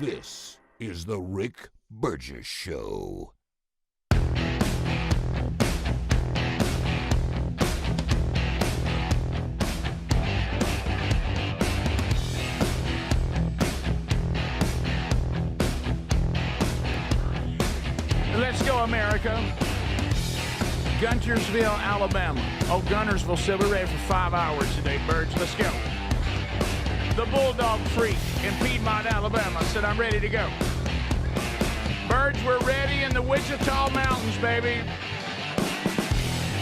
This is the Rick Burgess Show. Let's go, America. Guntersville, Alabama. Oh, Guntersville still be ready for 5 hours today, Burge. Let's go. The Bulldog Freak in Piedmont, Alabama said, I'm ready to go. Burge, we're ready in the Wichita Mountains, baby.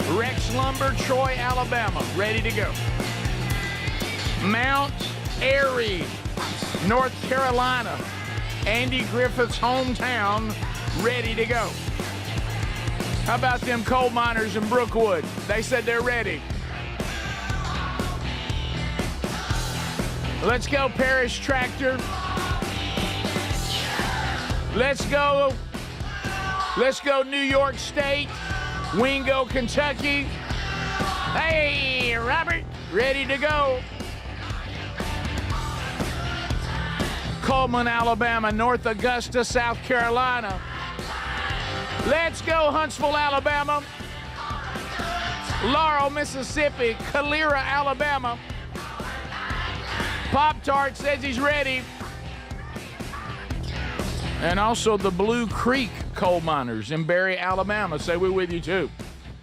Rex Lumber, Troy, Alabama, ready to go. Mount Airy, North Carolina. Andy Griffith's hometown, ready to go. How about them coal miners in Brookwood? They said they're ready. Let's go, Parish Tractor. Let's go. Let's go, New York State. Wingo, Kentucky. Hey, Robert, ready to go. Coleman, Alabama. North Augusta, South Carolina. Let's go, Huntsville, Alabama. Laurel, Mississippi. Calera, Alabama. Pop-Tart says he's ready. And also the Blue Creek coal miners in Barry, Alabama. Say we're with you, too.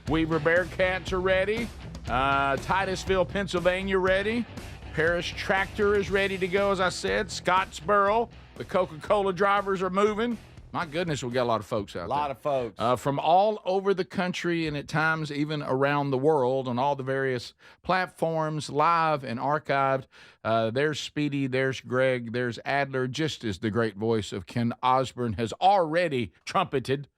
Weaver Bearcats are ready. Titusville, Pennsylvania, ready. Parish Tractor is ready to go, as I said. Scottsboro, the Coca-Cola drivers are moving. My goodness, we got a lot of folks out there. A lot of folks. From all over the country and at times even around the world on all the various platforms, live and archived. There's Speedy, there's Greg, there's Adler, just as the great voice of Ken Osborne has already trumpeted.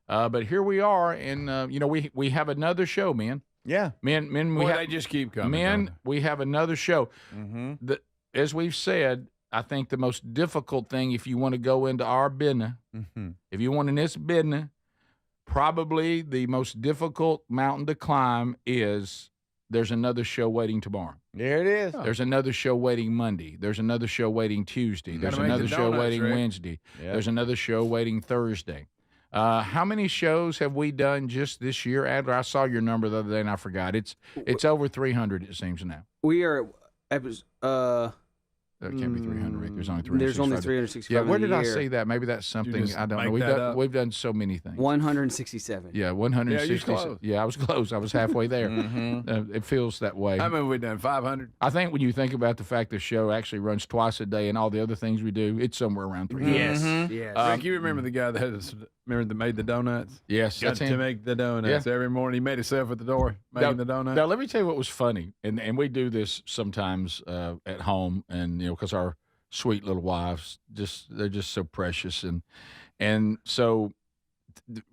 But here we are, and, we have another show, man. Yeah. Men, they just keep coming. Men, we have another show. Mm-hmm. As we've said, I think the most difficult thing, if you want to go into our business, if you want in this business, probably the most difficult mountain to climb is there's another show waiting tomorrow. There it is. There's another show waiting Monday. There's another show waiting Tuesday. There's make another the show donuts, waiting Rick. Wednesday. Yep. There's another show waiting Thursday. How many shows have we done just this year, Adler? I saw your number the other day and I forgot. It's over 300, it seems now. We are That can't be 300, Rick. There's only 365. There's only 365. Yeah, where in a did I year. see that? Maybe that's something just I don't make know. that up? We've done so many things. 167. Yeah, 160. Yeah, you're close. Yeah, I was close. I was halfway there. It feels that way. How many have we done? 500? I think when you think about the fact the show actually runs twice a day and all the other things we do, it's somewhere around 300. Yes. Mm-hmm. Yes. Rick, you remember the guy that made the donuts? Yes, Got that's to him. make the donuts every morning. He made himself at the door making the donuts. Now, let me tell you what was funny, and we do this sometimes at home, and because our sweet little wives they're just so precious, and so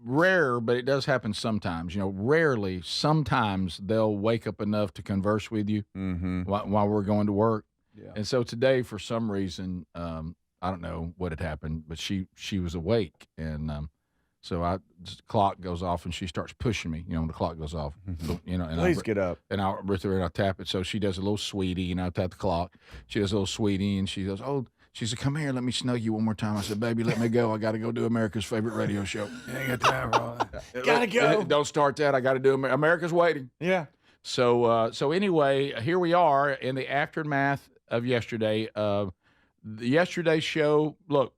rare, but it does happen sometimes. Rarely, sometimes they'll wake up enough to converse with you while we're going to work. Yeah. And so today, for some reason, I don't know what had happened, but she was awake, and so the clock goes off, and she starts pushing me. When the clock goes off, and Please get up. and I'll rip her and I'll tap it. So she does a little sweetie, I tap the clock. She does a little sweetie, and she goes, "Oh," she said, "Come here, let me snug you one more time." I said, "Baby, let me go. I got to go do America's favorite radio show." You ain't got time for all that. Gotta go. Don't start that. I got to do America's waiting. Yeah. So anyway, here we are in the aftermath of yesterday. The yesterday's show. Look,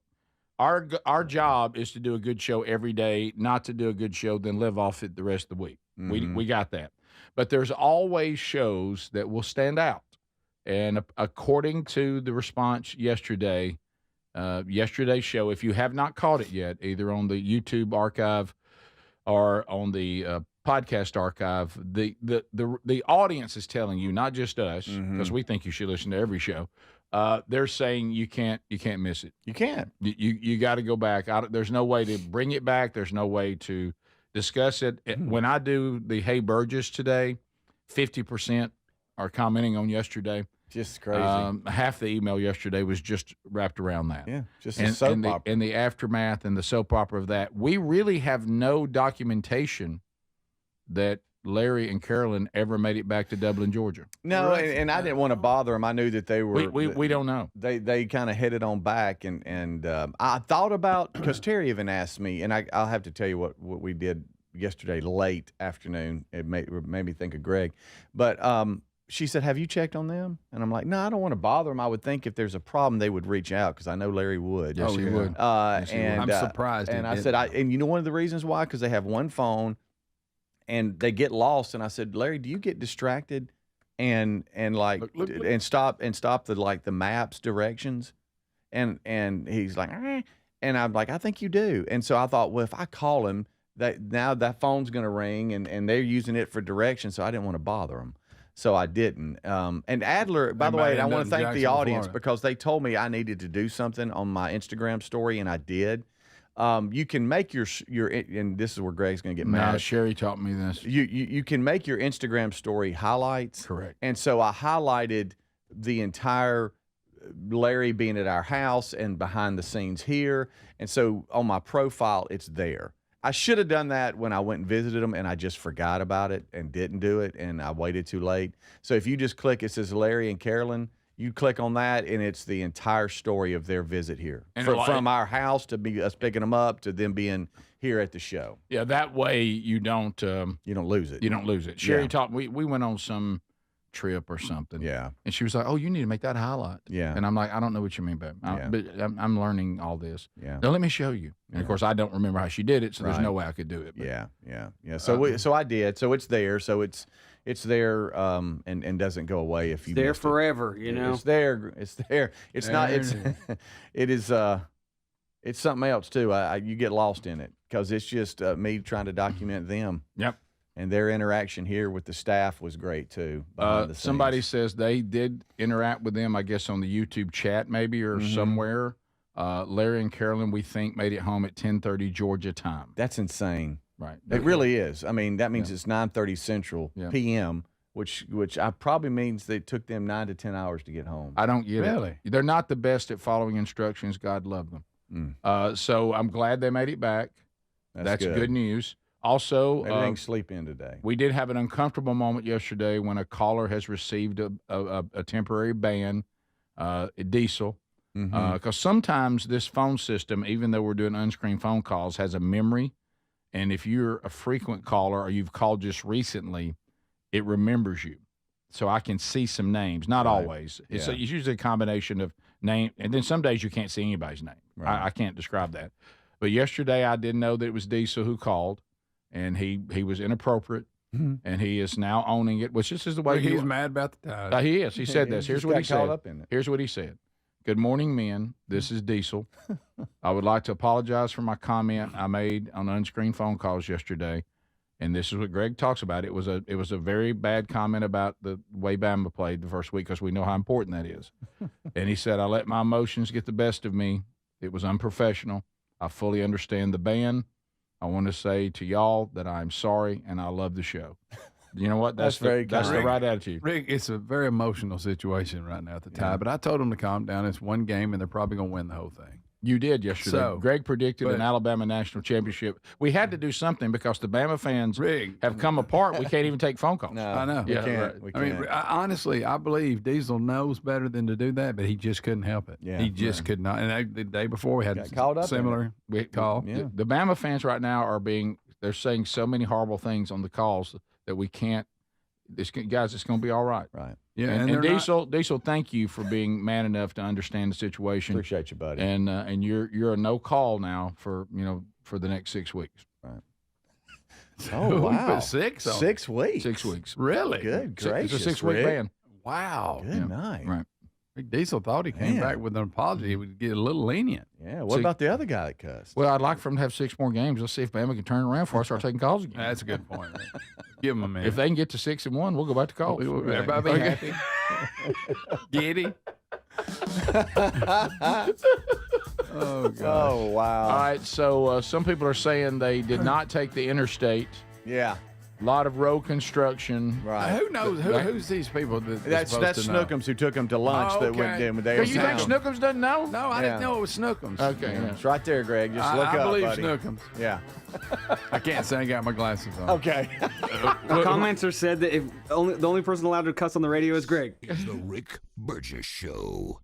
our job is to do a good show every day. Not to do a good show, then live off it the rest of the week. We got that. But there's always shows that will stand out. And according to the response yesterday's show, if you have not caught it yet, either on the YouTube archive or on the podcast archive, the audience is telling you, not just us, because we think you should listen to every show. They're saying you can't miss it. You can't. You got to go back. There's no way to bring it back. There's no way to discuss it. When I do the Hey Burgess today, 50% are commenting on yesterday. Just crazy. Half the email yesterday was just wrapped around that. Yeah, just a soap opera. And the aftermath and the soap opera of that. We really have no documentation that Larry and Carolyn ever made it back to Dublin, Georgia. No, and I didn't want to bother them. I knew that they were. We don't know. They kind of headed on back, and I thought about, because Terry even asked me, and I'll have to tell you what we did yesterday late afternoon. It made me think of Greg, but she said, "Have you checked on them?" And I'm like, "No, I don't want to bother them. I would think if there's a problem, they would reach out, because I know Larry would." Yes, he would. And I'm surprised. And I said, and you know one of the reasons why? Because they have one phone, and they get lost. And I said, Larry, do you get distracted and like look. and stop the maps directions? And he's like, and I'm like, I think you do. And so I thought, well, if I call him, that phone's going to ring, and they're using it for directions, so I didn't want to bother them. So I didn't. And Adler, by the way, I want to thank the audience, because they told me I needed to do something on my Instagram story, and I did. You can make your and this is where Greg's going to get mad. No, Sherry taught me this. You can make your Instagram story highlights. Correct. And so I highlighted the entire Larry being at our house and behind the scenes here. And so on my profile, it's there. I should have done that when I went and visited them, and I just forgot about it and didn't do it, and I waited too late. So if you just click, it says Larry and Carolyn, you click on that, and it's the entire story of their visit here. And from our house to us picking them up to them being here at the show. Yeah, that way you don't lose it. You don't lose it. Sherry taught we went on some trip or something. Yeah. And she was like, "Oh, you need to make that a highlight." Yeah. And I'm like, "I don't know what you mean, babe. But I'm learning all this." Yeah. Now let me show you. And of course, I don't remember how she did it, so there's no way I could do it. But. Yeah. So I did. So it's there. So it's there, and doesn't go away if you. It's there missed it. forever. You know. It's there. It's there. It's not. It's it is. It's something else too. You get lost in it, because it's just me trying to document them. Yep. And their interaction here with the staff was great too. Somebody says they did interact with them, I guess, on the YouTube chat maybe or somewhere. Larry and Carolyn, we think, made it home at 10:30 Georgia time. That's insane. Right. It really is. I mean, that means it's 9:30 Central p.m., which probably means they took them 9 to 10 hours to get home. I don't get Really? it. They're not the best at following instructions. God love them. So I'm glad they made it back. That's good news. Also, everything sleep in today. We did have an uncomfortable moment yesterday when a caller has received a temporary ban, Diesel, because sometimes this phone system, even though we're doing unscreened phone calls, has a memory, and if you're a frequent caller or you've called just recently, it remembers you. So I can see some names, not always. It's usually a combination of name, and then some days you can't see anybody's name. Right. I can't describe that. But yesterday I did know that it was Diesel who called. And he was inappropriate, and he is now owning it, which this is the way he's mad about the tide. He is. He said this. Here's what he said. Up in it. Here's what he said. Good morning, men. This is Diesel. I would like to apologize for my comment I made on unscreened phone calls yesterday, and this is what Greg talks about. It was a very bad comment about the way Bama played the first week, because we know how important that is. And he said, I let my emotions get the best of me. It was unprofessional. I fully understand the ban. I want to say to y'all that I'm sorry, and I love the show. You know what? That's the right attitude. Rick, it's a very emotional situation right now at the time, but I told them to calm down. It's one game, and they're probably going to win the whole thing. You did yesterday. So, Greg predicted an Alabama national championship. We had to do something because the Bama fans have come apart. We can't even take phone calls. No, I know. We can't. We can't. I mean, honestly, I believe Diesel knows better than to do that, but he just couldn't help it. Yeah. He just could not. And the day before, we had Got caught up similar call. Yeah. The Bama fans right now they're saying so many horrible things on the calls that we can't. Guys, it's going to be all right. Right. Yeah, and Diesel, thank you for being man enough to understand the situation. Appreciate you, buddy. And you're a no call now for the next 6 weeks. Right. Oh wow, 6 weeks. 6 weeks. Really? Good gracious. It's a 6-week ban. Wow. Good night. Right. Rick Diesel thought he came back with an apology. He would get a little lenient. Yeah. What about the other guy that cussed? Well, I'd like for him to have 6 more games. Let's see if Bama can turn around before I start taking calls again. That's a good point. Give him a minute. If they can get to 6-1, we'll go back to calls. Everybody be happy. Giddy. Oh, God. Oh, wow. All right, so some people are saying they did not take the interstate. Yeah. A lot of road construction. Right. Who knows? Who's these people? That's Snookums who took him to lunch. That went in with Do their you think Snookums doesn't know? No, I didn't know it was Snookums. Okay. Yeah. It's right there, Greg. Just look I up, believe buddy. Snookums. Yeah. I can't say I got my glasses on. Okay. The commenter said that the only person allowed to cuss on the radio is Greg. It's the Rick Burgess Show.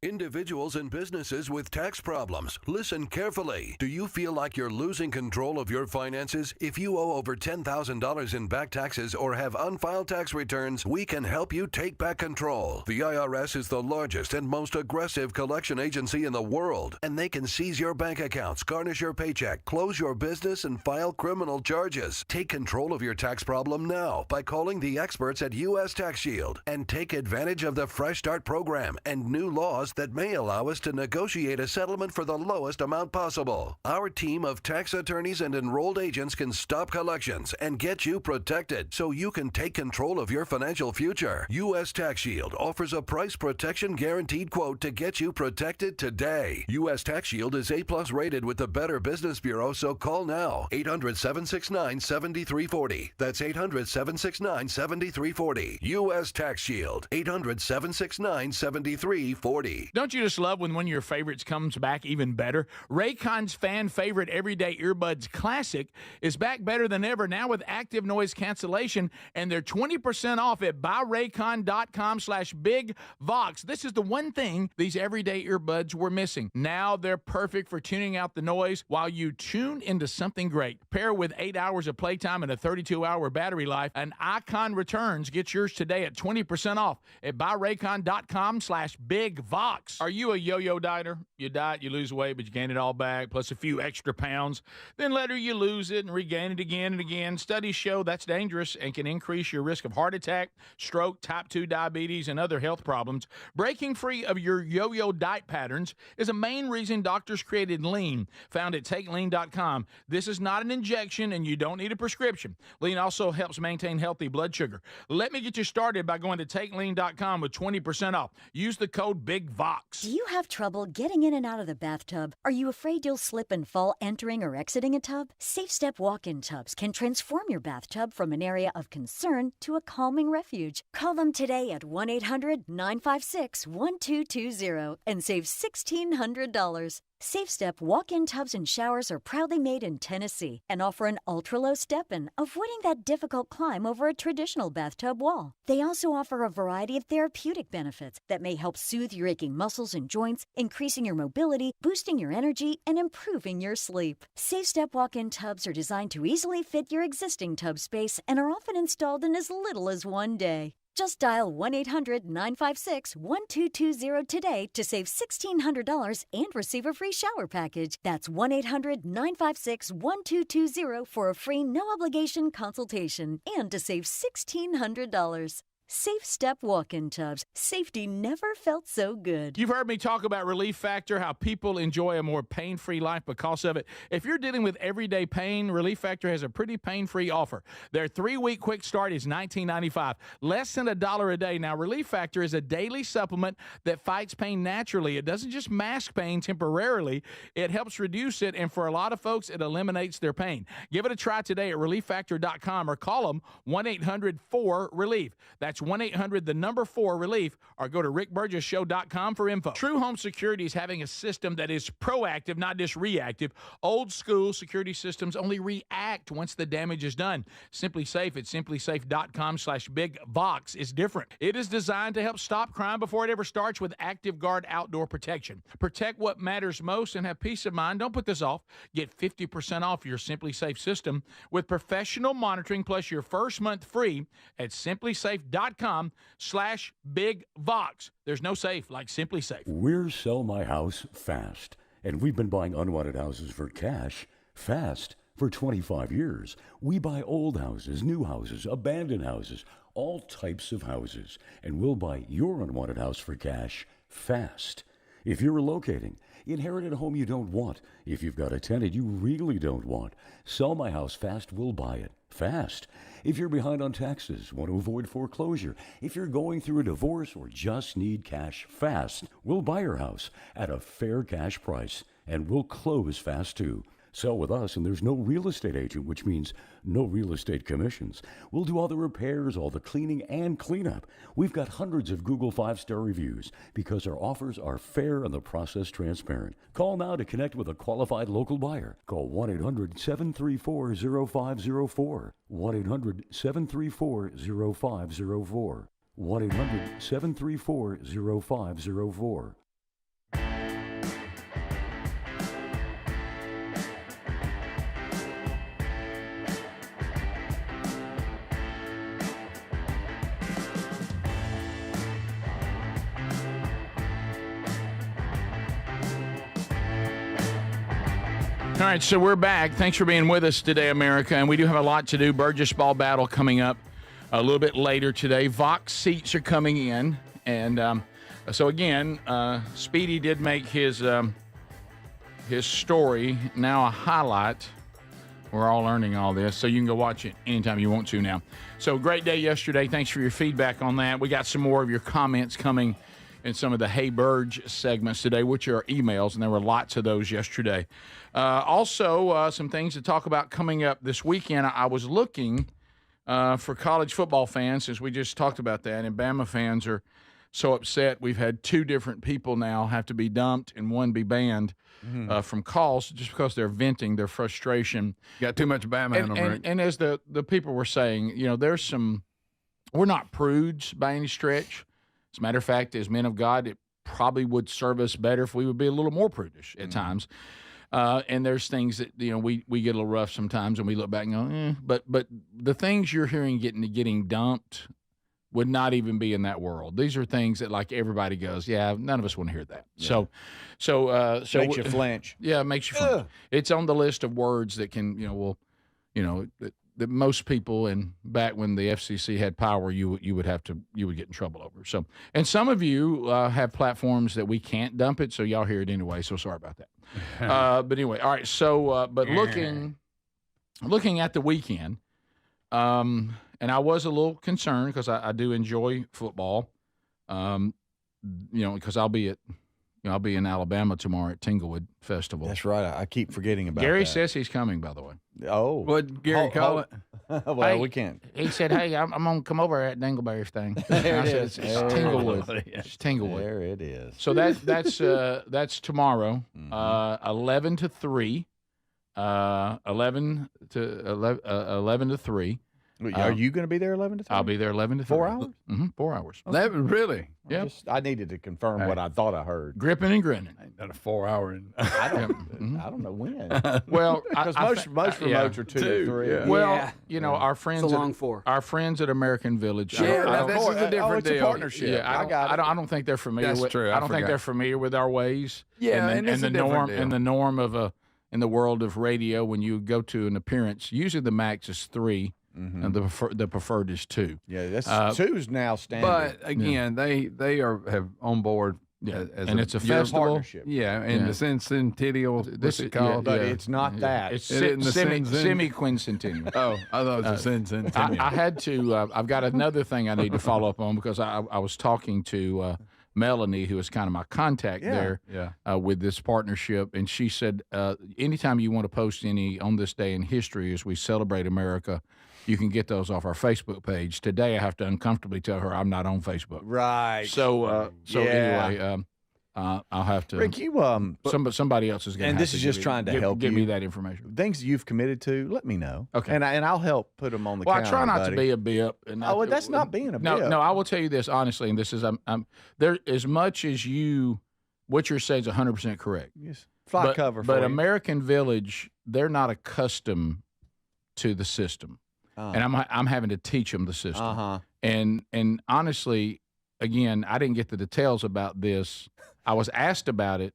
Individuals and businesses with tax problems, listen carefully. Do you feel like you're losing control of your finances? If you owe over $10,000 in back taxes or have unfiled tax returns, we can help you take back control. The IRS is the largest and most aggressive collection agency in the world, and they can seize your bank accounts, garnish your paycheck, close your business, and file criminal charges. Take control of your tax problem now by calling the experts at U.S. Tax Shield and take advantage of the Fresh Start program and new laws that may allow us to negotiate a settlement for the lowest amount possible. Our team of tax attorneys and enrolled agents can stop collections and get you protected so you can take control of your financial future. U.S. Tax Shield offers a price protection guaranteed quote to get you protected today. U.S. Tax Shield is A+ rated with the Better Business Bureau, so call now. 800-769-7340. That's 800-769-7340. U.S. Tax Shield. 800-769-7340. Don't you just love when one of your favorites comes back even better? Raycon's fan favorite Everyday Earbuds Classic is back better than ever, now with active noise cancellation, and they're 20% off at buyraycon.com/bigvox. This is the one thing these everyday earbuds were missing. Now they're perfect for tuning out the noise while you tune into something great. Pair with 8 hours of playtime and a 32-hour battery life, an Icon returns. Get yours today at 20% off at buyraycon.com/bigvox. Are you a yo-yo dieter? You diet, you lose weight, but you gain it all back, plus a few extra pounds. Then later you lose it and regain it again and again. Studies show that's dangerous and can increase your risk of heart attack, stroke, type 2 diabetes, and other health problems. Breaking free of your yo-yo diet patterns is a main reason doctors created Lean, found at TakeLean.com. This is not an injection, and you don't need a prescription. Lean also helps maintain healthy blood sugar. Let me get you started by going to TakeLean.com with 20% off. Use the code BIGVOX. Do you have trouble getting in and out of the bathtub? Are you afraid you'll slip and fall entering or exiting a tub? Safe Step walk-in tubs can transform your bathtub from an area of concern to a calming refuge. Call them today at 1-800-956-1220 and save $1,600. Safe Step walk-in tubs and showers are proudly made in Tennessee and offer an ultra-low step-in, avoiding that difficult climb over a traditional bathtub wall. They also offer a variety of therapeutic benefits that may help soothe your aching muscles and joints, increasing your mobility, boosting your energy, and improving your sleep. Safe Step walk-in tubs are designed to easily fit your existing tub space and are often installed in as little as one day. Just dial 1-800-956-1220 today to save $1,600 and receive a free shower package. That's 1-800-956-1220 for a free no-obligation consultation and to save $1,600. Safe Step walk-in tubs. Safety never felt so good. You've heard me talk about Relief Factor, how people enjoy a more pain-free life because of it. If you're dealing with everyday pain, Relief Factor has a pretty pain-free offer. Their 3-week quick start is $19.95, less than $1 a day. Now, Relief Factor is a daily supplement that fights pain naturally. It doesn't just mask pain temporarily. It helps reduce it, and for a lot of folks, it eliminates their pain. Give it a try today at ReliefFactor.com or call them 1-800-4-RELIEF. That's 1-800-4-RELIEF, or go to rickburgessshow.com for info. True Home Security is having a system that is proactive, not just reactive. Old school security systems only react once the damage is done. Simply Safe at simplysafe.com/bigvox is different. It is designed to help stop crime before it ever starts with Active Guard outdoor protection. Protect what matters most and have peace of mind. Don't put this off. Get 50% off your Simply Safe system with professional monitoring plus your first month free at simplysafe.com/bigvox. There's no safe like Simply Safe. We're Sell My House Fast, and we've been buying unwanted houses for cash fast for 25 years. We buy old houses, new houses, abandoned houses, all types of houses, and we'll buy your unwanted house for cash fast. If you're relocating, inherited a home you don't want, if you've got a tenant you really don't want, Sell My House Fast will buy it fast. If you're behind on taxes, want to avoid foreclosure, if you're going through a divorce or just need cash fast, we'll buy your house at a fair cash price and we'll close fast too. Sell with us, and there's no real estate agent, which means no real estate commissions. We'll do all the repairs, all the cleaning, and cleanup. We've got hundreds of Google 5-star reviews because our offers are fair and the process transparent. Call now to connect with a qualified local buyer. Call 1-800-734-0504. 1-800-734-0504. 1-800-734-0504. All right, so we're back. Thanks for being with us today, America. And we do have a lot to do. Burgess ball battle coming up a little bit later today. Vox seats are coming in. And so, again, Speedy did make his story now a highlight. We're all learning all this, so you can go watch it anytime you want to now. So, great day yesterday. Thanks for your feedback on that. We got some more of your comments coming in some of the Hey Burge segments today, which are emails, and there were lots of those yesterday. Also, some things to talk about coming up this weekend. I was looking for college football fans, since we just talked about that, and Bama fans are so upset. We've had 2 different people now have to be dumped and 1 be banned from calls just because they're venting their frustration. Got too much Bama in them, Rick. And as the people were saying, there's some – we're not prudes by any stretch. As a matter of fact, as men of God, it probably would serve us better if we would be a little more prudish at times. And there's things that we get a little rough sometimes, and we look back and go, But the things you're hearing getting dumped would not even be in that world. These are things that like everybody goes, yeah, none of us want to hear that. Yeah. So makes you flinch. Yeah, it makes you flinch. It's on the list of words that can that most people, and back when the FCC had power, you would get in trouble over. So, and some of you have platforms that we can't dump it, so y'all hear it anyway. So sorry about that. But anyway, all right. So, but looking at the weekend, and I was a little concerned because I do enjoy football, because I'll be in Alabama tomorrow at Tinglewood Festival. That's right. I keep forgetting about Gary that. says he's coming, by the way. Oh. What'd Gary call it? Well, Hey, we can't. He said, "Hey, I'm gonna come over at Dingleberry's thing." There I it said, is. It's There it Tinglewood. is. It's Tinglewood. There it is. So that's tomorrow, 11 to 3, 11 to 3. Are you going to be there 11 to 3? I'll be there 11 to 3. 4 hours? 4 hours. 11, really? Yeah. I needed to confirm what I thought I heard. Gripping and grinning. Ain't done a 4 hour. I don't know when. Well, Because most remotes are 2 to 3. yeah. Well, our friends. It's a long 4. Our friends at American Village. Yeah, this is a different it's deal. a partnership. Yeah, I don't think they're familiar That's with. true. I I don't think forgot. they're familiar with our ways. Yeah, and it's the a different norm deal. and the norm of in the world of radio, when you go to an appearance, usually the max is 3, and the preferred is 2. Yeah, that's 2's now standard. But again, they have on board. Yeah, as and it's a festival. partnership. Yeah, and the centennial. What's it yeah, called? But it's not that. It's It isn't the semi-quincentennial. Oh, I thought it was a centennial. I had to. I've got another thing I need to follow up on because I was talking to Melanie, who is kind of my contact there with this partnership, and she said, anytime you want to post any on this day in history as we celebrate America, you can get those off our Facebook page. Today, I have to uncomfortably tell her I'm not on Facebook. Right. So anyway, I'll have to. Rick, you somebody else is going to. and this is just trying to help give you. me that information. Things you've committed to, let me know. Okay. And I'll help put them on the Well, counter, I try not buddy. to be a bip. And well, that's not being a bip. No, I will tell you this honestly, and this is I'm there as much as what you're saying is 100% correct. Yes. Fly cover for But you. American Village, they're not accustomed to the system, and I'm having to teach them the system. And honestly, again, I didn't get the details about this. I was asked about it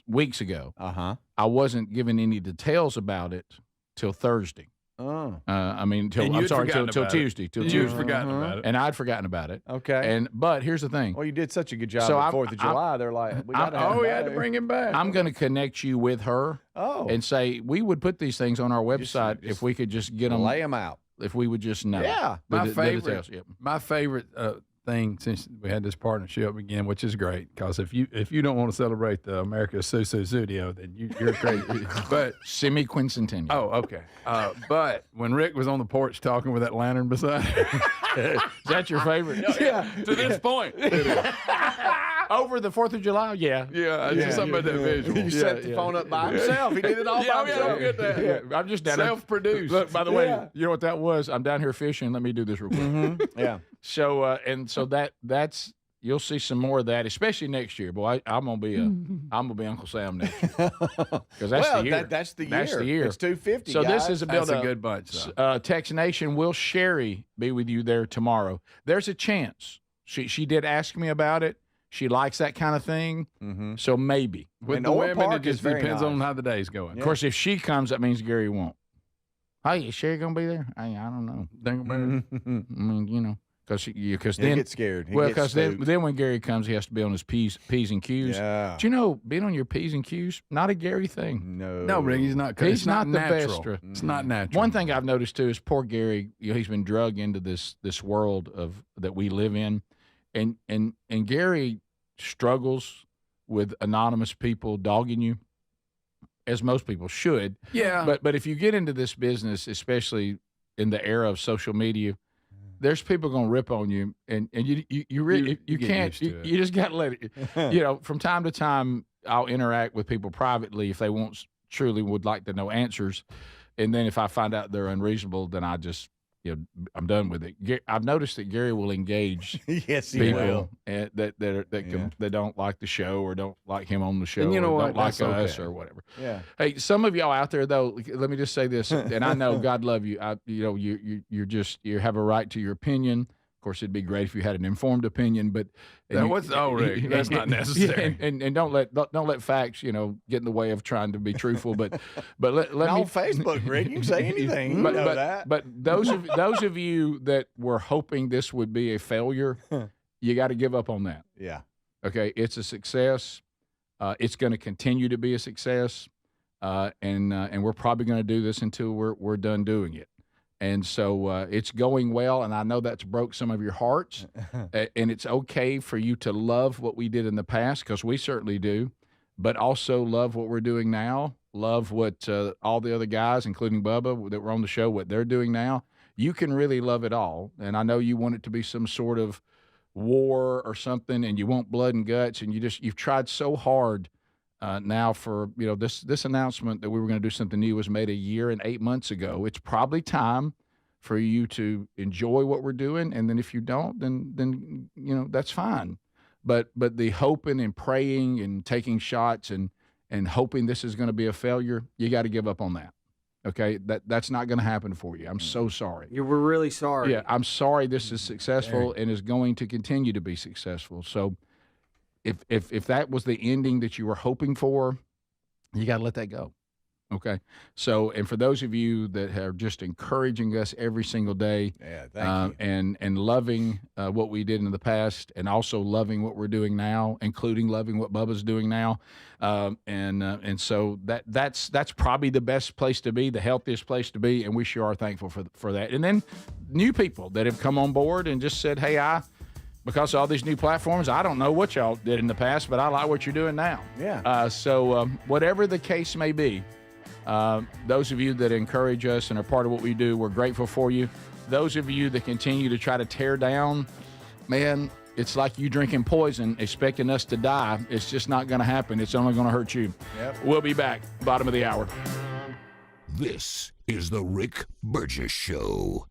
weeks ago. I wasn't given any details about it till Thursday. Till Tuesday. You'd forgotten about it. And I'd forgotten about it. Okay. But here's the thing. Well, you did such a good job So on I'm- 4th of July. They're like, we got to have we him had to back. bring him back. I'm going to connect you with her and say we would put these things on our website if we could just get them. Lay them out. If we would just know. Yeah. The My details. favorite, Yep. my favorite thing since we had this partnership again, which is great. Because if you don't want to celebrate the America's Susu Studio, then you're crazy. But semi-quincentennial. oh, okay. But when Rick was on the porch talking with that lantern beside him, Is that your favorite? Yeah. To this point. Over the 4th of July? Yeah. yeah, just something about that visual. You set the phone up by himself. He did it all by himself. Don't get that. Yeah, I'm just down there. Self-produced. Look, by the way, Yeah. you know what that was? I'm down here fishing. Let me do this real quick. Yeah. So so that's you'll see some more of that, especially next year. Boy, I'm gonna be Uncle Sam next year because that's the year. That's the year. That's the year. It's 250. So guys. this is a That's build a good bunch. Though. Tex Nation. Will Sherry be with you there tomorrow? There's a chance. She did ask me about it. She likes that kind of thing. Mm-hmm. So maybe. With And the Oak women, Park it is just very depends nice. on how the day's going. Of course, if she comes, that means Gary won't. Hey, is Sherry gonna be there? I don't know. Mm-hmm. I mean, you know, because He'll then get scared. He well, gets because spooked. then when Gary comes, he has to be on his P's and Q's. Yeah. Do you know being on your P's and Q's not a Gary thing? No. No, Rick, he's not. He's It's not not the natural. best. It's not natural. One thing I've noticed too is poor Gary. You know, he's been drug into this world of that we live in, and Gary struggles with anonymous people dogging you, as most people should. Yeah. But if you get into this business, especially in the era of social media, there's people gonna rip on you, and you really you get can't used to it. you just gotta let it. You know, from time to time, I'll interact with people privately if they truly would like to know answers, and then if I find out they're unreasonable, then I just I'm done with it. I've noticed that Gary will engage Yes, he people will. that don't like the show or don't like him on the show, And you know or what? don't like That's us okay. or whatever. Yeah. Hey, some of y'all out there though, let me just say this, and I know God love you. You have a right to your opinion. Of course, it'd be great if you had an informed opinion, but Rick, that's not necessary. And don't let facts get in the way of trying to be truthful. But let Not me on Facebook, Rick. You can say anything. You but, know but, that. but those of you that were hoping this would be a failure, you got to give up on that. Yeah. Okay, it's a success. It's going to continue to be a success, and we're probably going to do this until we're done doing it. And so it's going well, and I know that's broke some of your hearts, and it's okay for you to love what we did in the past, because we certainly do, but also love what we're doing now, love what all the other guys, including Bubba, that were on the show, what they're doing now. You can really love it all, and I know you want it to be some sort of war or something, and you want blood and guts, and you've tried so hard now for this announcement that we were going to do something new was made 1 year and 8 months ago. It's probably time for you to enjoy what we're doing, and then if you don't, then that's fine. But the hoping and praying and taking shots and hoping this is going to be a failure, you got to give up on that. Okay, that's not going to happen for you. I'm so sorry. We're really sorry. Yeah, I'm sorry. This is successful and is going to continue to be successful. So, if that was the ending that you were hoping for, you got to let that go. Okay. So, and for those of you that are just encouraging us every single day, Yeah, thank you. and loving what we did in the past, and also loving what we're doing now, including loving what Bubba's doing now, and so that's probably the best place to be, the healthiest place to be, and we sure are thankful for that. And then new people that have come on board and just said, hey, because of all these new platforms, I don't know what y'all did in the past, but I like what you're doing now. Yeah. So whatever the case may be, those of you that encourage us and are part of what we do, we're grateful for you. Those of you that continue to try to tear down, man, it's like you drinking poison, expecting us to die. It's just not going to happen. It's only going to hurt you. Yep. We'll be back. Bottom of the hour. This is the Rick Burgess Show.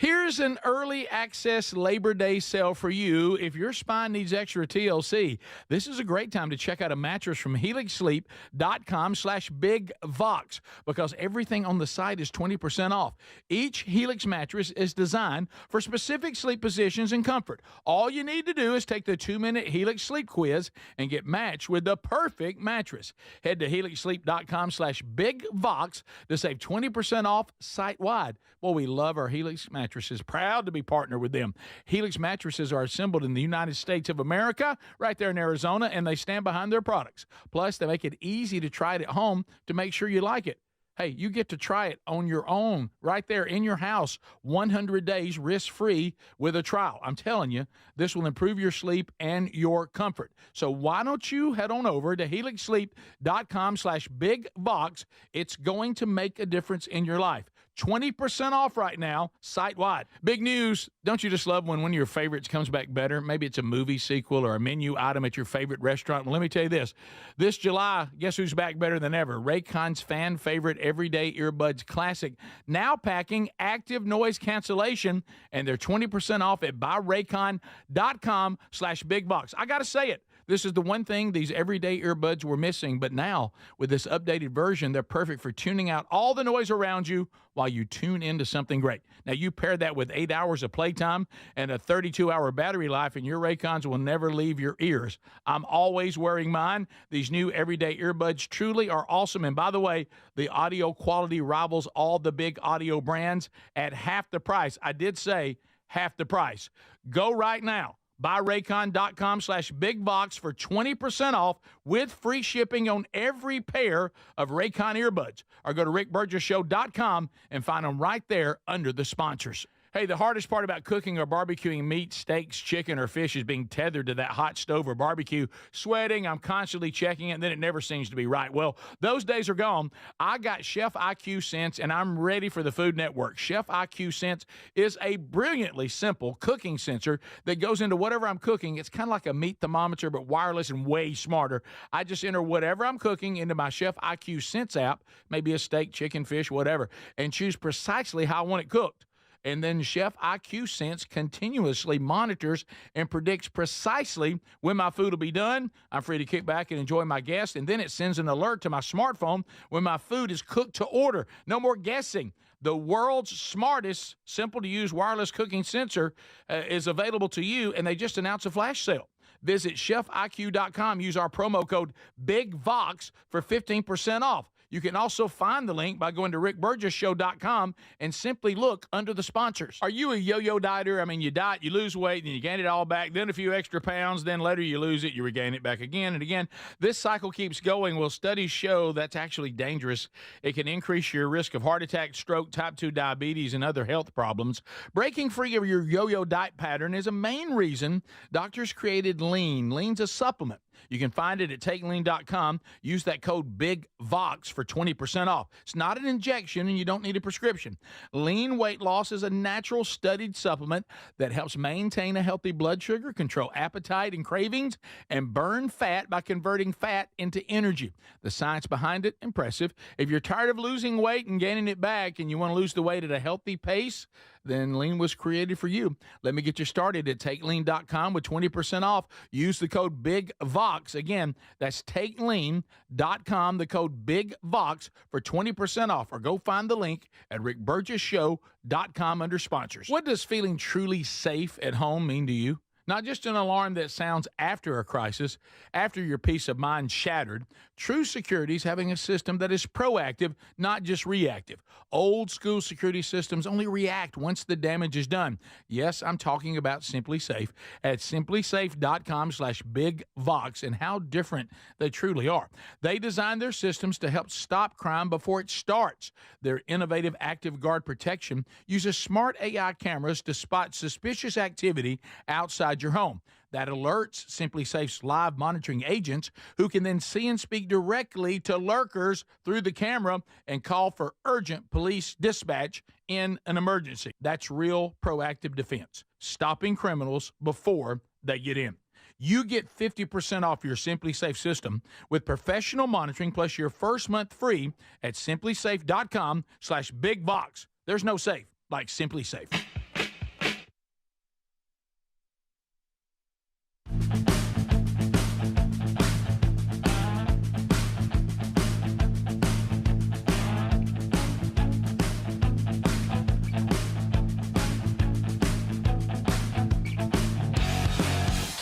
Here's an early access Labor Day sale for you if your spine needs extra TLC. This is a great time to check out a mattress from HelixSleep.com/BigVox because everything on the site is 20% off. Each Helix mattress is designed for specific sleep positions and comfort. All you need to do is take the 2-minute Helix Sleep Quiz and get matched with the perfect mattress. Head to HelixSleep.com/BigVox to save 20% off site-wide. Well, we love our Helix mattress. Mattresses, proud to be partnered with them. Helix mattresses are assembled in the United States of America, right there in Arizona, and they stand behind their products. Plus, they make it easy to try it at home to make sure you like it. Hey, you get to try it on your own right there in your house, 100 days risk-free with a trial. I'm telling you, this will improve your sleep and your comfort. So why don't you head on over to helixsleep.com/bigbox. It's going to make a difference in your life. 20% off right now, site-wide. Big news. Don't you just love when one of your favorites comes back better? Maybe it's a movie sequel or a menu item at your favorite restaurant. Well, let me tell you this. This July, guess who's back better than ever? Raycon's fan favorite Everyday Earbuds Classic. Now packing active noise cancellation, and they're 20% off at buyraycon.com/bigbox. I got to say it. This is the one thing these everyday earbuds were missing, but now with this updated version, they're perfect for tuning out all the noise around you while you tune into something great. Now, you pair that with 8 hours of playtime and a 32-hour battery life, and your Raycons will never leave your ears. I'm always wearing mine. These new everyday earbuds truly are awesome. And by the way, the audio quality rivals all the big audio brands at half the price. I did say half the price. Go right now. BuyRaycon.com/bigbox for 20% off with free shipping on every pair of Raycon earbuds. Or go to rickburgesshow.com and find them right there under the sponsors. Hey, the hardest part about cooking or barbecuing meat, steaks, chicken, or fish is being tethered to that hot stove or barbecue. Sweating, I'm constantly checking it, and then it never seems to be right. Well, those days are gone. I got Chef IQ Sense, and I'm ready for the Food Network. Chef IQ Sense is a brilliantly simple cooking sensor that goes into whatever I'm cooking. It's kind of like a meat thermometer, but wireless and way smarter. I just enter whatever I'm cooking into my Chef IQ Sense app, maybe a steak, chicken, fish, whatever, and choose precisely how I want it cooked. And then Chef IQ Sense continuously monitors and predicts precisely when my food will be done. I'm free to kick back and enjoy my guests. And then it sends an alert to my smartphone when my food is cooked to order. No more guessing. The world's smartest, simple-to-use wireless cooking sensor is available to you, and they just announced a flash sale. Visit chefiq.com. Use our promo code BIGVOX for 15% off. You can also find the link by going to rickburgesshow.com and simply look under the sponsors. Are you a yo-yo dieter? I mean, you diet, you lose weight, then you gain it all back, then a few extra pounds, then later you lose it, you regain it back again and again. This cycle keeps going. Well, studies show that's actually dangerous. It can increase your risk of heart attack, stroke, type 2 diabetes, and other health problems. Breaking free of your yo-yo diet pattern is a main reason doctors created Lean. Lean's a supplement. You can find it at takelean.com. Use that code BIGVOX for 20% off. It's not an injection, and you don't need a prescription. Lean weight loss is a natural studied supplement that helps maintain a healthy blood sugar, control appetite and cravings, and burn fat by converting fat into energy. The science behind it, impressive. If you're tired of losing weight and gaining it back and you want to lose the weight at a healthy pace, then Lean was created for you. Let me get you started at takelean.com with 20% off. Use the code BIGVOX. Again, that's takelean.com, the code BIGVOX for 20% off. Or go find the link at rickburgesshow.com under sponsors. What does feeling truly safe at home mean to you? Not just an alarm that sounds after a crisis, after your peace of mind shattered. True security is having a system that is proactive, not just reactive. Old school security systems only react once the damage is done. Yes, I'm talking about Simply Safe at simplysafe.com/bigvox and how different they truly are. They design their systems to help stop crime before it starts. Their innovative Active Guard protection uses smart AI cameras to spot suspicious activity outside your home. That alerts Simply Safe's live monitoring agents, who can then see and speak directly to lurkers through the camera and call for urgent police dispatch in an emergency. That's real proactive defense, stopping criminals before they get in. You get 50% off your Simply Safe system with professional monitoring plus your first month free at simplysafe.com/bigbox. There's no safe like Simply Safe.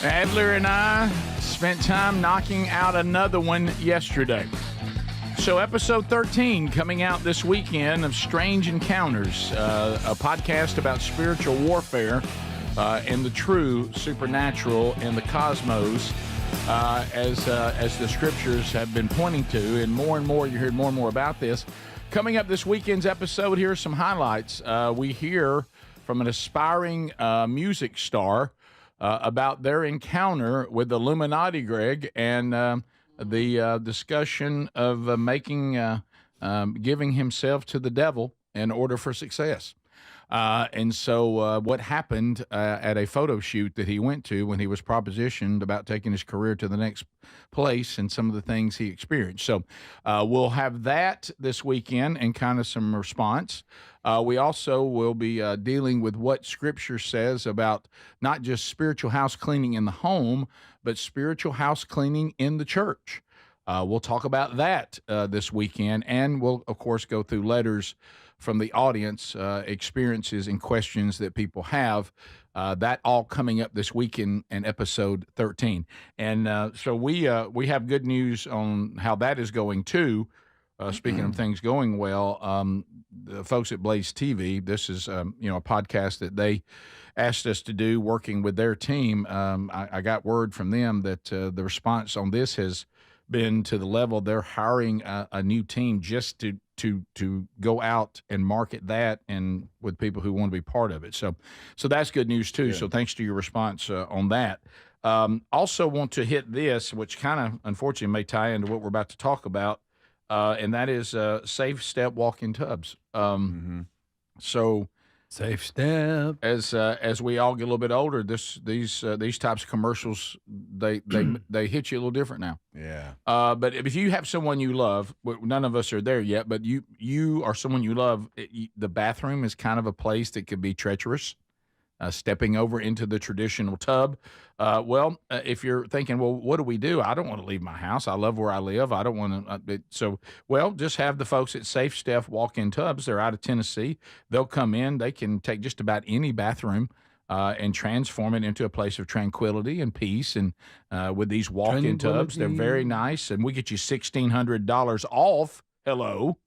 Adler and I spent time knocking out another one yesterday. So episode 13 coming out this weekend of Strange Encounters, a podcast about spiritual warfare and the true supernatural in the cosmos, as the scriptures have been pointing to, and more you hear more and more about this. Coming up this weekend's episode, here are some highlights. We hear from an aspiring music star about their encounter with the Illuminati, Greg, and the discussion of giving himself to the devil in order for success. And so what happened at a photo shoot that he went to when he was propositioned about taking his career to the next place and some of the things he experienced. So we'll have that this weekend and kind of some response. We also will be dealing with what Scripture says about not just spiritual house cleaning in the home, but spiritual house cleaning in the church. We'll talk about that this weekend, and we'll, of course, go through letters from the audience, experiences and questions that people have. That all coming up this weekend in episode 13. And so we have good news on how that is going, too. Speaking of things going well, the folks at Blaze TV, this is a podcast that they asked us to do, working with their team. I got word from them that the response on this has been to the level they're hiring a new team just to go out and market that, and with people who want to be part of it. So that's good news too. Yeah. So thanks to your response on that. Also want to hit this, which kind of unfortunately may tie into what we're about to talk about. And that is safe step walk-in tubs. So safe step. As we all get a little bit older, these types of commercials, they hit you a little different now. Yeah. But if you have someone you love, none of us are there yet, but you are someone you love, the bathroom is kind of a place that could be treacherous. Stepping over into the traditional tub. If you're thinking, well, what do we do? I don't want to leave my house. I love where I live. I don't want to. Just have the folks at Safe Step walk-in tubs. They're out of Tennessee. They'll come in. They can take just about any bathroom and transform it into a place of tranquility and peace. And with these walk-in tubs, they're very nice. And we get you $1,600 off. Hello.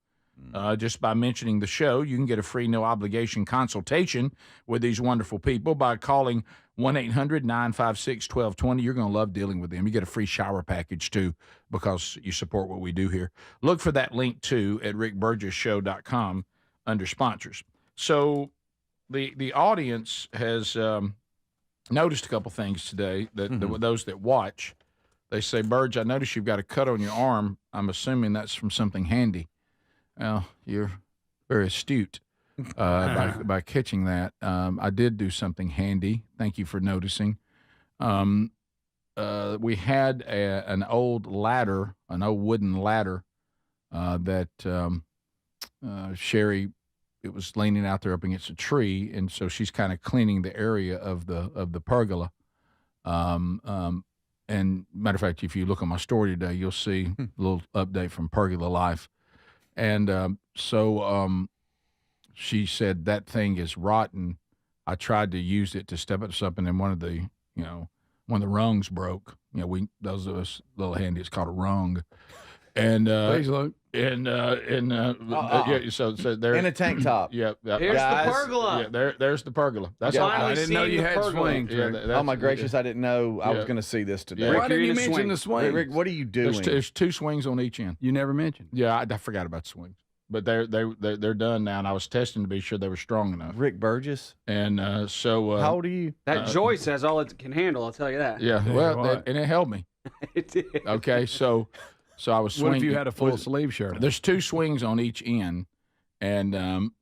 Just by mentioning the show, you can get a free no-obligation consultation with these wonderful people by calling 1-800-956-1220. You're going to love dealing with them. You get a free shower package, too, because you support what we do here. Look for that link, too, at rickburgessshow.com under sponsors. So the audience has noticed a couple things today, that those that watch. They say, Burge, I noticed you've got a cut on your arm. I'm assuming that's from something handy. Well, you're very astute by catching that. I did do something handy. Thank you for noticing. We had an old ladder, an old wooden ladder that Sherry, it was leaning out there up against a tree, and so she's kind of cleaning the area of the pergola. And matter of fact, if you look on my story today, you'll see a little update from Pergola Life. And so she said that thing is rotten. I tried to use it to step up something, and one of the rungs broke. Those of us a little handy, it's called a rung. And please look. So there in a tank top. Yeah, here's the pergola. Yeah, there's the pergola. That's all. I didn't know you had swings. Yeah, oh my gracious, I didn't know I was going to see this today. Why didn't you mention the swings? Rick, what are you doing? There's two swings on each end. You never mentioned. Yeah, I forgot about the swings, but they're done now, and I was testing to be sure they were strong enough. Rick Burgess. And so how old are you? That joist has all it can handle. I'll tell you that. Yeah, and it held me. It did. Okay, so I was swinging. What if you had a full sleeve shirt? There's two swings on each end, and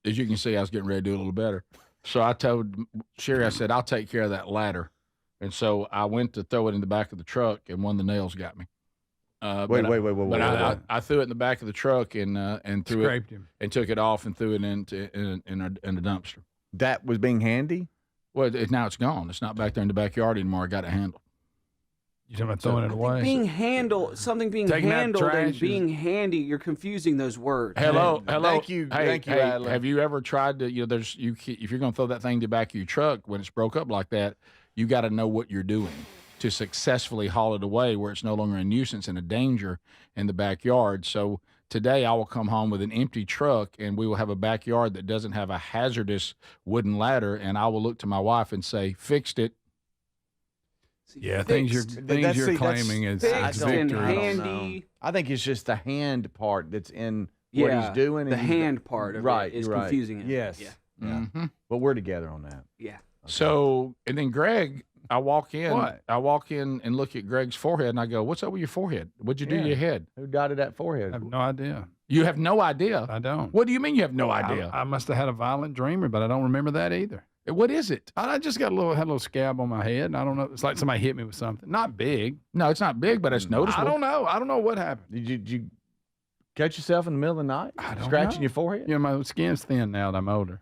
as you can see, I was getting ready to do a little better. So I told Sherry, I said, I'll take care of that ladder. And so I went to throw it in the back of the truck, and one of the nails got me. Wait. I threw it in the back of the truck and threw Scraped it him. and took it off and threw it in a dumpster. That was being handy? Well, now it's gone. It's not back there in the backyard anymore. I got it handled. You're talking about throwing it away? Something being Taking out handled trash and being handy. You're confusing those words. Hello. Thank you, Adler. Have you ever tried to? If you're going to throw that thing in the back of your truck when it's broke up like that, you got to know what you're doing to successfully haul it away where it's no longer a nuisance and a danger in the backyard. So today I will come home with an empty truck, and we will have a backyard that doesn't have a hazardous wooden ladder, and I will look to my wife and say, "Fixed it." Yeah, things you're claiming is fixed and victory. handy. I think it's just the hand part that's in what Yeah, he's doing. the and hand part of it is right. confusing him. Yes. Yeah. Mm-hmm. But we're together on that. Yeah. So, and then Greg, I walk in What? and look at Greg's forehead, and I go, "What's up with your forehead? What'd you do to your head?" Who dotted that I forehead? have no idea. You have no idea. I don't. What do you mean you have no idea? I must have had a violent dream, but I don't remember that either. What is it? I just got had a little scab on my head. And I don't know. It's like somebody hit me with something. Not big. No, it's not big, but it's noticeable. I don't know. I don't know what happened. Did you catch yourself in the middle of the night? I don't Scratching know. your forehead? You know, my skin's thin now that I'm older,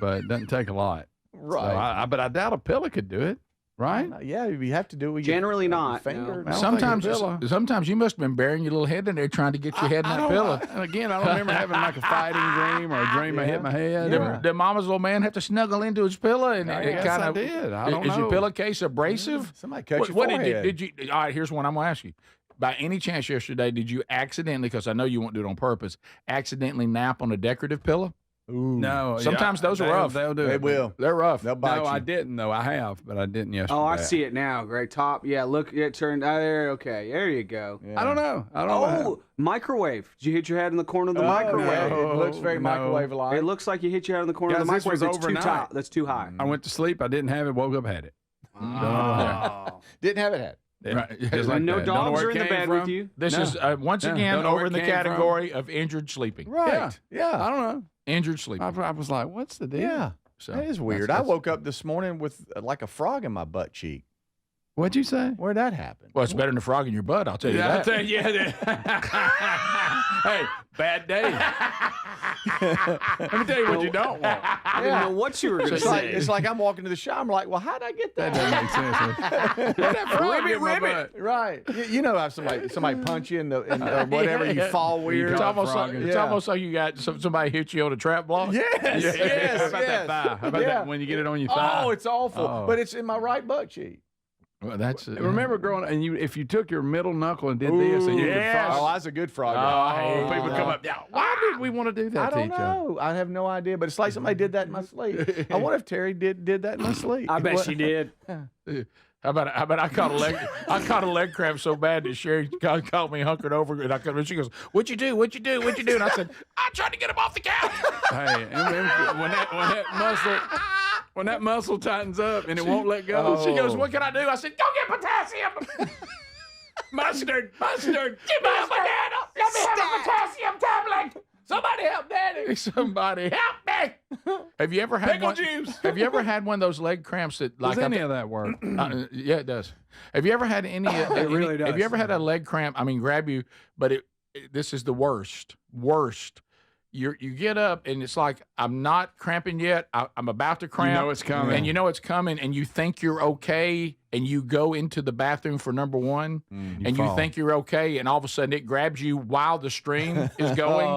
but it doesn't take a lot. Right. So but I doubt a pillow could do it, right? Yeah, you have to do it with Generally your not, finger. no. I don't think a pillow. Sometimes you must have been burying your little head in there trying to get your head in I that don't- pillow. And again, I don't remember having like a fighting dream or a dream I hit my head. Yeah. Did Mama's little man have to snuggle into his pillow? And I it guess kind I of did. I don't Is your know. pillowcase abrasive? Somebody cut your What forehead. did you? All right, here's one I'm gonna ask you. By any chance yesterday, did you accidentally, because I know you won't do it on purpose, accidentally nap on a decorative pillow? Ooh. No. Sometimes those are rough. They'll do They it. will. They're rough. They'll bite No, you. I didn't though. I have, but I didn't yesterday. Oh, I see it now. Great top. Yeah, look, it turned. There. Okay, there you go. Yeah. I don't know. I don't know. what happened. Oh, microwave. Did you hit your head in the corner of the Oh, microwave? yeah, it looks very No. microwave-like. It looks like you hit your head in the corner of the Guys, this microwave. was That's too overnight. top. That's too high. I went to sleep. I didn't have it. Woke up, had it. Oh. Didn't have it had. Right. Just like No that. Don't know dogs where are it in the came bed from. with you. This No. is once No, again don't know where over it in the came from. category of injured sleeping. Right. Yeah. I don't know. Injured sleeping. I was like, what's the deal? Yeah. So That is weird. I woke up this morning with like a frog in my butt cheek. What'd you say? Where'd that happen? Well, it's better than a frog in your butt. I'll tell you that. Hey, bad day. Let me tell you what you don't want. I didn't know what you were going to say. It's like I'm walking to the shower. I'm like, well, how'd I get That that? doesn't make sense. That frog in my butt. Right. You know how somebody punch you in the or whatever, you fall weird. It's call it almost like frogging. it's almost like you got somebody hit you on a trap block. Yes, yes, How about yes. that thigh? How about Yeah. that when you get it on your thigh? Oh, it's awful. Oh. But it's in my right butt cheek. Well, that's Remember growing up, and if you took your middle knuckle and did this, and you could yes. frog. Oh, I was a good frog. Oh, people come up. Yeah, why did we want to do that I to don't each other? know. I have no idea. But it's like somebody did that in my sleep. I wonder if Terry did that in my sleep. I bet What- she did. How about I caught a leg cramp so bad that Sherry called me hunkered over, and she goes, "What'd you do? What'd you do? What'd you do?" And I said, "I tried to get him off the couch." Hey, and when that muscle tightens up and it won't let go, She goes, "What can I do?" I said, "Go get potassium." mustard. Give me a banana. Let me have a potassium tablet. Somebody help Daddy. Somebody help me. Have you ever had Pickle one? juice. Have you ever had one of those leg cramps that Does like any of that work? yeah, it does. Have you ever had any? It really does. Have you ever had a leg cramp? I mean, grab you, but this is the worst. Worst. You get up and it's like I'm not cramping yet. I'm about to cramp. You know it's coming. and you know it's coming, and you think you're okay, and you go into the bathroom for number one, and you fall. think you're okay, and all of a sudden it grabs you while the stream is going,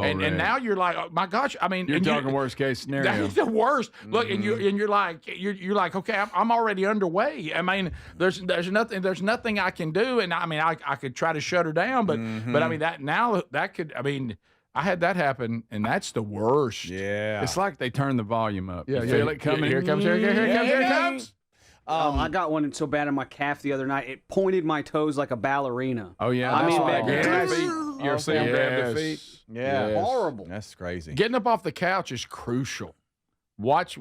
and Rick. now you're like, oh, my gosh! I mean, You're and talking worst case scenario. that's the worst. Look, and you're like okay, I'm already underway. I mean, there's nothing I can do, and I mean I could try to shut her down, but I mean that could I mean I had that happen, and that's the worst. Yeah. It's like they turn the volume up. Yeah, You feel it coming. Here it comes. Here it comes. I got one so bad in my calf the other night. It pointed my toes like a ballerina. Oh yeah, I that's mean, why back grab then- the feet. You ever see them grab the feet? Yeah. Yes. Horrible. That's crazy. Getting up off the couch is crucial. Watch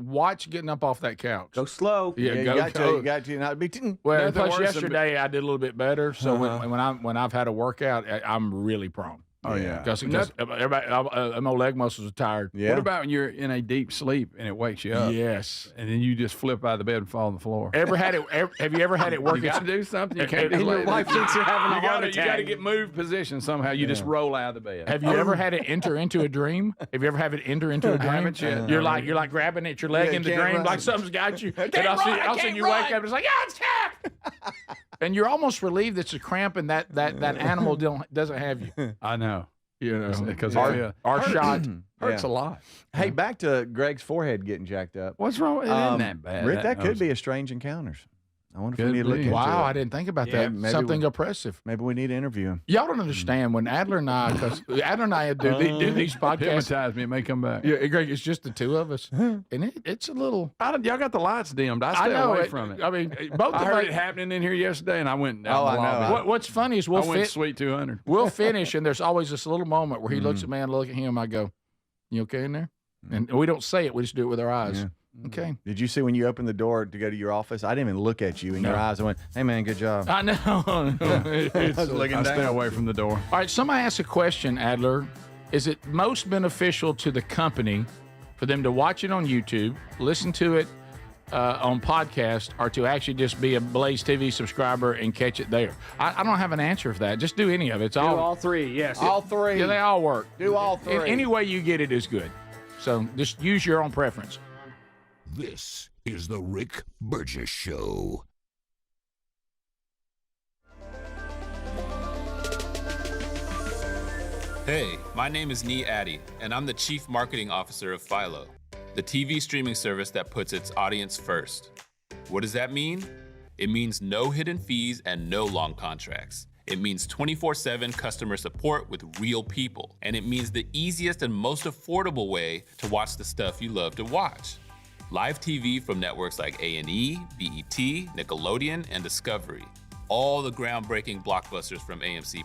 getting up off that couch. Go slow. Yeah, you got to not be. Well, Nothing plus worse than yesterday I did a little bit better. So when I've had a workout, I'm really prone. Oh yeah. Because everybody, my leg muscles are tired. Yeah. What about when you're in a deep sleep and it wakes you up? Yes. And then you just flip out of the bed and fall on the floor. Have you ever had it work? You got to do something. You can't just And your lay wife there. thinks you're having a You heart gotta- attack. You got to get moved position somehow. You just roll out of the bed. Have you ever had it enter into a dream? Have you ever had it enter into a dream? haven't yet. You're like grabbing at your leg Yeah, in the can't dream, run. like something's got you. And run, all of a I sudden can't you wake run. up and it's like, yeah, it's camp. And you're almost relieved it's a cramp and that animal doesn't have you. I know. You know, Because our shot hurts Yeah. a lot. Hey, back to Greg's forehead getting jacked up. What's wrong with it? Isn't that bad? Rick, that could nose. be a strange encounters. I wonder if we need to look be. into Wow, I it. didn't think about Yeah, that. maybe Something oppressive. Maybe we need to interview him. Y'all don't understand when Adler and I, because Adler and I do these podcasts. Hypnotize me. It may come back. Yeah, Greg, it's just the two of us, and it's a little. Y'all got the lights dimmed. I stay know away from it. I mean, both I of heard us. it happening in here yesterday, and I went down Oh, the I know. lobby. What's funny is I went sweet 200. we'll finish, and there's always this little moment where he looks at me, and I look at him. I go, "You okay in there?" And we don't say it; we just do it with our eyes. Yeah. Okay. Did you see when you opened the door to go to your office? I didn't even look at you in your eyes. I went, "Hey man, good job." I know. I was looking I down. stay away from the door. All right, somebody asked a question, Adler. Is it most beneficial to the company for them to watch it on YouTube, listen to it on podcast, or to actually just be a Blaze TV subscriber and catch it there? I don't have an answer for that. Just do any of it. It's Do all three, yes. All three. Yeah, they all work. Do all three. Any way you get it is good. So just use your own preference. This is the Rick Burgess Show. Hey, my name is Nee Addy, and I'm the Chief Marketing Officer of Philo, the TV streaming service that puts its audience first. What does that mean? It means no hidden fees and no long contracts. It means 24/7 customer support with real people. And it means the easiest and most affordable way to watch the stuff you love to watch. Live TV from networks like A&E, BET, Nickelodeon, and Discovery. All the groundbreaking blockbusters from AMC+.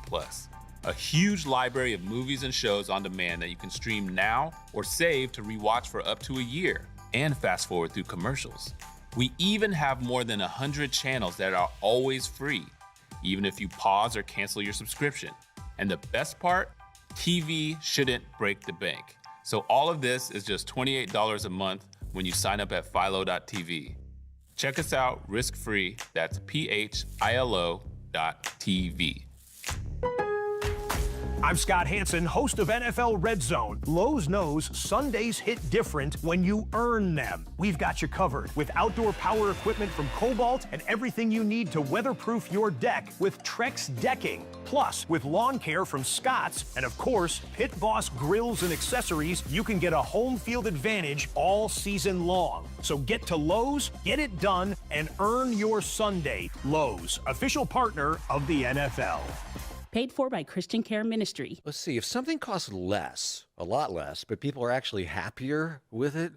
A huge library of movies and shows on demand that you can stream now or save to rewatch for up to a year, and fast forward through commercials. We even have more than 100 channels that are always free, even if you pause or cancel your subscription. And the best part, TV shouldn't break the bank. So all of this is just $28 a month when you sign up at philo.tv. Check us out risk-free. That's philo.tv. I'm Scott Hansen, host of NFL Red Zone. Lowe's knows Sundays hit different when you earn them. We've got you covered with outdoor power equipment from Cobalt and everything you need to weatherproof your deck with Trex decking. Plus, with lawn care from Scott's and, of course, Pit Boss grills and accessories, you can get a home field advantage all season long. So get to Lowe's, get it done, and earn your Sunday. Lowe's, official partner of the NFL. Paid for by Christian Care Ministry. Let's see, if something costs less, a lot less, but people are actually happier with it,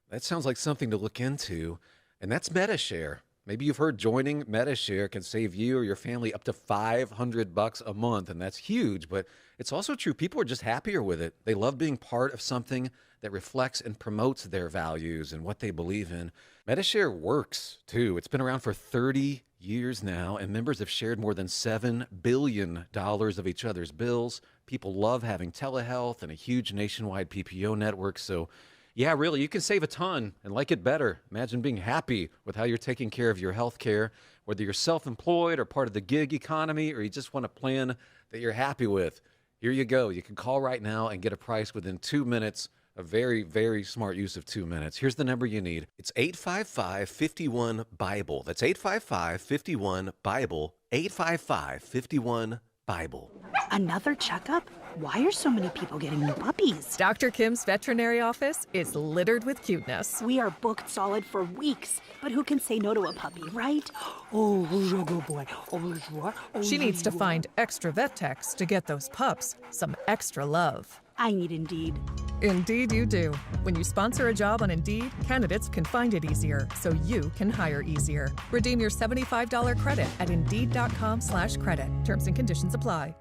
that sounds like something to look into, and that's MediShare. Maybe you've heard joining MediShare can save you or your family up to $500 a month, and that's huge, but it's also true. People are just happier with it. They love being part of something that reflects and promotes their values and what they believe in. MediShare works, too. It's been around for 30 years now, and members have shared more than $7 billion of each other's bills. People love having telehealth and a huge nationwide PPO network. So, yeah, really, you can save a ton and like it better. Imagine being happy with how you're taking care of your health care, whether you're self-employed or part of the gig economy, or you just want a plan that you're happy with. Here you go. You can call right now and get a price within 2 minutes. A very, very smart use of 2 minutes. Here's the number you need. It's 855-51-BIBLE. That's 855-51-BIBLE. 855-51-BIBLE. Another checkup? Why are so many people getting new puppies? Dr. Kim's veterinary office is littered with cuteness. We are booked solid for weeks, but who can say no to a puppy, right? Oh, good boy. She needs to find extra vet techs to get those pups some extra love. I need Indeed. Indeed you do. When you sponsor a job on Indeed, candidates can find it easier, so you can hire easier. Redeem your $75 credit at Indeed.com/credit. Terms and conditions apply.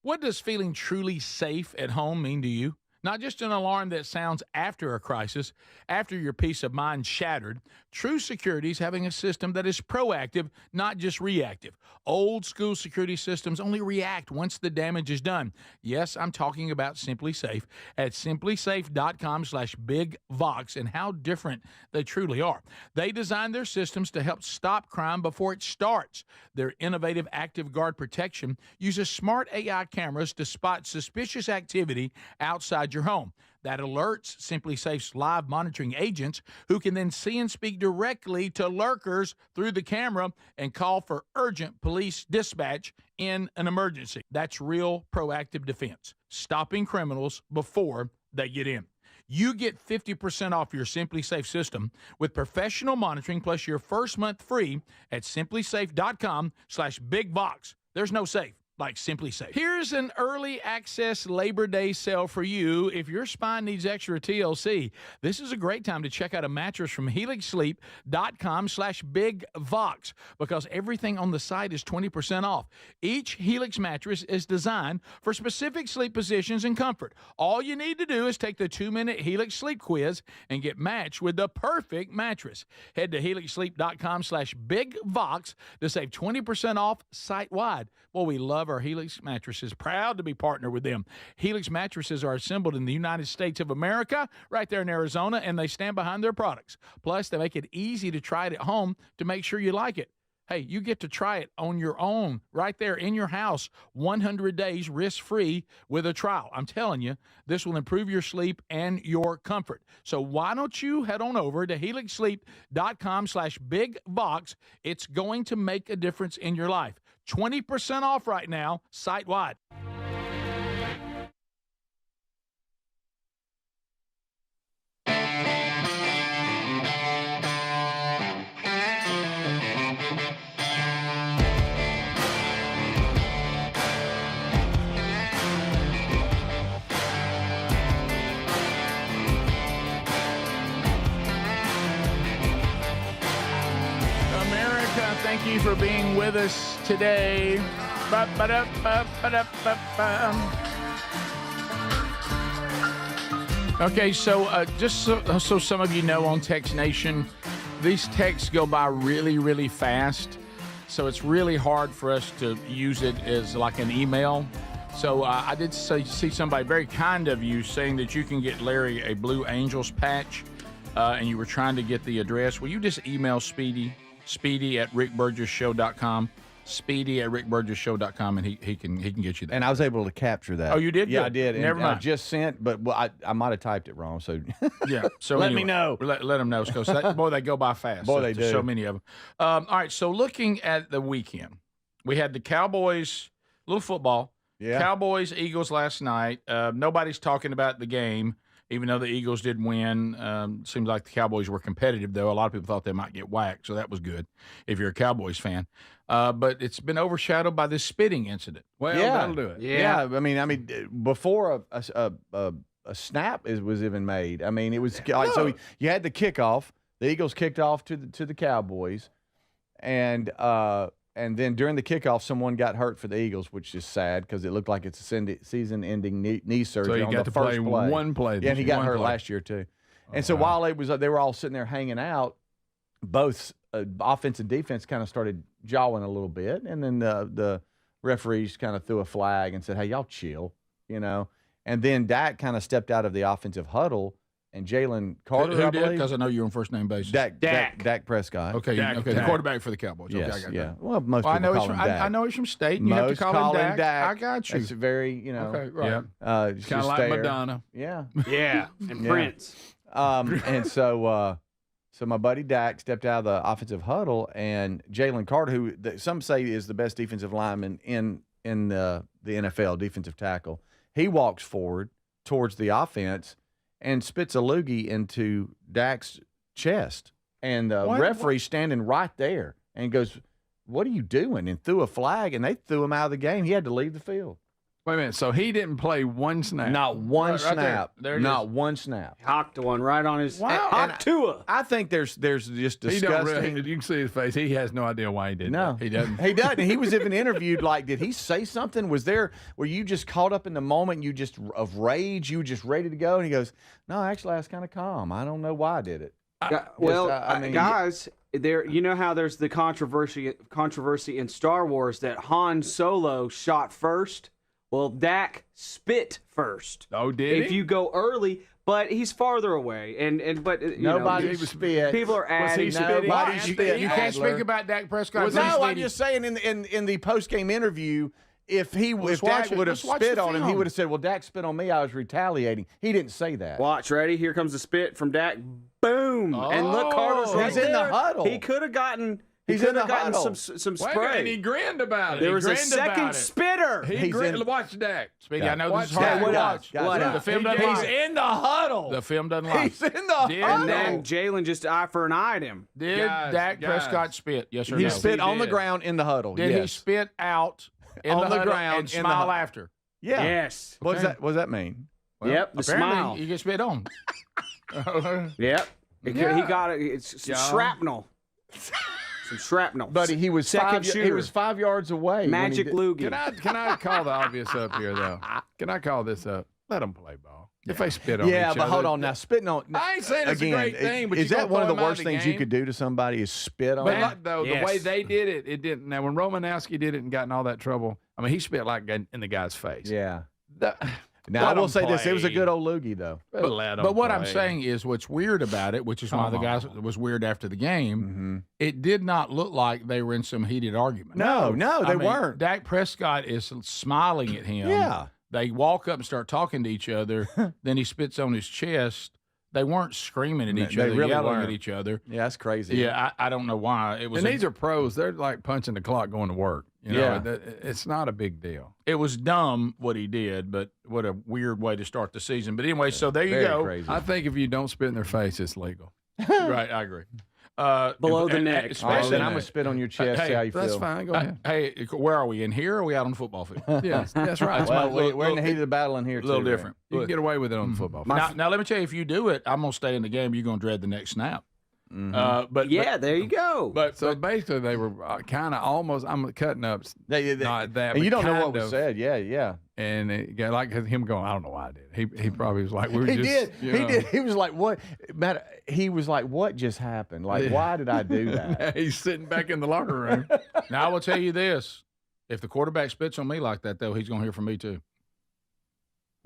What does feeling truly safe at home mean to you? Not just an alarm that sounds after a crisis, after your peace of mind shattered. True security is having a system that is proactive, not just reactive. Old school security systems only react once the damage is done. Yes, I'm talking about SimpliSafe at simplysafe.com/bigvox and how different they truly are. They designed their systems to help stop crime before it starts. Their innovative Active Guard protection uses smart AI cameras to spot suspicious activity outside your home. That alerts SimpliSafe's live monitoring agents, who can then see and speak directly to lurkers through the camera and call for urgent police dispatch in an emergency. That's real proactive defense, stopping criminals before they get in. you get 50% off your Simply Safe system with professional monitoring plus your first month free at simplysafe.com/bigbox. There's no safe like Simply Safe. Here's an early access Labor Day sale for you. If your spine needs extra TLC, this is a great time to check out a mattress from helixsleep.com/bigvox because everything on the site is 20% off. Each Helix mattress is designed for specific sleep positions and comfort. All you need to do is take the 2-minute Helix sleep quiz and get matched with the perfect mattress. Head to helixsleep.com/bigvox to save 20% off site-wide. Well, we love our Helix mattresses. Proud to be partnered with them. Helix mattresses are assembled in the United States of America, right there in Arizona, and they stand behind their products. Plus, they make it easy to try it at home to make sure you like it. Hey, you get to try it on your own, right there in your house, 100 days risk-free with a trial. I'm telling you, this will improve your sleep and your comfort. So why don't you head on over to helixsleep.com/bigbox. It's going to make a difference in your life. 20% off right now, site-wide. Thank you for being with us today. Okay, so just so some of you know, on Text Nation, these texts go by really, really fast. So it's really hard for us to use it as like an email. So I did see somebody very kind of you saying that you can get Larry a Blue Angels patch, and you were trying to get the address. Will you just email Speedy at rickburgesshow.com, speedy@rickburgesshow.com, and he can get you that. And I was able to capture that. Oh, you did? Yeah, Good. I did. And Never mind. I just sent, but I might have typed it wrong. So yeah. So let anyway, me know. Let them know. Because boy, they go by fast. Boy, so, they do. So many of them. All right. So looking at the weekend, we had the Cowboys, little football. Yeah. Cowboys, Eagles last night. Nobody's talking about the game, even though the Eagles did win. Seems like the Cowboys were competitive, though. A lot of people thought they might get whacked, so that was good if you're a Cowboys fan. But it's been overshadowed by this spitting incident. Well, Yeah. that'll do it. Yeah. I mean, before a snap was even made. I mean, it was like so. You had the kickoff. The Eagles kicked off to the Cowboys, and then during the kickoff, someone got hurt for the Eagles, which is sad because it looked like it's a season-ending knee surgery on the first play. One play. Yeah, and he got hurt last year too. And so while they were all sitting there hanging out, both offense and defense kind of started jawing a little bit, and then the referees kind of threw a flag and said, "Hey, y'all chill," you know. And then Dak kind of stepped out of the offensive huddle, and Jalen Carter, Who did? Because I know you're on first name basis. Dak Prescott. Okay, the quarterback for the Cowboys. Yes, okay, I got yeah. that. Well, most Well, people call him Dak. I know he's from State, and you have to call him Dak. I got you. It's very, Okay, right. It's Kind of just like there. Madonna. Yeah. Yeah, and Prince. And so my buddy Dak stepped out of the offensive huddle, and Jalen Carter, who some say is the best defensive lineman in the NFL, defensive tackle, he walks forward towards the offense and spits a loogie into Dak's chest. And the referee standing right there and goes, "What are you doing?" and threw a flag, and they threw him out of the game. He had to leave the field. Wait a minute. So he didn't play one snap? Not one snap. There Not one snap. Hocked one right on his And Tua. I think there's just He don't disgusting. really, you can see his face. He has no idea why he did No, that. He doesn't. He doesn't. He was even interviewed. Like, did he say something? Were you just caught up in the moment? You just of rage? You were just ready to go? And he goes, "No, actually, I was kind of calm. I don't know why I did it." Guys, there. You know how there's the controversy in Star Wars that Han Solo shot first. Well, Dak spit first. Oh, did If you go early, but he's farther away, but Nobody spit. People are adding. Nobody spit. You can't speak about Dak Prescott. No, I'm just saying in the post game interview, if Dak would have spit on him, he would have said, "Well, Dak spit on me. I was retaliating." He didn't say that. Watch, ready? Here comes the spit from Dak. Boom! And look, Carter's right He's in the there. huddle. He could have gotten He could have gotten some spray. And he grinned about it. There was a second spitter. He grinned. Watch Dak. Speedy, I know this is Watch hard Dak. to watch. The film doesn't He's lie. in the huddle. The film doesn't lie. He's in the huddle. And then Jalen just eye for an eyed him. Did Dak Prescott spit? Yes or no? He spit on the ground in the huddle. Did yes. he spit out on the ground and smile after? Yeah. Yes. What does that mean? Well, yep. The smile. You get spit on. Yep. He got it. It's some shrapnel. Some shrapnel. Buddy, he was second shooter. He was 5 yards away. Magic loogie. Can I call the obvious up here though? Can I call this up? Let them play ball. If they spit on each other. But hold on now. Spitting on. I ain't saying it's a great thing, but is you that one of the throw 'em out worst of the things you game? could do to somebody? Is spit on? But them? though the way they did it, it didn't. Now when Romanowski did it and got in all that trouble, I mean he spit like in the guy's face. Yeah. Now I will say this: it was a good old loogie though. But what I'm saying is, what's weird about it, which is why the guys was weird after the game, it did not look like they were in some heated argument. No, they weren't. Dak Prescott is smiling at him. Yeah. They walk up and start talking to each other. Then he spits on his chest. They weren't screaming at each other, really yelling weren't. at each other. Yeah, that's crazy. Yeah, I don't know why. It was. And these are pros. They're like punching the clock going to work. You know, it's not a big deal. It was dumb what he did, but what a weird way to start the season. But anyway, so there you go. Crazy. I think if you don't spit in their face, it's legal. Right, I agree. Below the neck. Then I'm gonna spit on your chest. See how you feel. That's fine. Go ahead. Hey, where are we? In here or are we out on the football field? Yeah, that's right. Well, we're in the heat of the battle in here. A little different. You can get away with it on the football field. Now, let me tell you, if you do it, I'm going to stay in the game. You're going to dread the next snap. But there you go. So basically, they were kind of almost. I'm cutting up. Not that. And you but don't know what kind was of. said. Yeah. And it got like him going. I don't know why I did. He probably was like, we were He just. did. You He know. did. He was like, what? Matt, he was like, what just happened? Like, why did I do that? He's sitting back in the locker room. Now, I will tell you this. If the quarterback spits on me like that, though, he's going to hear from me, too.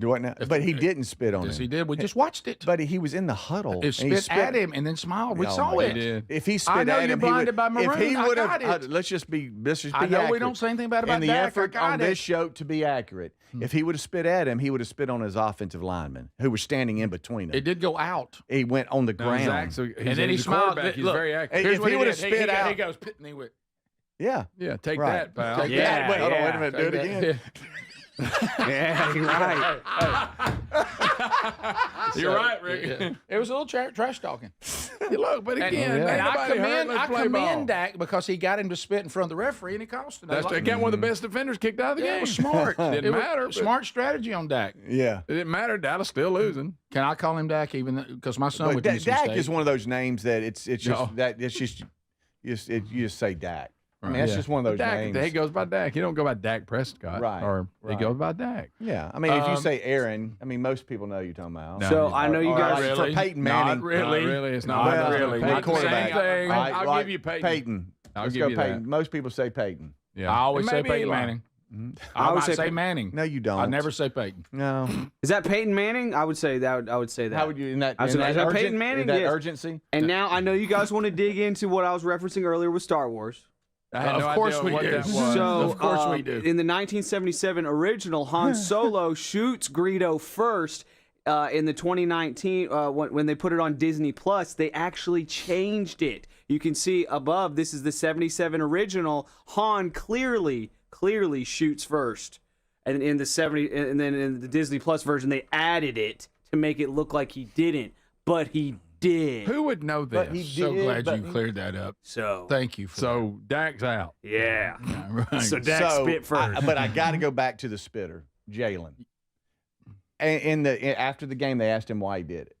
Do what now? But he didn't spit on him. Yes, he did. We just watched it. But he was in the huddle. It and he spit at him and then smiled. We saw it. did. If he spit I know at you're him, blinded by maroon. if he I would got have, it. let's just be I know we accurate. don't say anything bad about in the Dak. effort I got on it. this show to be accurate. If he would have spit at him, he would have spit on his offensive lineman who was standing in between them. It did go out. He went on the ground. Zach, so And then he smiled. He's Look, very accurate. Here's If what he he would did. have spit out, He goes, and he went. yeah, Yeah, take Right. that, pal. Take Yeah, that. Wait, hold on, yeah. wait a minute, do it again. Yeah, you're right. You're right, Rick. It was a little trash talking. Look, but again, And I nobody hurt. Let's play ball. commend Dak because he got him to spit in front of the referee and he cost him. That's got one of the best defenders kicked out of the game. It was smart. Didn't It was matter. but Smart strategy on Dak. Yeah. It didn't matter. Dallas still losing. Can I call him Dak even because my son But would use Dak is one of those names that it's just No. that it's just you just say Dak. I mean, Right. that's just one of those Dak, names. he goes by Dak. He don't go by Dak Prescott. Right, Or he right. goes by Dak. Yeah, I mean, if you say Aaron, I mean, most people know you're talking about. No. So I know you Or guys. like really. for Peyton Manning. Not really. Not really. It's not. Not Well, really. big Not the quarterback. same thing. Like- I'll like give you Peyton. Peyton. I'll Let's give go you Peyton. that. Most people say Peyton. Yeah. I always And say maybe Peyton Eli. Manning. I I would would say say Peyton. Manning. No, you don't. I never say Peyton. No. Is that Peyton Manning? I would say that. I would say that. How would you in that? I was in gonna- that is that Peyton urgent- Manning? in that Yes. urgency? And now I know you guys want to dig into what I was referencing earlier with Star Wars. I had no Of course idea we what do. that was. So, Of course we do. In the 1977 original, Han Solo shoots Greedo first. In the 2019, when they put it on Disney Plus, they actually changed it. You can see above. This is the 77 original. Han clearly shoots first, and in the 70, and then in the Disney Plus version, they added it to make it look like he didn't, but he did. Who would know this? But he So did, glad but you cleared that up. So Thank you for So Dak's out. yeah. that. Right. So Dak spit first. But I got to go back to the spitter, Jalen. And after the game, they asked him why he did it,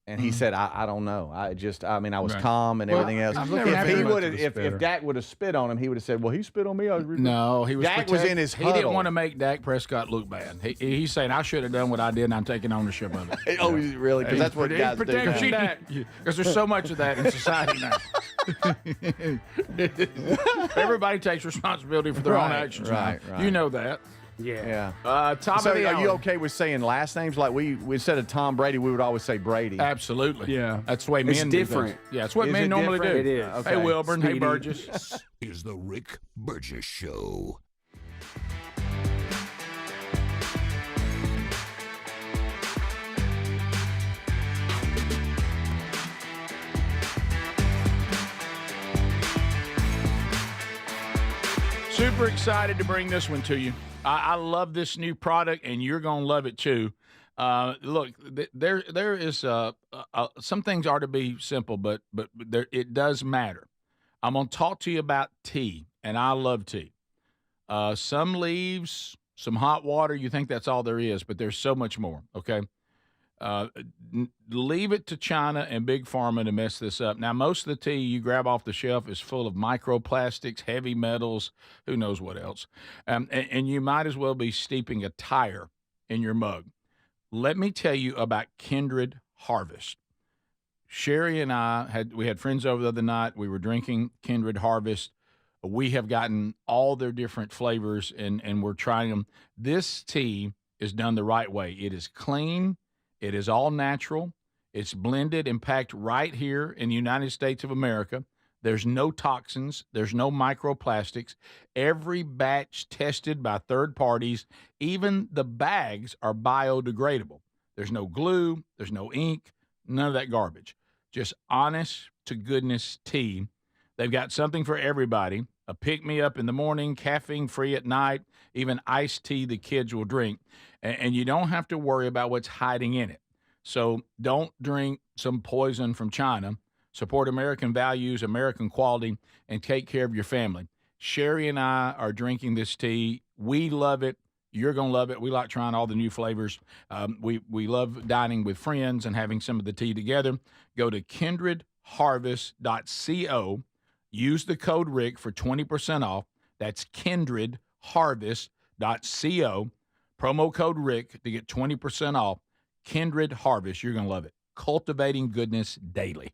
and he said, "I don't know. I was Right. calm and Well, everything else. I'm looking at If he him would at have, the if spitter. Dak would have spit on him, he would have said, well, he spit on me. No, he was. Dak was in his He didn't huddle. want to make Dak Prescott look bad. He's saying I should have done what I did, and I'm taking ownership of it. Oh, really? Because that's what He's guys do. protecting now. Dak. Because there's so much of that in society now. Everybody takes responsibility for their own Right, actions. right, now. right. You know that. Yeah. Top So of the are you hour. okay with saying last names? Like we instead of Tom Brady, we would always say Brady. Absolutely. Yeah. That's the way It's men do different. things. Yeah, it's what Is men it normally do. different? It is. Okay. Hey, Wilburn. Hey, Speedy. Burgess. This is the Rick Burgess Show. Super excited to bring this one to you. I love this new product, and you're going to love it too. Look, there is some things are to be simple, but it does matter. I'm going to talk to you about tea, and I love tea. Some leaves, some hot water. You think that's all there is, but there's so much more. Okay. Leave it to China and Big Pharma to mess this up. Now, most of the tea you grab off the shelf is full of microplastics, heavy metals, who knows what else. And you might as well be steeping a tire in your mug. Let me tell you about Kindred Harvest. Sherry and I had friends over the other night. We were drinking Kindred Harvest. We have gotten all their different flavors, and we're trying them. This tea is done the right way. It is clean. It is all natural. It's blended and packed right here in the United States of America. There's no toxins. There's no microplastics. Every batch tested by third parties. Even the bags are biodegradable. There's no glue. There's no ink. None of that garbage. Just honest to goodness tea. They've got something for everybody. A pick-me-up in the morning, caffeine-free at night, even iced tea the kids will drink. And you don't have to worry about what's hiding in it. So don't drink some poison from China. Support American values, American quality, and take care of your family. Sherry and I are drinking this tea. We love it. You're going to love it. We like trying all the new flavors. We love dining with friends and having some of the tea together. Go to kindredharvest.co. Use the code Rick for 20% off. That's kindredharvest.co. Promo code Rick to get 20% off. Kindred Harvest. You're going to love it. Cultivating goodness daily.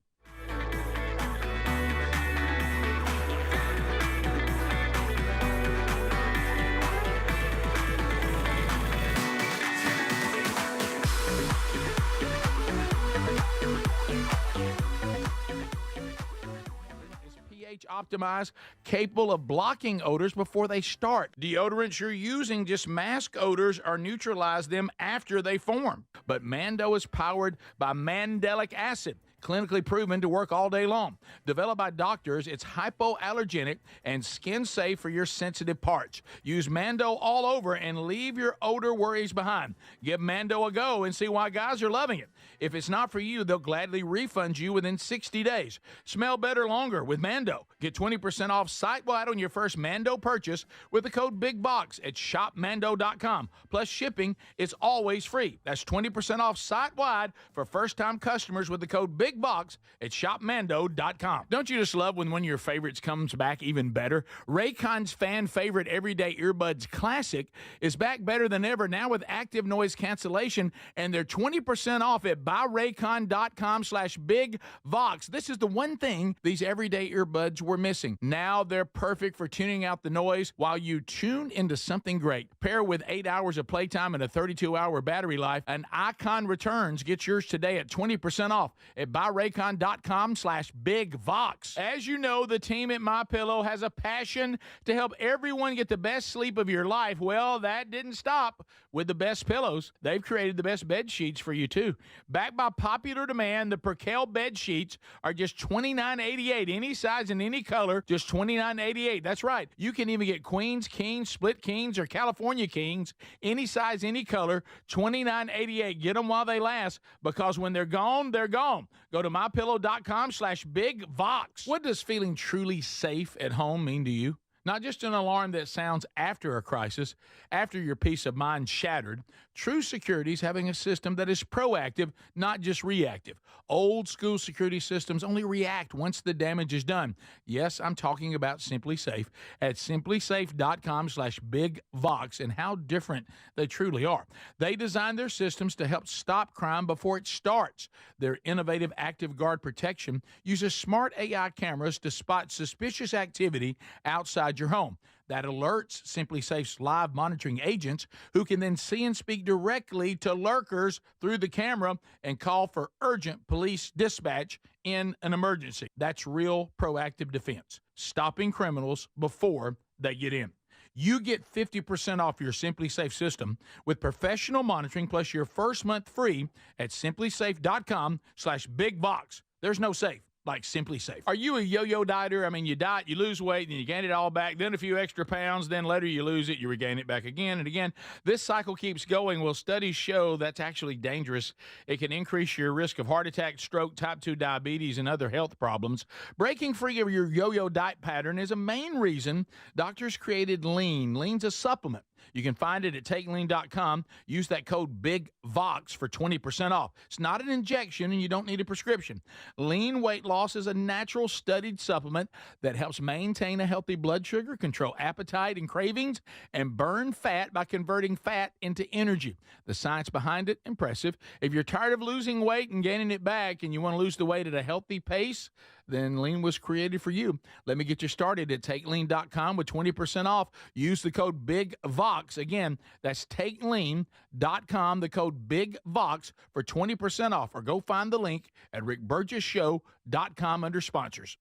Optimized, capable of blocking odors before they start. Deodorants you're using just mask odors or neutralize them after they form. But Mando is powered by mandelic acid, clinically proven to work all day long. Developed by doctors, it's hypoallergenic and skin safe for your sensitive parts. Use Mando all over and leave your odor worries behind. Give Mando a go and see why guys are loving it. If it's not for you, they'll gladly refund you within 60 days. Smell better longer with Mando. Get 20% off site-wide on your first Mando purchase with the code BIGBOX at shopmando.com. Plus shipping, it's always free. That's 20% off site-wide for first-time customers with the code BIGBOX at shopmando.com. Don't you just love when one of your favorites comes back even better? Raycon's fan favorite Everyday Earbuds Classic is back better than ever, now with active noise cancellation, and they're 20% off at buyraycon.com/bigvox. This is the one thing these everyday earbuds were missing. Now they're perfect for tuning out the noise while you tune into something great. Pair with 8 hours of playtime and a 32-hour battery life. An Icon returns. Get yours today at 20% off at buyraycon.com/bigvox. As you know, the team at MyPillow has a passion to help everyone get the best sleep of your life. Well, that didn't stop with the best pillows. They've created the best bed sheets for you, too. Backed by popular demand, the Percale bed sheets are just $29.88. Any size and any color, just $29.88. That's right. You can even get queens, kings, split kings, or California kings. Any size, any color, $29.88. Get them while they last, because when they're gone, they're gone. Go to mypillow.com/bigvox. What does feeling truly safe at home mean to you? Not just an alarm that sounds after a crisis, after your peace of mind shattered. True Security is having a system that is proactive, not just reactive. Old school security systems only react once the damage is done. Yes, I'm talking about Simply Safe at simplysafe.com/bigvox, and how different they truly are. They design their systems to help stop crime before it starts. Their innovative Active Guard protection uses smart AI cameras to spot suspicious activity outside your home. That alerts Simply Safe's live monitoring agents, who can then see and speak directly to lurkers through the camera and call for urgent police dispatch in an emergency. That's real proactive defense, stopping criminals before they get in. You get 50% off your Simply Safe system with professional monitoring plus your first month free at simplysafe.com/bigvox. There's no safe like Simply Safe. Are you a yo-yo dieter? I mean, you diet, you lose weight, and you gain it all back, then a few extra pounds, then later you lose it, you regain it back again and again. This cycle keeps going. Well, studies show that's actually dangerous. It can increase your risk of heart attack, stroke, type 2 diabetes, and other health problems. Breaking free of your yo-yo diet pattern is a main reason doctors created Lean. Lean's a supplement. You can find it at takelean.com. Use that code BIGVOX for 20% off. It's not an injection, and you don't need a prescription. Lean weight loss is a natural studied supplement that helps maintain a healthy blood sugar, control appetite and cravings, and burn fat by converting fat into energy. The science behind it, impressive. If you're tired of losing weight and gaining it back and you want to lose the weight at a healthy pace, then Lean was created for you. Let me get you started at takelean.com with 20% off. Use the code BIGVOX. Again, that's takelean.com, the code BIGVOX for 20% off. Or go find the link at rickburgesshow.com under sponsors.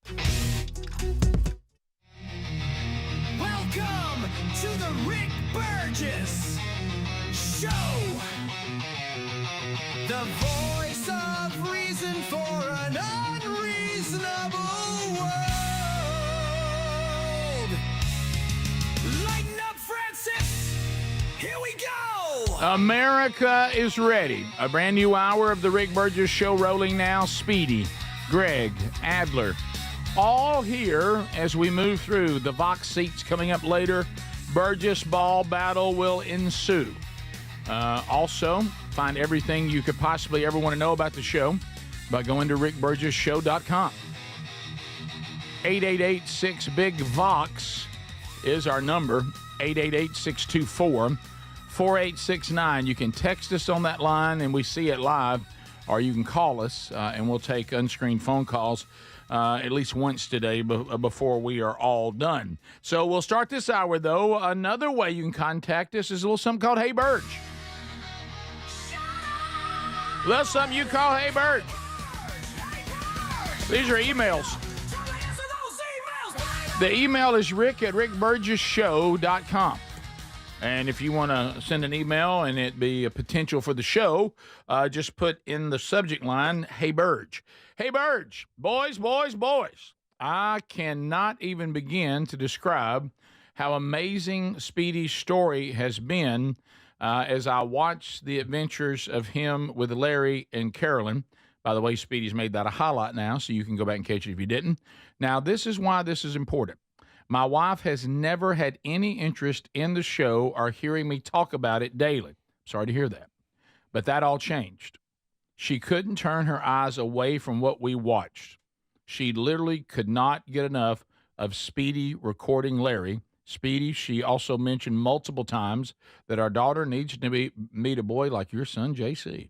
Welcome to the Rick Burgess Show. The voice of reason for an unreasonable world. Lighten up, Francis. Here we go. America is ready. A brand new hour of the Rick Burgess Show rolling now. Speedy, Greg, Adler, all here as we move through. The Vox seats coming up later. Burgess ball battle will ensue. Also, find everything you could possibly ever want to know about the show by going to rickburgessshow.com. 888-6-BIG-VOX is our number, 888-624-4869. You can text us on that line, and we see it live, or you can call us, and we'll take unscreened phone calls at least once today before we are all done. So we'll start this hour, though. Another way you can contact us is a little something called Hey Burge. That's something you call Hey Burge. These are emails. The email is rick@rickburgessshow.com. And if you want to send an email and it be a potential for the show, just put in the subject line, Hey Burge. Hey Burge, boys, boys, boys. I cannot even begin to describe how amazing Speedy's story has been as I watch the adventures of him with Larry and Carolyn. By the way, Speedy's made that a highlight now, so you can go back and catch it if you didn't. Now, this is why this is important. My wife has never had any interest in the show or hearing me talk about it daily. Sorry to hear that. But that all changed. She couldn't turn her eyes away from what we watched. She literally could not get enough of Speedy recording Larry. Speedy, she also mentioned multiple times that our daughter needs to meet a boy like your son, JC.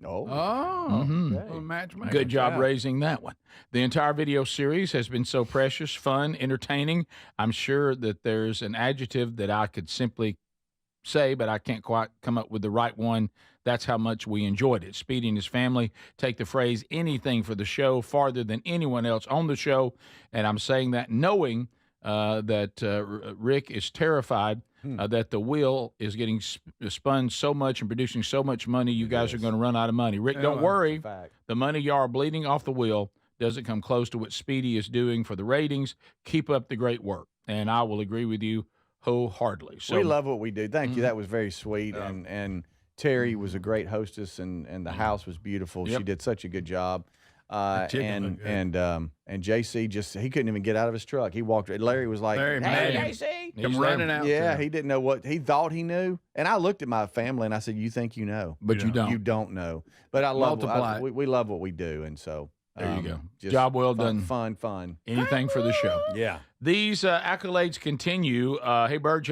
Matchmaker. Good job raising that one. The entire video series has been so precious, fun, entertaining. I'm sure that there's an adjective that I could simply say, but I can't quite come up with the right one. That's how much we enjoyed it. Speedy and his family take the phrase anything for the show farther than anyone else on the show, and I'm saying that knowing that Rick is terrified that the wheel is getting spun so much and producing so much money, you guys are going to run out of money. Rick, don't worry. The money y'all are bleeding off the wheel doesn't come close to what Speedy is doing for the ratings. Keep up the great work, and I will agree with you wholeheartedly. So we love what we do. Thank you. That was very sweet, and Terry was a great hostess, and the house was beautiful. She did such a good job. And JC he couldn't even get out of his truck. He walked. Larry was like, "Hey, JC, come running out." Yeah, he didn't know what he thought he knew. And I looked at my family and I said, "You think you know, but you don't. You don't know." But I love. Multiply. We love what we do, and so there you go. just Job well done. Fun. Anything for the show. Yeah. These accolades continue. Hey Burge,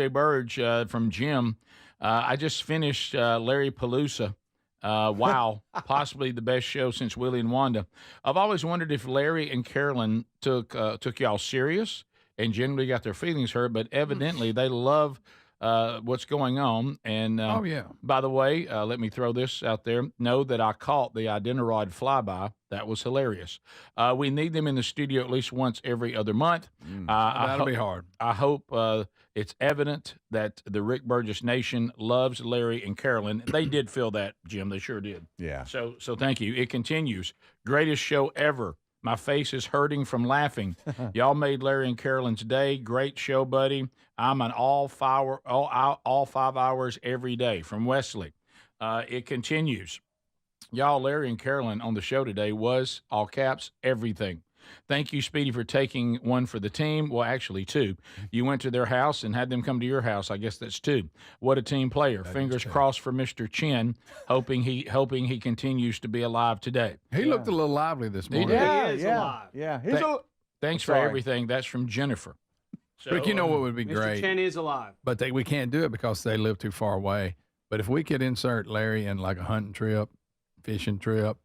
from Jim. I just finished Larry Palooza. Wow, possibly the best show since Willie and Wanda. I've always wondered if Larry and Carolyn took y'all serious and generally got their feelings hurt, but evidently they love what's going on. And by the way, let me throw this out there. Know that I caught the Iditarod flyby. That was hilarious. We need them in the studio at least once every other month. That'll be hard. I hope it's evident that the Rick Burgess Nation loves Larry and Carolyn. They did feel that, Jim. They sure did. Yeah. So thank you. It continues. Greatest show ever. My face is hurting from laughing. Y'all made Larry and Carolyn's day. Great show, buddy. I'm an all 5 hours every day from Wesley. It continues. Y'all, Larry and Carolyn on the show today was, all caps, everything. Thank you, Speedy, for taking one for the team. Well, actually, 2. You went to their house and had them come to your house. I guess that's 2. What a team player. Fingers crossed for Mr. Chin, hoping he continues to be alive today. He looked a little lively this morning. He is alive. Yeah. Thanks for everything. That's from Jennifer. So, Rick, you know what would be Mr. great? Chen is alive. But we can't do it because they live too far away. But if we could insert Larry in like a hunting trip, fishing trip,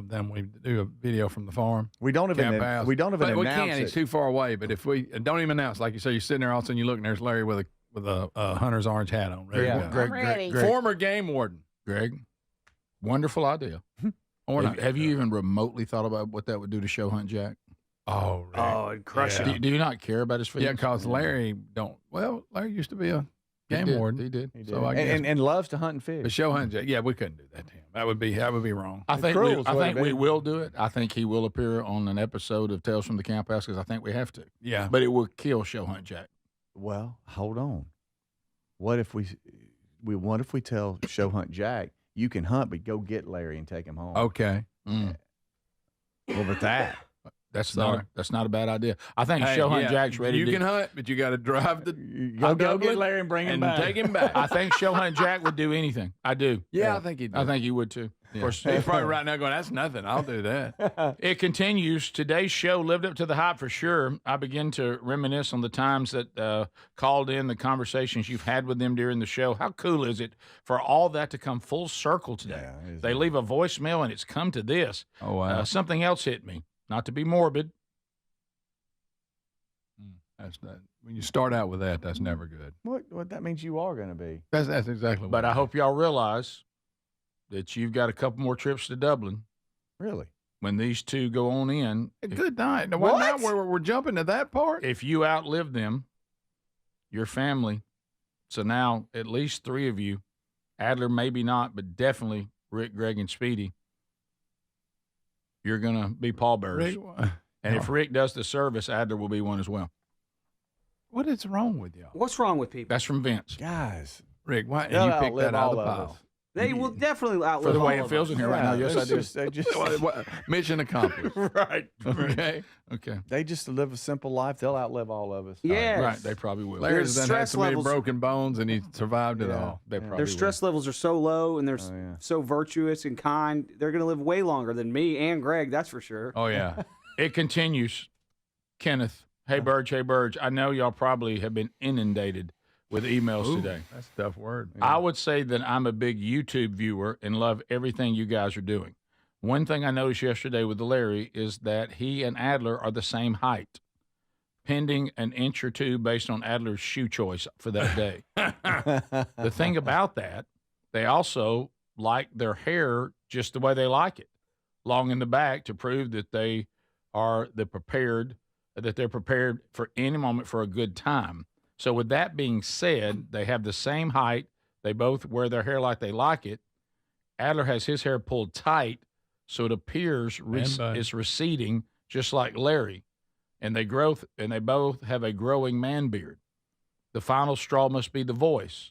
then we do a video from the farm. We don't even announce we can. it. He's too far away. But if we don't even announce, like you say, you're sitting there all of a sudden you look and there's Larry with a hunter's orange hat on. Ready to go. Greg, Former game warden. Greg, wonderful idea. Have you even remotely thought about what that would do to Show Hunt Jack? Oh, Rick. Oh, it'd crush him. Do you not care about his feelings? Yeah, because Larry Larry used to be a game warden. He did. So I guess, and loves to hunt and fish. but Show Hunt Jack, we couldn't do that to him. That would be wrong. I think cruel is what it we is. will do it. I think he will appear on an episode of Tales from the Camp House because I think we have to. Yeah. But it will kill Show Hunt Jack. Well, hold on. What if we tell Show Hunt Jack, you can hunt, but go get Larry and take him home? Okay. What about that? That's not a bad idea. I think Show Hunt Jack's ready. You can hunt, but you got to drive Go get Larry and bring him back. Take him back. I think Show Hunt Jack would do anything. I do. Yeah, I think he'd do. I think he would too. Of course, He's probably right now going, that's nothing. I'll do that. It continues. Today's show lived up to the hype for sure. I begin to reminisce on the times that called in, the conversations you've had with them during the show. How cool is it for all that to come full circle today? Yeah, they leave a voicemail and it's come to this. Oh, wow. Something else hit me. Not to be morbid. That's not, when you start out with that, that's never good. What that means you are going to be. That's exactly what But I hope y'all realize that you've got a couple more trips to Dublin. Really? When these two go on in. Good night. Now, now we're jumping to that part? If you outlive them, your family, so now at least 3 of you, Adler maybe not, but definitely Rick, Greg, and Speedy, you're going to be pallbearers. And if Rick does the service, Adler will be one as well. What is wrong with y'all? What's wrong with people? That's from Vince. Guys. Rick, why They'll you picked outlive that out of all the of pile? us. They will definitely outlive For the way all it of feels us. in here right now, yes, I do. They just Mission accomplished. Right. Okay. Okay. they just live a simple life. They'll outlive all of us. Yes. Right. They probably will. Larry's done had stress so many levels- broken bones, and he survived it all. They probably Their stress levels are so low and they're yeah. so virtuous and kind. They're going to live way longer than me and Greg, that's for sure. Oh, yeah. will. It continues. Kenneth. Hey, Burge. Hey, Burge. I know y'all probably have been inundated with emails today. That's a tough word. I would say that I'm a big YouTube viewer and love everything you guys are doing. One thing I noticed yesterday with Larry is that he and Adler are the same height, pending an inch or two based on Adler's shoe choice for that day. The thing about that, they also like their hair just the way they like it, long in the back to prove that they're prepared for any moment for a good time. So with that being said, they have the same height. They both wear their hair like they like it. Adler has his hair pulled tight, so it appears it's receding, just like Larry. And they both have a growing man beard. The final straw must be the voice.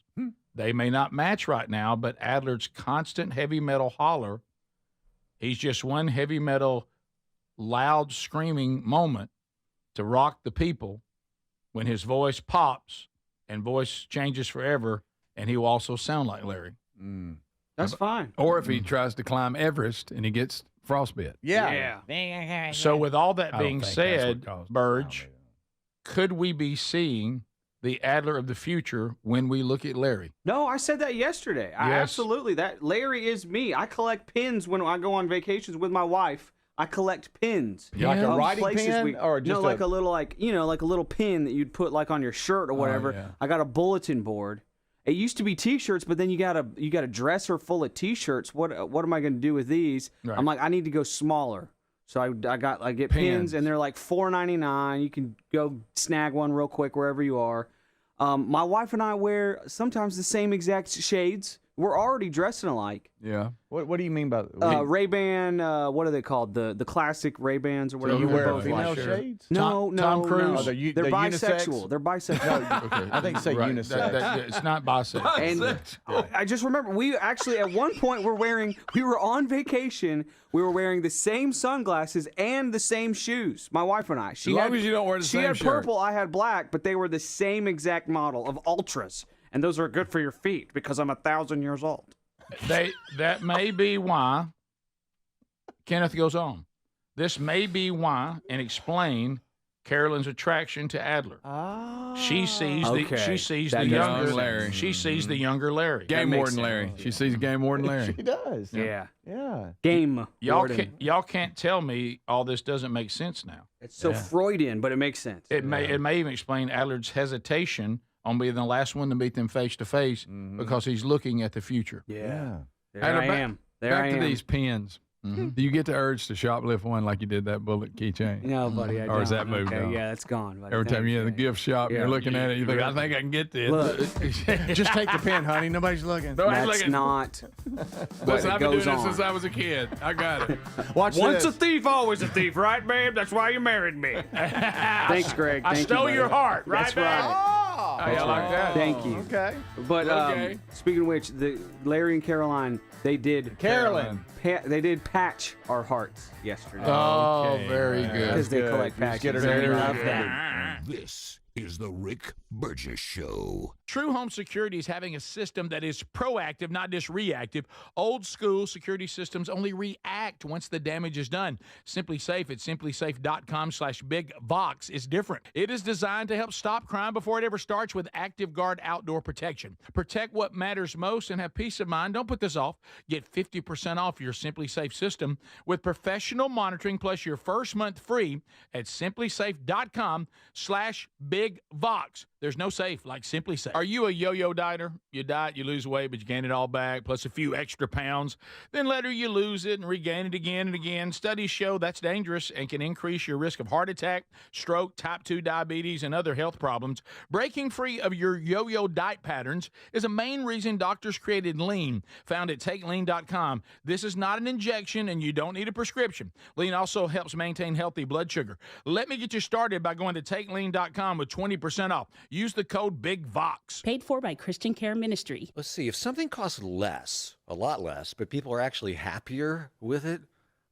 They may not match right now, but Adler's constant heavy metal holler, he's just one heavy metal loud screaming moment to rock the people. When his voice pops and voice changes forever, and he will also sound like Larry. That's fine. Or if he tries to climb Everest and he gets frostbite. Yeah. So with all that I don't being think that's said, what caused Burge, could we be seeing the Adler of the future when we look at Larry? No, I said that yesterday. Absolutely. That Larry is me. I collect pins when I go on vacations with my wife. I collect pins. Like a Of writing places pen or just like a little like a little pin that you'd put like on your shirt or whatever. yeah. I got a bulletin board. It used to be T-shirts, but then you got a dresser full of T-shirts. What am I going to do with these? Right. I'm like, I need to go smaller. So I get pins, and they're like $4.99. You can go snag one real quick wherever you are. My wife and I wear sometimes the same exact shades. we're already dressing alike. Yeah. What do you mean by Ray-Ban? What are they called? The classic Ray-Bans or whatever. you wear both female like. shades? No, Tom Cruise? No. Oh, They're they're bisexual. unisex? They're bisexual. Okay. I think say Right. unisex. It's not bisexual. And I just remember we actually at one point we were on vacation. We were wearing the same sunglasses and the same shoes. My wife and I. As long as you don't wear the same She had shirt. purple, I had black, but they were the same exact model of Ultras, and those are good for your feet because I'm 1,000 years old. That may be why. Kenneth goes on. This may be why, and explain Carolyn's attraction to Adler. She sees the younger Larry. She sees the younger Larry. Game warden Larry. She sees game warden Larry. She does. Yeah. Yeah. Game. Y'all can't tell me all this doesn't make sense now. It's so Freudian, but it makes sense. It may even explain Adler's hesitation on being the last one to meet them face to face because he's looking at the future. Yeah. There Adler, I am. There back I to am. these pins. Do you get the urge to shoplift one like you did that bullet keychain? No, buddy. I Or is don't. that moved okay, on? Yeah, it's gone. Buddy. Every time Thanks, you're in the gift shop and you're looking at it, you think, I think I can get this. Look, Just take the pen, honey. Nobody's looking. that's not. Listen, I've been goes doing this on. since I was a kid. I got it. Watch Once this. a thief, always a thief, right, babe? That's why you married me. Thanks, Greg. I Thank you, stole buddy. your heart, right, That's babe? right. Hey, I like that. Thank you. Okay. But Okay. speaking of which, Larry and Caroline, they did they did patch our hearts yesterday Oh, very good. because they collect You just get patches. her and we name love right that. This is the Rick Burgess Show. True Home Security is having a system that is proactive, not just reactive. Old school security systems only react once the damage is done. Simply Safe at simplysafe.com/bigvox is different. It is designed to help stop crime before it ever starts with Active Guard outdoor protection. Protect what matters most and have peace of mind. Don't put this off. Get 50% off your Simply Safe system with professional monitoring plus your first month free at simplysafe.com/bigvox. There's no safe like Simply Safe. Are you a yo-yo dieter? You diet, you lose weight, but you gain it all back, plus a few extra pounds. Then later you lose it and regain it again and again. Studies show that's dangerous and can increase your risk of heart attack, stroke, type 2 diabetes, and other health problems. Breaking free of your yo-yo diet patterns is a main reason doctors created Lean, found at TakeLean.com. This is not an injection, and you don't need a prescription. Lean also helps maintain healthy blood sugar. Let me get you started by going to TakeLean.com with 20% off. Use the code BIGVOX. Paid for by Christian Care Ministry. Let's see, if something costs less, a lot less, but people are actually happier with it,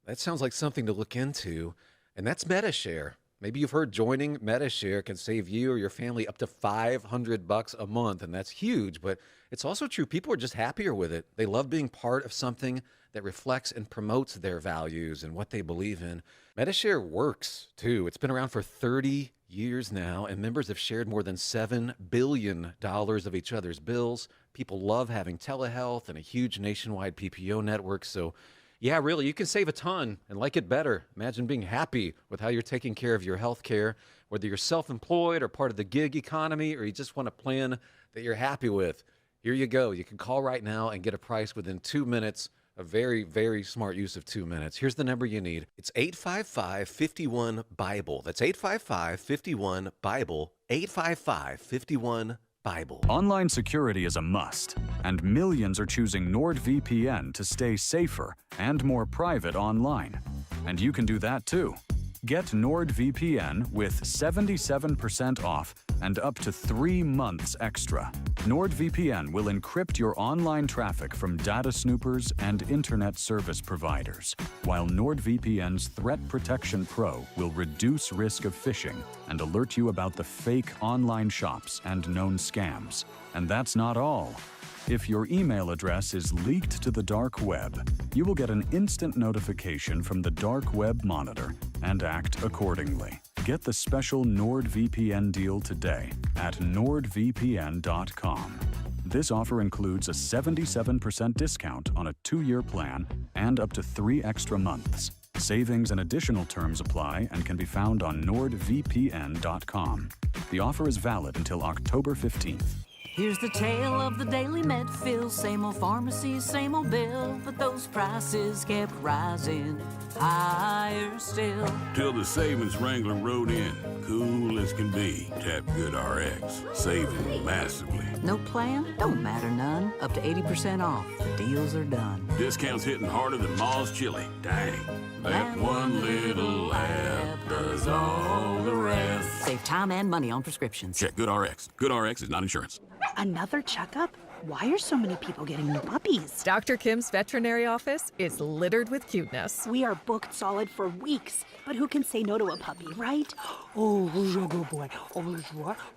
that sounds like something to look into. And that's MetaShare. Maybe you've heard joining MetaShare can save you or your family up to $500 a month, and that's huge. But it's also true, people are just happier with it. They love being part of something that reflects and promotes their values and what they believe in. MetaShare works, too. It's been around for 30 years now, and members have shared more than $7 billion of each other's bills. People love having telehealth and a huge nationwide PPO network. So, yeah, really, you can save a ton and like it better. Imagine being happy with how you're taking care of your health care, whether you're self-employed or part of the gig economy, or you just want a plan that you're happy with. Here you go. You can call right now and get a price within 2 minutes. A very, very smart use of 2 minutes. Here's the number you need. It's 855-51-BIBLE. That's 855-51-BIBLE. 855-51-BIBLE. Online security is a must, and millions are choosing NordVPN to stay safer and more private online. And you can do that too. Get NordVPN with 77% off and up to 3 months extra. NordVPN will encrypt your online traffic from data snoopers and internet service providers, while NordVPN's Threat Protection Pro will reduce risk of phishing and alert you about the fake online shops and known scams. And that's not all. If your email address is leaked to the dark web, you will get an instant notification from the Dark Web Monitor and act accordingly. Get the special NordVPN deal today at nordvpn.com. This offer includes a 77% discount on a 2-year plan and up to 3 extra months. Savings and additional terms apply and can be found on nordvpn.com. The offer is valid until October 15th. Here's the tale of the daily med fill. Same old pharmacy, same old bill, but those prices kept rising higher still. Till the savings wrangler rode in, cool as can be. Tap Good RX, saving massively. No plan? Don't matter none. Up to 80% off. The deals are done. Discounts hitting harder than Ma's chili. Dang. That one little app does all the rest. Save time and money on prescriptions. Check Good RX. Good RX is not insurance. Another checkup? Why are so many people getting new puppies? Dr. Kim's veterinary office is littered with cuteness. We are booked solid for weeks, but who can say no to a puppy, right? Oh, good boy.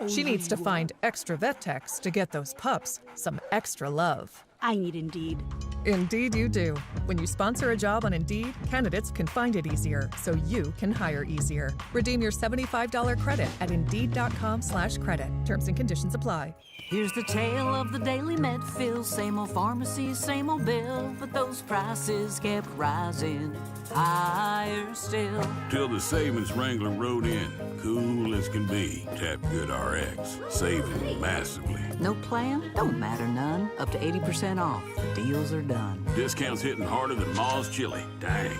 She needs to find extra vet techs to get those pups some extra love. I need Indeed. Indeed you do. When you sponsor a job on Indeed, candidates can find it easier, so you can hire easier. Redeem your $75 credit at Indeed.com/credit. Terms and conditions apply. Here's the tale of the daily med fill. Same old pharmacy, same old bill, but those prices kept rising higher still. Till the savings wrangler rode in, cool as can be. Tap Good RX, saving massively. No plan? Don't matter none. Up to 80% off. The deals are done. Discounts hitting harder than Ma's chili. Dang.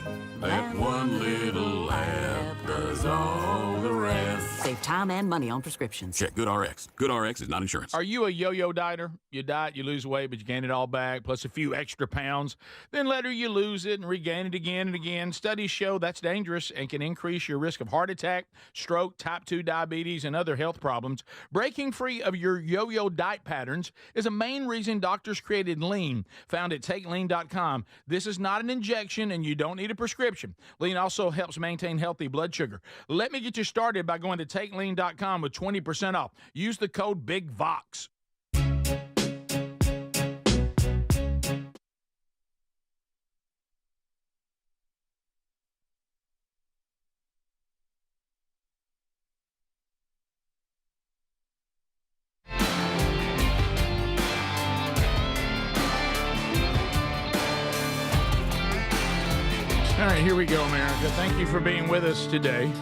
That one little app does all the rest. Save time and money on prescriptions. Check Good RX. Good RX is not insurance. Are you a yo-yo dieter? You diet, you lose weight, but you gain it all back, plus a few extra pounds. Then later you lose it and regain it again and again. Studies show that's dangerous and can increase your risk of heart attack, stroke, type 2 diabetes, and other health problems. Breaking free of your yo-yo diet patterns is a main reason doctors created Lean, found at TakeLean.com. This is not an injection, and you don't need a prescription. Lean also helps maintain healthy blood sugar. Let me get you started by going to TakeLean.com with 20% off. Use the code BIGVOX. All right, here we go, America. Thank you for being with us today.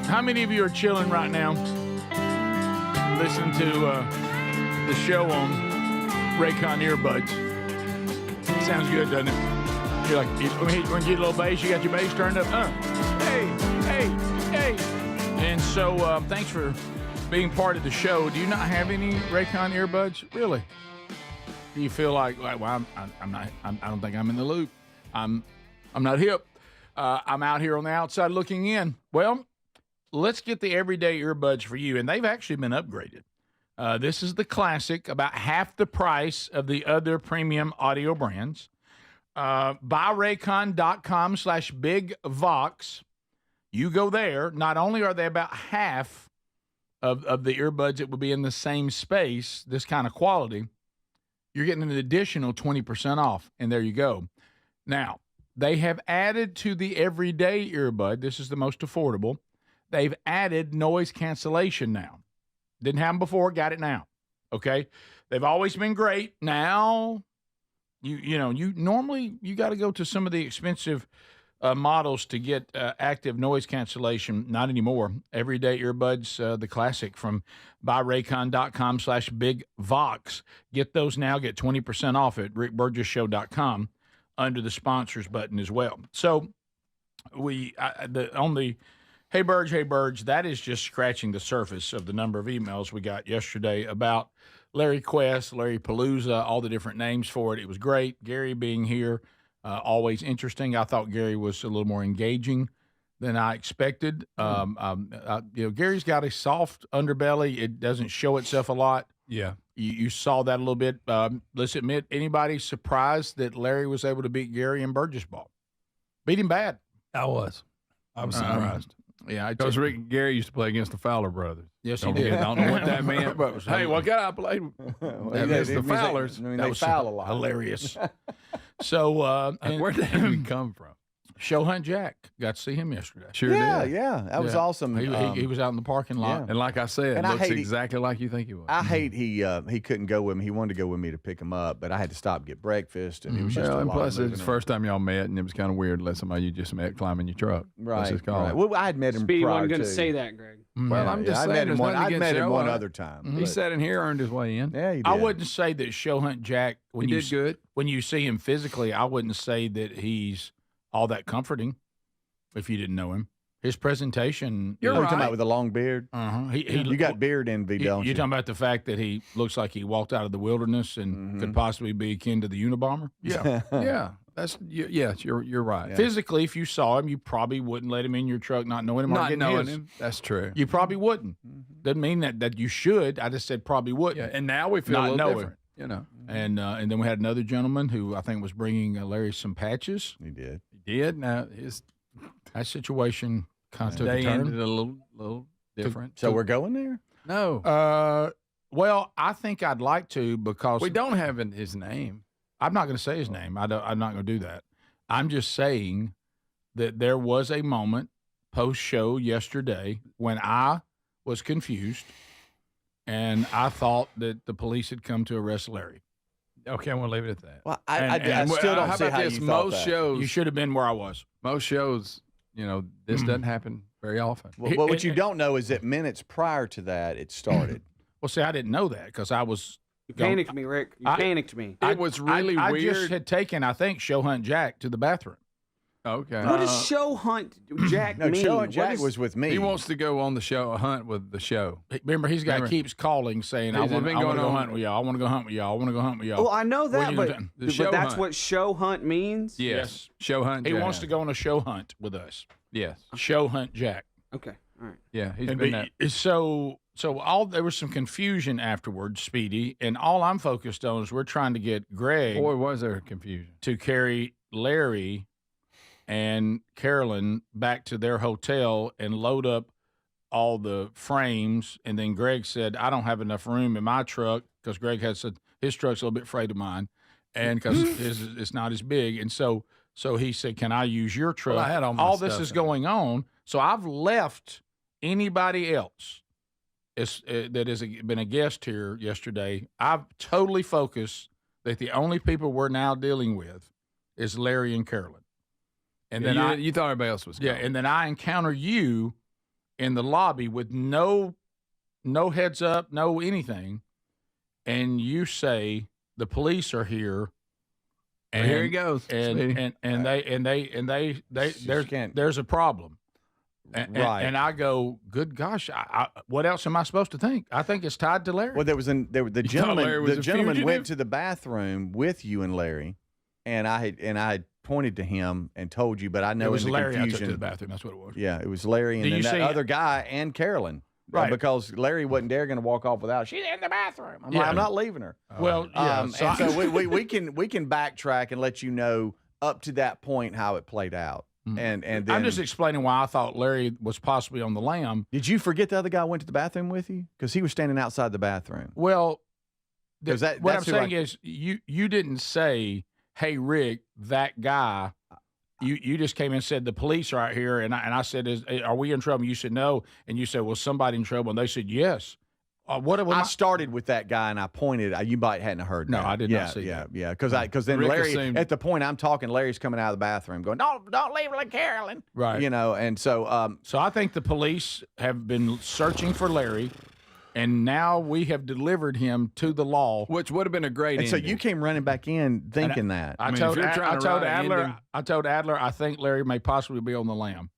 How many of you are chilling right now? Listen to the show on Raycon earbuds. Sounds good, doesn't it? You're like, when you get a little bass, you got your bass turned up. Hey, hey, hey. And so thanks for being part of the show. Do you not have any Raycon earbuds? Really? Do you feel like well, I don't think I'm in the loop. I'm not hip. I'm out here on the outside looking in. Well, let's get the everyday earbuds for you, and they've actually been upgraded. This is the classic, about half the price of the other premium audio brands. BuyRaycon.com/BigVox. You go there. Not only are they about half of the earbuds that would be in the same space, this kind of quality, you're getting an additional 20% off, and there you go. Now, they have added to the everyday earbud, this is the most affordable, they've added noise cancellation now. Didn't have them before, got it now. Okay? They've always been great. Now, you normally got to go to some of the expensive models to get active noise cancellation. Not anymore. Everyday earbuds, the classic from BuyRaycon.com/BigVox. Get those now. Get 20% off at rickburgesshow.com. under the sponsors button as well. So on the Hey Burge, that is just scratching the surface of the number of emails we got yesterday about Larry Quest, Larry Palooza, all the different names for it. It was great. Gary being here, always interesting. I thought Gary was a little more engaging than I expected. Gary's got a soft underbelly. It doesn't show itself a lot. Yeah. You saw that a little bit. Let's admit, anybody surprised that Larry was able to beat Gary in Burgess ball? Beat him bad. I was surprised. Yeah, because Gary used to play against the Fowler brothers. Yes, he did. I don't know what that meant. But hey, what guy I played against the Fowlers? They foul a lot. Hilarious. So, and where did we come from? Show Hunt Jack. Got to see him yesterday. Sure did. Yeah. That was awesome. He was out in the parking lot. And like I said, And it I looks hate exactly like you think he was. I hate he couldn't go with me. He wanted to go with me to pick him up, but I had to stop and get breakfast, and it was just a and lot plus, of it's the first time y'all met, and it was kind of weird to let somebody you just met climb in your truck. Right. Let's call it. Well, I had met him Speedy prior wasn't going to to say that, Greg. Well, I'm just I saying. met him there's one. nothing I against met him Show one Hunt. other time. He but- sat in here, earned his way in. Yeah, he did. I wouldn't say that Show Hunt Jack, when He you did good. when you see him physically, I wouldn't say that he's all that comforting if you didn't know him. His presentation. You're talking about with the long beard. Uh-huh. You got beard envy, don't you? You're talking about the fact that he looks like he walked out of the wilderness and could possibly be akin to the Unabomber. Yeah, yeah. You're right. Physically, if you saw him, you probably wouldn't let him in your truck, not knowing him or Not getting knowing his. him. That's true. You probably wouldn't. Doesn't mean that you should. I just said probably wouldn't. Yeah, and now we feel Not a little knowing. different. You know. And then we had another gentleman who I think was bringing Larry some patches. He did. He did. Now that situation kind of took a they turn. ended a little different. So we're going there? No. Well, I think I'd like to because we don't have his name. I'm not going to say his name. I'm not going to do that. I'm just saying that there was a moment post-show yesterday when I was confused and I thought that the police had come to arrest Larry. Okay, I'm going to leave it at that. Well, I still don't how see about how this? you thought Most that. shows, You should have been where I was. most shows, this doesn't happen very often. Well, what you don't know is that minutes prior to that, it started. Well, see, I didn't know that because I was. You panicked me, Rick. You panicked me. It was really I weird. just had taken, I think, Show Hunt Jack to the bathroom. Okay. What does Show Hunt Jack No, mean? Show Hunt What Jack is- was with me. He wants to go on the show, a hunt with the show. Remember, he's got Remember- keeps calling saying, "I He's want been to going go on- hunt with y'all. I want to go hunt with y'all. I want to go hunt with y'all." Well, I know What that, are you but, doing? The show that's hunt. what Show Hunt means? Yes. Show hunt. He Jack. wants to go on a show hunt with us. Yes. Show Hunt Jack. Okay, all right. Yeah, he's And been that. So there was some confusion afterwards, Speedy, and all I'm focused on is we're trying to get Greg Boy, was there confusion. to carry Larry and Carolyn back to their hotel and load up all the frames. And then Greg said, "I don't have enough room in my truck," because Greg had said his truck's a little bit afraid of mine, and because it's not as big. And so he said, "Can I use your truck?" Well, I had all my this stuff is in it. going on. So I've left anybody else that has been a guest here yesterday. I've totally focused that the only people we're now dealing with is Larry and Carolyn. And then you thought everybody else was gone. and then I encounter you in the lobby with no heads up, no anything, and you say the police are here. Well, here he goes, Speedy. There's a problem. Right. And I go, good gosh, what else am I supposed to think? I think it's tied to Larry. Well, the thought Larry was a gentleman fugitive? went to the bathroom with you and Larry, and I had pointed to him and told you, but I know it was in the Larry I took confusion. to the bathroom. That's what it was. Yeah, it was Larry and Do then you that see- other guy and Carolyn. Right. Because Larry wasn't there going to walk off without. She's in the bathroom. I'm like, Yeah. I'm not leaving her. Well, yeah. And so we can backtrack and let you know up to that point how it played out. And then I'm just explaining why I thought Larry was possibly on the lam. Did you forget the other guy went to the bathroom with you? Because he was standing outside the bathroom. Well, 'Cause what I'm that's who saying is you didn't say, "Hey, Rick, that guy." You just came in and said the police are out here, and I said, "Are we in trouble?" You said no, and you said, "Was somebody in trouble?" And they said yes. I started with that guy and I pointed. You might hadn't heard. No, that. I did not see that. Yeah, because then Rick Larry assumed- at the point I'm talking, Larry's coming out of the bathroom going, "Don't leave like Carolyn." Right. And so So I think the police have been searching for Larry, and now we have delivered him to the law. Which would have been a great and so ending. you came running back in thinking that. I mean, told if you're trying to write an Adler. ending- I told Adler I think Larry may possibly be on the lam.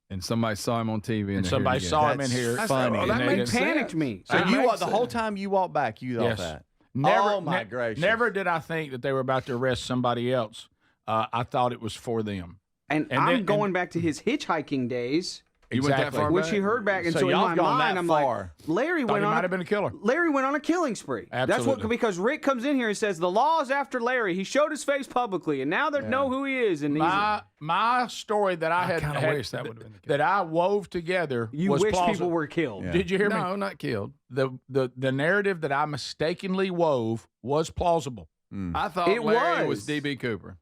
and somebody saw him on TV. And they're somebody here saw again. him in here. That's funny. Well, that And they makes didn't- Panicked me. So That you makes the whole sense. time you walked back, you thought that. Never, Oh my gracious! Never did I think that they were about to arrest somebody else. I thought it was for them. And And I'm then- going back to his hitchhiking days. You went that far Which back? he heard back, and So so, in y'all my gone mind, that I'm far. like, Larry Thought went he on. might have been a killer. Larry went on a killing spree. That's Absolutely. what because Rick comes in here and says the law is after Larry. He showed his face publicly, and now they know who he is. And My story that I kinda had wish that would have been the case. that I wove together you was wish plausible. people were killed. Yeah. Did you hear me? No, not killed. The narrative that I mistakenly wove was plausible. I thought It Larry was. was D.B. Cooper.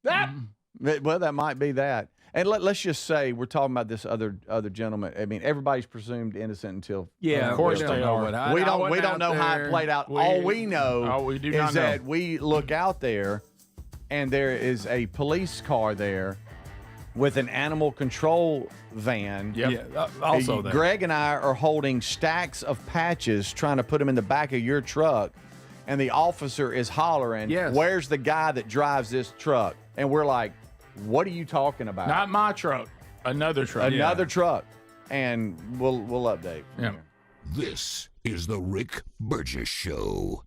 That Well, that might be that. And let's just say we're talking about this other gentleman. I mean, everybody's presumed innocent until of course they are. We don't know how it played out. All we know is that we look out there, and there is a police car there with an animal control van. Also there. Greg and I are holding stacks of patches, trying to put them in the back of your truck, and the officer is hollering, "Where's the guy that drives this truck?" And we're like, "What are you talking about?" Not my truck. Another truck. Another truck. And we'll update. Yeah. This is the Rick Burgess Show.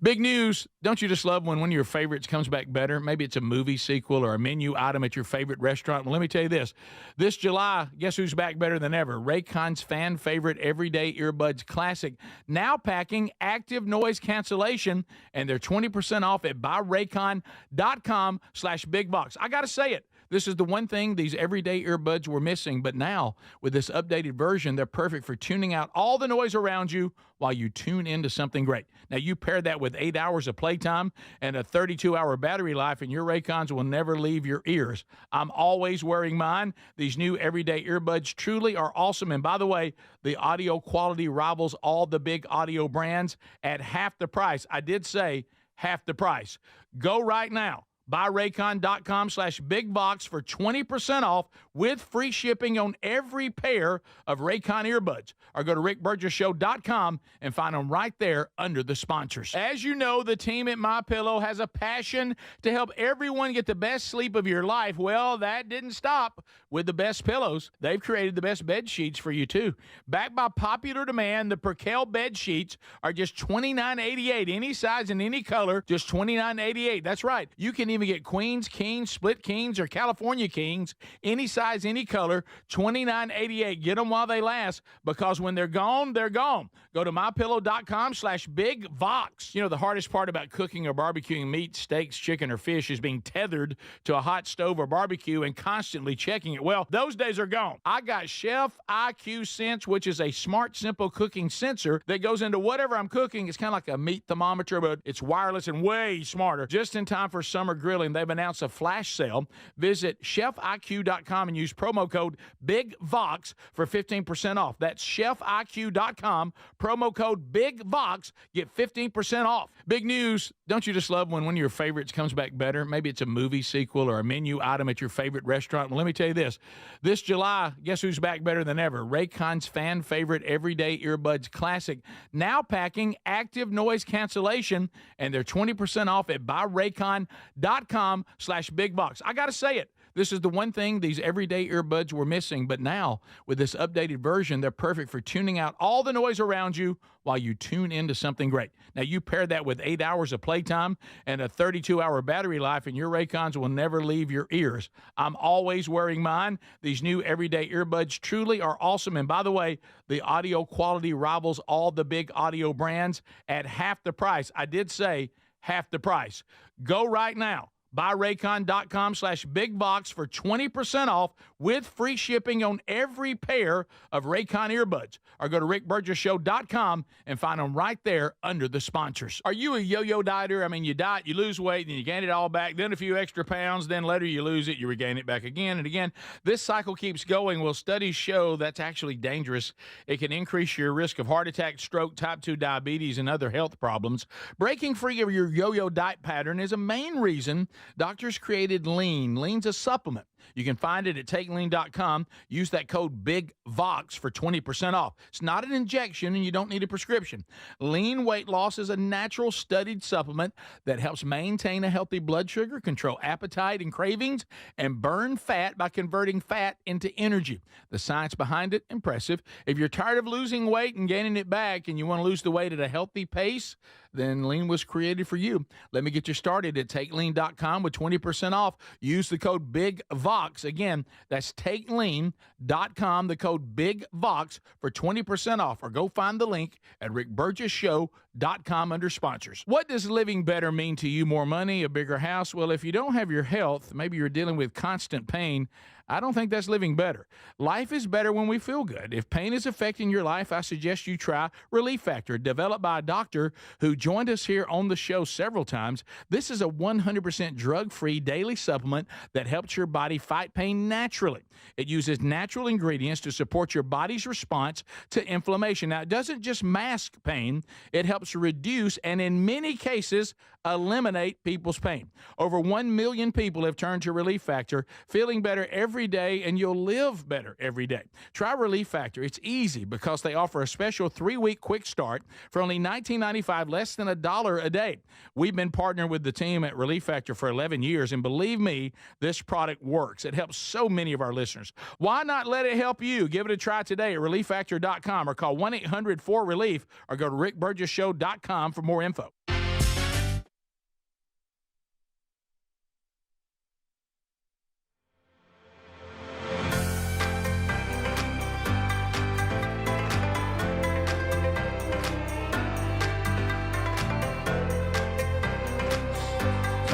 Big news. Don't you just love when one of your favorites comes back better? Maybe it's a movie sequel or a menu item at your favorite restaurant. Well, let me tell you this. This July, guess who's back better than ever? Raycon's fan favorite Everyday Earbuds Classic. Now packing active noise cancellation, and they're 20% off at buyraycon.com/bigbox. I got to say it. This is the one thing these everyday earbuds were missing, but now with this updated version, they're perfect for tuning out all the noise around you while you tune into something great. Now, you pair that with 8 hours of playtime and a 32-hour battery life, and your Raycons will never leave your ears. I'm always wearing mine. These new everyday earbuds truly are awesome. And by the way, the audio quality rivals all the big audio brands at half the price. I did say half the price. Go right now. BuyRaycon.com/bigbox for 20% off with free shipping on every pair of Raycon earbuds. Or go to rickburgesshow.com and find them right there under the sponsors. As you know, the team at MyPillow has a passion to help everyone get the best sleep of your life. Well, that didn't stop with the best pillows. They've created the best bed sheets for you, too. Backed by popular demand, the Percale bed sheets are just $29.88. Any size and any color, just $29.88. That's right. You can even get queens, kings, split kings, or California kings, any size, any color, $29.88. Get them while they last, because when they're gone, they're gone. Go to mypillow.com/bigvox. You know, the hardest part about cooking or barbecuing meat, steaks, chicken, or fish is being tethered to a hot stove or barbecue and constantly checking it. Well, those days are gone. I got Chef IQ Sense, which is a smart, simple cooking sensor that goes into whatever I'm cooking. It's kind of like a meat thermometer, but it's wireless and way smarter. Just in time for summer grilling, they've announced a flash sale. Visit chefiq.com and use promo code BIGVOX for 15% off. That's chefiq.com, promo code BIGVOX. Get 15% off. Big news. Don't you just love when one of your favorites comes back better? Maybe it's a movie sequel or a menu item at your favorite restaurant. Well, let me tell you this. This July, guess who's back better than ever? Raycon's fan favorite Everyday Earbuds Classic. Now packing active noise cancellation, and they're 20% off at buyraycon.com/bigbox. I got to say it. This is the one thing these everyday earbuds were missing, but now with this updated version, they're perfect for tuning out all the noise around you while you tune into something great. Now, you pair that with 8 hours of playtime and a 32-hour battery life, and your Raycons will never leave your ears. I'm always wearing mine. These new everyday earbuds truly are awesome. And by the way, the audio quality rivals all the big audio brands at half the price. I did say half the price. Go right now. BuyRaycon.com/bigbox for 20% off with free shipping on every pair of Raycon earbuds. Or go to rickburgesshow.com and find them right there under the sponsors. Are you a yo-yo dieter? I mean, you diet, you lose weight, then you gain it all back, then a few extra pounds, then later you lose it, you regain it back again and again. This cycle keeps going. Well, studies show that's actually dangerous. It can increase your risk of heart attack, stroke, type 2 diabetes, and other health problems. Breaking free of your yo-yo diet pattern is a main reason doctors created Lean. Lean's a supplement. You can find it at takelean.com. Use that code BIGVOX for 20% off. It's not an injection, and you don't need a prescription. Lean weight loss is a natural studied supplement that helps maintain a healthy blood sugar, control appetite and cravings, and burn fat by converting fat into energy. The science behind it, impressive. If you're tired of losing weight and gaining it back and you want to lose the weight at a healthy pace, then Lean was created for you. Let me get you started at takelean.com with 20% off. Use the code BIGVOX. Again, that's takelean.com, the code BIGVOX for 20% off. Or go find the link at rickburgesshow.com under sponsors. What does living better mean to you? More money, a bigger house? Well, if you don't have your health, maybe you're dealing with constant pain, I don't think that's living better. Life is better when we feel good. If pain is affecting your life, I suggest you try Relief Factor, developed by a doctor who joined us here on the show several times. This is a 100% drug-free daily supplement that helps your body fight pain naturally. It uses natural ingredients to support your body's response to inflammation. Now, it doesn't just mask pain, it helps reduce and in many cases eliminate people's pain. Over 1 million people have turned to Relief Factor, feeling better every day, and you'll live better every day. Try Relief Factor. It's easy because they offer a special 3-week quick start for only $19.95, less than $1 a day. We've been partnering with the team at Relief Factor for 11 years, and believe me, this product works. It helps so many of our listeners. Why not let it help you? Give it a try today at ReliefFactor.com or call 1-800-4RELIEF or go to rickburgesshow.com for more info.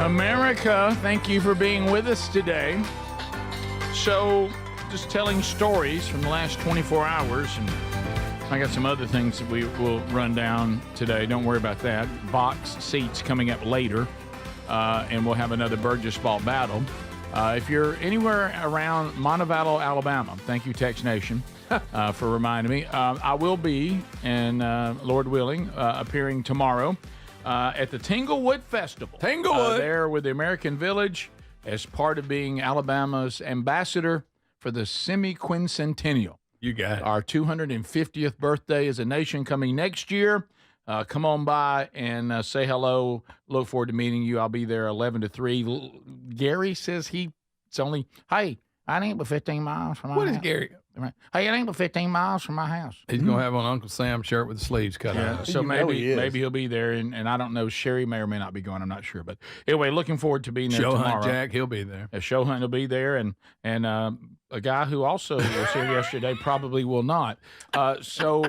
America, thank you for being with us today. So, just telling stories from the last 24 hours, and I got some other things that we will run down today. Don't worry about that. Box seats coming up later, and we'll have another Burgess ball battle. If you're anywhere around Montevallo, Alabama, thank you, Tex Nation, for reminding me. I will be, and Lord willing, appearing tomorrow at the Tanglewood Festival. Tanglewood. There with the American Village as part of being Alabama's ambassador for the semi-quincentennial. You got it. Our 250th birthday as a nation coming next year. Come on by and say hello. Look forward to meeting you. I'll be there 11 to 3. Gary says it's only, hey, I ain't but 15 miles from my house. What is Gary? Hey, it ain't but 15 miles from my house. He's going to have on Uncle Sam shirt with the sleeves cut out. So maybe he'll be there, and I don't know. Sherry may or may not be going. I'm not sure. But anyway, looking forward to being there Show tomorrow. Hunt Jack, he'll be there. Show Hunt will be there, and a guy who also was here yesterday probably will not. So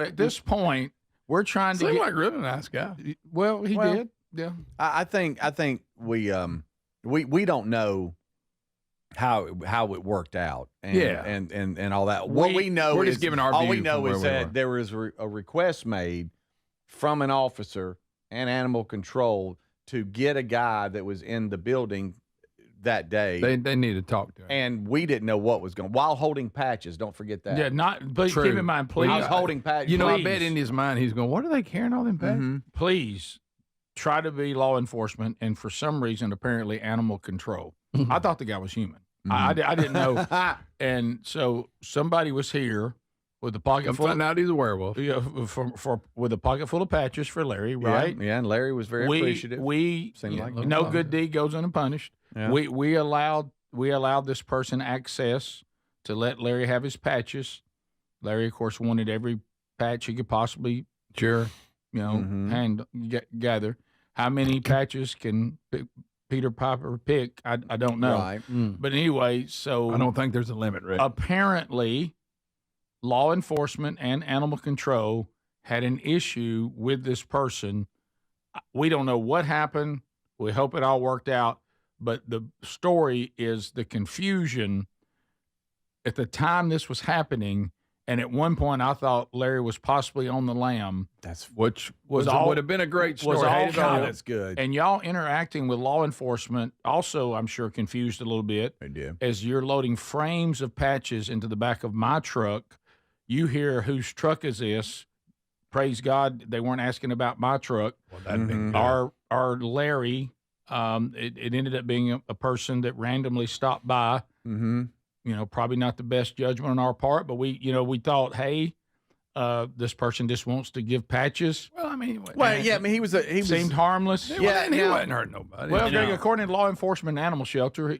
at this point, we're trying to Seemed get like a really nice guy. Well, he did. Yeah. I think we don't know how it worked out and all that. What we know we're is just giving our all view we know from is where we that were. there was a request made from an officer and animal control to get a guy that was in the building that day. They need to talk to him. And we didn't know what was going while holding patches. Don't forget that. Yeah, but True. keep in mind, please. I was holding patches. You know, I Please. bet in his mind he's going, what are they carrying all them patches? Mm-hmm. Please try to be law enforcement, and for some reason, apparently animal control. I thought the guy was human. I didn't know. And so somebody was here with a pocket Come full. find out he's a werewolf. Yeah, with a pocket full of patches for Larry, right? Yeah, and Larry was very appreciative. Seemed like no good deed goes unpunished. Yeah. We allowed this person access to let Larry have his patches. Larry, of course, wanted every patch he could possibly gather. How many patches can Peter Piper pick? I don't know. Right. But anyway, so I don't think there's a limit, Rick. apparently law enforcement and animal control had an issue with this person. We don't know what happened. We hope it all worked out. But the story is the confusion at the time this was happening. And at one point, I thought Larry was possibly on the lam. Which would have been a great story. Was all that's good. And y'all interacting with law enforcement also, I'm sure, confused a little bit. They did. As you're loading frames of patches into the back of my truck, you hear whose truck is this. Praise God, they weren't asking about my truck. Well, that'd be good. Our Larry, it ended up being a person that randomly stopped by. Mm-hmm. Probably not the best judgment on our part, but we thought, hey, this person just wants to give patches. Well, I mean, he seemed harmless. He wasn't hurting nobody. Well, Greg, according to law enforcement and animal shelter,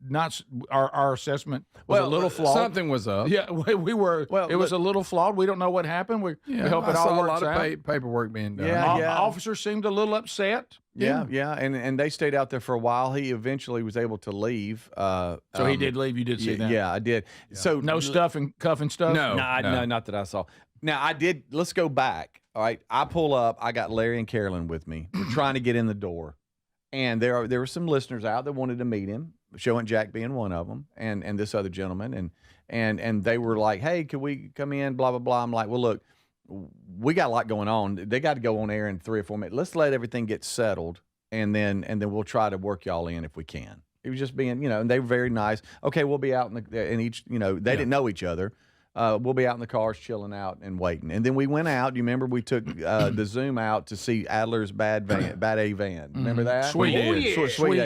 not our assessment was a little flawed. Something was up. Yeah, we were. Well, it was a little flawed. We don't know what happened. We hope it all saw works a lot out. of paperwork being done. Officers seemed a little upset. Yeah, and they stayed out there for a while. He eventually was able to leave. So he did leave. You did see that? Yeah, I did. Yeah. So no stuff and cuffing stuff. No, not that I saw. Now I did. Let's go back. All right, I pull up. I got Larry and Carolyn with me. We're trying to get in the door, and there were some listeners out that wanted to meet him. Showing Jack being one of them, and this other gentleman, and they were like, hey, could we come in, blah, blah, blah. I'm like, well, look, we got a lot going on. They got to go on air in 3 or 4 minutes. Let's let everything get settled, and then we'll try to work y'all in if we can. It was just being, and they were very nice. Okay, we'll be out in each, they didn't know each other. We'll be out in the cars chilling out and waiting. And then we went out. You remember we took the Zoom out to see Adler's Bad A van. Remember that? Sweet A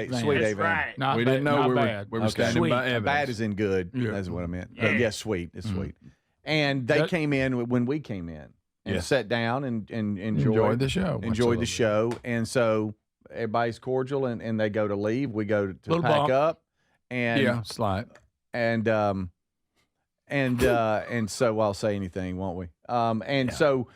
van. Right. We didn't know we were standing by Evans. Bad is in good. Yeah. That's what I meant. Yes, sweet. It's sweet. And they came in when we came in and sat down and enjoyed the show. Enjoyed the show. And so everybody's cordial and they go to leave. We go to pack up. And slide. And so I'll say anything, won't we? So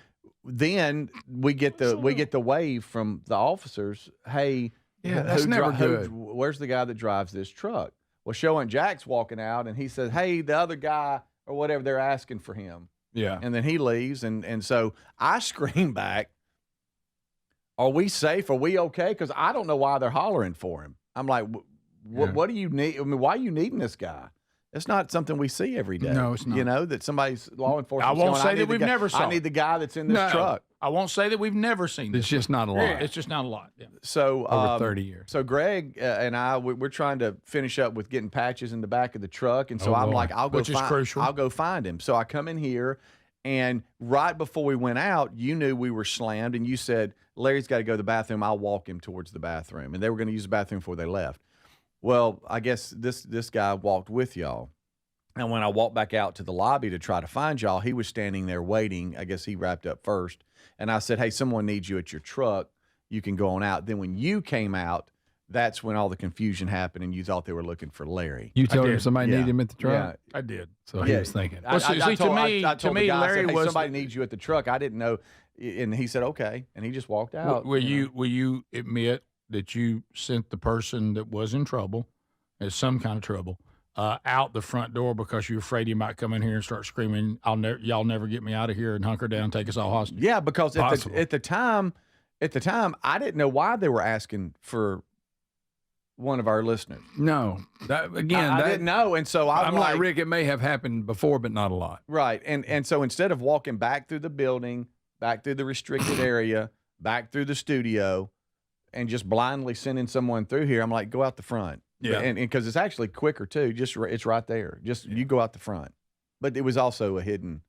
then we get the wave from the officers. Hey, that's never good. Where's the guy that drives this truck? Well, Showing Jack's walking out, and he says, "Hey, the other guy or whatever, they're asking for him." Yeah, and then he leaves, and so I scream back, "Are we safe? Are we okay?" Because I don't know why they're hollering for him. I'm like, "What do you need? I mean, why are you needing this guy?" It's not something we see every day. No, it's not. That somebody's law enforcement. I won't say that we've never seen. I need the guy that's in this truck. I won't say that we've never seen this. It's just not a lot. It's just not a lot. Yeah. So over 30 years. So Greg and I, we're trying to finish up with getting patches in the back of the truck, and so I'm like, I'll go find him. So I come in here, and right before we went out, you knew we were slammed, and you said, Larry's got to go to the bathroom. I'll walk him towards the bathroom, and they were going to use the bathroom before they left. Well, I guess this guy walked with y'all. And when I walked back out to the lobby to try to find y'all, he was standing there waiting. I guess he wrapped up first. And I said, hey, someone needs you at your truck. You can go on out. Then when you came out, that's when all the confusion happened, and you thought they were looking for Larry. You told him somebody needed him at the truck? Yeah, I did. So he was thinking. I told the guy, Larry hey, was somebody needs you at the truck. I didn't know. And he said, okay. And he just walked out. Will you admit that you sent the person that was in trouble, as some kind of trouble, out the front door because you're afraid he might come in here and start screaming, y'all never get me out of here, and hunker down, take us all hostage? Yeah, because at the time, I didn't know why they were asking for one of our listeners. No, I didn't know, and so I'm like Rick. It may have happened before, but not a lot. Right, and so instead of walking back through the building, back through the restricted area, back through the studio, and just blindly sending someone through here, I'm like, go out the front. Yeah, and because it's actually quicker too. Just it's right there. You go out the front. But it was also a hidden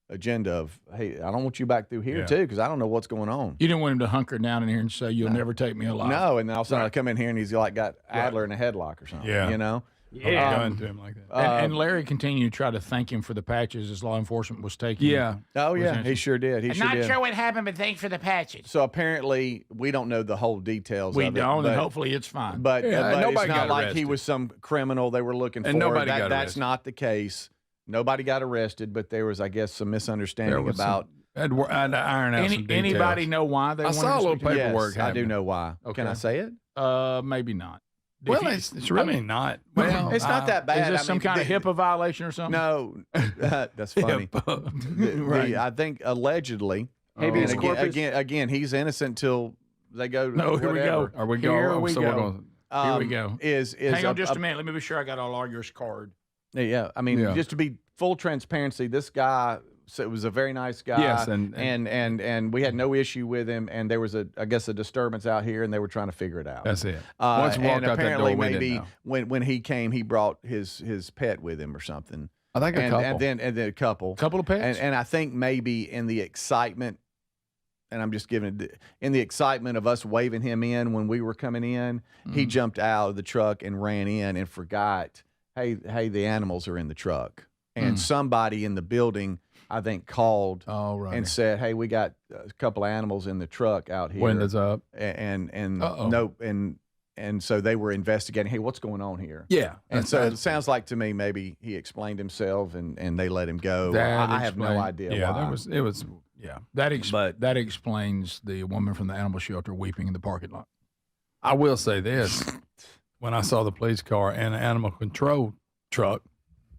agenda of, hey, I don't want you back through here too, because I don't know what's going on. You didn't want him to hunker down in here and say, "You'll never take me alive." No, and then all of a sudden I come in here and he's like got Adler in a headlock or something. Yeah, Gun to him like that. And Larry continued to try to thank him for the patches as law enforcement was taking. Yeah. Oh yeah, he sure did. I'm not sure what happened, but thanks for the patches. So apparently we don't know the whole details. We of it, don't, but, and hopefully it's fine. But nobody it's not got like arrested. he was some criminal they were looking for. And nobody got That's arrested. not the case. Nobody got arrested, but there was, I guess, some misunderstanding about. I had to iron out some details. Anybody know why they? I saw a little paperwork. Yes, I do know why. Okay. Can I say it? Maybe not. Well, it's really not. Well, it's not that bad. Is this some kind of HIPAA violation or something? No, that's funny. Right. I think allegedly. Habeas corpus. Again, he's innocent till they go. No, here we go. Are we Here going? we So go. we're going. Here we go. Hang on just a minute. Let me be sure I got all yours card. Yeah, I mean, just to be full transparency, this guy was a very nice guy. Yes, and we had no issue with him. And there was I guess a disturbance out here, and they were trying to figure it out. That's it. Once we walked out that door, we maybe didn't know. when he came, he brought his pet with him or something. I think a couple. And then a couple of pets. And I think maybe in the excitement. And I'm just giving it in the excitement of us waving him in when we were coming in. He jumped out of the truck and ran in and forgot, hey, the animals are in the truck. And somebody in the building, I think, called and said, hey, we got a couple of animals in the truck out here. Windows up. And nope. And so they were investigating, hey, what's going on here? Yeah. And so it sounds like to me maybe he explained himself and they let him go. I have no idea why. It was. Yeah, that explains the woman from the animal shelter weeping in the parking lot. I will say this: when I saw the police car and an animal control truck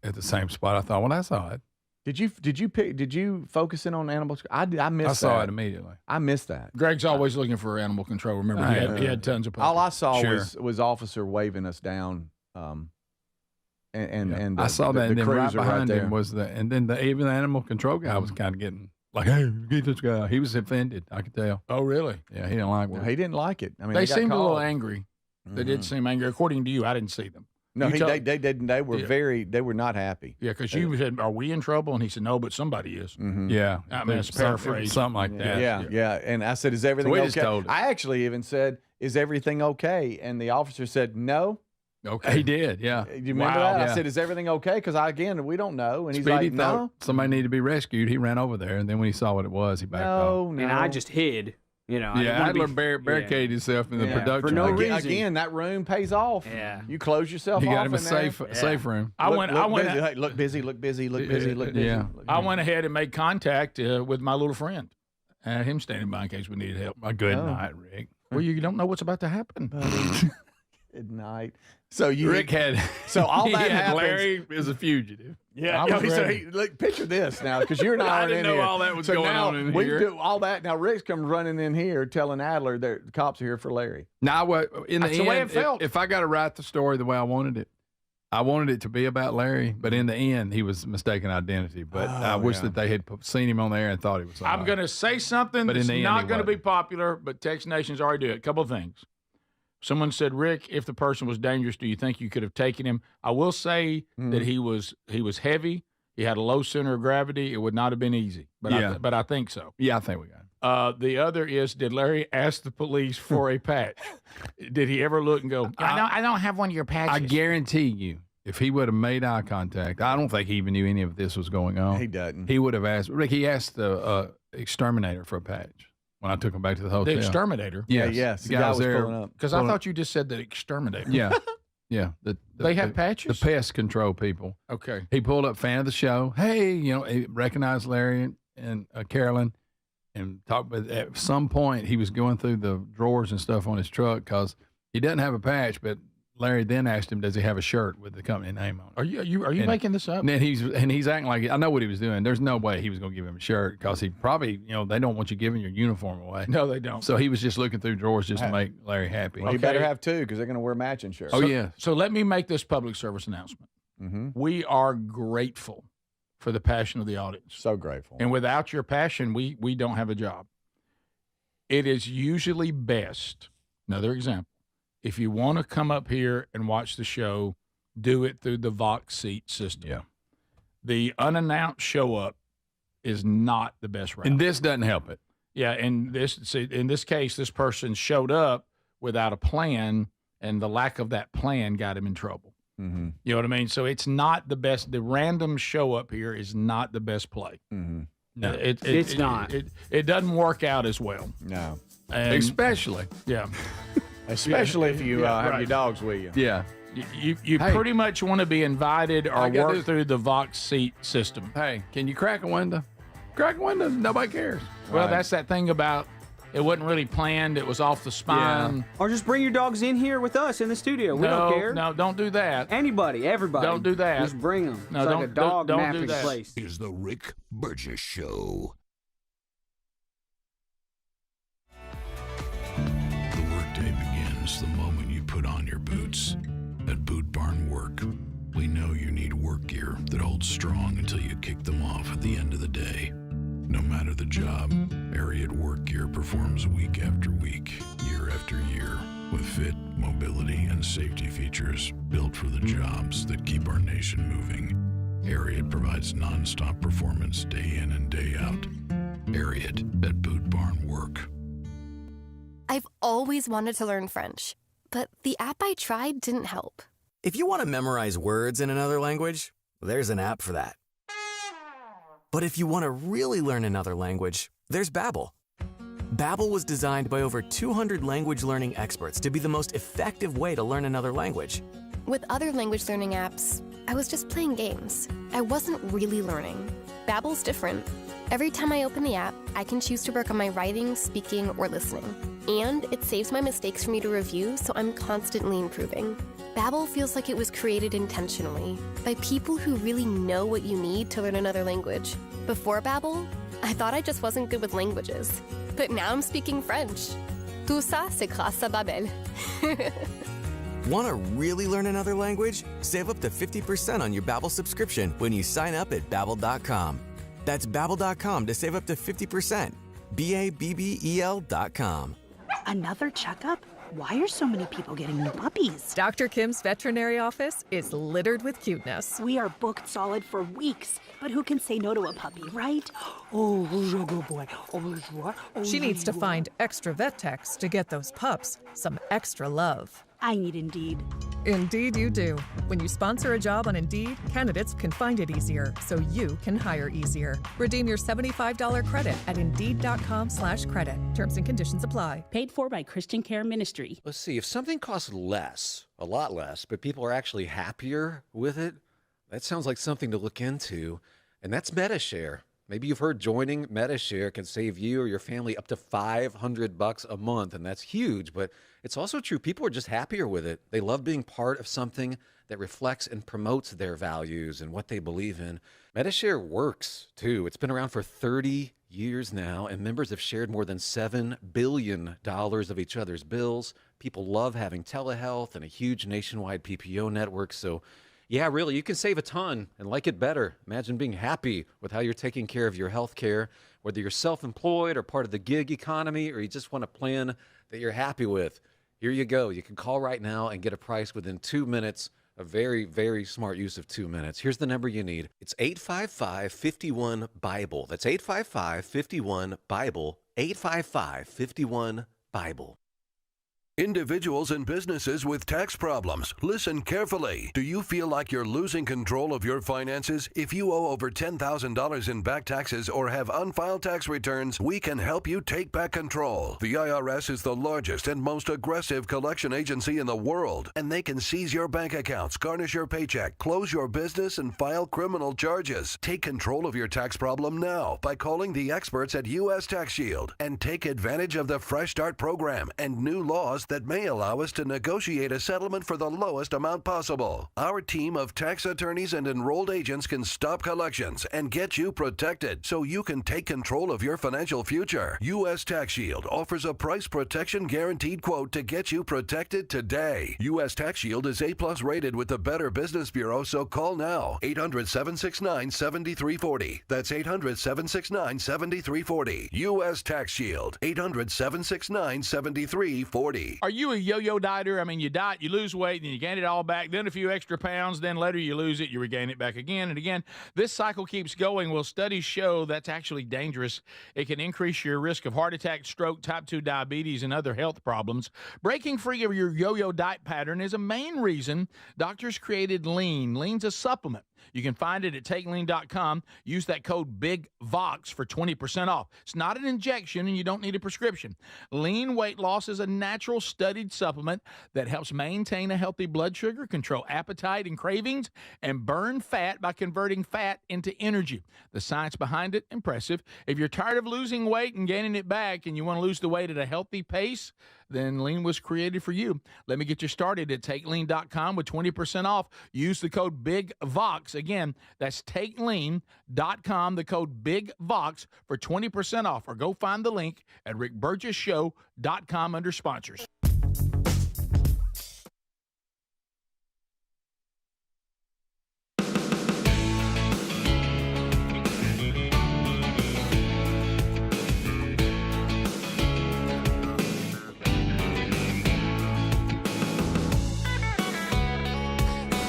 at the same spot, I thought, "Well, that's odd." Did you focus in on animals? I missed. I saw that. it immediately. I missed that. Greg's always looking for animal control. Remember, he had tons of. All I saw was Officer waving us down And I saw that, and then right cruiser behind there. him was and then even the animal control guy was kind of getting like, hey, get this guy. He was offended, I could tell. Oh, really? Yeah, he didn't like No, it. he didn't like it. I mean, they got seemed a little called. angry. They did seem angry. According to you, I didn't see them. No, You tell- they were they were not happy. Yeah, because you said, "Are we in trouble?" And he said, "No, but somebody is." Yeah. I mean, it's paraphrased. Something like that. Yeah. And I said, "Is everything we okay?" just told it. I actually even said, "Is everything okay?" And the officer said, "No." Okay. He did, yeah. You remember that? I said, "Is everything okay?" Because we don't know. And he's Speedy like, thought "No." somebody needed to be rescued. He ran over there, and then when he saw what it was, he backed off. And I just hid. You know, I didn't Yeah, wanna Adler be- barricaded himself in the production. For no room. reason. Again, that room pays off. Yeah. You close yourself You off got him a in there. safe room. I went. Busy. Hey, look busy. Look busy. Look busy. Look busy. Yeah. look I busy. went ahead and made contact with my little friend. I had him standing by in case we needed help. Good night, Rick. Well, you don't know what's about to happen. Good night. So you Rick had so all he that had happens. Larry is a fugitive. Yeah, I was he said, ready. hey, look, picture this now, because you're not I in didn't know here. all that was so going now on in we here. do all that. Now Rick's come running in here telling Adler the cops are here for Larry. Now, in the That's end, the way it felt. if I got to write the story the way I wanted it to be about Larry, but in the end, he was mistaken identity. But I wish that they had seen him on the air and thought he was somebody. I'm going to say something But in that's the end, not he going to be wasn't. popular, but Text Nation's already do it. A couple of things. Someone said, Rick, if the person was dangerous, do you think you could have taken him? I will say that he was heavy. He had a low center of gravity. It would not have been easy, but I think so. Yeah, I think we got him. The other is, did Larry ask the police for a patch? Did he ever look and go, I don't have one of your patches? I guarantee you, if he would have made eye contact, I don't think he even knew any of this was going on. He doesn't. He would have asked. Rick, he asked the exterminator for a patch when I took him back to the hotel. The exterminator? Yes. The guy was there. pulling up. Because I thought you just said the exterminator. Yeah. Yeah. They have patches? The pest control people. Okay. He pulled up, fan of the show. Hey, he recognized Larry and Carolyn and talked. But at some point, he was going through the drawers and stuff on his truck because he doesn't have a patch. But Larry then asked him, "Does he have a shirt with the company name on it?" Are you making this up? And then he's acting like I know what he was doing. There's no way he was going to give him a shirt because he probably they don't want you giving your uniform away. No, they don't. So he was just looking through drawers just to make Larry happy. Well, he better have two because they're going to wear matching shirts. Oh yeah. So let me make this public service announcement. Mm-hmm. We are grateful for the passion of the audience. So grateful. And without your passion, we don't have a job. It is usually best, another example, if you want to come up here and watch the show, do it through the Vox seat system. Yeah. The unannounced show up is not the best route. And this doesn't help it. Yeah, in this case, this person showed up without a plan, and the lack of that plan got him in trouble. Mm-hmm. You know what I mean? So it's not the best. The random show up here is not the best play. Mm-hmm. No, It's not. It doesn't work out as well. No. And, Especially. yeah. Especially if you have right. your dogs with you. Yeah. You pretty much want to be invited or I got work this- through the Vox seat system. Hey, can you crack a window? Crack a window. Nobody cares. Well, Right. that's that thing about it wasn't really planned. It was off the spine. Or just bring your dogs in here with us in the studio. We don't care. No, don't do that. Anybody, everybody. Don't do that. Just bring them. No, it's like don't- a dog don't do napping that. place. Is the Rick Burgess Show. The workday begins the moment you put on your boots. At Boot Barn Work, we know you need work gear that holds strong until you kick them off at the end of the day. No matter the job, Ariat Work Gear performs week after week, year after year, with fit, mobility, and safety features built for the jobs that keep our nation moving. Ariat provides nonstop performance day in and day out. Ariat at Boot Barn Work. I've always wanted to learn French, but the app I tried didn't help. If you want to memorize words in another language, there's an app for that. But if you want to really learn another language, there's Babbel. Babbel was designed by over 200 language learning experts to be the most effective way to learn another language. With other language learning apps, I was just playing games. I wasn't really learning. Babbel's different. Every time I open the app, I can choose to work on my writing, speaking, or listening. And it saves my mistakes for me to review, so I'm constantly improving. Babbel feels like it was created intentionally by people who really know what you need to learn another language. Before Babbel, I thought I just wasn't good with languages. But now I'm speaking French. Tout ça, c'est grâce à Babbel. Want to really learn another language? Save up to 50% on your Babbel subscription when you sign up at Babbel.com. That's Babbel.com to save up to 50%. Babbel.com. Another checkup? Why are so many people getting new puppies? Dr. Kim's veterinary office is littered with cuteness. We are booked solid for weeks, but who can say no to a puppy, right? Oh, good boy. She needs to find extra vet techs to get those pups some extra love. I need Indeed. Indeed you do. When you sponsor a job on Indeed, candidates can find it easier, so you can hire easier. Redeem your $75 credit at Indeed.com/credit. Terms and conditions apply. Paid for by Christian Care Ministry. Let's see, if something costs less, a lot less, but people are actually happier with it, that sounds like something to look into. And that's MetaShare. Maybe you've heard joining MetaShare can save you or your family up to $500 a month, and that's huge, but it's also true. People are just happier with it. They love being part of something that reflects and promotes their values and what they believe in. MetaShare works, too. It's been around for 30 years now, and members have shared more than $7 billion of each other's bills. People love having telehealth and a huge nationwide PPO network, so yeah, really, you can save a ton and like it better. Imagine being happy with how you're taking care of your health care, whether you're self-employed or part of the gig economy, or you just want a plan that you're happy with. Here you go. You can call right now and get a price within 2 minutes. A very, very smart use of 2 minutes. Here's the number you need. It's 855-51-BIBLE. That's 855-51-BIBLE. 855-51-BIBLE. Individuals and businesses with tax problems, listen carefully. Do you feel like you're losing control of your finances? If you owe over $10,000 in back taxes or have unfiled tax returns, we can help you take back control. The IRS is the largest and most aggressive collection agency in the world, and they can seize your bank accounts, garnish your paycheck, close your business, and file criminal charges. Take control of your tax problem now by calling the experts at U.S. Tax Shield and take advantage of the Fresh Start program and new laws that may allow us to negotiate a settlement for the lowest amount possible. Our team of tax attorneys and enrolled agents can stop collections and get you protected so you can take control of your financial future. U.S. Tax Shield offers a price protection guaranteed quote to get you protected today. U.S. Tax Shield is A+ rated with the Better Business Bureau, so call now. 800-769-7340. That's 800-769-7340. U.S. Tax Shield. 800-769-7340. Are you a yo-yo dieter? I mean, you diet, you lose weight, and you gain it all back, then a few extra pounds, then later you lose it, you regain it back again and again. This cycle keeps going. Well, studies show that's actually dangerous. It can increase your risk of heart attack, stroke, type 2 diabetes, and other health problems. Breaking free of your yo-yo diet pattern is a main reason doctors created Lean. Lean's a supplement. You can find it at takelean.com. Use that code BIGVOX for 20% off. It's not an injection, and you don't need a prescription. Lean weight loss is a natural studied supplement that helps maintain a healthy blood sugar, control appetite and cravings, and burn fat by converting fat into energy. The science behind it, impressive. If you're tired of losing weight and gaining it back and you want to lose the weight at a healthy pace, then Lean was created for you. Let me get you started at takelean.com with 20% off. Use the code BIGVOX. Again, that's takelean.com, the code BIGVOX for 20% off. Or go find the link at rickburgessshow.com under sponsors.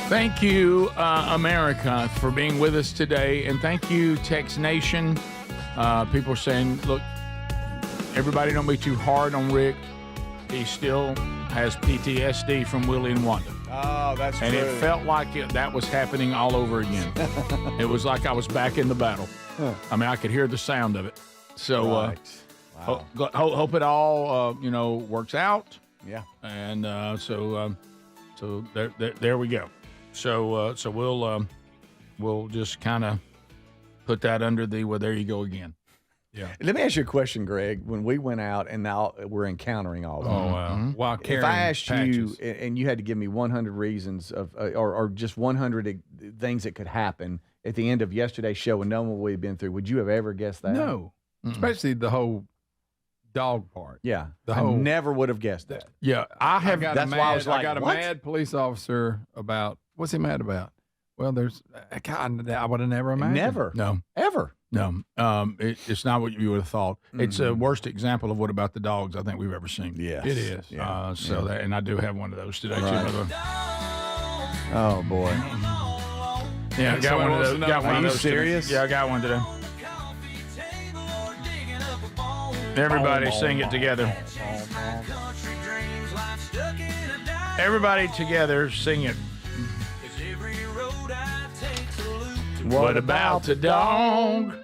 Thank you, America, for being with us today. And thank you, Tex Nation. People are saying, look, everybody don't be too hard on Rick. He still has PTSD from Willie and Wanda. Oh, that's and true. And it felt like that was happening all over again. It was like I was back in the battle. I mean, I could hear the sound of it. So Right. Wow. hope it all, works out. Yeah. And so there we go. So we'll just kind of put that under the, well, there you go again. Yeah. Let me ask you a question, Greg. When we went out and now we're encountering all that. Oh, wow. While If carrying I asked patches. you and you had to give me 100 reasons of, or just 100 things that could happen at the end of yesterday's show and knowing what we've been through, would you have ever guessed that? No. Especially the whole dog part. Yeah, The I whole- never would have guessed that. Yeah, I have. That's why I was like, I got a what? mad police officer about. What's he mad about? Well, there's. God, I would have never imagined. Never. No. Ever. No, it's not what you would have thought. It's a worst example of What About the Dogs I think we've ever seen. Yes. It is. Yeah. That, and I do have one of those today. Too, by the way. Oh boy. Yeah, I got one of those. Got one Are of you those serious? Today. Yeah, I got one today. Everybody sing it together. Everybody together sing it. What about the dog?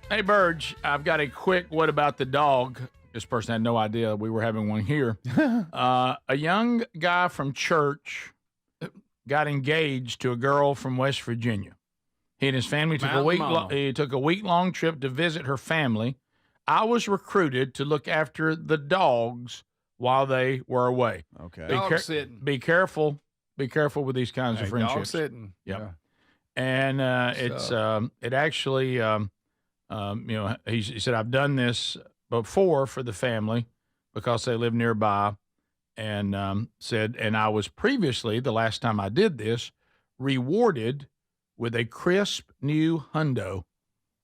Hey, Burge, I've got a quick what about the dog. This person had no idea we were having one here. A young guy from church got engaged to a girl from West Virginia. He and his family took a week-long trip to visit her family. I was recruited to look after the dogs while they were away. Okay. Dog sitting. Be careful. Be careful with these kinds of friendships. Dog sitting. Yep. And it actually, he said, I've done this before for the family because they live nearby, and said, and I was previously, the last time I did this, rewarded with a crisp new hundo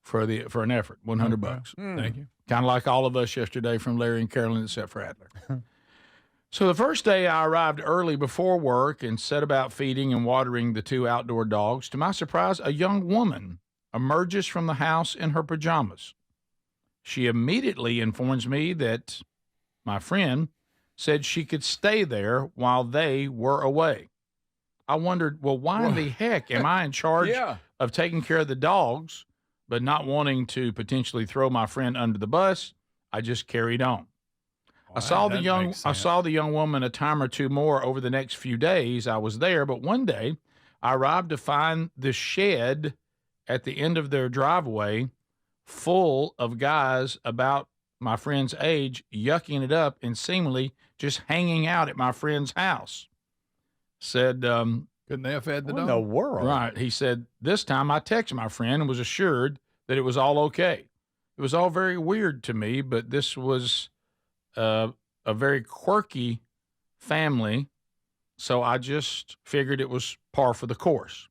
for an effort, $100. Thank you. Kind of like all of us yesterday from Larry and Carolyn, except for Adler. So the first day I arrived early before work and set about feeding and watering the two outdoor dogs. To my surprise, a young woman emerges from the house in her pajamas. She immediately informs me that my friend said she could stay there while they were away. I wondered, well, why in the heck am I in charge of taking care of the dogs, but not wanting to potentially throw my friend under the bus? I just carried on. I saw the young woman a time or two more over the next few days I was there, but one day I arrived to find the shed at the end of their driveway full of guys about my friend's age, yucking it up and seemingly just hanging out at my friend's house. Said, couldn't they have fed the dog? In the world? Right. He said, this time I texted my friend and was assured that it was all okay. It was all very weird to me, but this was a very quirky family, so I just figured it was par for the course.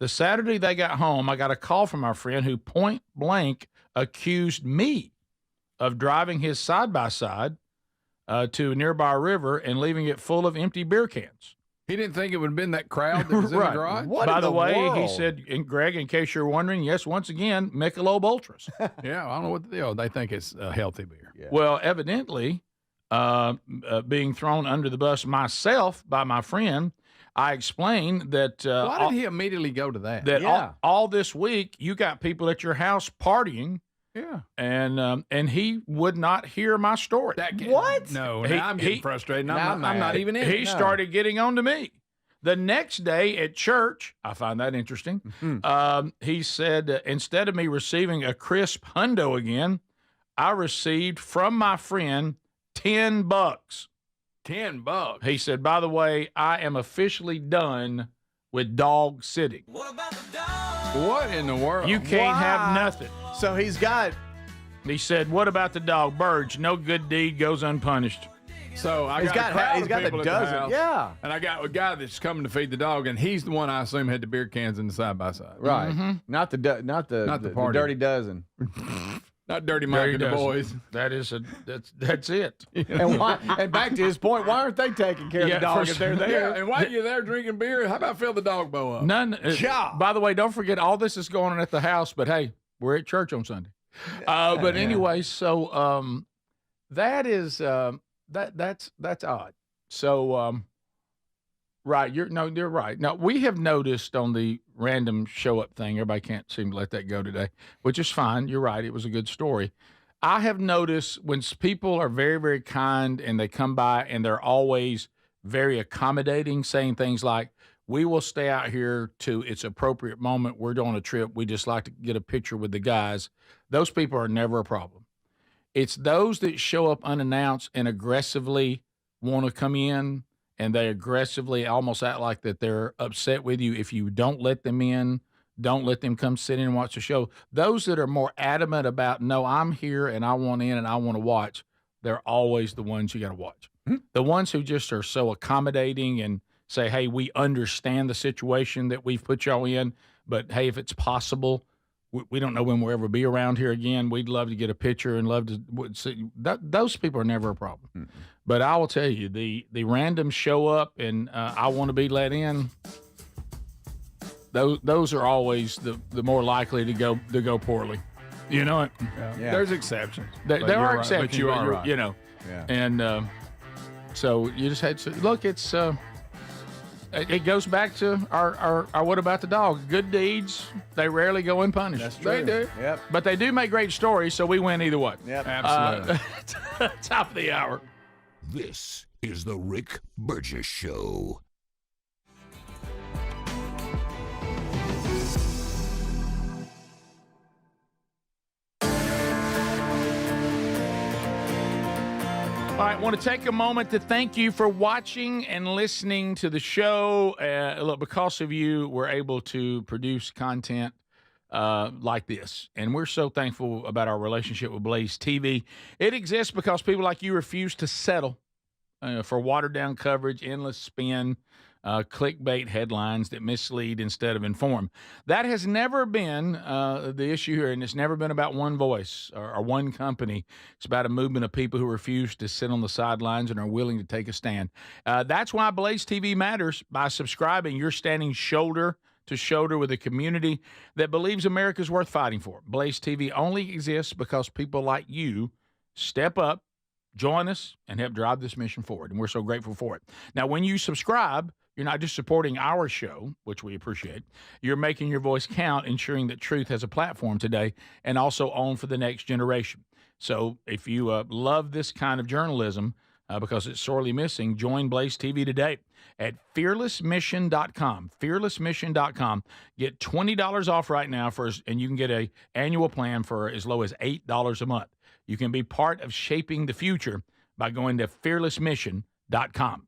The Saturday they got home, I got a call from my friend who point blank accused me of driving his side-by-side to a nearby river and leaving it full of empty beer cans. He didn't think it would have been that crowd that was in the garage? By the way, he said, and Greg, in case you're wondering, yes, once again, Michelob Ultras. Yeah, I don't know what the deal. They think it's a healthy beer. Yeah. Well, evidently, being thrown under the bus myself by my friend, I explained that. Why did he immediately go to that? That all this week, you got people at your house partying. Yeah. And he would not hear my story. What? No, now I'm getting frustrated. I'm not even in. He started getting on to me. The next day at church, I find that interesting. He said, instead of me receiving a crisp hundo again, I received from my friend $10. $10. He said, by the way, I am officially done with dog sitting. What in the world? You can't have nothing. So he's got. He said, what about the dog? Burge, no good deed goes unpunished. So He's got the people at dozen. house, Yeah. And I got a guy that's coming to feed the dog, and he's the one I assume had the beer cans in the side by side. Right. Not the party. dirty dozen. Not Dirty Mike and the boys. That's it. And back to his point, why aren't they taking care of the dog if they're there? Yeah, and while you're there drinking beer, how about fill the dog bowl up? None. By the way, don't forget all this is going on at the house, but hey, we're at church on Sunday. But anyway, so that is that's odd. So right, you're right. Now we have noticed on the random show up thing, everybody can't seem to let that go today, which is fine. You're right, it was a good story. I have noticed when people are very, very kind and they come by and they're always very accommodating, saying things like, we will stay out here to its appropriate moment. We're doing a trip. We just like to get a picture with the guys. Those people are never a problem. It's those that show up unannounced and aggressively want to come in, and they aggressively almost act like that they're upset with you if you don't let them in. don't let them come sit in and watch the show. Those that are more adamant about, no, I'm here and I want in and I want to watch, they're always the ones you got to watch. The ones who just are so accommodating and say, hey, we understand the situation that we've put y'all in, but hey, if it's possible, we don't know when we'll ever be around here again. We'd love to get a picture and love to see. Those people are never a problem. But I will tell you, the random show up and I want to be let in, those are always the more likely to go poorly. You know it. Yeah. There's exceptions. There are exceptions, but you are right. You know. Yeah. And so you just had to look. It's it goes back to our what about the dog? Good deeds, they rarely go unpunished. That's true. They do. Yep. But they do make great stories, so we win either way. Yep. Absolutely. Top of the hour. This is the Rick Burgess Show. All right, I want to take a moment to thank you for watching and listening to the show. Look, because of you, we're able to produce content like this, and we're so thankful about our relationship with Blaze TV. It exists because people like you refuse to settle for watered-down coverage, endless spin, clickbait headlines that mislead instead of inform. That has never been the issue here, and it's never been about one voice or one company. It's about a movement of people who refuse to sit on the sidelines and are willing to take a stand. That's why Blaze TV matters. By subscribing, you're standing shoulder to shoulder with a community that believes America's worth fighting for. Blaze TV only exists because people like you step up, join us, and help drive this mission forward, and we're so grateful for it. Now, when you subscribe, you're not just supporting our show, which we appreciate. You're making your voice count, ensuring that truth has a platform today and also on for the next generation. So if you love this kind of journalism, because it's sorely missing, join Blaze TV today at fearlessmission.com. Fearlessmission.com. Get $20 off right now, and you can get an annual plan for as low as $8 a month. You can be part of shaping the future by going to fearlessmission.com.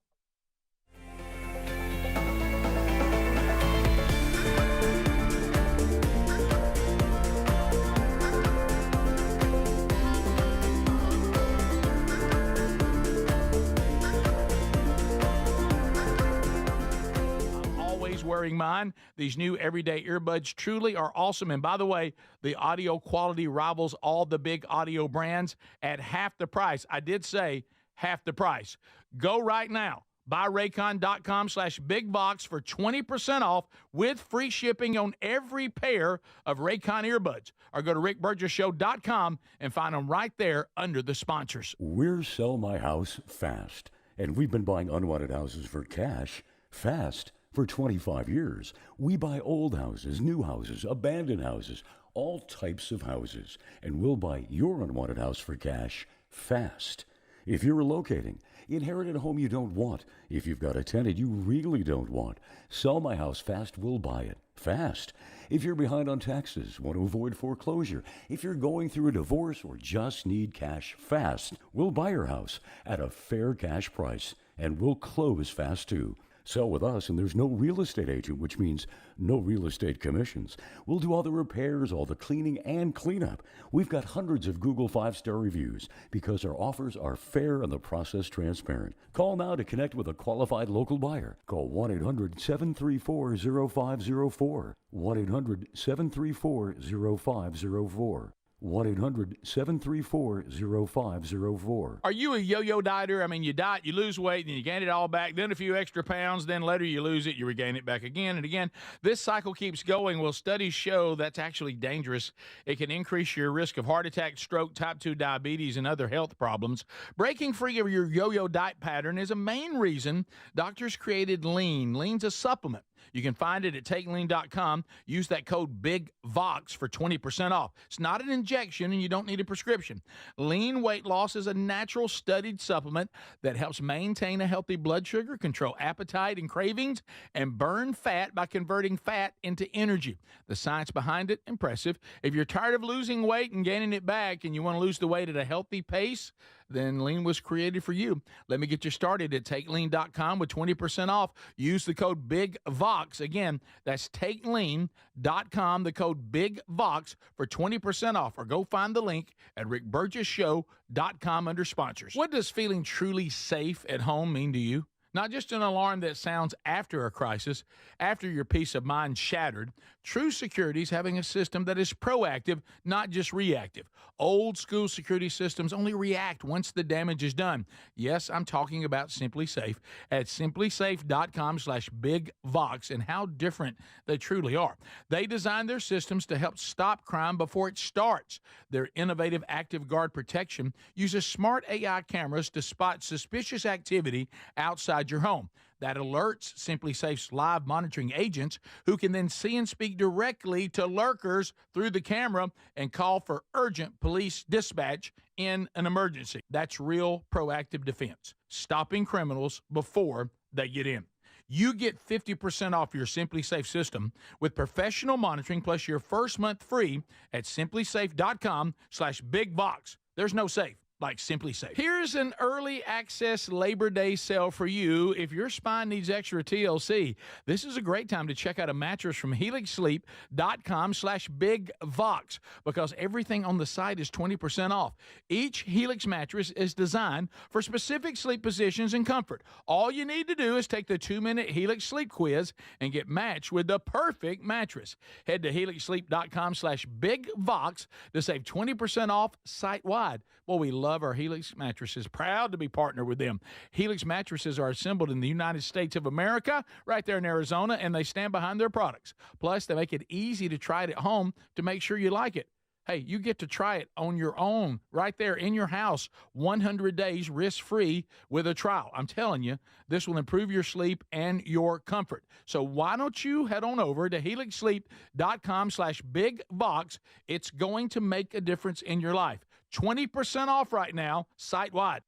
Wearing mine. These new everyday earbuds truly are awesome. And by the way, the audio quality rivals all the big audio brands at half the price. I did say half the price. Go right now. BuyRaycon.com/bigbox for 20% off with free shipping on every pair of Raycon earbuds. Or go to rickburgesshow.com and find them right there under the sponsors. We're Sell My House Fast, and we've been buying unwanted houses for cash fast. For 25 years, we buy old houses, new houses, abandoned houses, all types of houses, and we'll buy your unwanted house for cash fast. If you're relocating, inherited a home you don't want, if you've got a tenant you really don't want, Sell My House Fast will buy it fast. If you're behind on taxes, want to avoid foreclosure, if you're going through a divorce or just need cash fast, we'll buy your house at a fair cash price, and we'll close fast too. Sell with us, and there's no real estate agent, which means no real estate commissions. We'll do all the repairs, all the cleaning, and cleanup. We've got hundreds of Google 5-star reviews because our offers are fair and the process transparent. Call now to connect with a qualified local buyer. Call 1-800-734-0504. 1-800-734-0504. 1-800-734-0504. Are you a yo-yo dieter? I mean, you diet, you lose weight, and you gain it all back, then a few extra pounds, then later you lose it, you regain it back again and again. This cycle keeps going. Well, studies show that's actually dangerous. It can increase your risk of heart attack, stroke, type 2 diabetes, and other health problems. Breaking free of your yo-yo diet pattern is a main reason doctors created Lean. Lean's a supplement. You can find it at takelean.com. Use that code BIGVOX for 20% off. It's not an injection, and you don't need a prescription. Lean weight loss is a natural studied supplement that helps maintain a healthy blood sugar, control appetite and cravings, and burn fat by converting fat into energy. The science behind it, impressive. If you're tired of losing weight and gaining it back and you want to lose the weight at a healthy pace, then Lean was created for you. Let me get you started at TakeLean.com with 20% off. Use the code BIGVOX. Again, that's TakeLean.com, the code BIGVOX for 20% off. Or go find the link at RickBurgessShow.com under sponsors. What does feeling truly safe at home mean to you? Not just an alarm that sounds after a crisis, after your peace of mind shattered. True security is having a system that is proactive, not just reactive. Old school security systems only react once the damage is done. Yes, I'm talking about Simply Safe at simplysafe.com/bigvox and how different they truly are. They designed their systems to help stop crime before it starts. Their innovative Active Guard protection uses smart AI cameras to spot suspicious activity outside your home. That alerts Simply Safe's live monitoring agents, who can then see and speak directly to lurkers through the camera and call for urgent police dispatch in an emergency. That's real proactive defense, stopping criminals before they get in. You get 50% off your Simply Safe system with professional monitoring plus your first month free at simplysafe.com/bigbox. There's no safe like Simply Safe. Here's an early access Labor Day sale for you if your spine needs extra TLC. This is a great time to check out a mattress from helixsleep.com/bigvox because everything on the site is 20% off. Each Helix mattress is designed for specific sleep positions and comfort. All you need to do is take the 2-minute Helix sleep quiz and get matched with the perfect mattress. Head to helixsleep.com/bigvox to save 20% off site-wide. Well, we love our Helix mattresses. Proud to be partnered with them. Helix mattresses are assembled in the United States of America, right there in Arizona, and they stand behind their products. Plus, they make it easy to try it at home to make sure you like it. Hey, you get to try it on your own, right there in your house, 100 days risk-free with a trial. I'm telling you, this will improve your sleep and your comfort. So why don't you head on over to helixsleep.com/bigvox. It's going to make a difference in your life. 20% off right now, site-wide.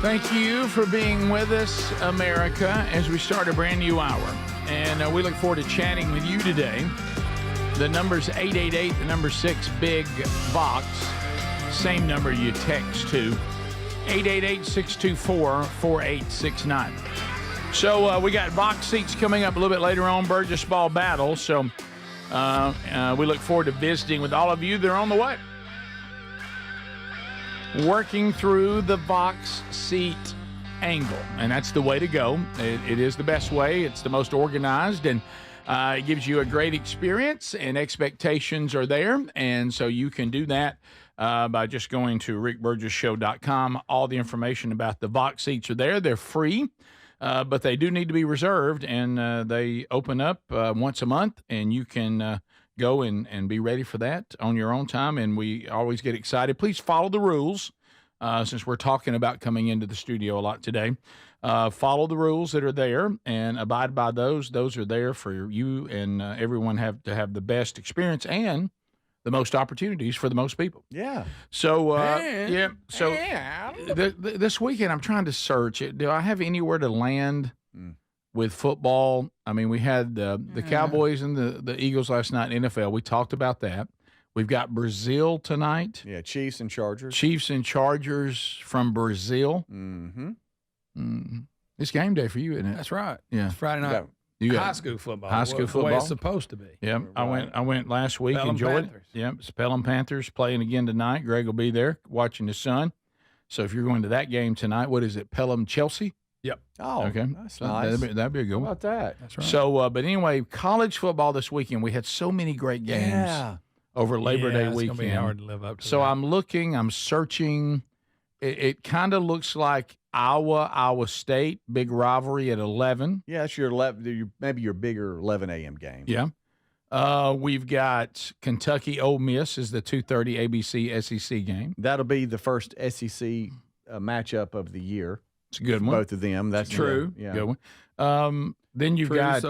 Thank you for being with us, America, as we start a brand new hour. And we look forward to chatting with you today. The number's 888, the number 6-BIG-VOX. Same number you text to, 888-624-4869. So we got Vox seats coming up a little bit later on, Burgess Ball Battle. So we look forward to visiting with all of you. They're on the way. Working through the Vox seat angle, and that's the way to go. It is the best way. It's the most organized, and it gives you a great experience, and expectations are there, and so you can do that by just going to rickburgesshow.com. All the information about the Vox seats are there. They're free, but they do need to be reserved, and they open up once a month, and you can go and be ready for that on your own time, and we always get excited. Please follow the rules, since we're talking about coming into the studio a lot today. Follow the rules that are there and abide by those. Those are there for you, and everyone have to have the best experience and the most opportunities for the most people. Yeah. So, So this weekend, I'm trying to search it. Do I have anywhere to land with football? I mean, we had the Cowboys and the Eagles last night in NFL. We talked about that. We've got Brazil tonight. Yeah, Chiefs and Chargers. Chiefs and Chargers from Brazil. It's game day for you, isn't it? That's right. Yeah. It's Friday night. You got high school football. High school The football. way it's supposed to be. Yeah, Right. I went last week. Pelham Enjoyed Panthers. it. Yeah, it's Pelham Panthers playing again tonight. Greg will be there watching his son. So if you're going to that game tonight, what is it? Pelham Chelsea. Yep. Oh, okay. That's So nice. that'd be a good one. How about that? That's right. So, but anyway, college football this weekend. We had so many great games over Labor Day it's weekend. gonna be hard to live up to So that. I'm searching. It kind of looks like Iowa State, big rivalry at 11. Yeah, it's your 11. Maybe your bigger 11 a.m. game. Yeah. We've got Kentucky Ole Miss is the 2:30 ABC SEC game. That'll be the first SEC matchup of the year. It's a good one. Both of them. That's true. Yeah. Good one. Then you've got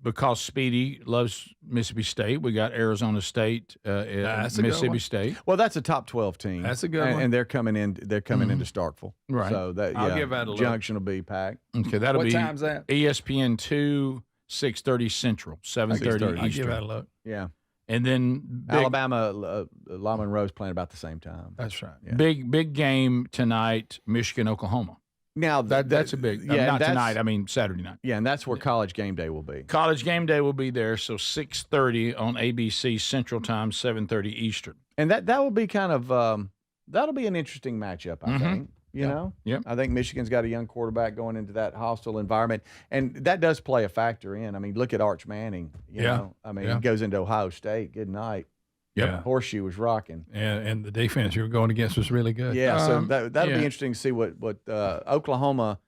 because Speedy loves Mississippi State. We got Arizona State, Mississippi State. Well, that's a top 12 team. That's a good one. And they're coming in. They're coming into Starkville. Right. So that I'll give that a look. Junction will be packed. Okay, that'll What be time's that? ESPN 2, 6:30 Central, 7:30 6:30. I'll Eastern. give that a look. Yeah. And then Alabama, La Monroe's playing about the same time. That's right. Yeah. big game tonight, Michigan, Oklahoma. Now That's a big. Yeah, not that's- tonight. I mean Saturday night. Yeah, and that's where College Game Day will be. College Game Day will be there. So 6:30 on ABC Central Time, 7:30 Eastern. And that will be kind of that'll be an interesting matchup, I think. You know? Yep. I think Michigan's got a young quarterback going into that hostile environment. And that does play a factor in. I mean, look at Arch Manning. You know? I mean, he goes into Ohio State. Good night. Yeah. Horseshoe was rocking. And the defense you were going against was really good. Yeah, so that'll be interesting to see what Oklahoma.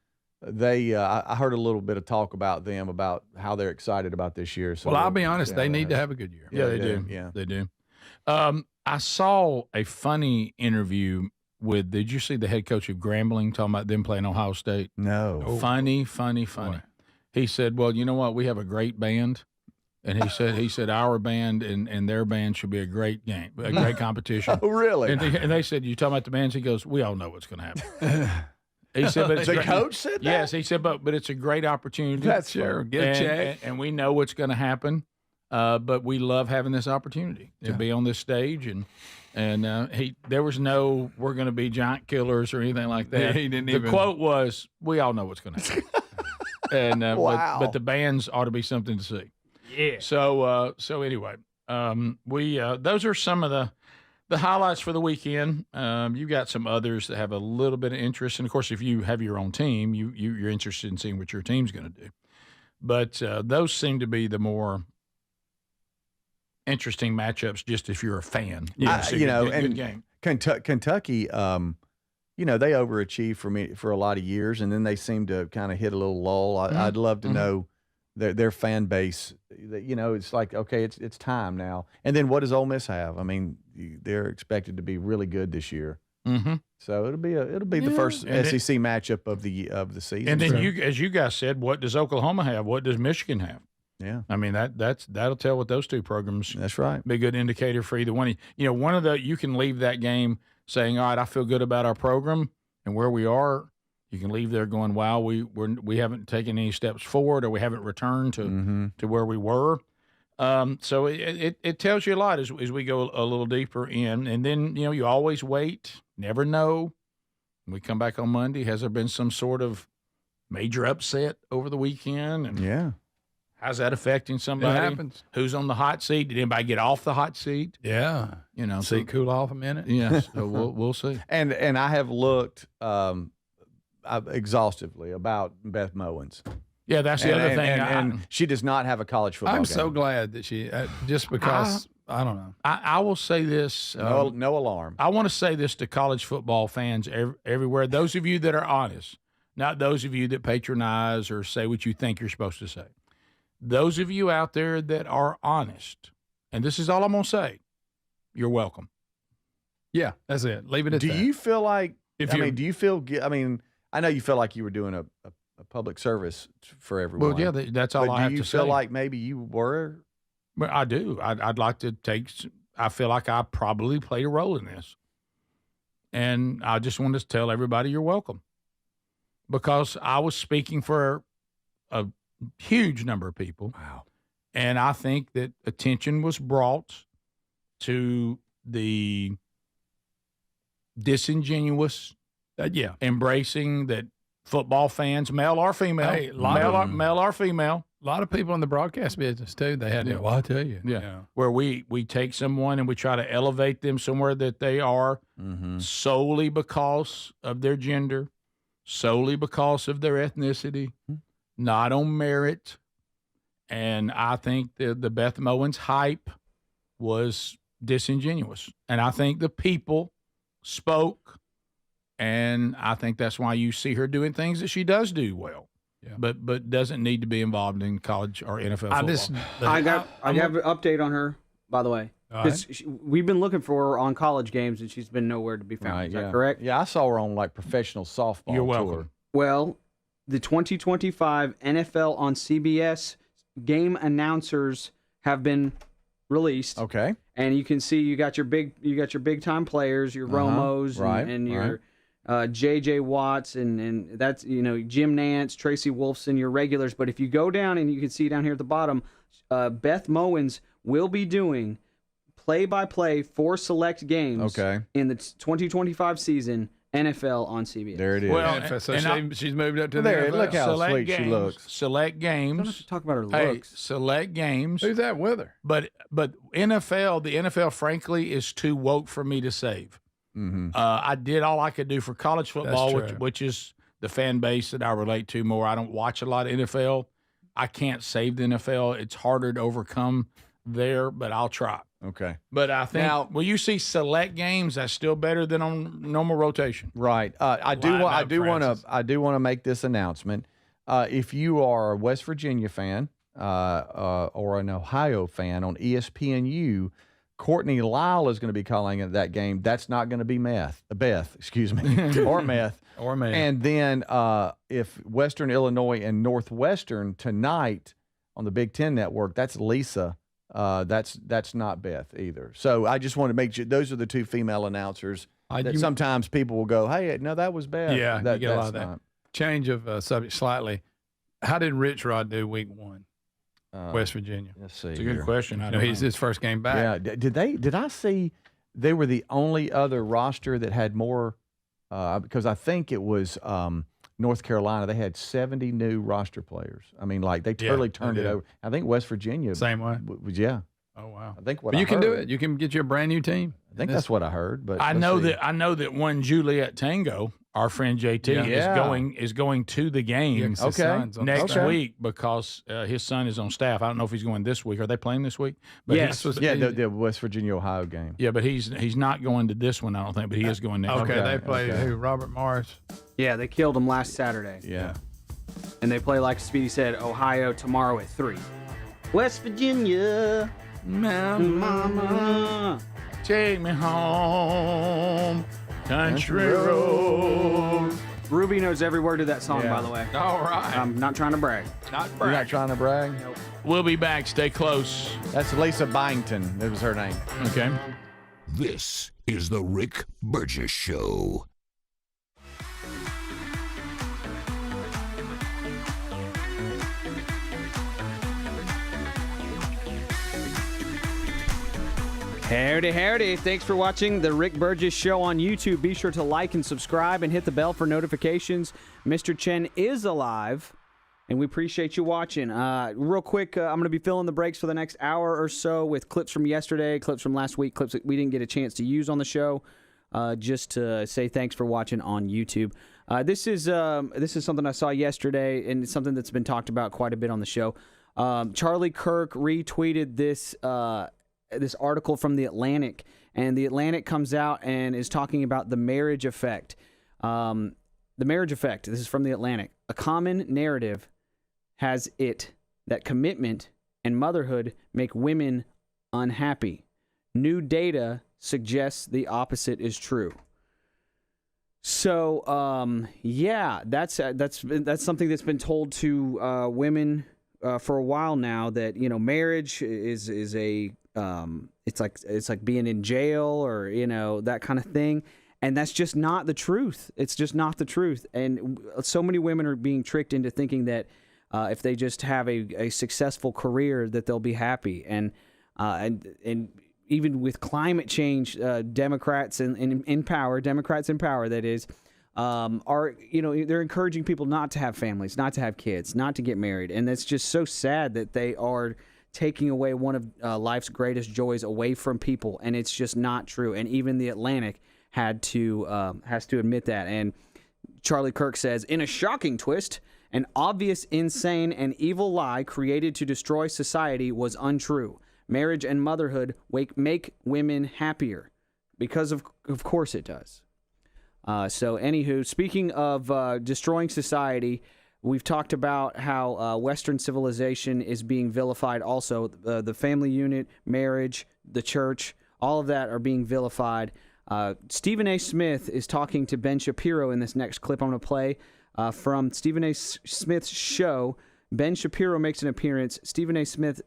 I heard a little bit of talk about them, about how they're excited about this year. So Well, I'll be honest, they need to have a good year. Yeah, they do. Yeah, they do. I saw a funny interview with. Did you see the head coach of Grambling talking about them playing Ohio State? No. Funny. He said, "Well, you know what? We have a great band." And he said our band and their band should be a great game, a great competition. Oh, really? And they said, "You talking about the bands?" He goes, "We all know what's going to happen." He said, "But it's The great." coach said that? Yes, he said, "But it's a great opportunity. That's sure. Get a check. and we know what's going to happen. But we love having this opportunity to be on this stage." And there was no we're going to be giant killers or anything like that. He didn't the even. quote was, "We all know what's going to happen." And Wow. but the bands ought to be something to see. Yeah. So anyway, we those are some of the highlights for the weekend. You've got some others that have a little bit of interest, and of course, if you have your own team, you're interested in seeing what your team's going to do. But those seem to be the more interesting matchups. Just if you're a fan, Good good game. Kentucky, they overachieved for a lot of years, and then they seem to kind of hit a little lull. I'd love to know their fan base. It's like, okay, it's time now. And then what does Ole Miss have? I mean, they're expected to be really good this year. Mm-hmm. So it'll be the first SEC matchup of the season. And then as you guys said, what does Oklahoma have? What does Michigan have? Yeah, I mean that'll tell what those two programs. That's right. Be a good indicator for either one. One of you can leave that game saying, "All right, I feel good about our program and where we are." You can leave there going, "Wow, we haven't taken any steps forward, or we haven't returned to where we were." So it tells you a lot as we go a little deeper in, and then you always wait, never know. When we come back on Monday, has there been some sort of major upset over the weekend? And how's that affecting somebody? It happens. Who's on the hot seat? Did anybody get off the hot seat? Yeah. So cool off a minute. Yes. So we'll see. And I have looked exhaustively about Beth Mowens. Yeah, that's the other thing. And she does not have a college football I'm game. so glad that she just because I don't know. I will say this. No alarm. I want to say this to college football fans everywhere. Those of you that are honest, not those of you that patronize or say what you think you're supposed to say. Those of you out there that are honest, and this is all I'm going to say, you're welcome. Yeah, that's it. Leave it at that. Do you feel like, do you feel, I know you feel like you were doing a public service for everyone. Well, yeah, that's all I have to say. Do you feel like maybe you were? But I do. I'd like to I feel like I probably played a role in this. And I just wanted to tell everybody you're welcome. Because I was speaking for a huge number of people. Wow. And I think that attention was brought to the disingenuous, embracing that football fans, male or female, male or female. A lot of people in the broadcast business too. They had to. Well, I tell you, where we take someone and we try to elevate them somewhere that they are solely because of their gender, solely because of their ethnicity, not on merit. And I think the Beth Mowens hype was disingenuous, and I think the people spoke. And I think that's why you see her doing things that she does do well. but doesn't need to be involved in college or NFL football. I have an update on her, by the way. Because we've been looking for her on college games, and she's been nowhere to be found. Right, Is that correct? Yeah, I saw her on like professional softball. You're welcome. tour. Well, the 2025 NFL on CBS game announcers have been released. Okay. And you can see you got your big time players, your Romos and your J.J. Watts and that's Jim Nance, Tracy Wolfson, your regulars. But if you go down and you can see down here at the bottom, Beth Mowens will be doing play-by-play for select games in the 2025 season, NFL on CBS. There it is. Well, so she's moved up to there. the NFL. Look how select sweet games, she looks. Select games. Don't have to talk about her Hey, looks. select games. Who's that with her? But NFL, the NFL, frankly, is too woke for me to save. Mm-hmm. I did all I could do for college football, That's true. which is the fan base that I relate to more. I don't watch a lot of NFL. I can't save the NFL. It's harder to overcome there, but I'll try. Okay. But I think will you see select games? That's still better than on normal rotation. Right. I do want to make this announcement. If you are a West Virginia fan or an Ohio fan on ESPNU, Courtney Lyle is going to be calling that game. That's not going to be Beth, excuse me, or meth. Or meth. And then if Western Illinois and Northwestern tonight on the Big Ten Network, that's Lisa. That's not Beth either. So I just want to make sure those are the two female announcers that sometimes people will go, hey, no, that was Beth. Yeah, that, you get a lot of that's that. not. Change of subject slightly. How did Rich Rod do week 1? West Virginia. Let's see. It's a good question. I You don't know, know. he's his first game back. Yeah. Did I see they were the only other roster that had more because I think it was North Carolina. They had 70 new roster players. I mean, like they totally turned it over. I think West Virginia Same way. Was yeah. Oh wow. I think But you can do it. You can get you a brand new team. I think that's what I heard. But I know that one Juliet Tango, our friend JT, is going to the game next week because his son is on staff. I don't know if he's going this week. Are they playing this week? But the West Virginia Ohio game. Yeah, but he's not going to this one, I don't think, but he is going next week. They play who? Robert Morris. Yeah, they killed him last Saturday. Yeah. And they play, like Speedy said, Ohio tomorrow at 3. West Virginia, mama, take me home, country road. Ruby knows every word of that song, by the way. All right. I'm not trying to brag. You're not trying to brag? Nope. We'll be back. Stay close. That's Lisa Byington. That was her name. Okay. This is the Rick Burgess Show. Howdy. Thanks for watching the Rick Burgess Show on YouTube. Be sure to like and subscribe and hit the bell for notifications. Mr. Chen is alive, and we appreciate you watching. Real quick, I'm going to be filling the breaks for the next hour or so with clips from yesterday, clips from last week, clips that we didn't get a chance to use on the show, just to say thanks for watching on YouTube. This is something I saw yesterday, and it's something that's been talked about quite a bit on the show. Charlie Kirk retweeted this article from The Atlantic, and The Atlantic comes out and is talking about the marriage effect. The marriage effect, this is from The Atlantic. A common narrative has it that commitment and motherhood make women unhappy. New data suggests the opposite is true. So, that's something that's been told to women for a while now, that marriage is a it's like being in jail, or that kind of thing, and that's just not the truth. It's just not the truth, and so many women are being tricked into thinking that if they just have a successful career, that they'll be happy, and even with climate change, Democrats in power, that is, are they're encouraging people not to have families, not to have kids, not to get married, and that's just so sad that they are taking away one of life's greatest joys away from people, and it's just not true. And even The Atlantic has to admit that. And Charlie Kirk says, in a shocking twist, an obvious, insane, and evil lie created to destroy society was untrue. Marriage and motherhood make women happier, because of course it does. So anywho, speaking of destroying society, We've talked about how Western civilization is being vilified also. The family unit, marriage, the church, all of that are being vilified. Stephen A. Smith is talking to Ben Shapiro in this next clip I'm going to play from Stephen A. Smith's show. Ben Shapiro makes an appearance. Stephen A. Smith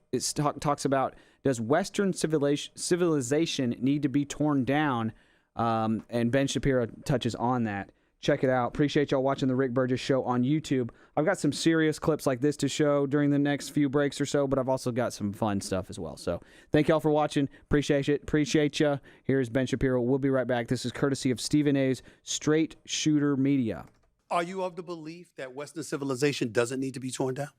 talks about, does Western civilization need to be torn down? And Ben Shapiro touches on that. Check it out. Appreciate y'all watching the Rick Burgess Show on YouTube. I've got some serious clips like this to show during the next few breaks or so, but I've also got some fun stuff as well. So thank y'all for watching. Appreciate it. Appreciate you. Here's Ben Shapiro. We'll be right back. This is courtesy of Stephen A.'s Straight Shooter Media. Are you of the belief that Western civilization doesn't need to be torn down?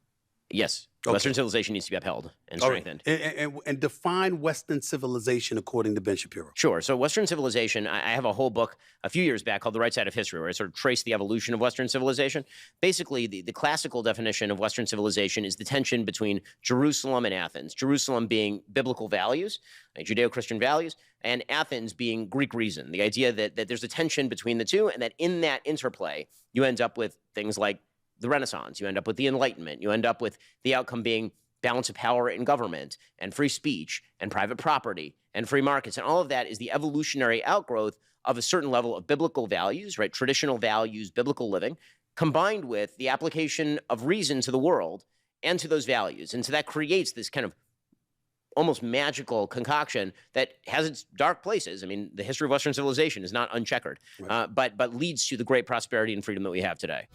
Yes. Okay. Western civilization needs to be upheld and All right. strengthened. And define Western civilization according to Ben Shapiro. Sure. So Western civilization, I have a whole book a few years back called The Right Side of History, where I sort of trace the evolution of Western civilization. Basically, the classical definition of Western civilization is the tension between Jerusalem and Athens. Jerusalem being biblical values, like Judeo-Christian values, and Athens being Greek reason. The idea that there's a tension between the two, and that in that interplay, you end up with things like the Renaissance, you end up with the Enlightenment, you end up with the outcome being balance of power in government and free speech and private property and free markets. And all of that is the evolutionary outgrowth of a certain level of biblical values, right? Traditional values, biblical living, combined with the application of reason to the world and to those values. And so that creates this kind of almost magical concoction that has its dark places. I mean, the history of Western civilization is not uncheckered, right. but leads to the great prosperity and freedom that we have today.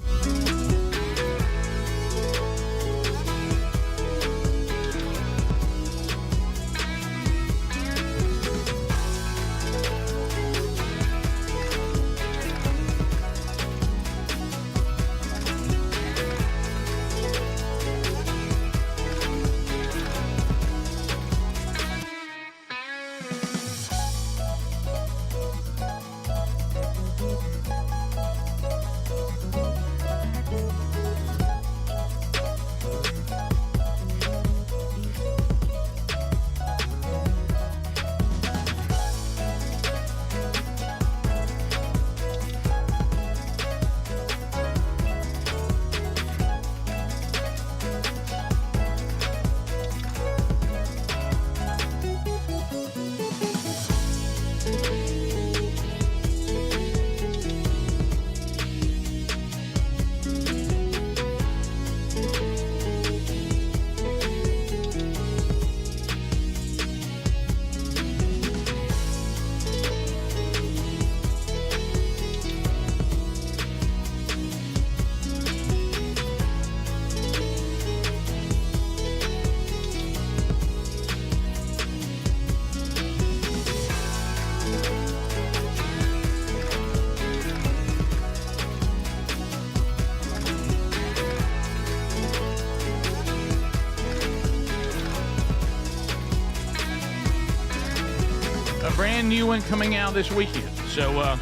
Brand new one coming out this weekend. So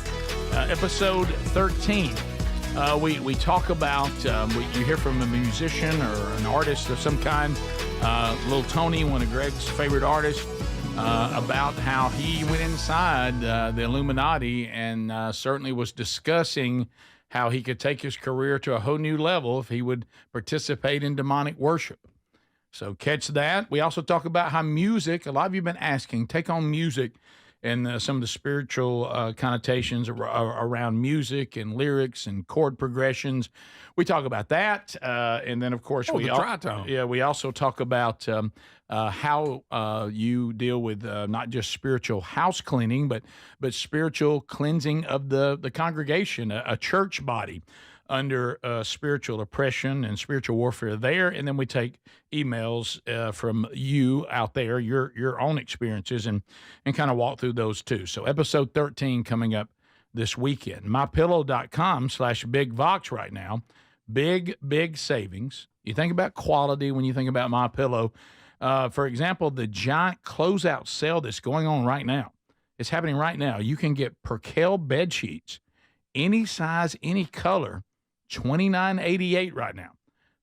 episode 13, we talk about, you hear from a musician or an artist of some kind, Little Tony, one of Greg's favorite artists, about how he went inside the Illuminati and certainly was discussing how he could take his career to a whole new level if he would participate in demonic worship. So catch that. We also talk about how music, a lot of you have been asking, take on music and some of the spiritual connotations around music and lyrics and chord progressions. We talk about that. And then, of course, we also talk about how you deal with not just spiritual house cleaning, but spiritual cleansing of the congregation, a church body under spiritual oppression and spiritual warfare there. And then we take emails from you out there, your own experiences, and kind of walk through those too. So episode 13 coming up this weekend. MyPillow.com/BigVox right now. Big savings. You think about quality when you think about MyPillow. For example, the giant closeout sale that's going on right now. It's happening right now. You can get Percale bed sheets, any size, any color, $29.88 right now.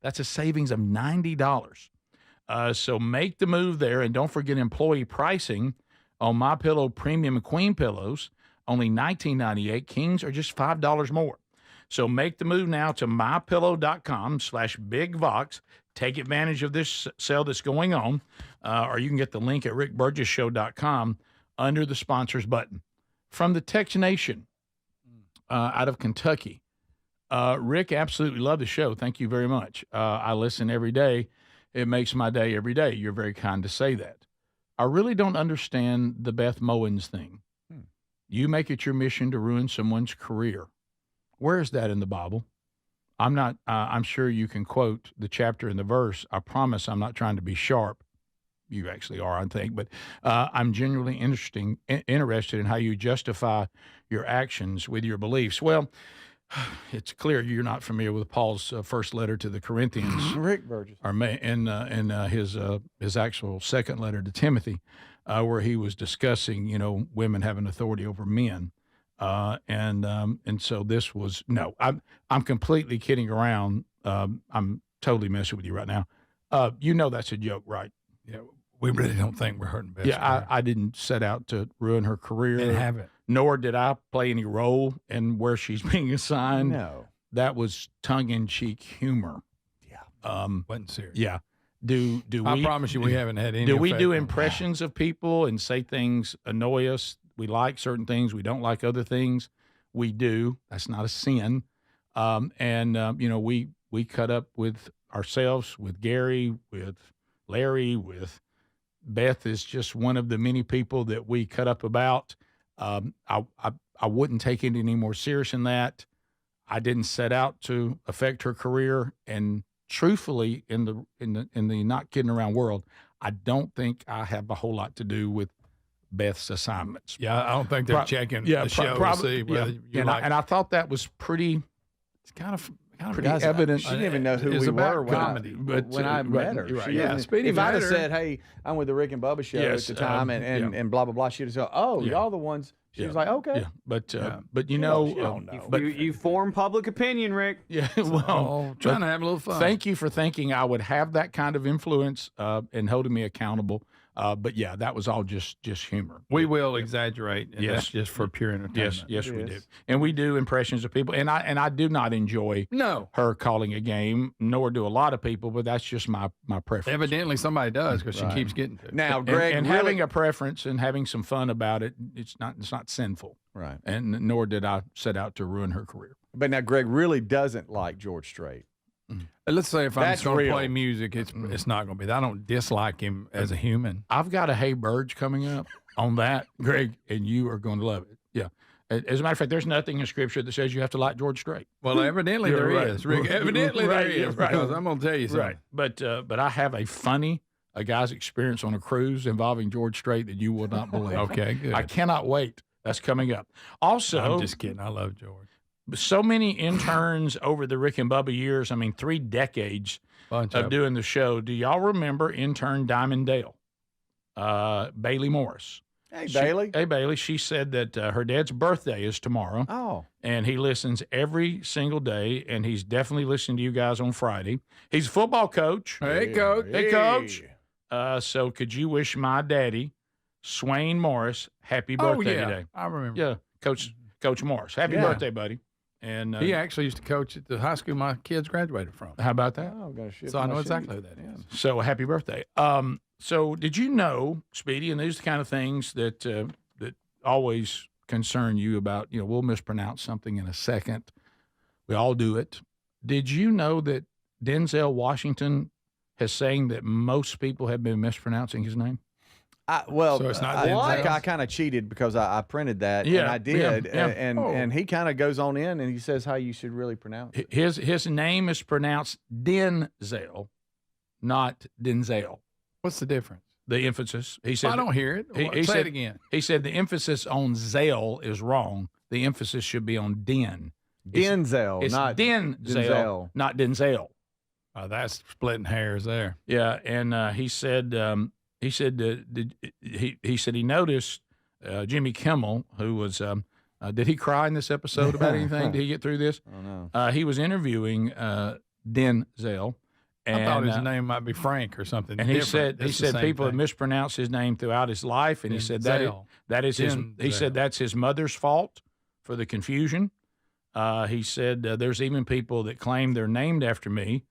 That's a savings of $90. So make the move there, and don't forget employee pricing on MyPillow Premium Queen pillows, only $19.98. Kings are just $5 more. So make the move now to mypillow.com/bigvox. Take advantage of this sale that's going on, or you can get the link at rickburgesshow.com under the sponsors button. From the Tex Nation out of Kentucky, Rick, absolutely love the show. Thank you very much. I listen every day. It makes my day every day. You're very kind to say that. I really don't understand the Beth Mowins thing. You make it your mission to ruin someone's career. Where is that in the Bible? I'm not, I'm sure you can quote the chapter and the verse. I promise I'm not trying to be sharp. You actually are, I think, but I'm genuinely interested in how you justify your actions with your beliefs. Well, it's clear you're not familiar with Paul's first letter to the Corinthians. Rick Burgess. Or and his actual second letter to Timothy, where he was discussing, women having authority over men. And so this was, no, I'm completely kidding around. I'm totally messing with you right now. That's a joke, right? Yeah. We really don't think we're hurting Beth's Yeah, I didn't set out to ruin her career. And haven't. Nor did I play any role in where she's being assigned. No. That was tongue-in-cheek humor. Yeah. Wasn't serious. Yeah. Do I we? promise you we haven't had any Do we effect do on impressions of people and say things annoy us? We like certain things. We don't like other things. We do. That's not a sin. We cut up with ourselves, with Gary, with Larry, with Beth is just one of the many people that we cut up about. I wouldn't take it any more serious than that. I didn't set out to affect her career, and truthfully, in the not kidding around world, I don't think I have a whole lot to do with Beth's assignments. Yeah, I don't think they're checking the show to see whether you like. And I thought that was pretty. It's kind of pretty Guys, evident. She didn't even know who we were when I met her. Right, She yeah. didn't- Speedy if I'd have met her. said, "Hey, I'm with the Rick and Bubba show Yes, at the time," and blah blah blah, she'd have said, "Oh, y'all the ones." She was like, "Okay." Yeah, but She don't know. but You form public opinion, Rick. yeah, well, trying to have a little fun. Thank you for thinking I would have that kind of influence and holding me accountable. But yeah, that was all just humor. We will exaggerate, and Yes. that's just for pure entertainment. Yes, we do, and we do impressions of people, and I do not enjoy her calling a game, nor do a lot of people, but that's just my preference. Evidently, somebody does because she keeps getting to it. Now, And- Greg, and really- having a preference and having some fun about it, it's not sinful, right? And nor did I set out to ruin her career. But now Greg really doesn't like George Strait. Let's say if I'm That's just going to real. play music, it's not going to be. I don't dislike him as a human. I've got a Hey Burge coming up on that, Greg, and you are going to love it. Yeah. As a matter of fact, there's nothing in Scripture that says you have to like George Strait. Well, evidently You're there right. is, Rick. Evidently Right, there is, right. because I'm going to tell you something. Right. But I have a guy's experience on a cruise involving George Strait that you will not believe. Okay, good. I cannot wait. That's coming up. Also, I'm just kidding. I love George. so many interns over the Rick and Bubba years, 3 decades Bunch of of doing the show. Do y'all remember intern Diamond Dale? Bailey Morris. Hey, Bailey. Hey, Bailey. She said that her dad's birthday is tomorrow. Oh. And he listens every single day, and he's definitely listening to you guys on Friday. He's a football coach. Hey, Coach. Hey, Coach. So could you wish my daddy, Swain Morris, happy birthday today? I remember. Yeah, Coach Morris. Happy Yeah. birthday, buddy. And He actually used to coach at the high school my kids graduated from. how about that? Oh, gotta shift So I my know shoes. exactly who that is. So happy birthday. So did you know, Speedy, and these are the kind of things that that always concern you about, we'll mispronounce something in a second. We all do it. Did you know that Denzel Washington has saying that most people have been mispronouncing his name? So it's not Denzel? I kind of cheated because I printed that, Yeah, and I did, yeah. and he kind of goes on in and he says how you should really pronounce it. His name is pronounced Denzel, not Denzel. What's the difference? The emphasis. He said I don't hear it. He Say said, it again. He said the emphasis on Zale is wrong. The emphasis should be on Den. Denzel, It's not Denzel, Denzel. not Denzel. That's splitting hairs there. Yeah, and he said he said he noticed Jimmy Kimmel, who was did he cry in this episode about anything? Did he get through this? I don't know. He was interviewing Denzel. And, I thought his name might be Frank or something. and he different. said It's the same people have thing. mispronounced his name throughout his life, and he said Denzel. that is his. He Denzel. said that's his mother's fault for the confusion. He said there's even people that claim they're named after me.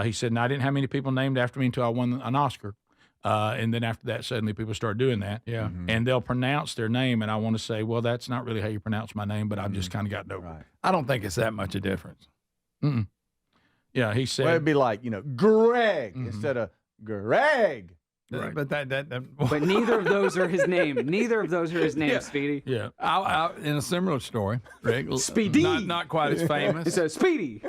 He said, and I didn't have many people named after me until I won an Oscar. And then after that, suddenly people start doing that. Yeah. And they'll pronounce their name, and I want to say, well, that's not really how you pronounce my name, but I've just kind of gotten over it. I don't think it's that much a difference. Yeah, he said. Well, it'd be like, Greg instead of Greg. Right. But But neither of those are his name. Neither of those are his name, Speedy. Yeah. In a similar story, Rick. Speedy. Not quite as famous. It's a Speedy.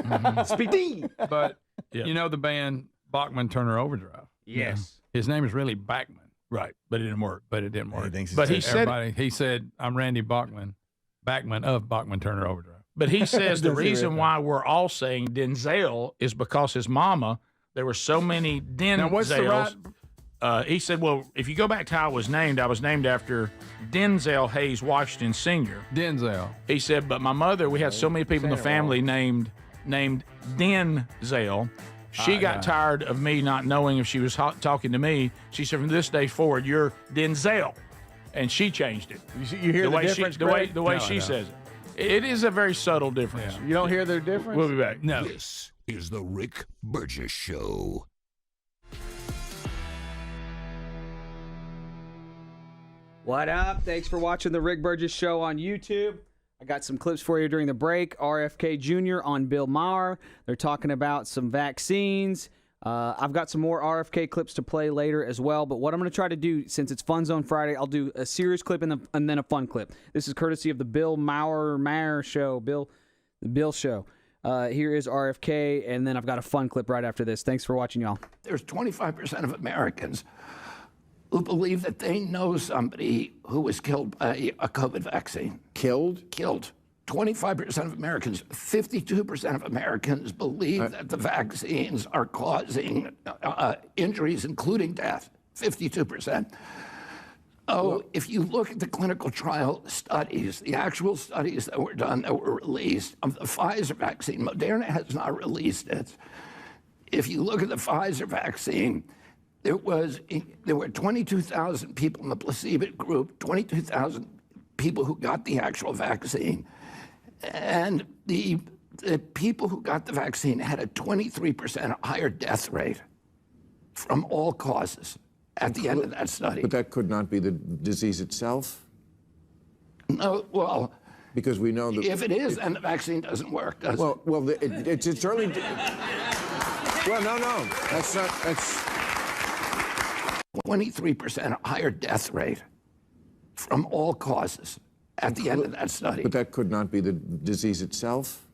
Speedy. But you know the band Bachman Turner Overdrive? Yes. His name is really Bachman. Right. But it didn't work. But it didn't work. But he said, I'm Randy Bachman of Bachman Turner Overdrive. But he says the reason why we're all saying Denzel is because his mama, there were so many Denzels. Now, what's the right? He said, well, if you go back to how I was named after Denzel Hayes Washington Sr. Denzel. He said, but my mother, we had so many people in the family named Denzel. She got tired of me not knowing if she was talking to me. She said, from this day forward, you're Denzel. And she changed it. You hear the difference, the way she says it. It is a very subtle difference. You don't hear the difference? We'll be back. No. This is the Rick Burgess Show. What up? Thanks for watching the Rick Burgess Show on YouTube. I got some clips for you during the break. RFK Jr. on Bill Maher. They're talking about some vaccines. I've got some more RFK clips to play later as well. But what I'm going to try to do, since it's Fun Zone Friday, I'll do a serious clip and then a fun clip. This is courtesy of the Bill Maher Show. The Bill Show. Here is RFK, and then I've got a fun clip right after this. Thanks for watching, y'all. There's 25% of Americans who believe that they know somebody who was killed by a COVID vaccine. Killed? Killed. 25% of Americans, 52% of Americans believe that the vaccines are causing injuries, including death. 52%. If you look at the clinical trial studies, the actual studies that were done that were released of the Pfizer vaccine, Moderna has not released it. If you look at the Pfizer vaccine, there were 22,000 people in the placebo group, 22,000 people who got the actual vaccine. And the people who got the vaccine had a 23% higher death rate from all causes at the end of that study. But that could not be the disease itself? No, well... Because we know that... If it is, then the vaccine doesn't work, does it? Well, it's certainly... Well, no, that's not... That's 23% higher death rate from all causes at the end of that study. But that could not be the disease itself?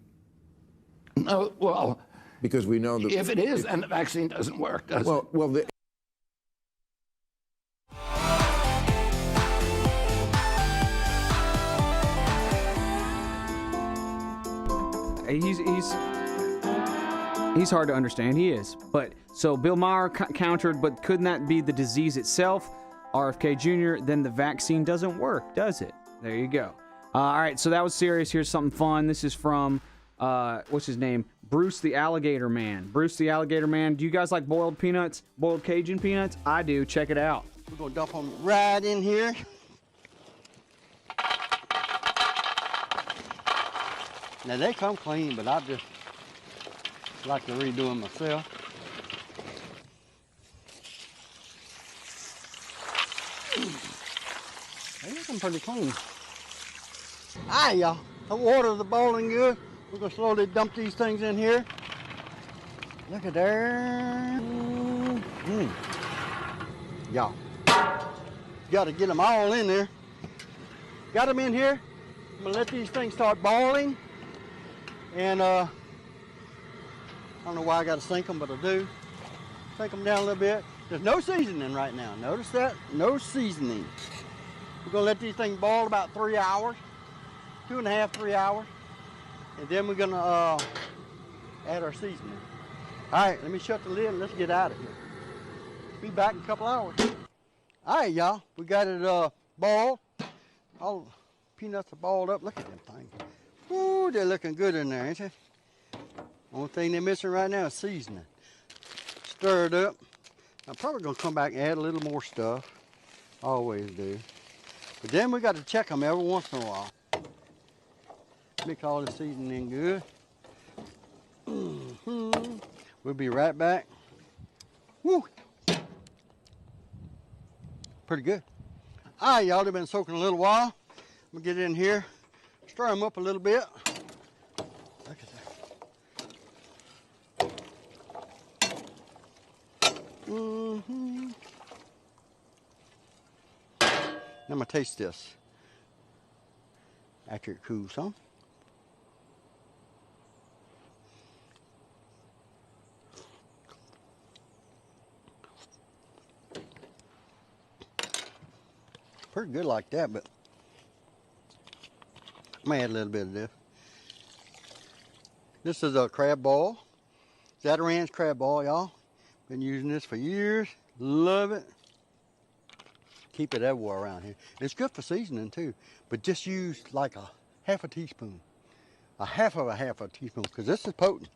No, well... Because we know that... If it is, then the vaccine doesn't work, does it? Well, He's hard to understand. He is. But so Bill Maher countered, but couldn't that be the disease itself? RFK Jr., then the vaccine doesn't work, does it? There you go. All right, so that was serious. Here's something fun. This is from, what's his name? Bruce the Alligator Man. Bruce the Alligator Man. Do you guys like boiled peanuts? Boiled Cajun peanuts? I do. Check it out. We're going to dump them right in here. Now, they come clean, but I just like to redo them myself. They looking pretty clean. All right, y'all. The water's boiling good. We're going to slowly dump these things in here. Look at there. Y'all, you got to get them all in there. Got them in here. I'm going to let these things start boiling. And I don't know why I got to sink them, but I do. Sink them down a little bit. There's no seasoning right now. Notice that? No seasoning. We're going to let these things boil about 3 hours. 2.5, 3 hours. And then we're going to add our seasoning. All right, let me shut the lid and let's get out of here. Be back in a couple hours. All right, y'all. We got it boiled. All the peanuts are boiled up. Look at them things. Ooh, they're looking good in there, ain't they? Only thing they're missing right now is seasoning. Stir it up. I'm probably going to come back and add a little more stuff. Always do. But then we got to check them every once in a while. Mix all the seasoning in good. Mm-hmm. We'll be right back. Woo! Pretty good. All right, y'all, they've been soaking a little while. I'm gonna get in here, stir them up a little bit. Look at that. Mm-hmm. Now I'm gonna taste this after it cools some. Pretty good like that, but I may add a little bit of this. This is a crab ball. Zatarain's crab ball, y'all. Been using this for years. Love it. Keep it everywhere around here. It's good for seasoning too, but just use like a half a teaspoon. A half a teaspoon, because this is potent.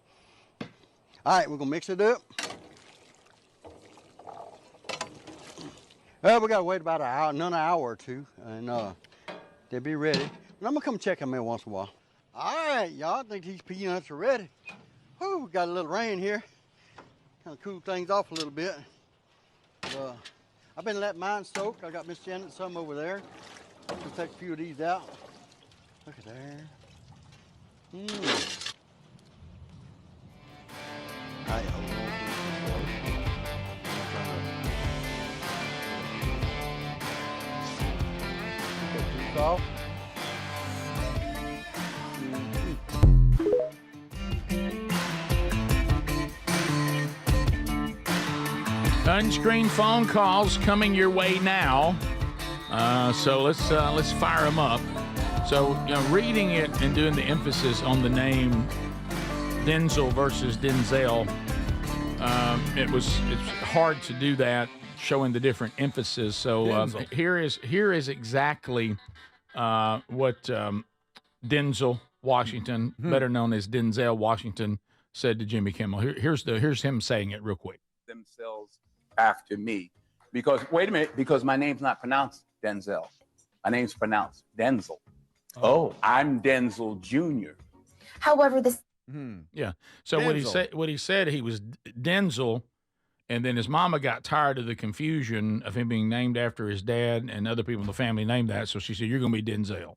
All right, we're gonna mix it up. We gotta wait about another hour or two, and they'll be ready. And I'm gonna come check them in once in a while. All right, y'all, I think these peanuts are ready. Whew, we got a little rain here. Kind of cool things off a little bit. I've been letting mine soak. I got Miss Janet some over there. I'll take a few of these out. Look at there. Mmm. All right, off. Unscreened phone calls coming your way now. So let's fire them up. So reading it and doing the emphasis on the name Denzel versus Denzel, it's hard to do that, showing the different emphasis. So here is exactly what Denzel Washington, better known as Denzel Washington, said to Jimmy Kimmel. Here's him saying it real quick. Themselves after me, because wait a minute, because my name's not pronounced Denzel, my name's pronounced Denzel. Oh, I'm Denzel Jr. However, this. Yeah. So what he said, he was Denzel. And then his mama got tired of the confusion of him being named after his dad, and other people in the family named that. So she said, "You're going to be Denzel."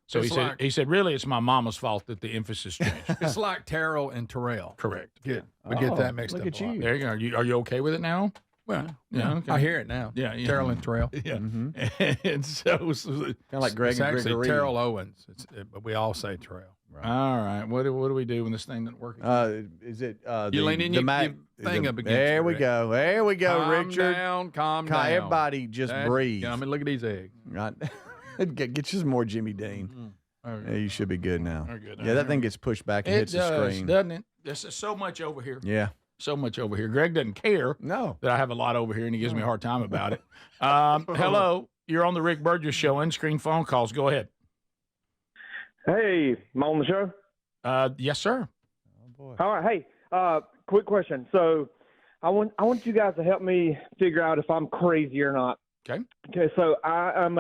So he said, "Really, it's my mama's fault that the emphasis changed." It's like Terrell and Terrell. Correct. Good. We get that mixed look up. at you. There you go. Are you okay with it now? Well, yeah. Okay. I hear it now. Yeah. Terrell and Terrell. Yeah. And so kind of like Greg it's and actually Gregory. Terrell Owens, but we all say Terrell. Right. All right. What do we do when this thing doesn't work? Is it you lean in your thing up against There we go. There we go, Richard. Calm down. Everybody just breathe. I mean, look at these eggs. Right. Get you some more Jimmy Dean. Yeah, you should be good now. Good. Yeah, that thing gets pushed back and hits the screen. Doesn't it? There's so much over here. Yeah. So much over here. Greg doesn't care that I have a lot over here, and he gives me a hard time about it. Hello. You're on the Rick Burgess Show. Unscreened phone calls. Go ahead. Hey, am I on the show? Yes, sir. Oh, boy. All right. Hey, quick question. So I want you guys to help me figure out if I'm crazy or not. Okay. Okay, so I'm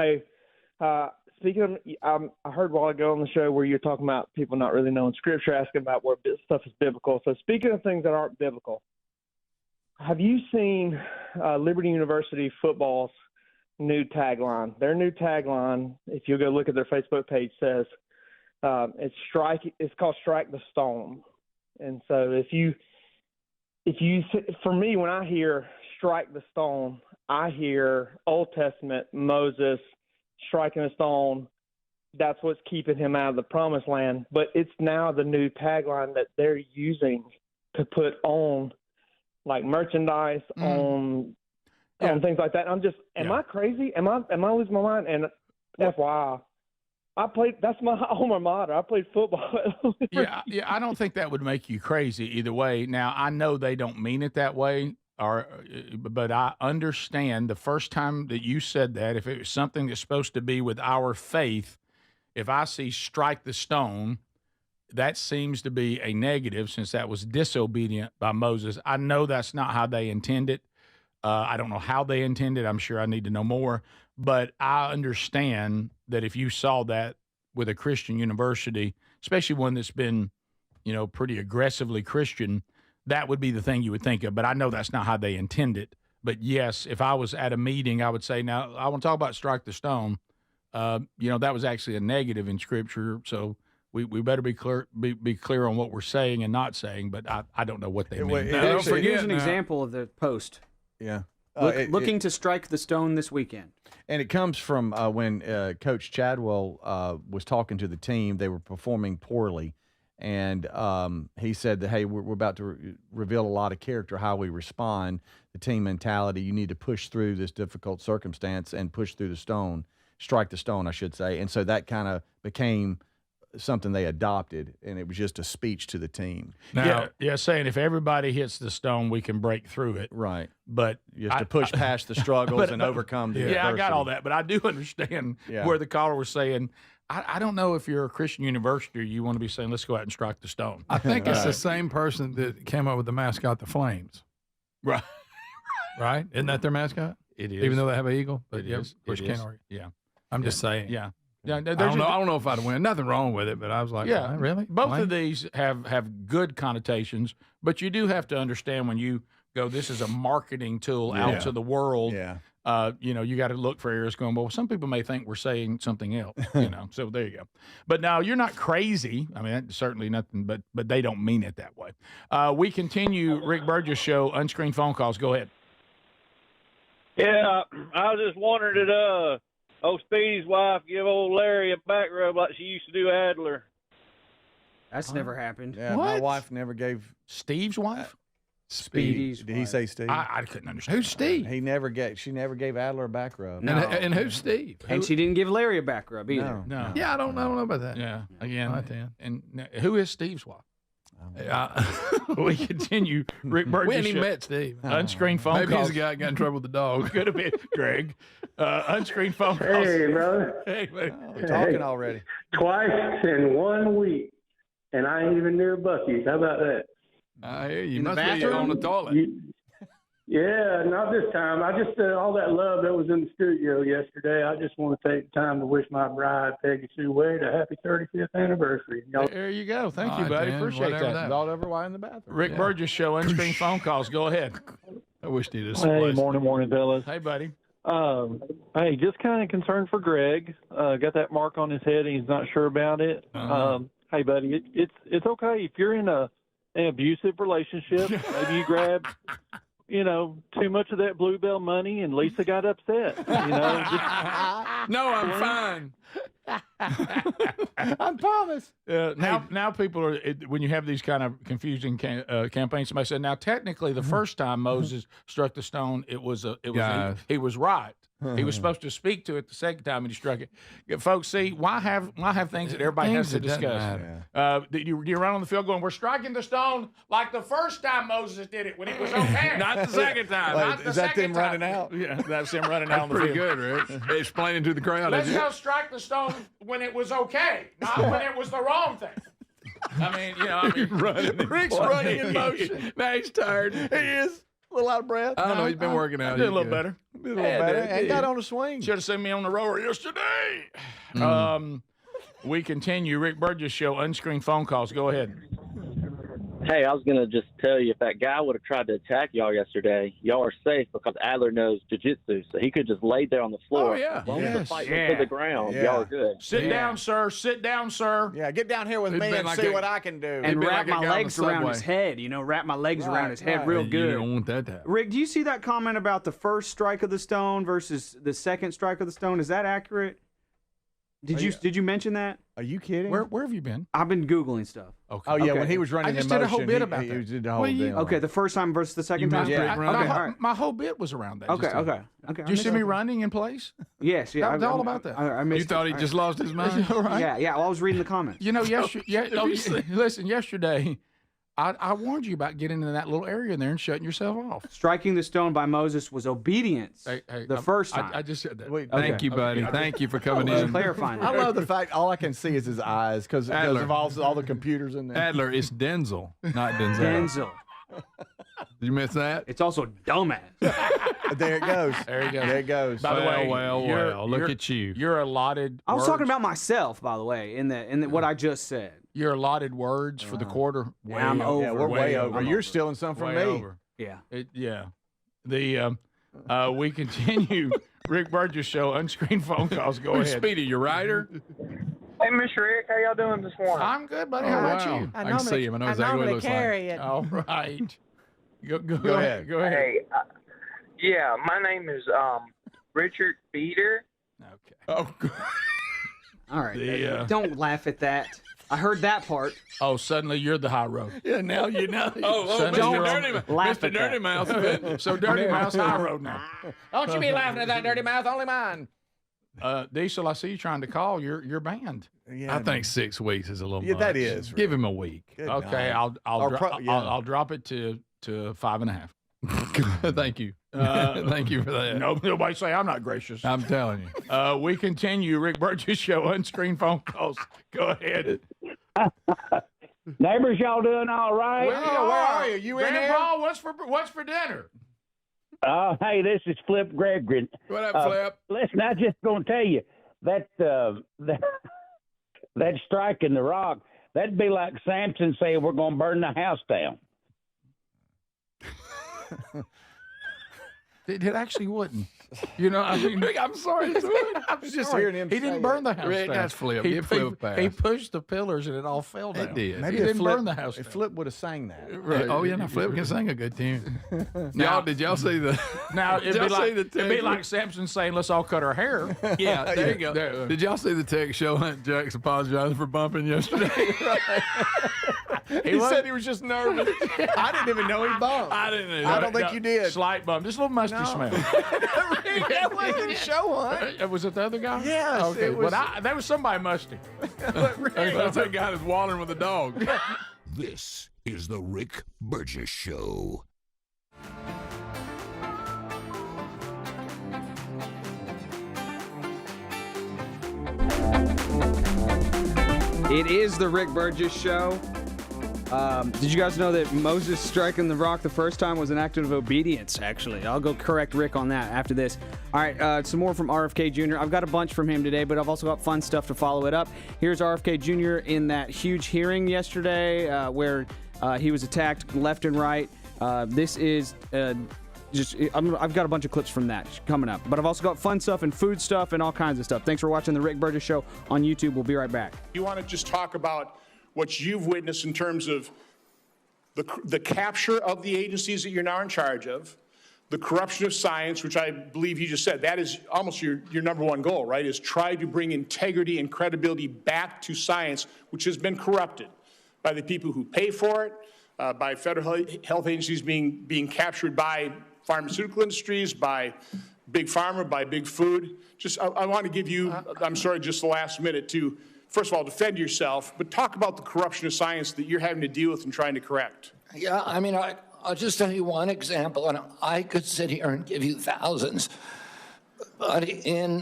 speaking of, I heard a while ago on the show where you're talking about people not really knowing Scripture, asking about what stuff is biblical. So speaking of things that aren't biblical, have you seen Liberty University football's new tagline? Their new tagline, if you go look at their Facebook page, says it's called "Strike the Stone." And so for me, when I hear "Strike the Stone," I hear Old Testament Moses striking a stone. That's what's keeping him out of the promised land. But it's now the new tagline that they're using to put on like merchandise, on things like that. I'm just, am I crazy? Am I losing my mind? And FYI, that's my alma mater. I played football. Yeah. I don't think that would make you crazy either way. Now, I know they don't mean it that way, but I understand the first time that you said that, if it was something that's supposed to be with our faith, if I see "strike the stone," that seems to be a negative, since that was disobedient by Moses. I know that's not how they intend it. I don't know how they intend it. I'm sure I need to know more. But I understand that if you saw that, with a Christian university, especially one that's been, pretty aggressively Christian, that would be the thing you would think of. But I know that's not how they intend it. But yes, if I was at a meeting, I would say, now I want to talk about strike the stone. That was actually a negative in Scripture, so we better be clear on what we're saying and not saying. But I don't know what they mean. Here's an example of the post. Yeah. Looking to strike the stone this weekend. And it comes from when Coach Chadwell was talking to the team. They were performing poorly. And he said that, hey, we're about to reveal a lot of character, how we respond, the team mentality. You need to push through this difficult circumstance and push through the stone, strike the stone, I should say. And so that kind of became something they adopted, and it was just a speech to the team. Now, saying if everybody hits the stone, we can break through it. Right. But you have to push past the struggles and overcome the adversity. I got all that, but I do understand where the caller was saying, I don't know if you're a Christian university or you want to be saying, let's go out and strike the stone. I think it's the same person that came up with the mascot, the Flames. Right. Right? Isn't that their mascot? It is. Even though they have an eagle? But It is. Of course, It can't is. argue. Yeah. I'm just saying. Yeah. I don't know if I'd win. Nothing wrong with it, but I was like, Yeah, really? Both Flames? of these have good connotations, but you do have to understand when you go, this is a marketing tool out to the world. Yeah. You got to look for areas going, well, some people may think we're saying something else, so there you go. But now you're not crazy. I mean, that's certainly nothing, but they don't mean it that way. We continue Rick Burgess show, unscreened phone calls. Go ahead. Yeah, I was just wondering, did old Speedy's wife give old Larry a back rub like she used to do Adler? That's never happened. Yeah, my wife never gave Steve's wife. Speedy's Did he say Steve? I couldn't understand. Who's Steve? She never gave Adler a back rub. No. And who's Steve? And she didn't give Larry a back rub either. No. Yeah, I don't know about that. Yeah. Again. Right then. And who is Steve's wife? We continue. Rick Burgess. We hadn't even show. met Steve. Unscreened phone Maybe calls. he's the guy that got in trouble with the dog. Could have been Greg. Unscreened phone calls. Hey, brother. Hey, buddy. We're talking already. Twice in 1 week, and I ain't even near Buc-ee's. How about that? I hear you. In the Must be bathroom? on the toilet. Yeah, not this time. I just all that love that was in the studio yesterday. I just want to take the time to wish my bride, Peggy Sue Wade, a happy 35th anniversary. Y'all. There you go. Thank you, All right, buddy. Dan, Appreciate whatever that. that. All over while in the bathroom. Rick Burgess show, unscreened phone calls. Go ahead. I wish he'd have Hey, morning, fellas. Hey, buddy. Hey, just kind of concerned for Greg. Got that mark on his head, and he's not sure about it. Hey, buddy, it's okay if you're in an abusive relationship. Maybe you grab, too much of that Bluebell money, and Lisa got upset. No, I'm fine. I promise. Now people are, when you have these kind of confusing campaigns, somebody said, now technically the first time Moses struck the stone, he was right. He was supposed to speak to it the second time, and he struck it. Folks, see, why have things that everybody has to discuss? You run on the field going, we're striking the stone like the first time Moses did it when it was okay. Not the second time. Not the Is that second them time. running out? Yeah, that's him running out on the Pretty field. good, Rick. Explaining to the crowd. Let's go strike the stone when it was okay, not when it was the wrong thing. Rick's running in motion. Now he's tired. He is. A little out of breath. I don't know. He's been working out. I did a little better. And got on a swing. Should have seen me on the rower yesterday. We continue. Rick Burgess show, unscreened phone calls. Go ahead. Hey, I was going to just tell you, if that guy would have tried to attack y'all yesterday, y'all are safe because Adler knows jiu-jitsu, so he could just lay there on the floor. Oh, yeah. As long as the fight went to the ground, y'all are good. Sit down, sir. Sit down, sir. Yeah, get down here with me and like see a- what I can do. And wrap like a my guy on the legs around subway. his head. Wrap my legs around his head real You good. don't want that to happen. Rick, do you see that comment about the first strike of the stone versus the second strike of the stone? Is that accurate? Did you mention that? Are you kidding? Where have you been? I've been Googling stuff. Okay. Oh, yeah, Okay. when he was running I just in did a whole motion, bit he- about he that. did the whole deal. Okay, the first time versus the second time? missed Rick running. all right. My whole bit was around that. Okay, just okay. Did you see me running in place? Yes, yeah. That was all about that. I missed You thought he it. just lost his mind? All right. Yeah. Well, I was reading the comments. Listen, yesterday, I warned you about getting into that little area in there and shutting yourself off. Striking the stone by Moses was obedience. The first time. I just said that. Wait, Thank you, buddy. Thank you for coming in. Clarifying I that. love the fact all I can see is his eyes because Adler. of all the computers in there. Adler, it's Denzel, not Denzel. Denzel. Did you miss that? It's also dumbass. There it goes. There you go. There it goes. By the way, well, look at you. Your allotted. I was words, talking about myself, by the way, in what I just said. your allotted words for the quarter. Yeah, I'm over. Yeah, we're way over. I'm You're over. stealing some from Way me. over. Yeah. Yeah. The we continue. Rick Burgess Show. Unscreened phone calls. Go ahead. Speedy, you writer? Hey, Mr. Rick, how y'all doing this morning? I'm good, buddy. How about you? I can see him. I know exactly what he looks like. All right. Go ahead. Go ahead. Hey, yeah, my name is Richard Beater. Okay. Oh, All right. Don't laugh at that. I heard that part. Oh, suddenly you're the high road. yeah, now you know. Suddenly you're on- laugh at Mr. Dirty that. Mouth. So Dirty Mouth's high road now. Don't you be laughing at that, Dirty Mouth. Only mine. Diesel, I see you trying to call. You're banned. Yeah, I think 6 weeks is a little Yeah, much. that is, Give him a week. Good Okay, night. I'll drop it to 5.5. Thank you. Thank you for that. No, nobody say I'm not gracious. I'm telling you. We continue. Rick Burgess Show. Unscreened phone calls. Go ahead. Neighbors, y'all doing all right? Where are you? You in Grandpa, what's for dinner? Hey, this is Flip Gregory. What up, Flip? Listen, I just gonna tell you that that striking the rock, that'd be like Samson saying we're gonna burn the house down. It actually wouldn't. You know, I mean, I'm sorry. I'm just sorry. hearing him He say didn't it. burn the house Rick, down. that's Flip. He, Give Flip a pass. he pushed the pillars and it all fell down. It did. He didn't burn the house If down. Flip would have sang that. Right. Oh yeah, now Flip can sing a good tune. Now- Did y'all see the? Now Did it'd be y'all see like the it'd be text? like Samson saying, "Let's all cut our hair." Yeah, there you go. There. Did y'all see the text show Hunt Jack's apologizing for bumping yesterday? He said he was just nervous. I didn't even know he bumped. I didn't. I don't think you did. Slight bump, just a little musty smell. That wasn't a show, huh? Was it the other guy? Yes, Okay. it was- Well, that was somebody musty. That's that guy that's wandering with a dog. This is the Rick Burgess Show. It is the Rick Burgess Show. Did you guys know that Moses striking the rock the first time was an act of obedience, actually? I'll go correct Rick on that after this. All right, some more from RFK Jr. I've got a bunch from him today, but I've also got fun stuff to follow it up. Here's RFK Jr. in that huge hearing yesterday where he was attacked left and right. This is... I've got a bunch of clips from that coming up. But I've also got fun stuff and food stuff and all kinds of stuff. Thanks for watching the Rick Burgess Show on YouTube. We'll be right back. You want to just talk about what you've witnessed in terms of the capture of the agencies that you're now in charge of, the corruption of science, which I believe you just said, that is almost your number one goal, right, is try to bring integrity and credibility back to science, which has been corrupted by the people who pay for it, by federal health agencies being captured by pharmaceutical industries, by big pharma, by big food. I want to give you, I'm sorry, just the last minute to, first of all, defend yourself, but talk about the corruption of science that you're having to deal with and trying to correct. Yeah, I mean, I'll just tell you one example, and I could sit here and give you thousands. But in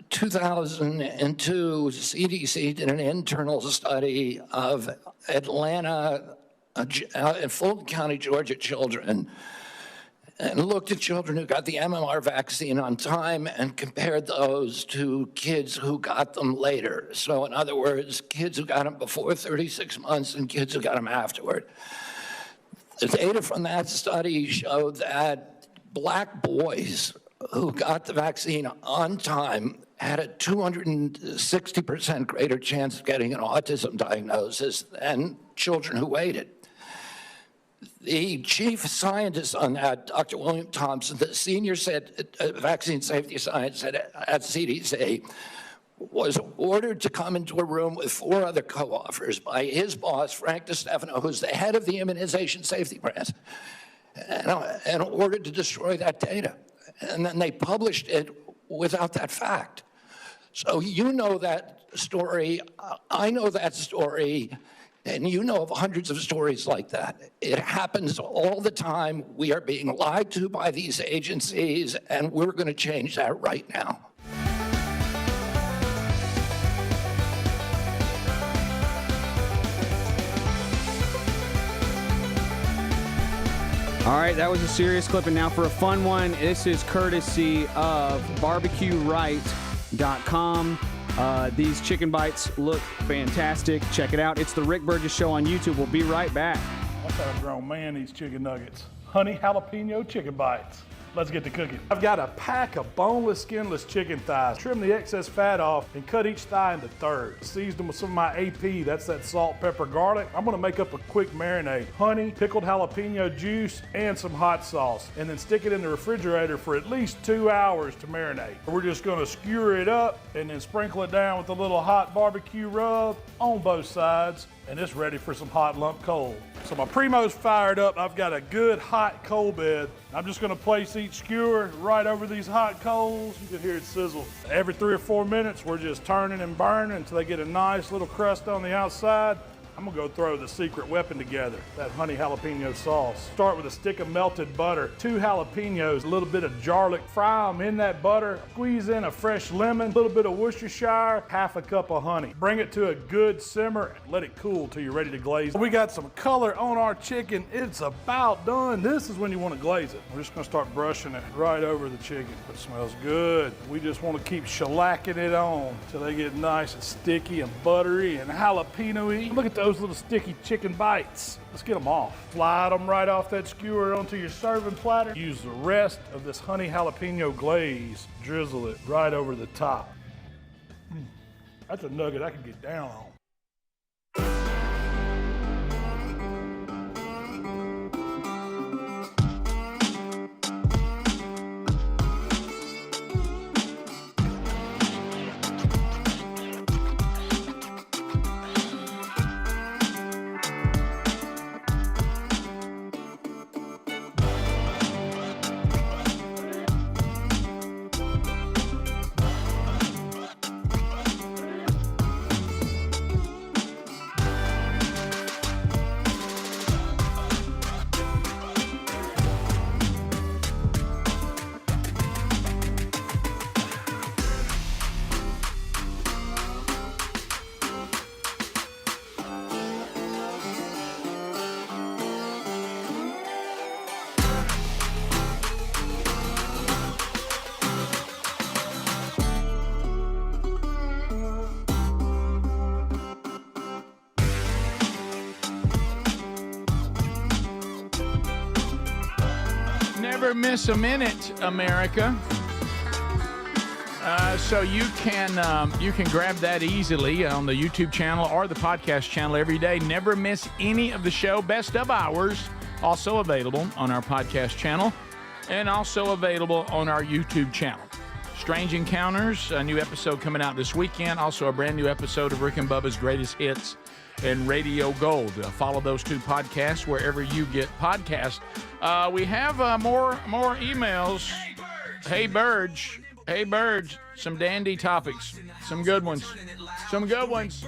2002, CDC did an internal study of Atlanta and Fulton County, Georgia children, and looked at children who got the MMR vaccine on time and compared those to kids who got them later. So in other words, kids who got them before 36 months and kids who got them afterward. The data from that study showed that black boys who got the vaccine on time had a 260% greater chance of getting an autism diagnosis than children who waited. The chief scientist on that, Dr. William Thompson, the senior vaccine safety scientist at CDC, was ordered to come into a room with 4 other co-authors by his boss, Frank DeStefano, who's the head of the immunization safety branch, and ordered to destroy that data. And then they published it without that fact. So you know that story, I know that story, and you know of hundreds of stories like that. It happens all the time. We are being lied to by these agencies, and we're going to change that right now. All right, that was a serious clip, and now for a fun one. This is courtesy of BarbecueRight.com. These chicken bites look fantastic. Check it out. It's the Rick Burgess Show on YouTube. We'll be right back. That's how a grown man eats chicken nuggets. Honey jalapeno chicken bites. Let's get to cooking. I've got a pack of boneless, skinless chicken thighs. Trim the excess fat off and cut each thigh into thirds. Season them with some of my AP, that's that salt, pepper, garlic. I'm gonna make up a quick marinade. Honey, pickled jalapeno juice, and some hot sauce. And then stick it in the refrigerator for at least 2 hours to marinate. We're just gonna skewer it up and then sprinkle it down with a little hot barbecue rub on both sides. And it's ready for some hot lump coal. So my Primo's fired up. I've got a good hot coal bed. I'm just gonna place each skewer right over these hot coals. You can hear it sizzle. Every 3 or 4 minutes, we're just turning and burning until they get a nice little crust on the outside. I'm gonna go throw the secret weapon together, that honey jalapeno sauce. Start with a stick of melted butter, 2 jalapenos, a little bit of garlic. Fry them in that butter. Squeeze in a fresh lemon, a little bit of Worcestershire, half a cup of honey. Bring it to a good simmer and let it cool till you're ready to glaze it. We got some color on our chicken. It's about done. This is when you want to glaze it. We're just gonna start brushing it right over the chicken. It smells good. We just want to keep shellacking it on till they get nice and sticky and buttery and jalapeno-y. Look at those little sticky chicken bites. Let's get them off. Slide them right off that skewer onto your serving platter. Use the rest of this honey jalapeno glaze. Drizzle it right over the top. That's a nugget I can get down on. Never miss a minute, America. So you can grab that easily on the YouTube channel or the podcast channel every day. Never miss any of the show. Best of hours also available on our podcast channel and also available on our YouTube channel. Strange Encounters, a new episode coming out this weekend. Also a brand new episode of Rick and Bubba's Greatest Hits and Radio Gold. Follow those 2 podcasts wherever you get podcasts. We have more emails. Hey, Burge. Hey, Burge. Some dandy topics. Some good ones. Some good ones.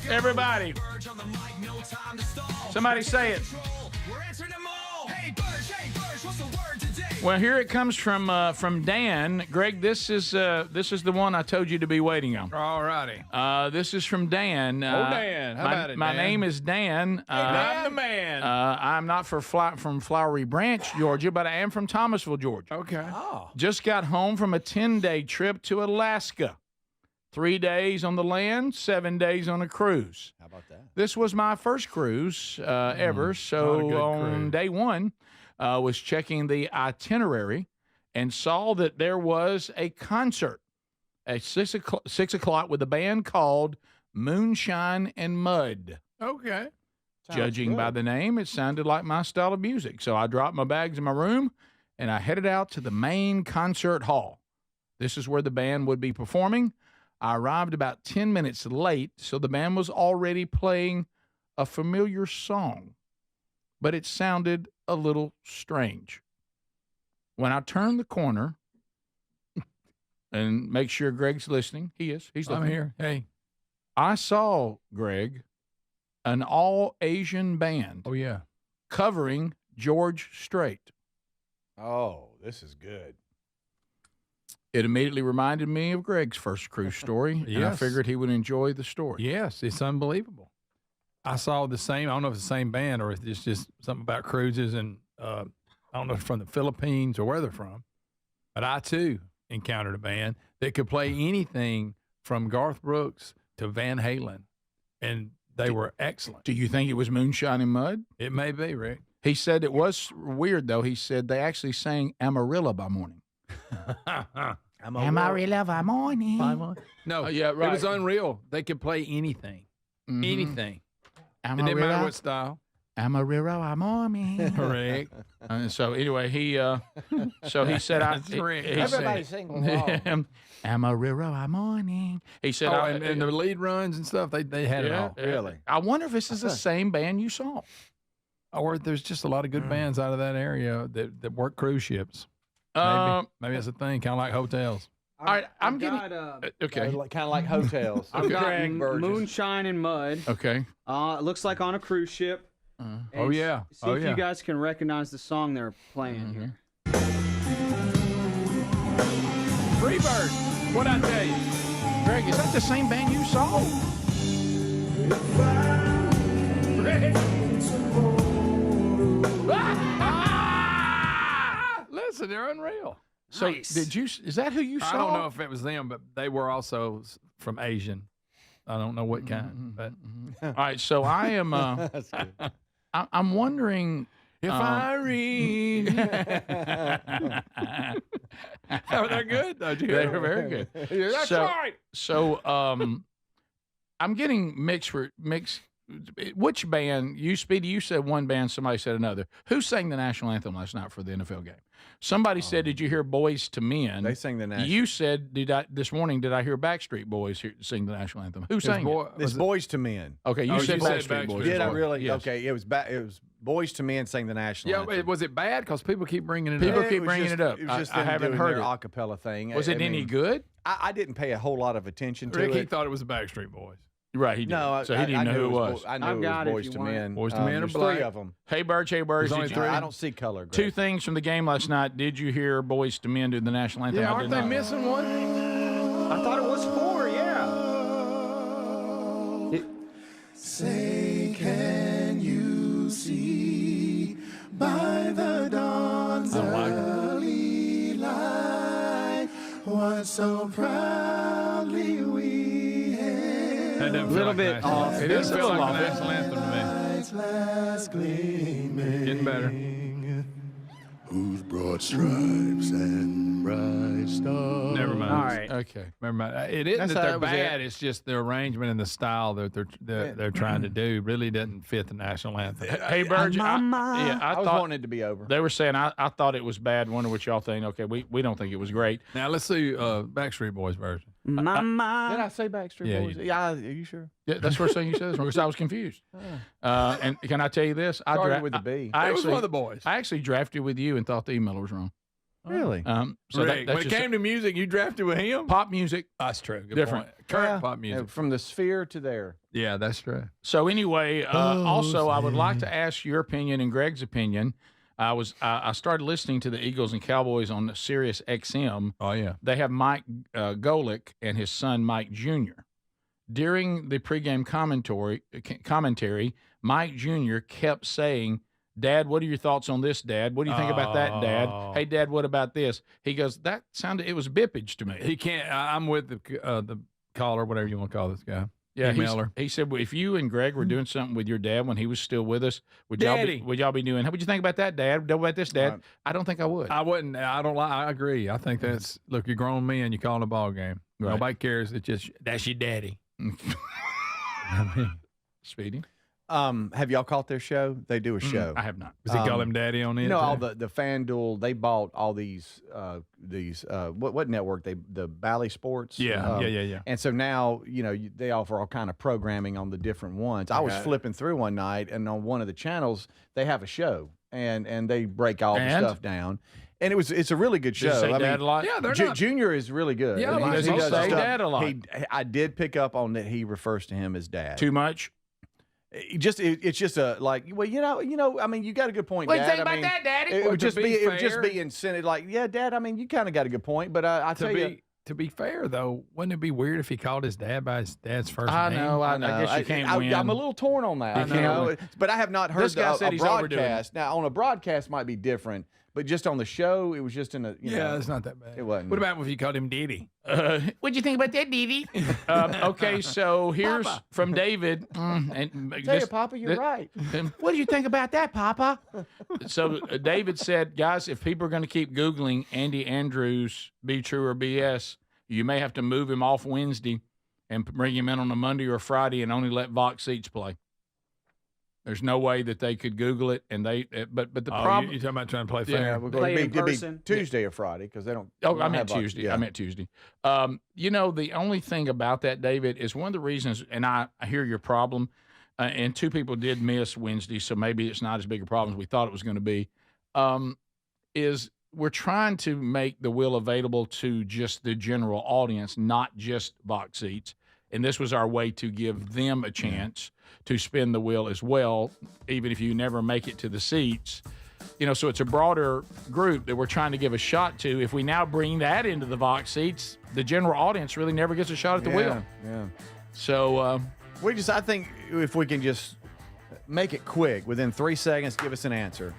Everybody. Somebody say it. Well, here it comes from Dan. Greg, this is the one I told you to be waiting on. All righty. This is from Dan. Dan, how about it, My Dan? name is Dan. Hey, I'm the man. I'm not from Flowery Branch, Georgia, but I am from Thomasville, Georgia. Okay. Oh. Just got home from a 10-day trip to Alaska. 3 days on the land, 7 days on a cruise. How about that? This was my first cruise ever. So on day one, was checking the itinerary and saw that there was a concert at 6 o'clock with a band called Moonshine and Mud. Okay. Judging by the name, it sounded like my style of music. So I dropped my bags in my room and I headed out to the main concert hall. This is where the band would be performing. I arrived about 10 minutes late, so the band was already playing a familiar song, but it sounded a little strange. When I turned the corner, and make sure Greg's listening. He is. He's listening. I'm here. Hey. I saw, Greg, an all-Asian band. Oh, yeah. Covering George Strait. Oh, this is good. It immediately reminded me of Greg's first cruise story, and I Yes. figured he would enjoy the story. Yes, it's unbelievable. I saw the same. I don't know if it's the same band or if it's just something about cruises, and I don't know if it's from the Philippines or where they're from. But I too encountered a band that could play anything from Garth Brooks to Van Halen, and they were excellent. Do you think it was Moonshine and Mud? It may be, Rick. He said it was weird, though. He said they actually sang Amarillo by morning. Amarillo by morning. No, yeah, right. It was unreal. They could play anything, anything. It didn't matter what style. Amarillo by morning. Correct. So anyway, he said, Everybody sing along. Amarillo by morning. He said, and the lead runs and stuff, they had it all. Really? I wonder if this is the same band you saw. Or there's just a lot of good bands out of that area that work cruise ships. Maybe it's a thing, kind of like hotels. All right, I'm getting Kind of like hotels. I've got Greg Burgess. Moonshine and Mud. Okay. It looks like on a cruise ship. Oh, yeah. See if you guys can recognize the song they're playing here. Freebird. What'd I tell you? Greg, is that the same band you saw? Greg. Listen, they're unreal. So Nice. is that who you saw? I don't know if it was them, but they were also from Asian. I don't know what kind, but All right, so I am. I'm wondering if I read. Oh, they're good. They're very good. That's right. So I'm getting mixed. Which band? Speedy, you said one band. Somebody said another. Who sang the national anthem last night for the NFL game? Somebody said, "Did you hear Boys to Men?" They sang the national. You said, this morning? Did I hear Backstreet Boys sing the national anthem? Who sang it? It's Boys to Men. Okay, you said Backstreet Boys. Did I really? Yes. Okay, it was Boys to Men sang the national anthem. Yeah, was it bad? Because people keep bringing it People up. keep bringing it up. It was just I haven't heard it. a cappella thing. Was it any good? I didn't pay a whole lot of attention to Rick, he it. thought it was the Backstreet Boys. Right, he did. No, so he didn't know who it was. I knew I've it got was it Boys if to you want. Men. Boys to Men are There's black. three of them. Hey, Burge. There's only Did three. I don't see color. Greg. Two things from the game last night. Did you hear Boys to Men do the national anthem? Yeah, I aren't did they not. missing one? I thought it was 4, yeah. Say, can you see by the dawn's early light what so proudly we hailed? That doesn't feel Little like bit the national off. anthem. It It is doesn't feel a like little the off. national anthem to Night's last gleaming, Getting better. whose broad stripes and bright stars. Never mind. All right. Okay. Never mind. It isn't That's that how they're it was bad. It's just the arrangement and the style that they're trying to do really doesn't fit the national anthem. Hey, Burge. I I was thought wanting it to be over. they were saying I thought it was bad. Wonder what y'all think. Okay, we don't think it was great. Now let's see Backstreet Boys version. Mama. Did I say Backstreet Yeah, Boys? you did. Yeah, are you sure? Yeah, that's the first thing you said. Because I was confused. And can I tell you this? Started with a B. I It was actually, one of the boys. I actually drafted with you and thought the emailer was wrong. Really? So Rick, that's when it just came to music, you drafted with him? pop music. That's true. Good Different. point. Current Yeah. pop music. From the sphere to there. Yeah, that's true. So anyway, also I would like to ask your opinion and Greg's opinion. I started listening to the Eagles and Cowboys on Sirius XM. Oh yeah. They have Mike Golick and his son Mike Jr. During the pregame commentary, Mike Jr. kept saying, "Dad, what are your thoughts on this, Dad? What do you think about that, Dad? Hey, Dad, what about this?" He goes, "That sounded, it was bippage to me." He can't. I'm with the caller, whatever you want to call this guy. Yeah, Emailer. he said, well, if you and Greg were doing something with your dad when he was still with us, would y'all be doing? How would you think about that, Dad? What about this, Dad? I don't think I would. I wouldn't. I don't like. I agree. I think that's look. You're grown men. You're calling a ball game. Right. Nobody cares. It's just that's your daddy. Speedy. Have y'all caught their show? They do a show. I have not. Does he call him daddy on it? You know, all the FanDuel, they bought all these what network? The Bally Sports. Yeah. And so now, they offer all kind of programming on the different ones. I was flipping through one night, and on one of the channels, they have a show, and they break all the stuff down. And it's a really good show. Does he say Dad a lot? Yeah, they're not. Junior is really good. Yeah, And does he does say stuff. Dad a lot? I did pick up on that he refers to him as Dad. Too much? it's just a like, well, I mean, you got a good point, What do you Dad. think I about mean, that, Daddy? It Well, would to just be be it would just fair- be incented like, yeah, Dad. I mean, you kind of got a good point, but I tell you. To be fair, though, wouldn't it be weird if he called his dad by his dad's first I name? know. I guess you can't win. I'm a little torn on that. You can't win. But I have not heard This guy said a he's overdoing it. broadcast. Now, on a broadcast might be different, but just on the show, it was just in a. Yeah, it's not that bad. It wasn't. What about if you called him Diddy? What'd you think about that, Dee Dee? Okay, so here's from David. And Tell you, Papa, you're right. What do you think about that, Papa? So David said, guys, if people are going to keep Googling Andy Andrews, be true or BS, you may have to move him off Wednesday and bring him in on a Monday or Friday and only let Vox Seats play. There's no way that they could Google it, and but the problem. You're talking about trying to play Yeah, fair. we're going Play to in be person. Tuesday or Friday because they don't. Oh, they I don't meant have Tuesday. Yeah. I meant Tuesday. The only thing about that, David, is one of the reasons, and I hear your problem, and two people did miss Wednesday, so maybe it's not as big a problem as we thought it was going to be, is we're trying to make the wheel available to just the general audience, not just Vox Seats. And this was our way to give them a chance to spin the wheel as well, even if you never make it to the seats. So it's a broader group that we're trying to give a shot to. If we now bring that into the Vox Seats, the general audience really never gets a shot at the wheel. Yeah. So I think if we can just make it quick, within 3 seconds, give us an answer.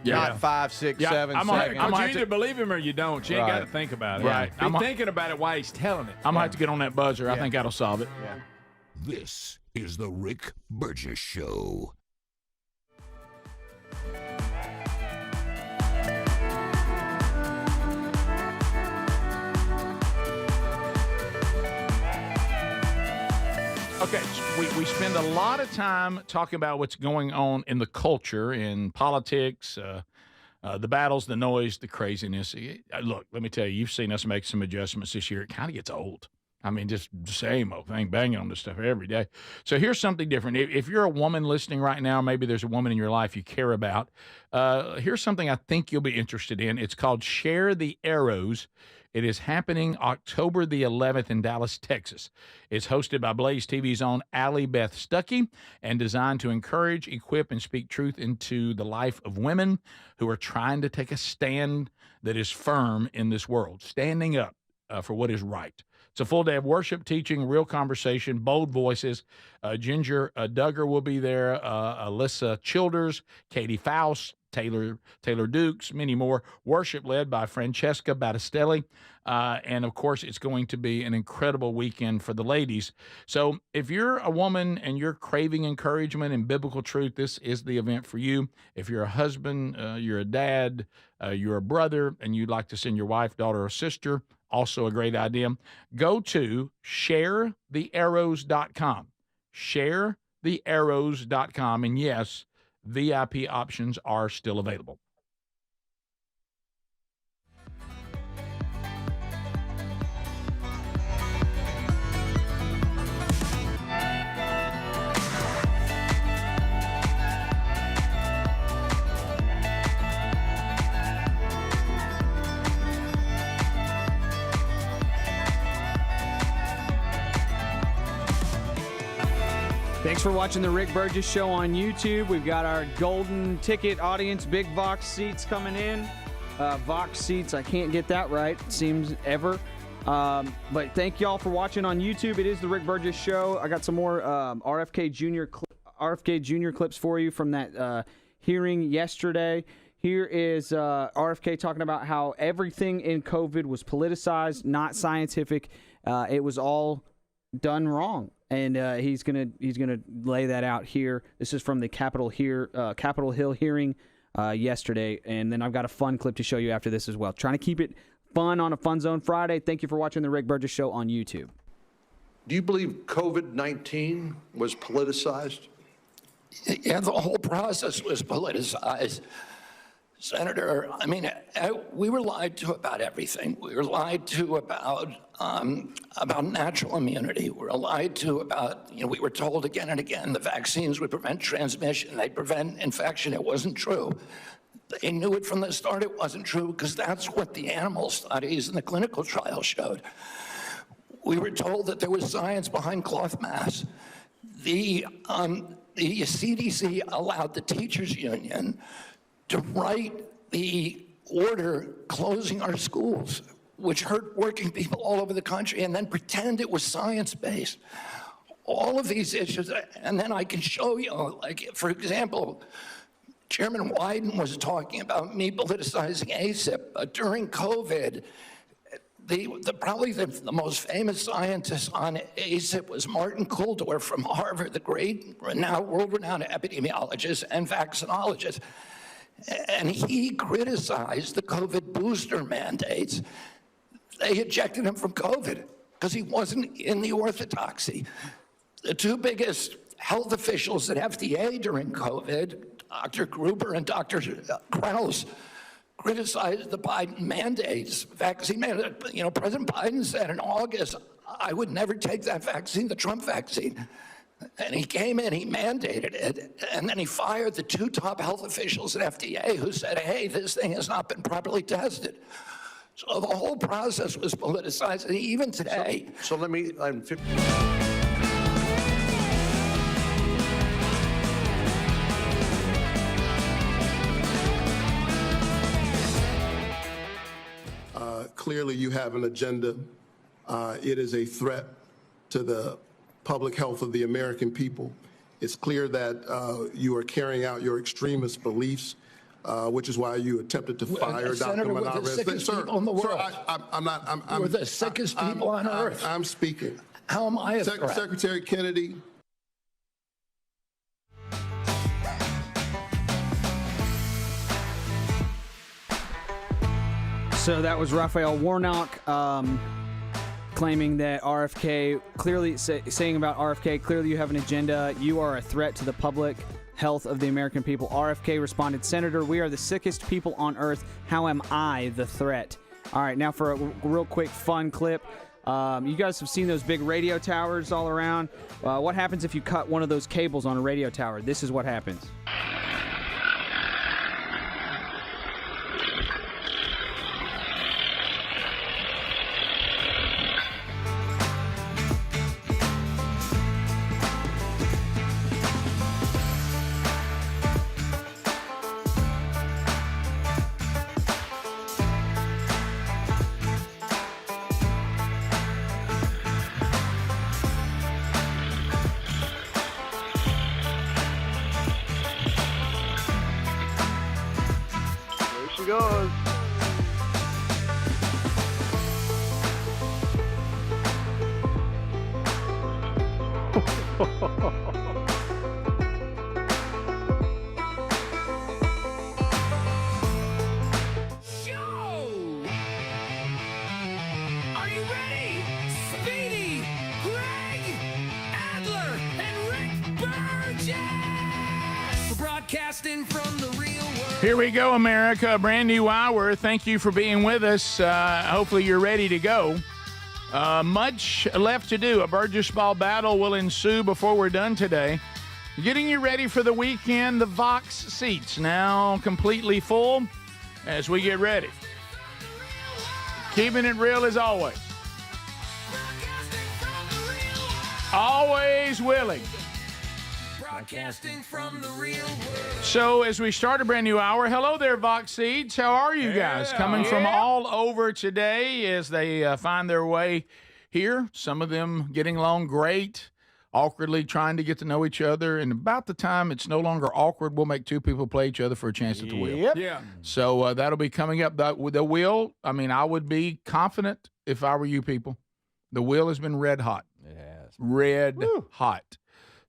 Yeah. Not 5, 6, 7 seconds. You either believe him or you don't. You ain't got to think about it. Right. Be thinking about it while he's telling it. I'm going to have to get on that buzzer. I think that'll solve it. Yeah. This is the Rick Burgess Show. Okay, so we spend a lot of time talking about what's going on in the culture, in politics, the battles, the noise, the craziness. Look, let me tell you, you've seen us make some adjustments this year. It kind of gets old. I mean, just the same old thing, banging on this stuff every day. So here's something different. If you're a woman listening right now, maybe there's a woman in your life you care about, here's something I think you'll be interested in. It's called Share the Arrows. It is happening October the 11th in Dallas, Texas. It's hosted by Blaze TV's own Allie Beth Stuckey and designed to encourage, equip, and speak truth into the life of women who are trying to take a stand that is firm in this world, standing up for what is right. It's a full day of worship, teaching, real conversation, bold voices. Ginger Duggar will be there, Alyssa Childers, Katie Faust, Taylor Dukes, many more. Worship led by Francesca Battistelli. And, of course, it's going to be an incredible weekend for the ladies. So if you're a woman and you're craving encouragement and biblical truth, this is the event for you. If you're a husband, you're a dad, you're a brother, and you'd like to send your wife, daughter, or sister, also a great idea, go to sharethearrows.com. Sharethearrows.com. And, yes, VIP options are still available. Thanks for watching the Rick Burgess Show on YouTube. We've got our golden ticket audience, big Vox Seats coming in. Vox Seats, I can't get that right, seems ever. But thank y'all for watching on YouTube. It is the Rick Burgess Show. I got some more RFK Jr. clips for you from that hearing yesterday. Here is RFK talking about how everything in COVID was politicized, not scientific. It was all done wrong. And he's gonna lay that out here. This is from the Capitol Hill hearing yesterday, and then I've got a fun clip to show you after this as well. Trying to keep it fun on a Fun Zone Friday. Thank you for watching the Rick Burgess Show on YouTube. Do you believe COVID-19 was politicized? Yeah, the whole process was politicized. Senator, I mean, we were lied to about everything. We were lied to about natural immunity. We were lied to about, we were told again and again the vaccines would prevent transmission, they'd prevent infection. It wasn't true. They knew it from the start it wasn't true because that's what the animal studies and the clinical trials showed. We were told that there was science behind cloth masks. The the CDC allowed the teachers union to write the order closing our schools, which hurt working people all over the country, and then pretend it was science-based. All of these issues, and then I can show you, like, for example, Chairman Wyden was talking about me politicizing ACIP. During COVID, probably the most famous scientist on ACIP was Martin Kulldorff from Harvard, the great, world-renowned epidemiologist and vaccinologist. And he criticized the COVID booster mandates. They ejected him from COVID because he wasn't in the orthodoxy. The two biggest health officials at FDA during COVID, Dr. Gruber and Dr. Krause, criticized the Biden mandates, vaccine mandate. You know, President Biden said in August, I would never take that vaccine, the Trump vaccine. And he came in, he mandated it, and then he fired the two top health officials at FDA who said, hey, this thing has not been properly tested. So the whole process was politicized, and even today. So let me, clearly you have an agenda. It is a threat to the public health of the American people. It's clear that you are carrying out your extremist beliefs, which is why you attempted to fire Dr. We're the sickest people in the world. We're the sickest people on earth. I'm speaking. How am I a threat? Secretary Kennedy. So that was Raphael Warnock claiming that RFK, clearly saying about RFK, clearly you have an agenda. You are a threat to the public health of the American people. RFK responded, Senator, we are the sickest people on earth. How am I the threat? All right, now for a real quick fun clip. You guys have seen those big radio towers all around. What happens if you cut one of those cables on a radio tower? This is what happens. Goes. Are you ready? Speedy, Greg, Adler, and Rick Burgess! We're broadcasting from the real world. Here we go, America. A brand new hour. Thank you for being with us. Hopefully you're ready to go. Much left to do. A Burgess ball battle will ensue before we're done today. Getting you ready for the weekend. The Vox seats now completely full as we get ready. Keeping it real as always. Always willing. Broadcasting from the real world. So as we start a brand new hour, hello there, Vox Seeds. How are you guys? Coming from all over today as they find their way here. Some of them getting along great, awkwardly trying to get to know each other. And about the time it's no longer awkward, we'll make two people play each other for a chance at the wheel. Yep. Yeah. So that'll be coming up. The wheel, I mean, I would be confident if I were you people. The wheel has been red hot. Yes. Red hot.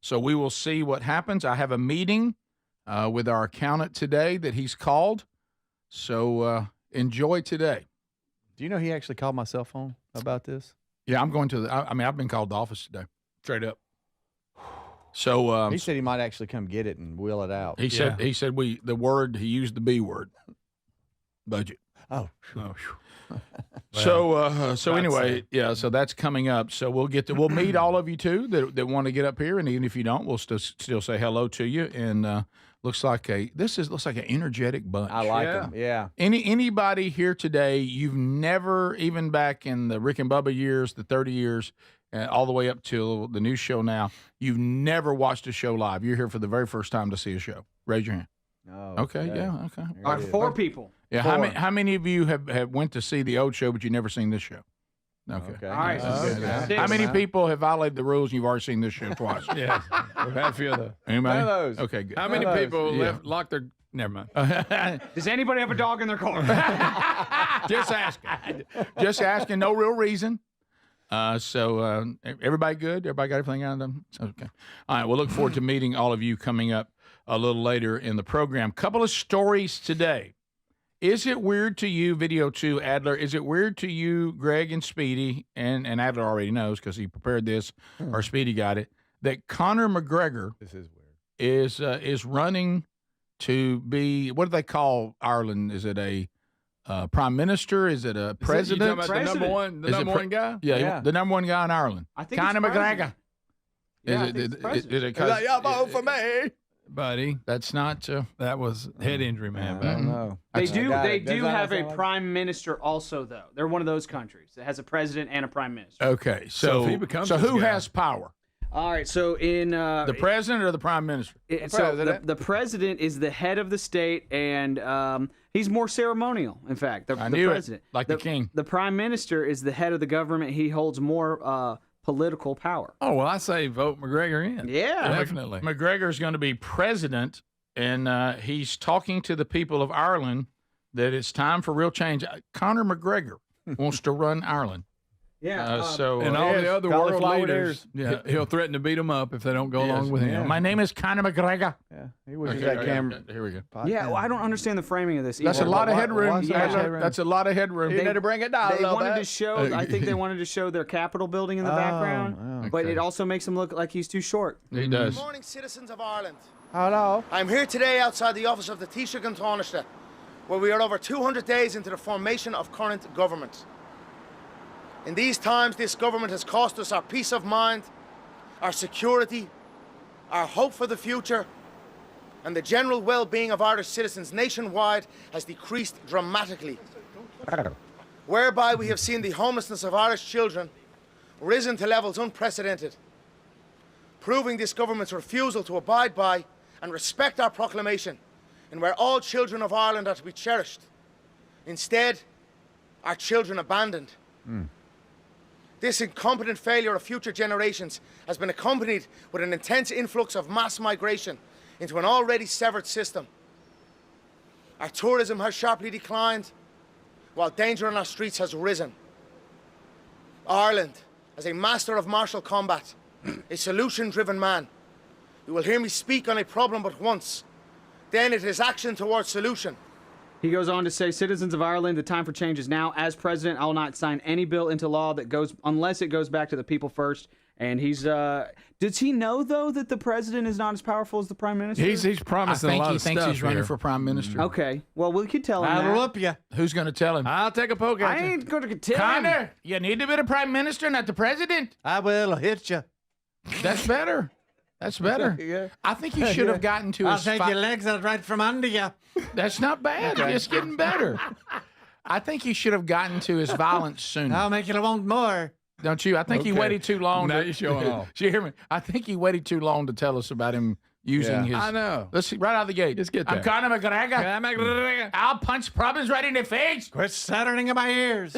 So we will see what happens. I have a meeting with our accountant today that he's called. So enjoy today. Do you know he actually called my cell phone about this? Yeah, I'm going to I've been called to the office today. Straight up. So he said he might actually come get it and wheel it out. He said he used the B word. Budget. Oh. So anyway, so that's coming up. So we'll meet all of you too that want to get up here, and even if you don't, we'll still say hello to you. And looks like an energetic bunch. I like them. Yeah. Anybody here today you've never, even back in the Rick and Bubba years, the 30 years, all the way up till the new show now. You've never watched a show live. You're here for the very first time to see a show. Raise your hand. No. Okay, yeah, okay. All right, 4 people. Yeah, how many of you have went to see the old show, but you've never seen this show? Okay. All right. How many people have violated the rules and you've already seen this show twice? Yeah, we've had a few of those. Anybody? None of those. Okay, good. How many people locked their? Never mind. Does anybody have a dog in their car? Just asking. Just asking. No real reason. So everybody good? Everybody got everything out of them? Okay. All right. We'll look forward to meeting all of you coming up a little later in the program. Couple of stories today. Is it weird to you, Video 2, Adler? Is it weird to you, Greg and Speedy, and Adler already knows because he prepared this, or Speedy got it, that Conor McGregor is running to be, what do they call Ireland? Is it a prime minister? Is it a president? You talking about the number one guy? Yeah, the number one guy in Ireland. I think Conor it's McGregor. Yeah, I Is think it's president. it because Y'all vote for me. Buddy, that's not that was head injury, man. I don't know. They do Does that have a sound like- prime minister also, though. They're one of those countries that has a president and a prime minister. Okay, So so if he becomes so this who guy- has power? All right, so in The president or the prime minister? the president is the head of the state, and he's more ceremonial. In fact, the knew it, president, like the king. The prime minister is the head of the government. He holds more political power. Oh well, I say vote McGregor in. Yeah, Definitely. McGregor is going to be president, and he's talking to the people of Ireland that it's time for real change. Conor McGregor wants to run Ireland. Yeah. And all the other world leaders, Yeah. he'll threaten to beat them up if they don't go along with him. My name is Conor McGregor. Yeah, he wishes Okay, that camera. Here we go. Yeah, well, I don't understand the framing of this. That's a either. lot of why- headroom. why is that Adler. headroom? That's a lot of headroom. You need to bring it down a They little wanted bit. to show. I think they wanted to show their Capitol building in the background, but it also makes him look like he's too short. He does. Good morning, citizens of Ireland. Hello. I'm here today outside the office of the Taoiseach and Taoiseach, where we are over 200 days into the formation of current government. In these times, this government has cost us our peace of mind, our security, our hope for the future, and the general well-being of Irish citizens nationwide has decreased dramatically, whereby we have seen the homelessness of Irish children risen to levels unprecedented, proving this government's refusal to abide by and respect our proclamation, and where all children of Ireland are to be cherished. Instead, our children abandoned. This incompetent failure of future generations has been accompanied with an intense influx of mass migration into an already severed system. Our tourism has sharply declined, while danger on our streets has risen. Ireland, as a master of martial combat, a solution-driven man, you will hear me speak on a problem but once. Then it is action towards solution. He goes on to say, citizens of Ireland, the time for change is now. As president, I will not sign any bill into law that goes unless it goes back to the people first. And he's does he know though that the president is not as powerful as the prime minister? He's promising a lot of stuff. He thinks he's running here. for prime minister. Okay. Well, we could tell him I'll that. whoop you. Who's going to tell him? I'll take a poke at I you. ain't going to tell him. Conor, you need to be the prime minister, not the president. I will hit you. That's better. That's better. Yeah. I think he should have gotten to his. legs out right from under you. That's not bad. It's getting better. I think he should have gotten to his violence sooner. make you want more. Don't you? I think he Okay. waited too long. Now you're showing off. Did you hear me? I think he waited too long to tell us about him using his. I know. Let's see, right out of the gate. Just get there. I'm Conor McGregor. I'll punch problems right in the face. Quit stuttering in my ears.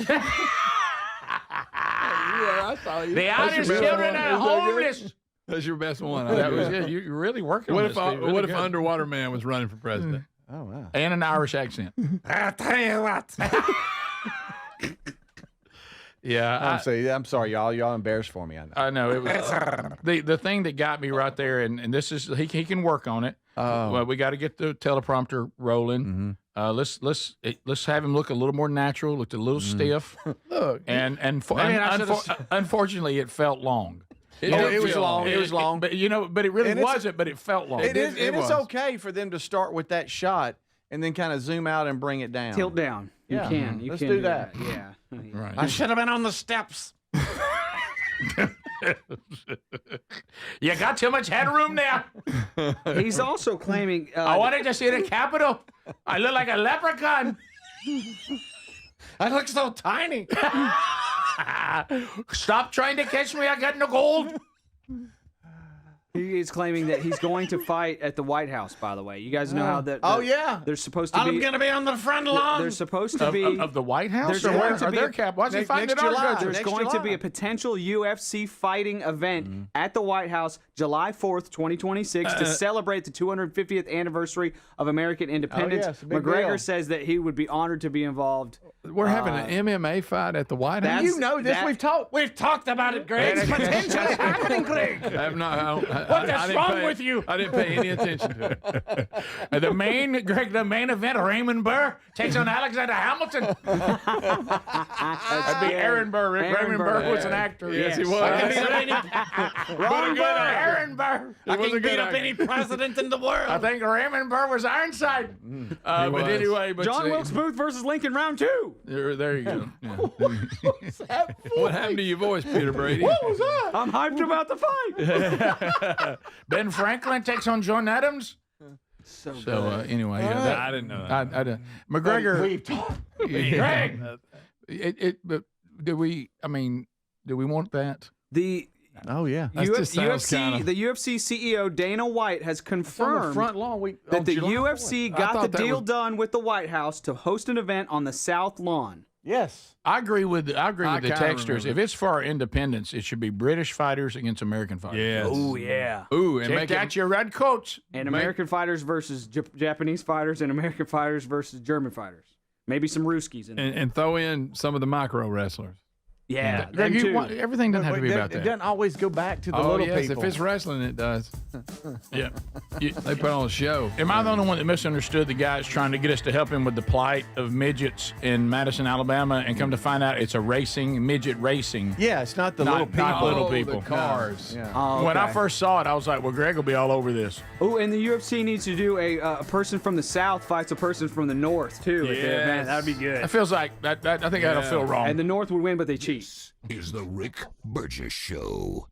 I saw you. The Irish children are homeless. That's your best one. That was good. You're really working What on if this. Steve. Really what if good. Underwater Man was running for president? Oh wow. And an Irish accent. I'll tell you what. Yeah, I'm sorry, y'all. Y'all embarrassed for me. I know. I know it was the thing that got me right there, and this is he can work on it. Well, we got to get the teleprompter rolling. Let's have him look a little more natural, looked a little stiff. Look, Unfortunately, it felt long. It was long. It was long. But but it really wasn't. But it felt long. It's okay for them to start with that shot and then kind of zoom out and bring it down. Tilt down. You Yeah. can. You Let's can do that. Yeah. Right. I should have been on the steps. You got too much headroom now. He's also claiming. I wanted to see the Capitol. I look like a leprechaun. I look so tiny. Stop trying to catch me. I got no gold. He is claiming that he's going to fight at the White House, by the way. You guys know how that. Oh, yeah. They're supposed to be. I'm going to be on the front lawn. They're supposed to be. Of the White House? There's Or going where? to Or be their a- cap? Why's he fighting next at our July. judges? There's going to be a potential UFC fighting event at the White House July 4th, 2026, to celebrate the 250th anniversary of American independence. yes, big McGregor deal. says that he would be honored to be involved. We're having an MMA fight at the White House. That's- You know this. that- We've talked about it, Greg. It's potentially happening, Greg. I have not. What's wrong with you? I didn't pay any attention to it. The main event, Raymond Burr takes on Alexander Hamilton. That'd be Aaron Burr. Raymond Burr was an actor. Yes, he was. Wrong Burr. Aaron Burr. I can beat up any president in the world. I think Raymond Burr was Ironside. But was. anyway, John Wilkes Booth versus Lincoln, round 2. There you go. Yeah. What happened to your voice, Peter Brady? What was that? I'm hyped about the fight. Ben Franklin takes on John Adams. So Anyway, I didn't know that. I McGregor. We've talked. Greg. But do we want that? The Oh yeah. That just sounds kinda- the UFC CEO Dana White has On the confirmed front lawn. that the July UFC 4th. I got thought the that deal was- done with the White House to host an event on the South Lawn. Yes. I agree with the kinda texters. remember. If it's for our independence, it should be British fighters against American fighters. Yes. Oh yeah. Ooh, and Take make out it, your red coats. And American fighters versus Japanese fighters, and American fighters versus German fighters. Maybe some Ruskies in there. and throw in some of the micro wrestlers. Yeah, Greg, them too. everything doesn't have to be about It that. doesn't always go back to the Oh little yes, people. if it's wrestling, it does. Yeah. They put on a show. Am I the only one that misunderstood the guys trying to get us to help him with the plight of midgets in Madison, Alabama, and come to find out it's a midget racing? Yeah, it's not the Not- little people. not little Oh, people. the cars. Yeah. Oh, When I okay. first saw it, I was like, well, Greg will be all over this. Oh, and the UFC needs to do a person from the South fights a person from the North too. At the event. That'd be good. It feels like that I think that'll feel wrong. And the North would win, but they cheat. Is the Rick Burgess Show.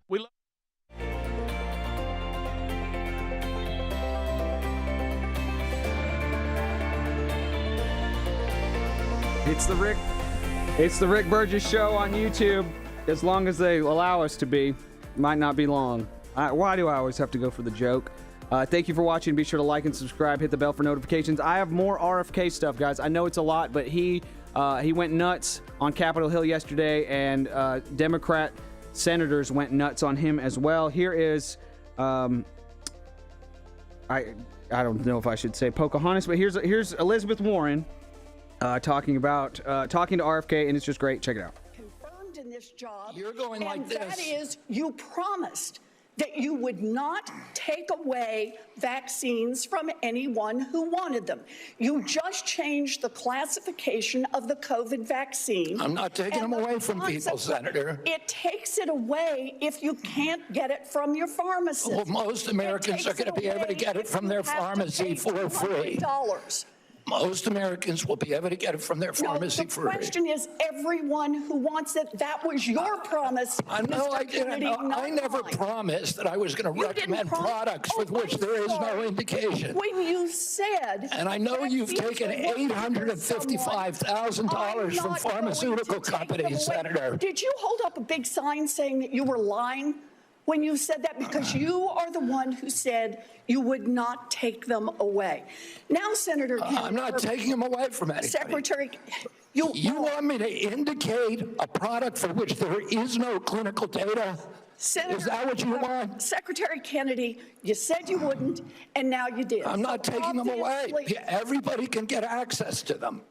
It's the Rick Burgess Show on YouTube. As long as they allow us to be, might not be long. Why do I always have to go for the joke? Thank you for watching. Be sure to like and subscribe. Hit the bell for notifications. I have more RFK stuff, guys. I know it's a lot, but he went nuts on Capitol Hill yesterday, and Democrat senators went nuts on him as well. Here is, I don't know if I should say Pocahontas, but here's Elizabeth Warren talking to RFK, and it's just great. Check it out. Confirmed in this job. You're going like and this. That is, you promised that you would not take away vaccines from anyone who wanted them. You just changed the classification of the COVID vaccine. I'm not taking them away from people, Senator. It takes it away if you can't get it from your pharmacist. Well, most Americans are going to be able to get it from their pharmacy for free. $200. Most Americans will be able to get it from their pharmacy The for free. question is, everyone who wants it, that was your promise. I know Mr. I didn't. Kennedy, I not never mine. promised that I was going to You didn't recommend promise- products with Oh, which I'm there is no sorry. indication. When you said, And I know you've vaccines taken are working for someone, $855,000 from I'm not pharmaceutical going to take them companies, away. Senator. Did you hold up a big sign saying that you were lying when you said that? Because you are the one who said you would not take them away. Now, Senator Kennedy, I'm not taking them away from anybody. Secretary, You want me to indicate a product for which there is no clinical data? Senator, Is that what you want? Secretary Kennedy, you said you wouldn't, and now you did. I'm not So taking them away. obviously- Everybody can get access to them.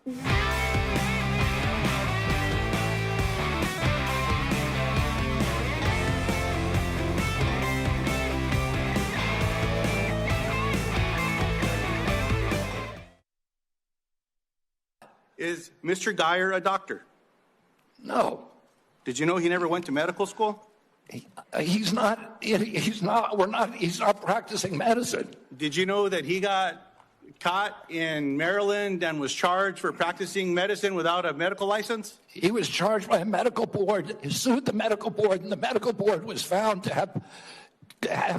Is Mr. Geyer a doctor? No. Did you know he never went to medical school? He's not. He's not. We're not. He's not practicing medicine. Did you know that he got caught in Maryland and was charged for practicing medicine without a medical license? He was charged by a medical board. He sued the medical board, and the medical board was found to have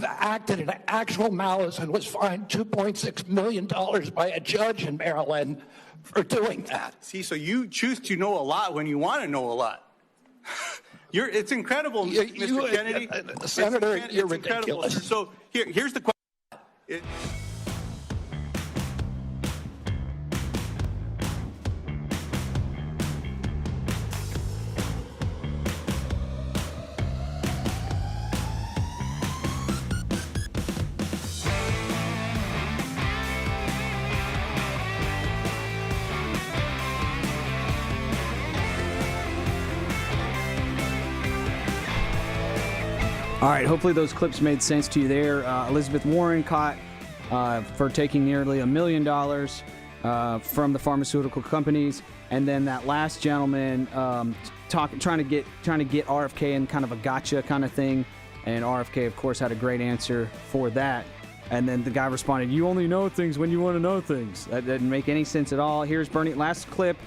acted in actual malice and was fined $2.6 million by a judge in Maryland for doing that. See, so you choose to know a lot when you want to know a lot. It's incredible, Mr. Kennedy. Senator, you're it's incredible. ridiculous. So here's the question. All right, hopefully those clips made sense to you there. Elizabeth Warren caught for taking nearly $1 million from the pharmaceutical companies, and then that last gentleman trying to get RFK in kind of a gotcha kind of thing, and RFK, of course, had a great answer for that. And then the guy responded, "You only know things when you want to know things." That didn't make any sense at all. Here's Bernie. Last clip.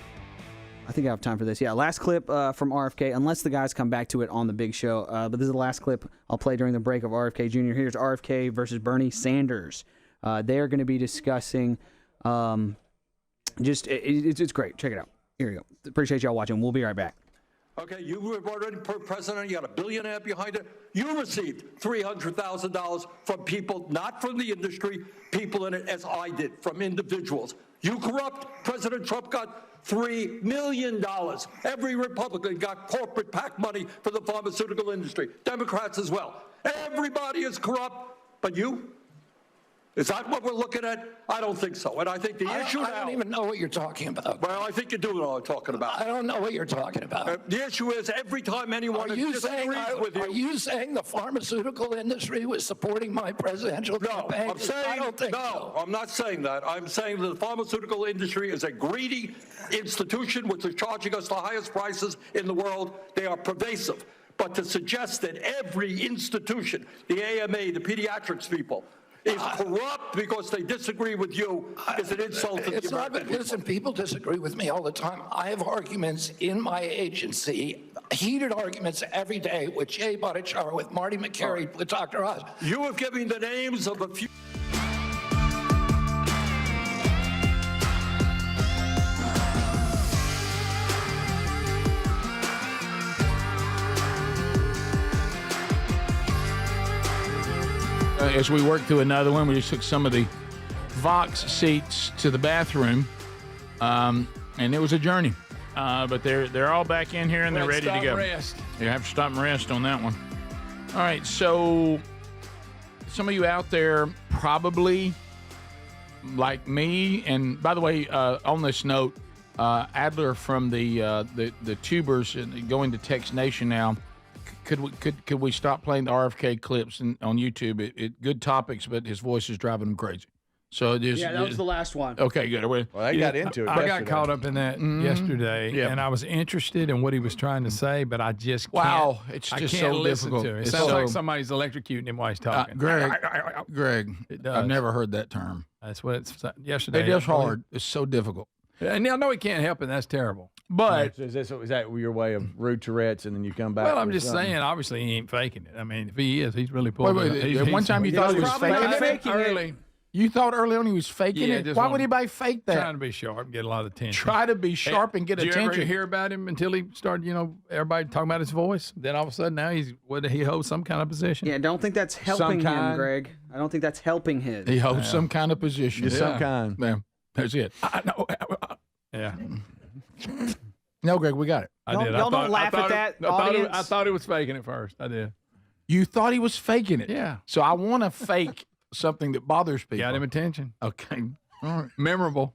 I think I have time for this. Yeah, last clip from RFK, unless the guys come back to it on the big show. But this is the last clip I'll play during the break of RFK Jr. Here's RFK versus Bernie Sanders. They are going to be discussing it's great. Check it out. Here you go. Appreciate y'all watching. We'll be right back. Okay, you were already president. You got $1 billionaire behind it. You received $300,000 from people, not from the industry, people in it, as I did, from individuals. You corrupt. President Trump got $3 million. Every Republican got corporate PAC money for the pharmaceutical industry. Democrats as well. Everybody is corrupt, but you? Is that what we're looking at? I don't think so. And I think the issue now... I don't even know what you're talking about. Well, I think you do know what I'm talking about. I don't know what you're talking about. The issue is every time anyone disagrees with you... Are you saying the pharmaceutical industry was supporting my presidential campaign? No, I'm saying... I don't think so. I'm not saying that. I'm saying that the pharmaceutical industry is a greedy institution which is charging us the highest prices in the world. They are pervasive. But to suggest that every institution, the AMA, the pediatrics people, is corrupt because they disagree with you is an insult to the American people. Listen, people disagree with me all the time. I have arguments in my agency, heated arguments every day with Jay Bhattacharya, with Marty McCary, with Dr. Oz. You have given the names of a few... As we work through another one, we just took some of the Vox seats to the bathroom, and it was a journey. But they're all back in here and they're ready to go. Rest. You have to stop and rest on that one. All right, so some of you out there probably like me, and by the way, on this note, Adler from the Tubers going to Tex Nation now. Could we stop playing the RFK clips on YouTube? Good topics, but his voice is driving him crazy. So that was the last one. Okay, good. Well, they got into it. I got caught up in that yesterday, and I was interested in what he was trying to say, but I just can't. Wow, it's just I can't so listen difficult. to it. It It's sounds so- like somebody's electrocuting him while he's talking. Greg, It does. I've never heard that term. That's what it's yesterday. It is hard. It's so difficult. And I know he can't help it. That's terrible. But So is that your way of rude Tourette's, and then you come back? Well, I'm with just something? saying. Obviously, he ain't faking it. I mean, if he is, he's really pulling Wait, it. He's one time you thought he was faking it? early. You thought early on he was faking it? just Why wanted- would anybody fake that? Trying to be sharp and get a lot of attention. Try to be sharp and get Did you attention. ever hear about him until he started, everybody talking about his voice? Then all of a sudden now he holds some kind of position. Yeah, I don't think that's helping him, Greg. I don't think that's helping him. He holds some kind of position. Just some kind. Yeah, that's it. I know. Yeah. No, Greg, we got it. I did. Y'all don't laugh at that, audience. I thought he was faking it first. I did. You thought he was faking it. Yeah. So I want to fake something that bothers people. Got him attention. Okay. All right. Memorable.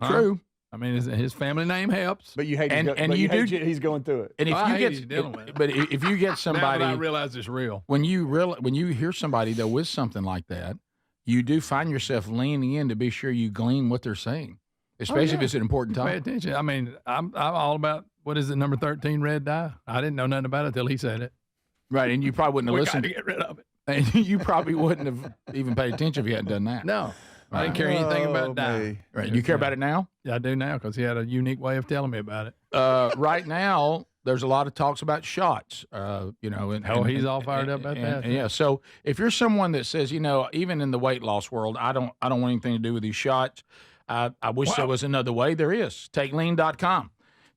True. I mean, his family name helps. But you hate he's going through it. And if I you hate get, he's dealing with it. but if you get somebody, Now that I realize it's real. when you hear somebody though with something like that, you do find yourself leaning in to be sure you glean what they're saying, especially if it's an important Pay topic. attention. I mean, I'm all about what is it, number 13, red dye. I didn't know nothing about it till he said it. Right, and you probably wouldn't have We listened. got to get rid of it. And you probably wouldn't have even paid attention if you hadn't done that. No, I didn't care anything about dye. Right, you care about it now? Yeah, I do now because he had a unique way of telling me about it. Right now, there's a lot of talks about shots. And he's all fired up about that. Yeah. So if you're someone that says, even in the weight loss world, I don't want anything to do with these shots. I wish there was another way. There is. TakeLean.com.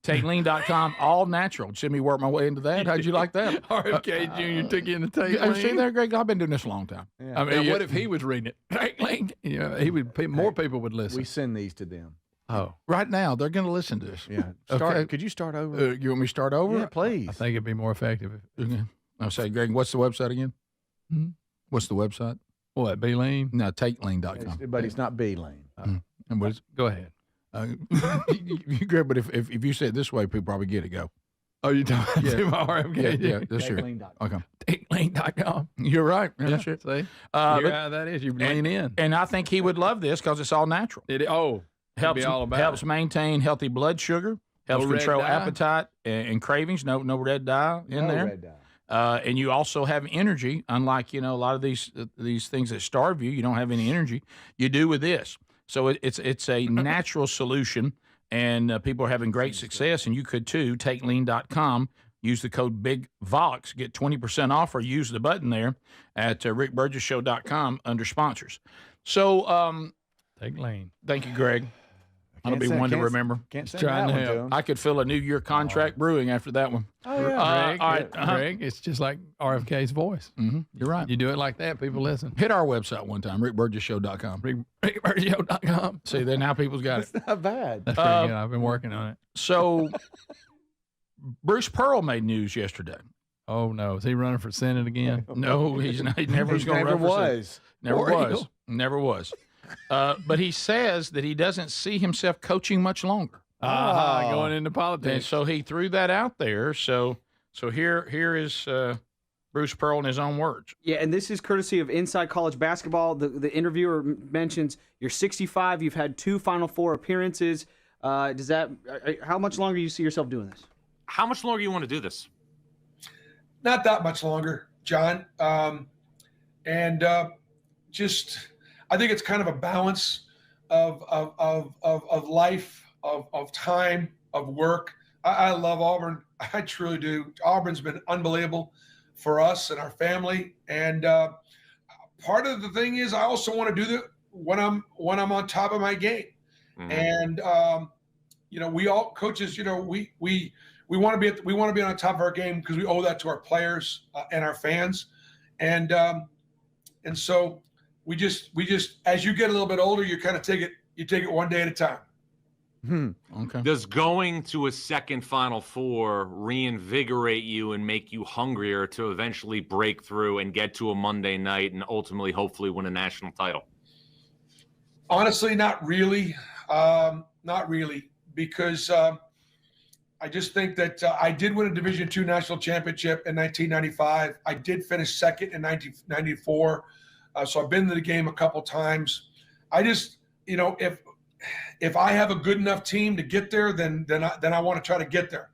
TakeLean.com, all natural. Just let me work my way into that. How'd you like that? RFK Jr. took you into Take Hey, see Lean. there, Greg? I've been doing this a long time. Yeah. I mean, what if he was reading it? Take Lean. You know, he would. More people would listen. We send these to them. Oh, right now they're going to listen to this. Yeah. Okay. Could you start over? You want me to start over? Yeah, please. I think it'd be more effective. I'll say, Greg, what's the website again? What's the website? What, B-Lean? No, TakeLean.com. But it's not B-Lane. And what is, Go ahead. Greg, but if you say it this way, people probably get it. Go. Oh, you talking Yeah. about RFK? Yeah, that's true. Okay. TakeLean.com. You're right. Yeah, Yeah, that's it. see? You're But- how that is. You lean in. And I think he would love this because it's all natural. It'd be all about helps it. maintain healthy blood sugar, helps No red control dye? appetite and cravings. No red dye in there. Red dye. And you also have energy, unlike a lot of these things that starve you. You don't have any energy. You do with this. So it's a natural solution, and people are having great success. And you could too. TakeLean.com. Use the code BIGVOX, get 20% off, or use the button there at rickburgesshow.com under sponsors. So Take Lean. thank you, Greg. That'll be one to remember. Can't send Trying that to one to help. him. I could feel a New Year contract brewing after that one. Oh, yeah. Greg, all right. Greg, it's just like RFK's voice. You're right. You do it like that, people listen. Hit our website one time, rickburgesshow.com. RickBurgessShow.com. See, then now people's got it. It's not bad. That's pretty good. I've been working on it. So Bruce Pearl made news yesterday. Oh, no. Is he running for Senate again? No, he's not. He never was going to Never run for Senate. was. Never War was. Eagle. Never was. But he says that he doesn't see himself coaching much longer. Going into And politics. so he threw that out there. So here is Bruce Pearl in his own words. Yeah, and this is courtesy of Inside College Basketball. The interviewer mentions you're 65. You've had 2 Final Four appearances. How much longer do you see yourself doing this? How much longer you want to do this? Not that much longer, John. I think it's kind of a balance of life, of time, of work. I love Auburn. I truly do. Auburn's been unbelievable for us and our family. And part of the thing is I also want to do that when I'm on top of my game. And we all coaches, we want to be on top of our game because we owe that to our players and our fans. And so we just as you get a little bit older, you kind of take it one day at a time. Okay. Does going to a second Final Four reinvigorate you and make you hungrier to eventually break through and get to a Monday night and ultimately, hopefully, win a national title? Honestly, not really. Not really, because I just think that I did win a Division II national championship in 1995. I did finish second in 1994. So I've been to the game a couple times. I just, if I have a good enough team to get there, then I want to try to get there.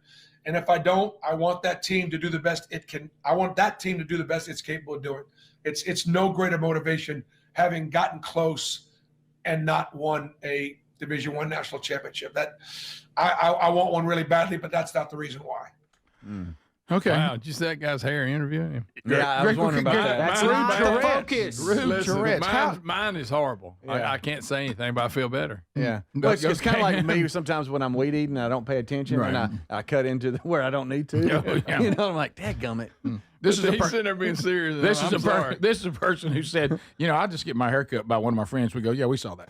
And if I don't, I want that team to do the best it can. I want that team to do the best it's capable of doing. It's no greater motivation having gotten close and not won a Division I national championship. That I want one really badly, but that's not the reason why. Okay. Wow, did you see that guy's hair interviewing him? Yeah, I was wondering about that. That's rude focus. Listen, mine is horrible. Yeah. I can't say anything, but I feel better. Yeah. Well, it's kind of like me sometimes when I'm weed eating and I don't pay attention and I cut into where I don't need to. Yeah. I'm like, dadgummit. This is He's sitting there being serious. This is sorry. This is a person who said, I just get my hair cut by one of my friends. We go, yeah, we saw that.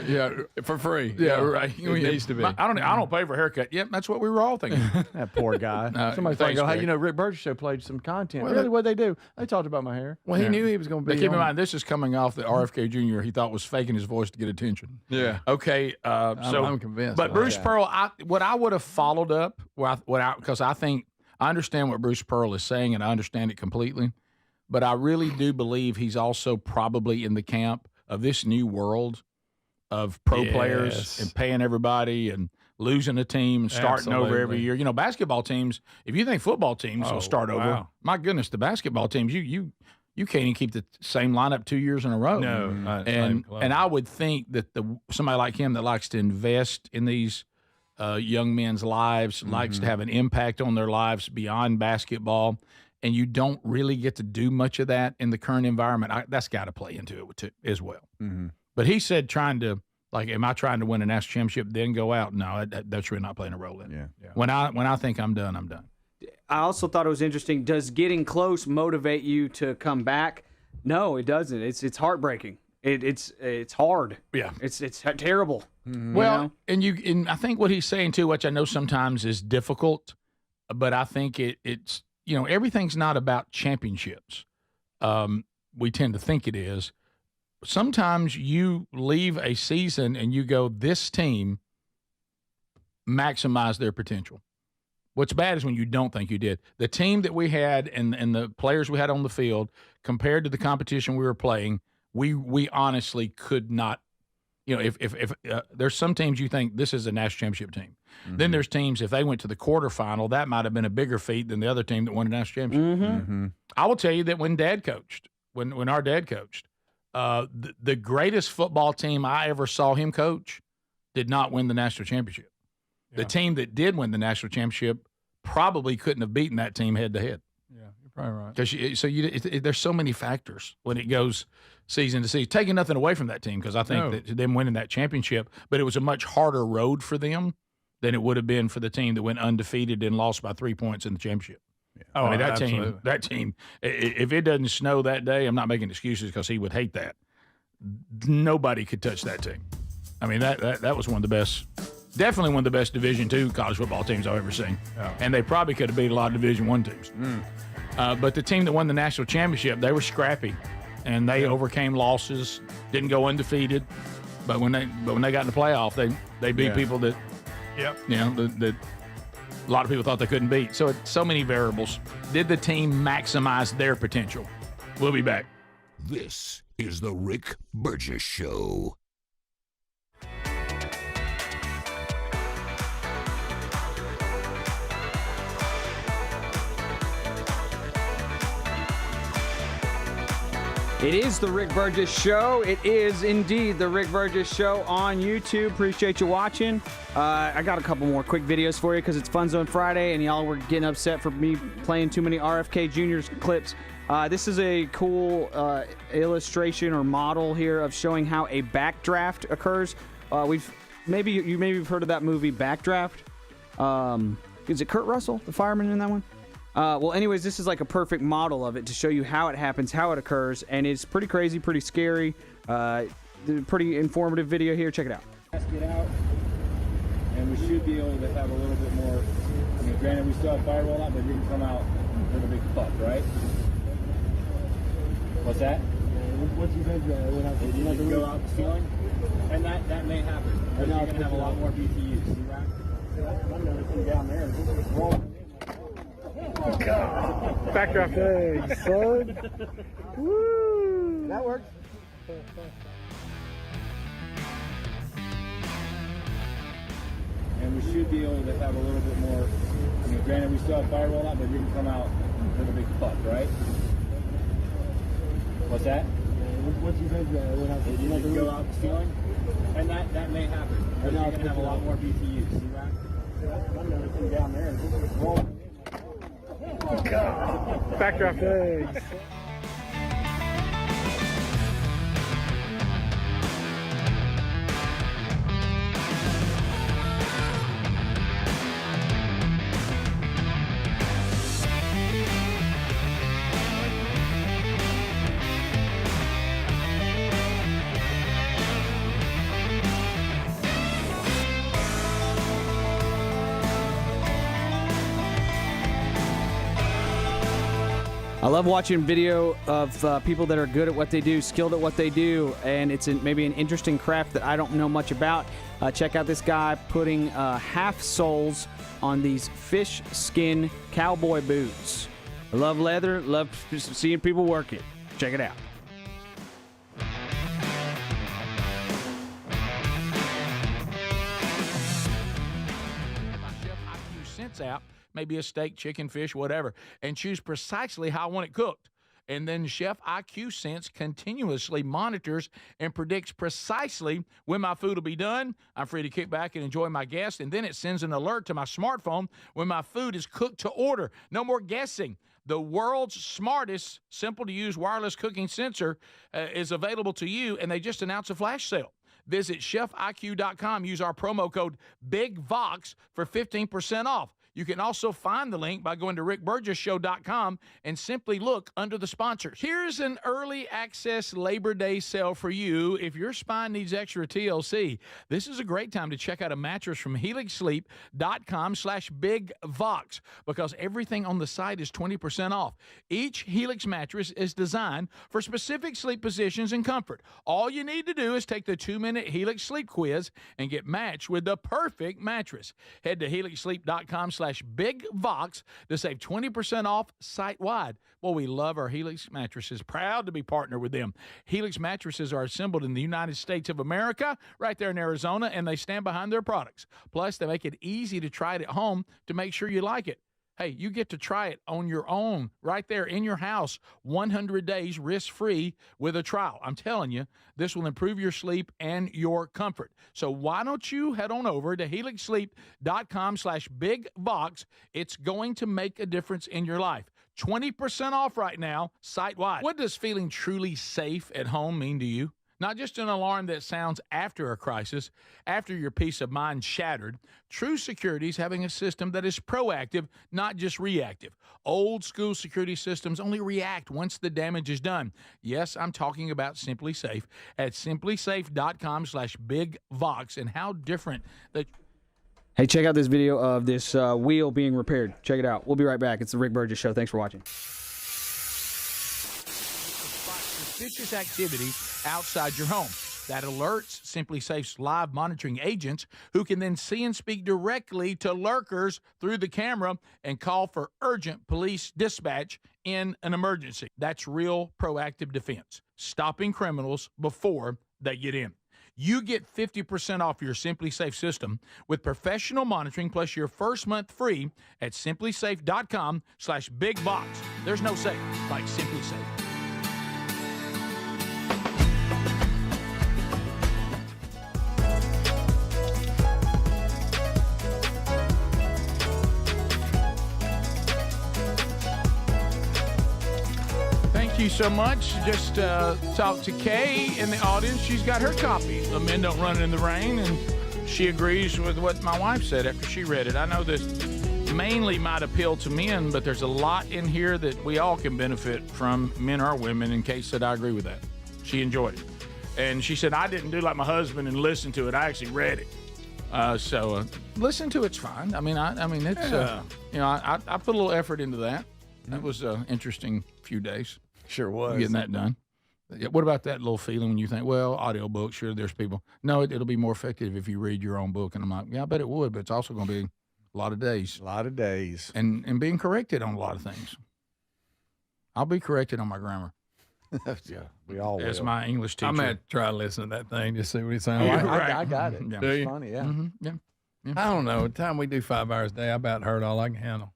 Yeah, for free. Yeah, right. It needs to be. I don't pay for a haircut. Yep, that's what we were all thinking. That poor guy. Somebody thanks, thought, Greg. Rick Burge show played some content. Well, Really, what'd they do? They talked about my hair. Well, he knew he was going to But be. keep in on- mind, this is coming off that RFK Jr. he thought was faking his voice to get attention. Yeah. Okay. So I'm convinced. But Bruce Pearl, what I would have followed up, because I think I understand what Bruce Pearl is saying, and I understand it completely. But I really do believe he's also probably in the camp of this new world of pro players and paying everybody and losing a team and starting over every year. Basketball teams, if you think football teams will start over, my goodness, the basketball teams, you can't even keep the same lineup 2 years in a row. No, and I would think that somebody like him that likes to invest in these young men's lives, likes to have an impact on their lives beyond basketball, and you don't really get to do much of that in the current environment, that's got to play into it too, as well. But he said trying to Like, am I trying to win a national championship, then go out? No, that's really not playing a role in it. Yeah. When I think I'm done, I'm done. I also thought it was interesting. Does getting close motivate you to come back? No, it doesn't. It's heartbreaking. It's hard. Yeah. It's terrible. Well, and I think what he's saying too, which I know sometimes is difficult, but I think it's everything's not about championships. We tend to think it is. Sometimes you leave a season and you go, this team maximized their potential. What's bad is when you don't think you did. The team that we had and the players we had on the field compared to the competition we were playing, we honestly could not. If there's some teams you think this is a national championship team. Mm-hmm. Then there's teams, if they went to the quarterfinal, that might have been a bigger feat than the other team that won a national championship. Mm-hmm. Mm-hmm. I will tell you that when our dad coached, the greatest football team I ever saw him coach did not win the national championship. Yeah. The team that did win the national championship probably couldn't have beaten that team head to head. Yeah, you're probably right. Because there's so many factors when it goes season to season. Taking nothing away from that team, because I think that them winning that championship, but it was a much harder road for them than it would have been for the team that went undefeated and lost by 3 points in the championship. Yeah. I mean, Absolutely. that team, if it doesn't snow that day, I'm not making excuses because he would hate that. Nobody could touch that team. I mean, that was one of the best, definitely one of the best Division II college football teams I've ever seen. Yeah. And they probably could have beat a lot of Division I teams. But the team that won the national championship, they were scrappy, and they overcame losses, didn't go undefeated. But when they got in the playoff, they beat people that, that a lot of people thought they couldn't beat. So so many variables. Did the team maximize their potential? We'll be back. This is the Rick Burgess Show. It is the Rick Burgess Show. It is indeed the Rick Burgess Show on YouTube. Appreciate you watching. I got a couple more quick videos for you because it's Fun Zone Friday and y'all were getting upset for me playing too many RFK Jr.'s clips. This is a cool illustration or model here of showing how a backdraft occurs. Maybe you've heard of that movie Backdraft. Is it Kurt Russell, the fireman in that one? Well, anyways, this is like a perfect model of it to show you how it happens, how it occurs, and it's pretty crazy, pretty scary. Pretty informative video here. Check it out. Let's get out, and we should be able to have a little bit more. I mean, granted, we still have firewall out, but it didn't come out with a big fuck, right? What's that? What you think? It didn't go out the ceiling, and that may happen. But you're gonna have a lot more BTUs. See that? I'm gonna come down there and just roll. Backdraft eggs, son. Woo! That works. And we should be able to have a little bit more. I mean, granted, we still have firewall out, but it didn't come out with a big fuck, right? What's that? What you think? It didn't go out the ceiling, and that may happen. But you're gonna have a lot more BTUs. See that? I'm gonna come down there and just roll. Backdraft eggs. I love watching video of people that are good at what they do, skilled at what they do, and it's maybe an interesting craft that I don't know much about. Check out this guy putting half soles on these fish skin cowboy boots. I love leather, love seeing people work it. Check it out. Sense app, maybe a steak, chicken, fish, whatever, and choose precisely how I want it cooked. And then Chef IQ Sense continuously monitors and predicts precisely when my food will be done. I'm free to kick back and enjoy my guests, and then it sends an alert to my smartphone when my food is cooked to order. No more guessing. The world's smartest, simple-to-use wireless cooking sensor is available to you, and they just announced a flash sale. Visit chefiq.com. Use our promo code BIGVOX for 15% off. You can also find the link by going to rickburgessshow.com and simply look under the sponsors. Here's an early access Labor Day sale for you if your spine needs extra TLC. This is a great time to check out a mattress from helixsleep.com/bigvox because everything on the site is 20% off. Each Helix mattress is designed for specific sleep positions and comfort. All you need to do is take the 2-minute Helix sleep quiz and get matched with the perfect mattress. Head to helixsleep.com/bigvox to save 20% off site-wide. Well, we love our Helix mattresses. Proud to be partnered with them. Helix mattresses are assembled in the United States of America, right there in Arizona, and they stand behind their products. Plus, they make it easy to try it at home to make sure you like it. Hey, you get to try it on your own right there in your house, 100 days risk-free with a trial. I'm telling you, this will improve your sleep and your comfort. So why don't you head on over to helixsleep.com/bigvox. It's going to make a difference in your life. 20% off right now, site-wide. What does feeling truly safe at home mean to you? Not just an alarm that sounds after a crisis, after your peace of mind shattered. True security is having a system that is proactive, not just reactive. Old school security systems only react once the damage is done. Yes, I'm talking about Simply Safe at simplysafe.com/bigvox and how different the... Hey, check out this video of this wheel being repaired. Check it out. We'll be right back. It's the Rick Burgess Show. Thanks for watching. Suspicious activity outside your home. That alerts Simply Safe's live monitoring agents who can then see and speak directly to lurkers through the camera and call for urgent police dispatch in an emergency. That's real proactive defense, stopping criminals before they get in. You get 50% off your Simply Safe system with professional monitoring plus your first month free at simplysafe.com/bigvox. There's no safe like Simply Safe. Thank you so much. Just talked to Kay in the audience. She's got her copy of Men Don't Run in the Rain, and she agrees with what my wife said after she read it. I know this mainly might appeal to men, but there's a lot in here that we all can benefit from, men or women, and Kay said, I agree with that. She enjoyed it. And she said, I didn't do like my husband and listen to it. I actually read it. So listen to it's fine. I mean, it's, you know, I put a little effort into that. That was an interesting few days. Sure was. Getting that done. What about that little feeling when you think, well, audiobook, sure, there's people. No, it'll be more effective if you read your own book. And I'm like, yeah, I bet it would, but it's also going to be a lot of days. A lot of days. And being corrected on a lot of things. I'll be corrected on my grammar. Yeah, we all will. As my English teacher. I'm going to try to listen to that thing, just see what it sounds like. I got it. Yeah. It's funny, yeah. Mm-hmm. Yeah. I don't know. The time we do 5 hours a day, I about heard all I can handle.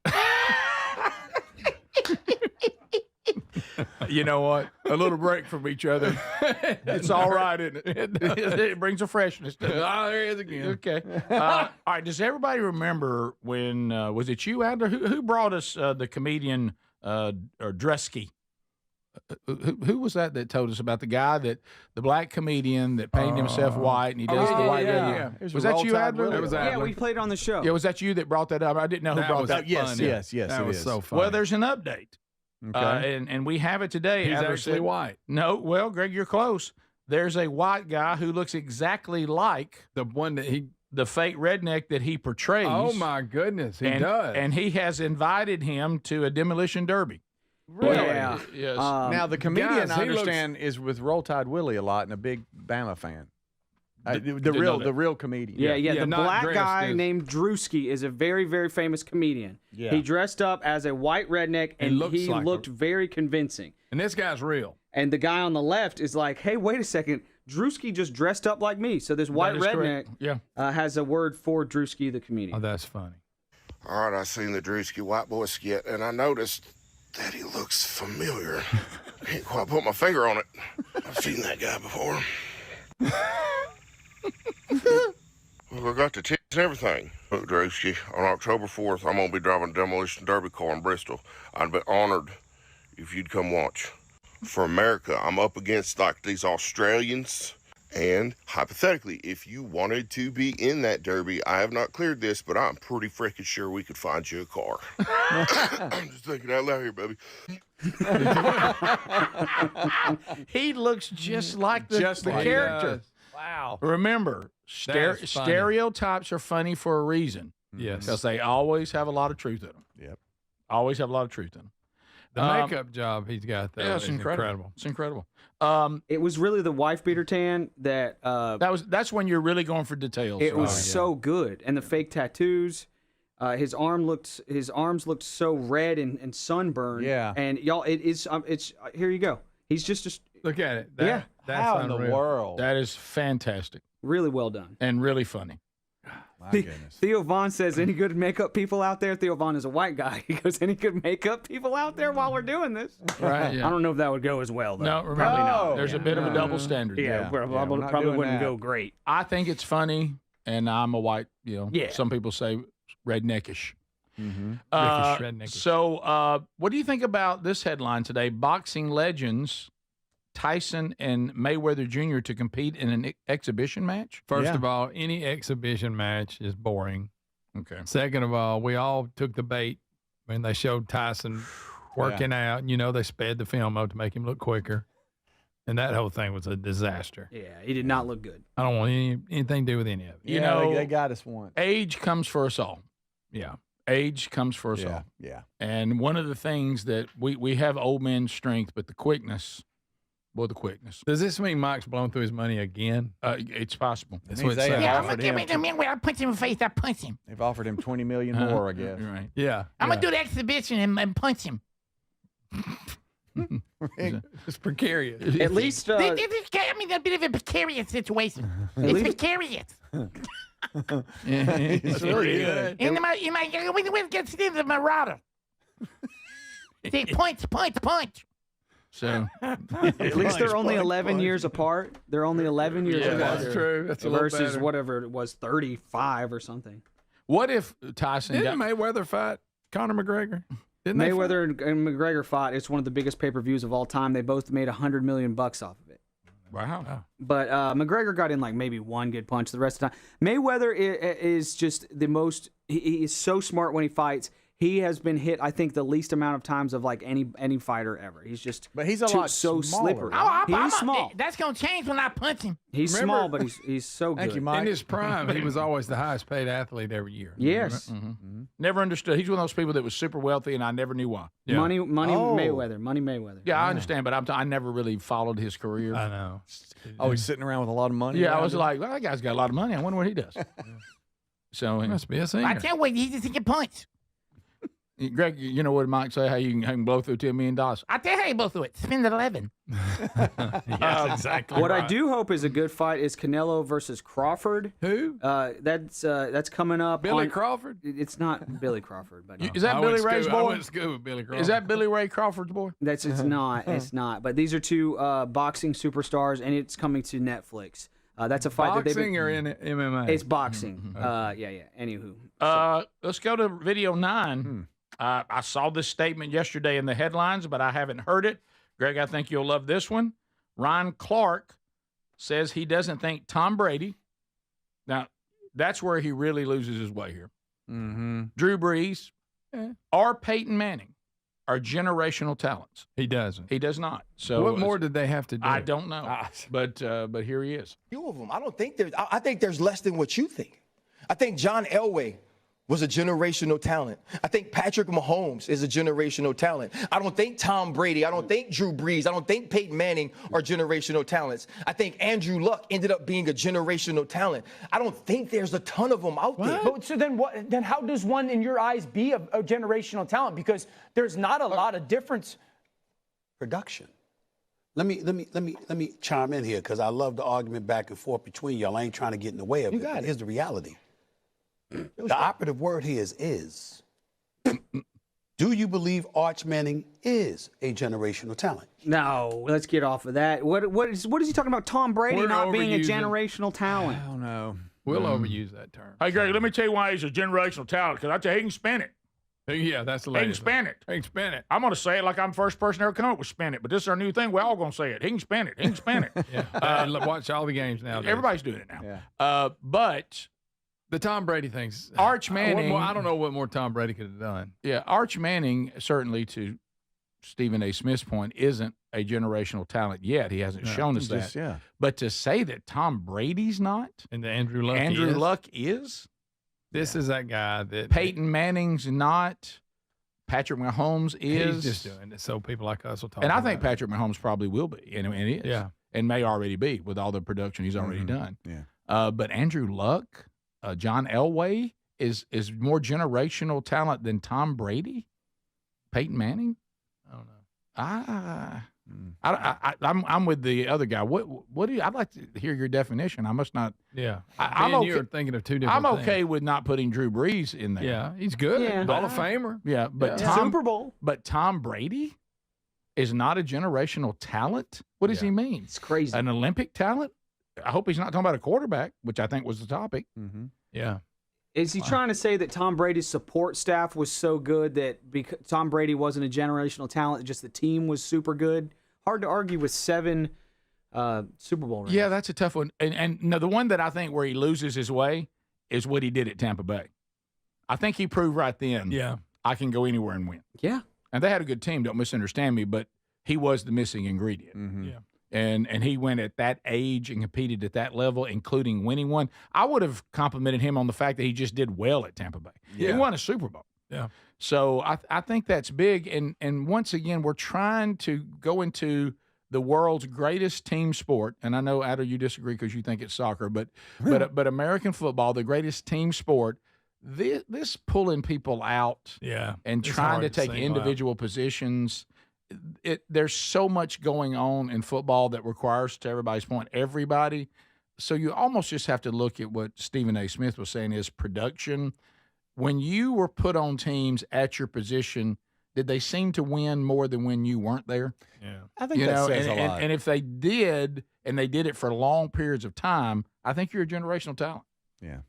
You know what? A little break from each other. It's all right, isn't it? It brings a freshness to it. Oh, there he is again. Okay. All right. Does everybody remember when, was it you, Adler? Who brought us the comedian or Dresky? Who was that told us about the guy the black comedian that painted himself white and he does the white? Yeah. Was that you, Adler? That was Adler. Yeah, we played on the show. Yeah, was that you that brought that up? I didn't know who brought that. Yes, that was so funny. Well, there's an update. Okay. And we have it today. He's Adler actually said, white. No, well, Greg, you're close. There's a white guy who looks exactly like the one that the fake redneck that he portrays. Oh my goodness, he does. And he has invited him to a demolition derby. Really? Yeah. Yes. Now the comedian, guys, I understand, is with Roll Tide Willie a lot and a big Bama fan. The real comedian. Yeah. The black guy as... named Drewski is a very, very famous comedian. Yeah. He dressed up as a white redneck, and he looked very convincing. And this guy's real. And the guy on the left is like, hey, wait a second. Drewski just dressed up like me. So this white redneck has a word for Drewski the comedian. Oh, that's funny. All right, I seen the Drewski white boy skit, and I noticed that he looks familiar. Can't quite put my finger on it. I've seen that guy before. Well, I got the tickets and everything. Look, Drewski, on October 4th, I'm going to be driving a demolition derby car in Bristol. I'd be honored if you'd come watch. For America, I'm up against, like, these Australians And hypothetically, if you wanted to be in that derby, I have not cleared this, but I'm pretty freaking sure we could find you a car. I'm just thinking out loud here, baby. He looks just like the character. Wow. Remember, That is funny. stereotypes are funny for a reason. Yes. Because they always have a lot of truth in them. Yep. Always have a lot of truth in them. The makeup job he's got, though, Yeah, is incredible. It's incredible. It was really the wife beater tan that. That's when you're really going for details. It was so good, and the fake tattoos. His arms looked so red and sunburned. Yeah. And y'all, it's here you go. He's just Look at it. Yeah. That's How in the unreal. world? That is fantastic really well done. and really funny. My goodness. Theo Vaughn says, any good makeup people out there? Theo Vaughn is a white guy. He goes, any good makeup people out there while we're doing this? Right. Yeah. I don't know if that would go as well, though. No, remember, Probably not. there's a bit of a double standard. Yeah, we're not probably doing wouldn't that. go great. I think it's funny, and I'm a white, Yeah. some people say redneckish. Mm-hmm. Redneckish. So, what do you think about this headline today? Boxing legends Tyson and Mayweather Jr. to compete in an exhibition match? First of all, any exhibition match is boring. Okay. Second of all, we all took the bait when they showed Tyson working out. They sped the film up to make him look quicker. And that whole thing was a disaster. Yeah, he did not look good. I don't want anything to do with any of it. You know, they got us once. Age comes for us all. Yeah. Age comes for us all. Yeah. And one of the things that we have old men's strength, but the quickness. Does this mean Mike's blown through his money again? It's possible. That's what it sounds they like. offered him. I punch him in the face. I punch him. They've offered him $20 million more, I guess. Right. Yeah. I'm gonna do the exhibition and punch him. It's precarious. At least, This is a bit of a precarious situation. It's precarious. It's really good. In my gets into Marauder. See, punch. So at least they're only 11 years apart. They're only 11 years apart. That's true. That's a little versus better. whatever it was, 35 or something. What if Tyson Didn't Mayweather fight Conor McGregor? Didn't they Mayweather and McGregor fought. It's one of the biggest pay-per-views of all time. They both made $100 million off of it. Wow. But McGregor got in like maybe one good punch the rest of the time. Mayweather is just the most. He is so smart when he fights. He has been hit, I think, the least amount of times of like any fighter ever. He's just, but he's a lot so smaller. slippery. I'm small. That's gonna change when I punch him. He's small, but he's so good. Thank you, Mike. In his prime, he was always the highest paid athlete every year. Yes. Mm-hmm. Never understood. He's one of those people that was super wealthy, and I never knew why. Yeah. Money Mayweather. Yeah, I understand, but I never really followed his career. I know. Oh, he's sitting around with a lot of money. Yeah, I around was him? like, well, that guy's got a lot of money. I wonder what he does. So, Must be a singer. I can't wait. He just can punch. Greg, you know what Mike say? How you can blow through $10 million? I tell you how you both do it. Spend it 11. Yes, exactly. What right. I do hope is a good fight is Canelo versus Crawford. Who? That's coming up. Billy Crawford? It's not Billy Crawford, but Is that Billy Ray's I boy? went to school with Billy Crawford. Is that Billy Ray Crawford's boy? it's not. It's not. But these are two boxing superstars, and it's coming to Netflix. That's a fight that they've boxing been. or in MMA? It's boxing. Yeah. Anywho. Let's go to video 9. I saw this statement yesterday in the headlines, but I haven't heard it. Greg, I think you'll love this one. Ryan Clark says he doesn't think Tom Brady. Now, that's where he really loses his way here. Mm-hmm. Drew Brees or Peyton Manning are generational talents. He doesn't. He does not. So What more did they have to do? I don't know, but here he is. Few of them. I don't think there's. I think there's less than what you think. I think John Elway was a generational talent. I think Patrick Mahomes is a generational talent. I don't think Tom Brady, I don't think Drew Brees, I don't think Peyton Manning are generational talents. I think Andrew Luck ended up being a generational talent. I don't think there's a ton of them out there. But so then what? Then how does one, in your eyes, be a generational talent? Because there's not a lot of difference. Production. Let me chime in here because I love the argument back and forth between y'all. I ain't trying to get in the way of it. But here's the reality. The operative word here is do you believe Arch Manning is a generational talent? No, let's get off of that. What is he talking about? Tom Brady not being a generational talent? I don't know. We'll overuse that term. Hey, Greg, let me tell you why he's a generational talent, because I tell you, he can spin it. Yeah, that's the He can latest. spin it. He can spin it. I'm going to say it like I'm the first person ever come up with spin it, but this is our new thing. We're all going to say it. He can spin it. He can spin it. Watch all the games now. Everybody's doing it now. But the Tom Brady things. Arch Manning. I don't know what more Tom Brady could have done. Yeah, Arch Manning, certainly to Stephen A. Smith's point, isn't a generational talent yet. He hasn't shown us that. Yeah. But to say that Tom Brady's not, and Andrew Luck is, this is that guy that Peyton Manning's not, Patrick Mahomes is. He's just doing it so people like us will talk. And I about think Patrick Mahomes probably will be, and he is. Yeah. And may already be with all the production he's already done. Yeah. But Andrew Luck, John Elway is more generational talent than Tom Brady, Peyton Manning. I don't know. I'm with the other guy. What do you? I'd like to hear your definition. I must not. Yeah, I'm okay. You're thinking of two different. I'm okay things. with not putting Drew Brees in there. Yeah, he's good. Yeah. Hall of Famer. Yeah, but Yeah. Tom, Super Bowl. But Tom Brady is not a generational talent. What does he mean? It's crazy. An Olympic talent? I hope he's not talking about a quarterback, which I think was the topic. Mm-hmm. Yeah. Is he trying to say that Tom Brady's support staff was so good that because Tom Brady wasn't a generational talent, just the team was super good? Hard to argue with 7 Super Bowl rings. Yeah, that's a tough one. And no, the one that I think where he loses his way is what he did at Tampa Bay. I think he proved right then, I can go anywhere and win. Yeah. And they had a good team, don't misunderstand me, but he was the missing ingredient. Mm-hmm. Yeah. And he went at that age and competed at that level, including winning one. I would have complimented him on the fact that he just did well at Tampa Bay. Yeah. He won a Super Bowl. Yeah. So I think that's big. And once again, we're trying to go into the world's greatest team sport. And I know, Adler, you disagree because you think it's soccer, but American football, the greatest team sport, this pulling people out and It's trying hard to take single individual positions. There's so much going on in football that requires, to everybody's point, everybody. So you almost just have to look at what Stephen A. Smith was saying is production. When you were put on teams at your position, did they seem to win more than when you weren't there? Yeah. I think that says a lot. And if they did, and they did it for long periods of time, I think you're a generational talent. Yeah.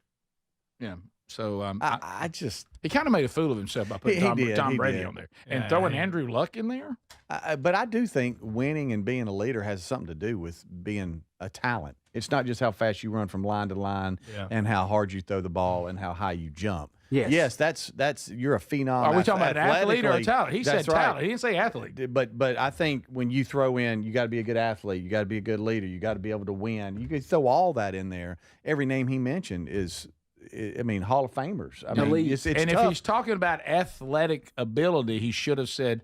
Yeah. So I just he kind of made a fool of himself by putting Tom Brady did. on there and throwing Andrew Luck in there. But I do think winning and being a leader has something to do with being a talent. It's not just how fast you run from line to line and how hard you throw the ball and how high you jump. Yes, that's you're a phenom. Are we talking about an athlete or a talent? He said That's right. talent. He didn't say athlete. But I think when you throw in, you got to be a good athlete. You got to be a good leader. You got to be able to win. You could throw all that in there. Every name he mentioned is, I mean, Hall of Famers. I mean, it's and tough. if he's talking about athletic ability, he should have said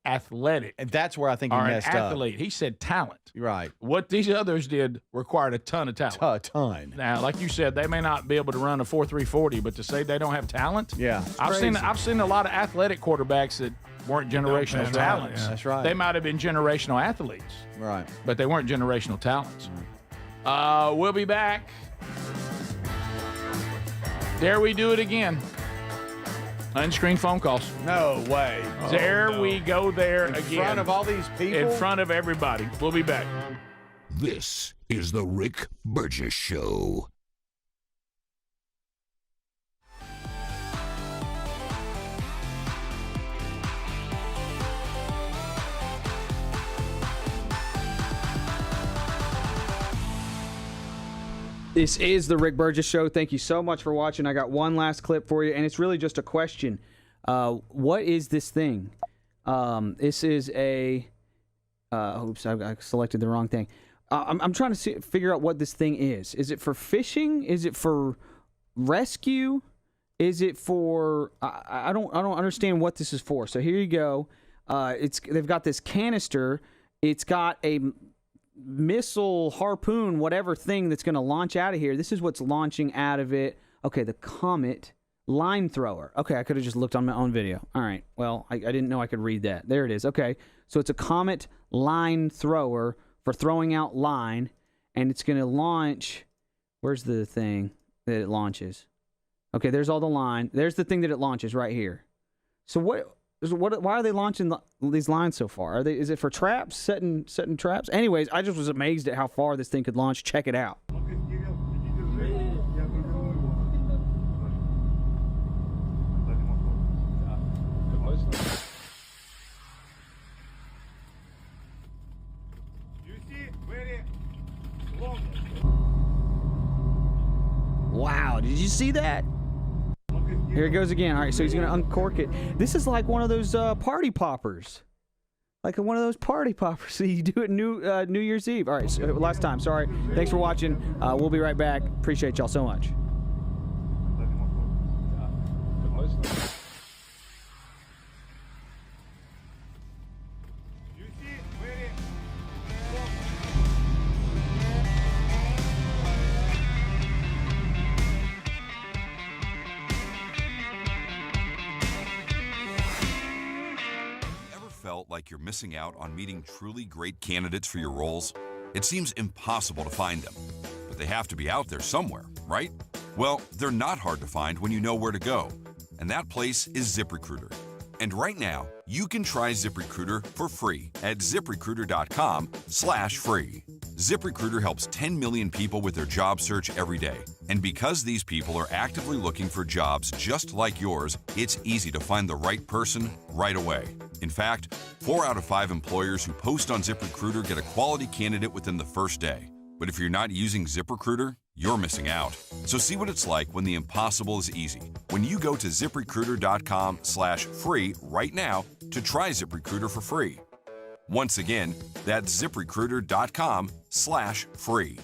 athletic. And that's where I think he or messed an up. athlete. He said talent. Right. What these others did required a ton of talent. A ton. Now, like you said, they may not be able to run a 4.340, but to say they don't have talent, I've seen a lot of athletic quarterbacks that weren't generational talents. That's right. They might have been generational athletes, right? But they weren't generational talents. We'll be back. There we do it again. Unscreened phone calls. No way. We go there again. In front of all these people? In front of everybody. We'll be back. This is the Rick Burgess Show. This is the Rick Burgess Show. Thank you so much for watching. I got one last clip for you, and it's really just a question. What is this thing? This is a... oops, I selected the wrong thing. I'm trying to figure out what this thing is. Is it for fishing? Is it for rescue? Is it for... I don't understand what this is for. So here you go. They've got this canister. It's got a missile, harpoon, whatever thing that's going to launch out of here. This is what's launching out of it. Okay, the Comet line thrower. Okay, I could have just looked on my own video. All right, well, I didn't know I could read that. There it is. Okay, so it's a Comet line thrower for throwing out line, and it's going to launch. Where's the thing that it launches? Okay, there's all the line. There's the thing that it launches right here. So why are they launching these lines so far? Is it for traps, setting traps? Anyways, I just was amazed at how far this thing could launch. Check it out. Did you see that? Here it goes again. All right, so he's going to uncork it. This is like one of those party poppers. Like one of those party poppers. So you do it New Year's Eve. All right, so last time. Sorry. Thanks for watching. We'll be right back. Appreciate y'all so much. Felt like you're missing out on meeting truly great candidates for your roles? It seems impossible to find them, but they have to be out there somewhere, right? Well, they're not hard to find when you know where to go, and that place is ZipRecruiter. And right now, you can try ZipRecruiter for free at ZipRecruiter.com/free. ZipRecruiter helps 10 million people with their job search every day. And because these people are actively looking for jobs just like yours, it's easy to find the right person right away. In fact, 4 out of 5 employers who post on ZipRecruiter get a quality candidate within the first day. But if you're not using ZipRecruiter, you're missing out. So see what it's like when the impossible is easy. When you go to ZipRecruiter.com/free right now to try ZipRecruiter for free. Once again, that's ZipRecruiter.com/free.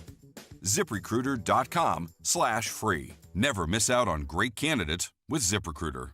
ZipRecruiter.com/free. Never miss out on great candidates with ZipRecruiter.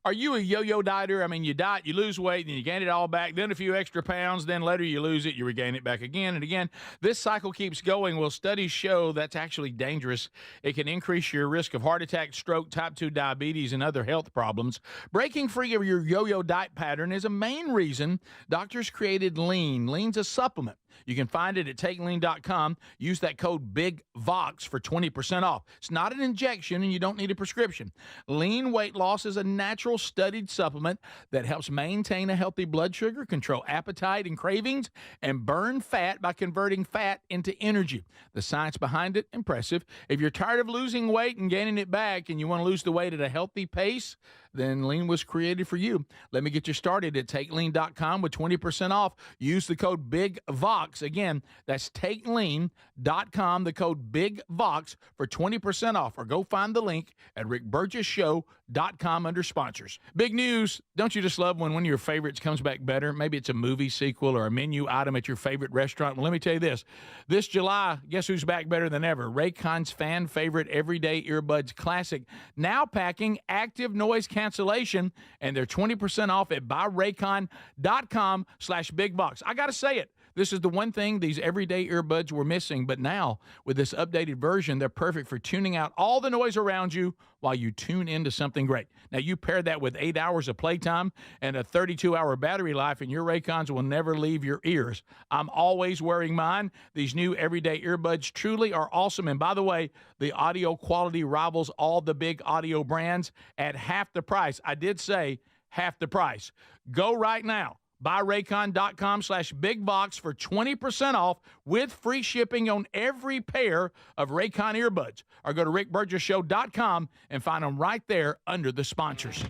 Are you a yo-yo dieter? I mean, you diet, you lose weight, and you gain it all back, then a few extra pounds, then later you lose it, you regain it back again and again. This cycle keeps going. Well, studies show that's actually dangerous. It can increase your risk of heart attack, stroke, type 2 diabetes, and other health problems. Breaking free of your yo-yo diet pattern is a main reason doctors created Lean. Lean's a supplement. You can find it at takelean.com. Use that code BIGVOX for 20% off. It's not an injection, and you don't need a prescription. Lean weight loss is a natural studied supplement that helps maintain a healthy blood sugar, control appetite and cravings, and burn fat by converting fat into energy. The science behind it, impressive. If you're tired of losing weight and gaining it back and you want to lose the weight at a healthy pace, then Lean was created for you. Let me get you started at takelean.com with 20% off. Use the code BIGVOX. Again, that's takelean.com, the code BIGVOX for 20% off. Or go find the link at rickburgesshow.com under sponsors. Big news. Don't you just love when one of your favorites comes back better? Maybe it's a movie sequel or a menu item at your favorite restaurant. Well, let me tell you this. This July, guess who's back better than ever? Raycon's fan favorite Everyday Earbuds Classic. Now packing active noise cancellation, and they're 20% off at buyraycon.com/bigbox. I got to say it. This is the one thing these everyday earbuds were missing, but now with this updated version, they're perfect for tuning out all the noise around you while you tune into something great. Now, you pair that with 8 hours of playtime and a 32-hour battery life, and your Raycons will never leave your ears. I'm always wearing mine. These new everyday earbuds truly are awesome. And by the way, the audio quality rivals all the big audio brands at half the price. I did say half the price. Go right now. BuyRaycon.com/bigbox for 20% off with free shipping on every pair of Raycon earbuds. Or go to rickburgesshow.com and find them right there under the sponsors.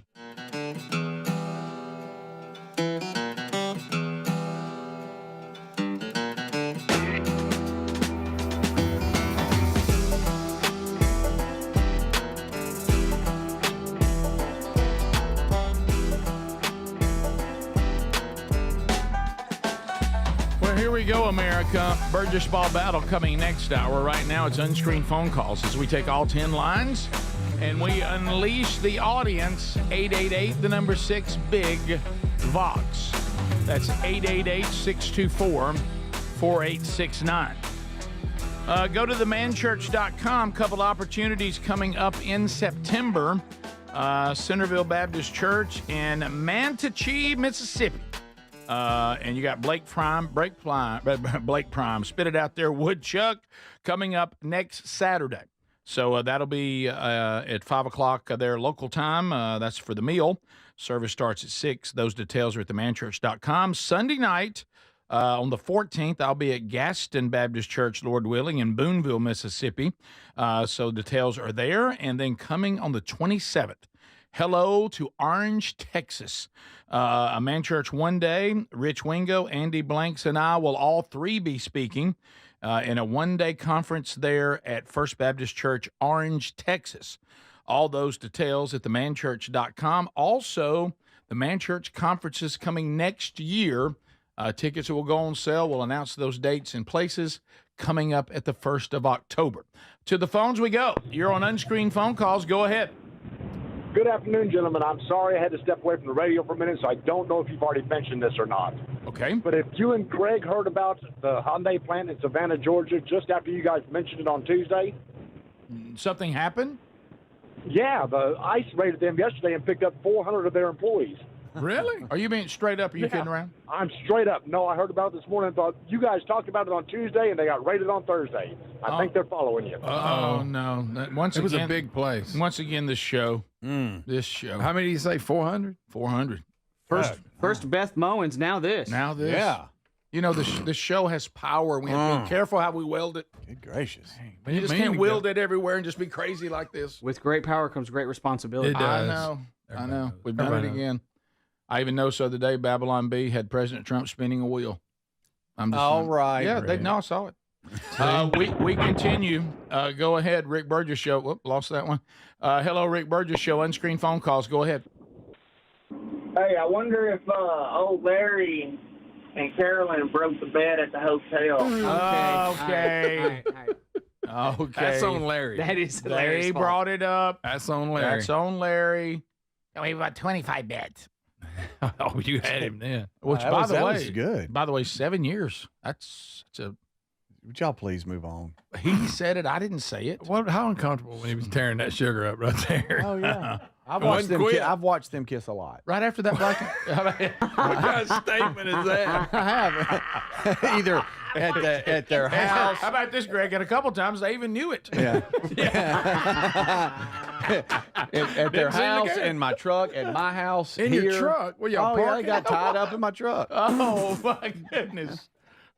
Here we go, America. Burgess Ball Battle coming next hour. Right now, it's unscreened phone calls as we take all 10 lines and we unleash the audience. 888-6-BIG-VOX. That's 888-624-4869. Go to themanchurch.com. Couple opportunities coming up in September. Centerville Baptist Church in Manatee, Mississippi. And you got Blake Prime, Spit It Out There, Woodchuck, coming up next Saturday. So that'll be at 5 o'clock their local time. That's for the meal. Service starts at 6. Those details are at themanchurch.com. Sunday night, on the 14th, I'll be at Gaston Baptist Church, Lord willing, in Boonville, Mississippi. So details are there. And then coming on the 27th, hello to Orange, Texas. A Man Church one day. Rich Wingo, Andy Blanks, and I will all three be speaking. in a one-day conference there at First Baptist Church, Orange, Texas. All those details at themanchurch.com. Also, the Man Church Conference is coming next year. Tickets will go on sale. We'll announce those dates and places coming up at the 1st of October. To the phones we go. You're on Unscreened Phone Calls. Go ahead. Good afternoon, gentlemen. I'm sorry I had to step away from the radio for a minute, so I don't know if you've already mentioned this or not. Okay. But if you and Craig heard about the Hyundai plant in Savannah, Georgia, just after you guys mentioned it on Tuesday. Something happened? Yeah, the ICE raided them yesterday and picked up 400 of their employees. Really? Are you being straight up? Are you kidding around? I'm straight up. No, I heard about it this morning and thought you guys talked about it on Tuesday and they got raided on Thursday. I think they're following you. Oh, no. It was a big place. Once again, this show. This show. How many do you say? 400? 400. First Beth Mowens, now this. Now this. Yeah. You know, the show has power. We have to be careful how we wield it. Good gracious. You just can't wield it everywhere and just be crazy like this. With great power comes great responsibility. It does. I know. We've done it again. I even know so the day Babylon B had President Trump spinning a wheel. I'm just All right. Yeah, no, I saw it. We continue. Go ahead, Rick Burgess Show. Whoop, lost that one. Hello, Rick Burgess Show. Unscreened phone calls. Go ahead. Hey, I wonder if old Larry and Carolyn broke the bed at the hotel. Okay. Okay. That's on Larry. That is They Larry's brought it up. That's on Larry. That's on Larry. We have about 25 beds. Oh, you had him then. Which, Wow, by the that way, was good. By the way, 7 years. That's a. Would y'all please move on? He said it. I didn't say it. How uncomfortable when he was tearing that sugar up right there. Oh yeah. I've Wasn't watched them. quit. I've watched them kiss a lot. Right after that black. What kind of statement is that? I have. Either at their house. How about this, Greg? And a couple times they even knew it. Yeah. at their house, in my truck, at my house, In here. your truck? Where y'all yeah, parking? they got tied up in my truck. Oh my goodness.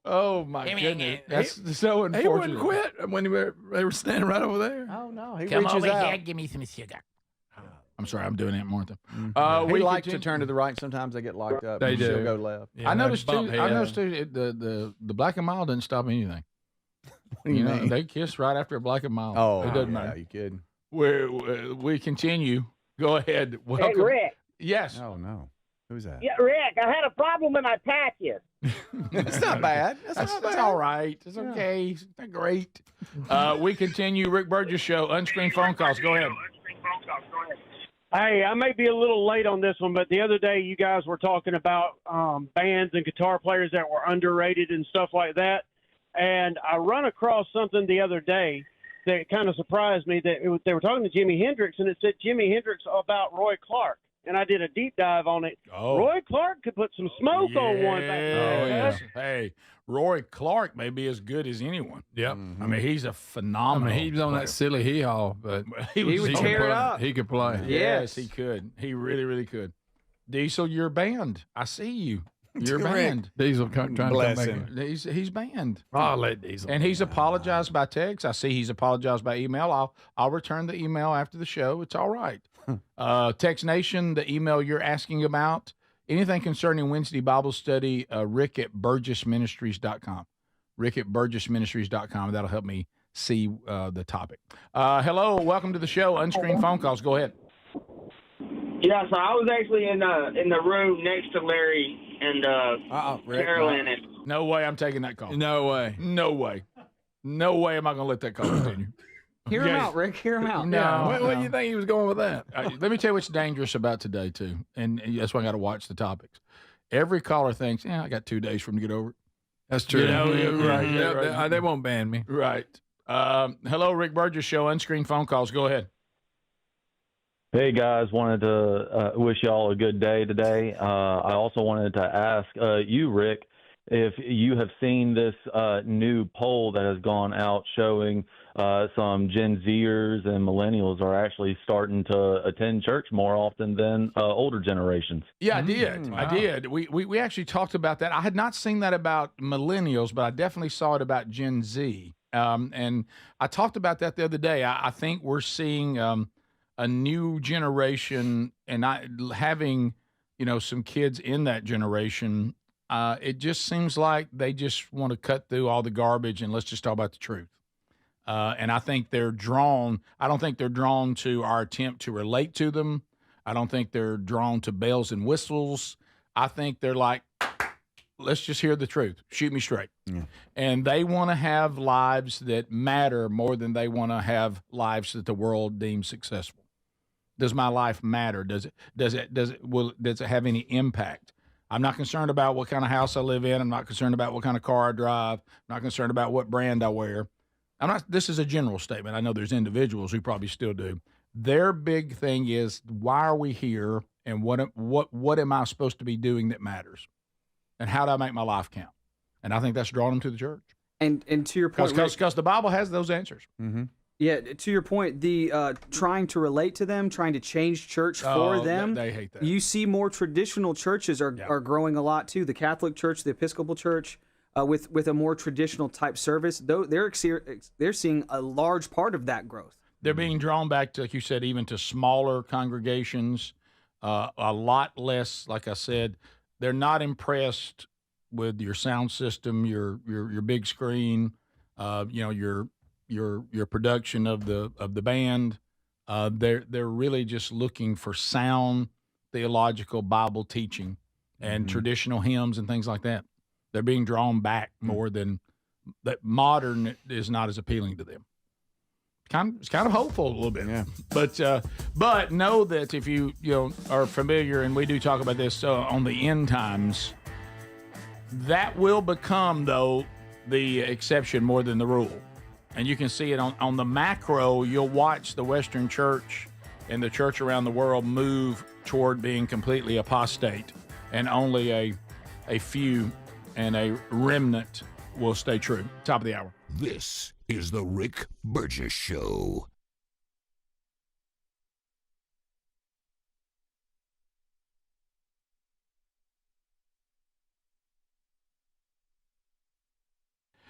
Oh my goodness. That's so unfortunate. He wouldn't quit when they were standing right over there. Oh no, he Come reaches over out. here, give me some sugar. I'm sorry, I'm doing Aunt Martha. He likes to turn to the right. Sometimes they get locked up. They and do. She'll go left. Yeah, I they noticed too. bump I heads. noticed too. The black and mild didn't stop anything. What do you mean? They kissed right after a black and mild. Oh, it doesn't yeah, matter. you kidding? We continue. Go ahead. Welcome. Hey, Rick. Yes. Oh no, who's that? Yeah, Rick, I had a problem with my patches. It's not bad. That's all right. It's okay. It's not great. We continue. Rick Burgess Show. Unscreened phone calls. Go ahead. Hey, I may be a little late on this one, but the other day you guys were talking about bands and guitar players that were underrated and stuff like that. And I run across something the other day that kind of surprised me. That they were talking to Jimi Hendrix, and it said Jimi Hendrix about Roy Clark. And I did a deep dive on it. Oh. Roy Clark could put some smoke on one back in the Oh, day. yes. Hey, Roy Clark may be as good as anyone. Yep. I mean, he's a phenomenal. I mean, he was on player. that silly hee-haw, but He would could tear it play. up. He could play. Yes, he could. He really, really could. Diesel, you're banned. I see you. You're Correct. banned. Diesel trying to Bless come him. back. He's banned. I'll let Diesel. And he's apologized by text. I see he's apologized by email. I'll return the email after the show. It's all right. Text Nation, the email you're asking about, anything concerning Wednesday Bible study, Rick at burgessministries.com. Rick at burgessministries.com. That'll help me see the topic. Hello, welcome to the show. Unscreened phone calls. Go ahead. Yeah, so I was actually in the room next to Larry and Carolyn. And No way I'm taking that call. No way. No way. No way am I going to let that call continue. Hear him Yes. out, Rick. Hear him out. No. Where do you think he was going with that? Let me tell you what's dangerous about today, too. And that's why I got to watch the topics. Every caller thinks, I got 2 days for him to get over it. That's true. You know, right. Yeah, right. they won't ban me. Right. Hello, Rick Burgess Show. Unscreened phone calls. Go ahead. Hey guys, wanted to wish y'all a good day today. I also wanted to ask you, Rick, if you have seen this new poll that has gone out showing some Gen Zers and millennials are actually starting to attend church more often than older generations. Yeah, I did. Wow. I did. We actually talked about that. I had not seen that about millennials, but I definitely saw it about Gen Z. And I talked about that the other day. I think we're seeing a new generation, and having some kids in that generation. it just seems like they just want to cut through all the garbage and let's just talk about the truth. And I think they're drawn. I don't think they're drawn to our attempt to relate to them. I don't think they're drawn to bells and whistles. I think they're like, let's just hear the truth. Shoot me straight. Yeah. And they want to have lives that matter more than they want to have lives that the world deems successful. Does my life matter? Does it have any impact? I'm not concerned about what kind of house I live in. I'm not concerned about what kind of car I drive. I'm not concerned about what brand I wear. This is a general statement. I know there's individuals who probably still do. Their big thing is, why are we here, and what am I supposed to be doing that matters, and how do I make my life count? And I think that's drawn them to the church. And to your point, because the Bible has those answers. Mm-hmm. Yeah, to your point, the trying to relate to them, trying to change church for them. They hate that. You see more traditional churches are growing a lot too. The Catholic Church, the Episcopal Church, with a more traditional type service, though they're seeing a large part of that growth. They're being drawn back to, like you said, even to smaller congregations, a lot less. Like I said, they're not impressed with your sound system, your big screen, your production of the band. They're really just looking for sound theological Bible teaching and traditional hymns and things like that. They're being drawn back more than that. Modern is not as appealing to them. It's kind of hopeful a little bit, yeah. But know that if you are familiar, and we do talk about this on the end times, that will become though the exception more than the rule, and you can see it on the macro. You'll watch the Western Church and the church around the world move toward being completely apostate, and only a few and a remnant will stay true. Top of the hour. This is the Rick Burgess Show.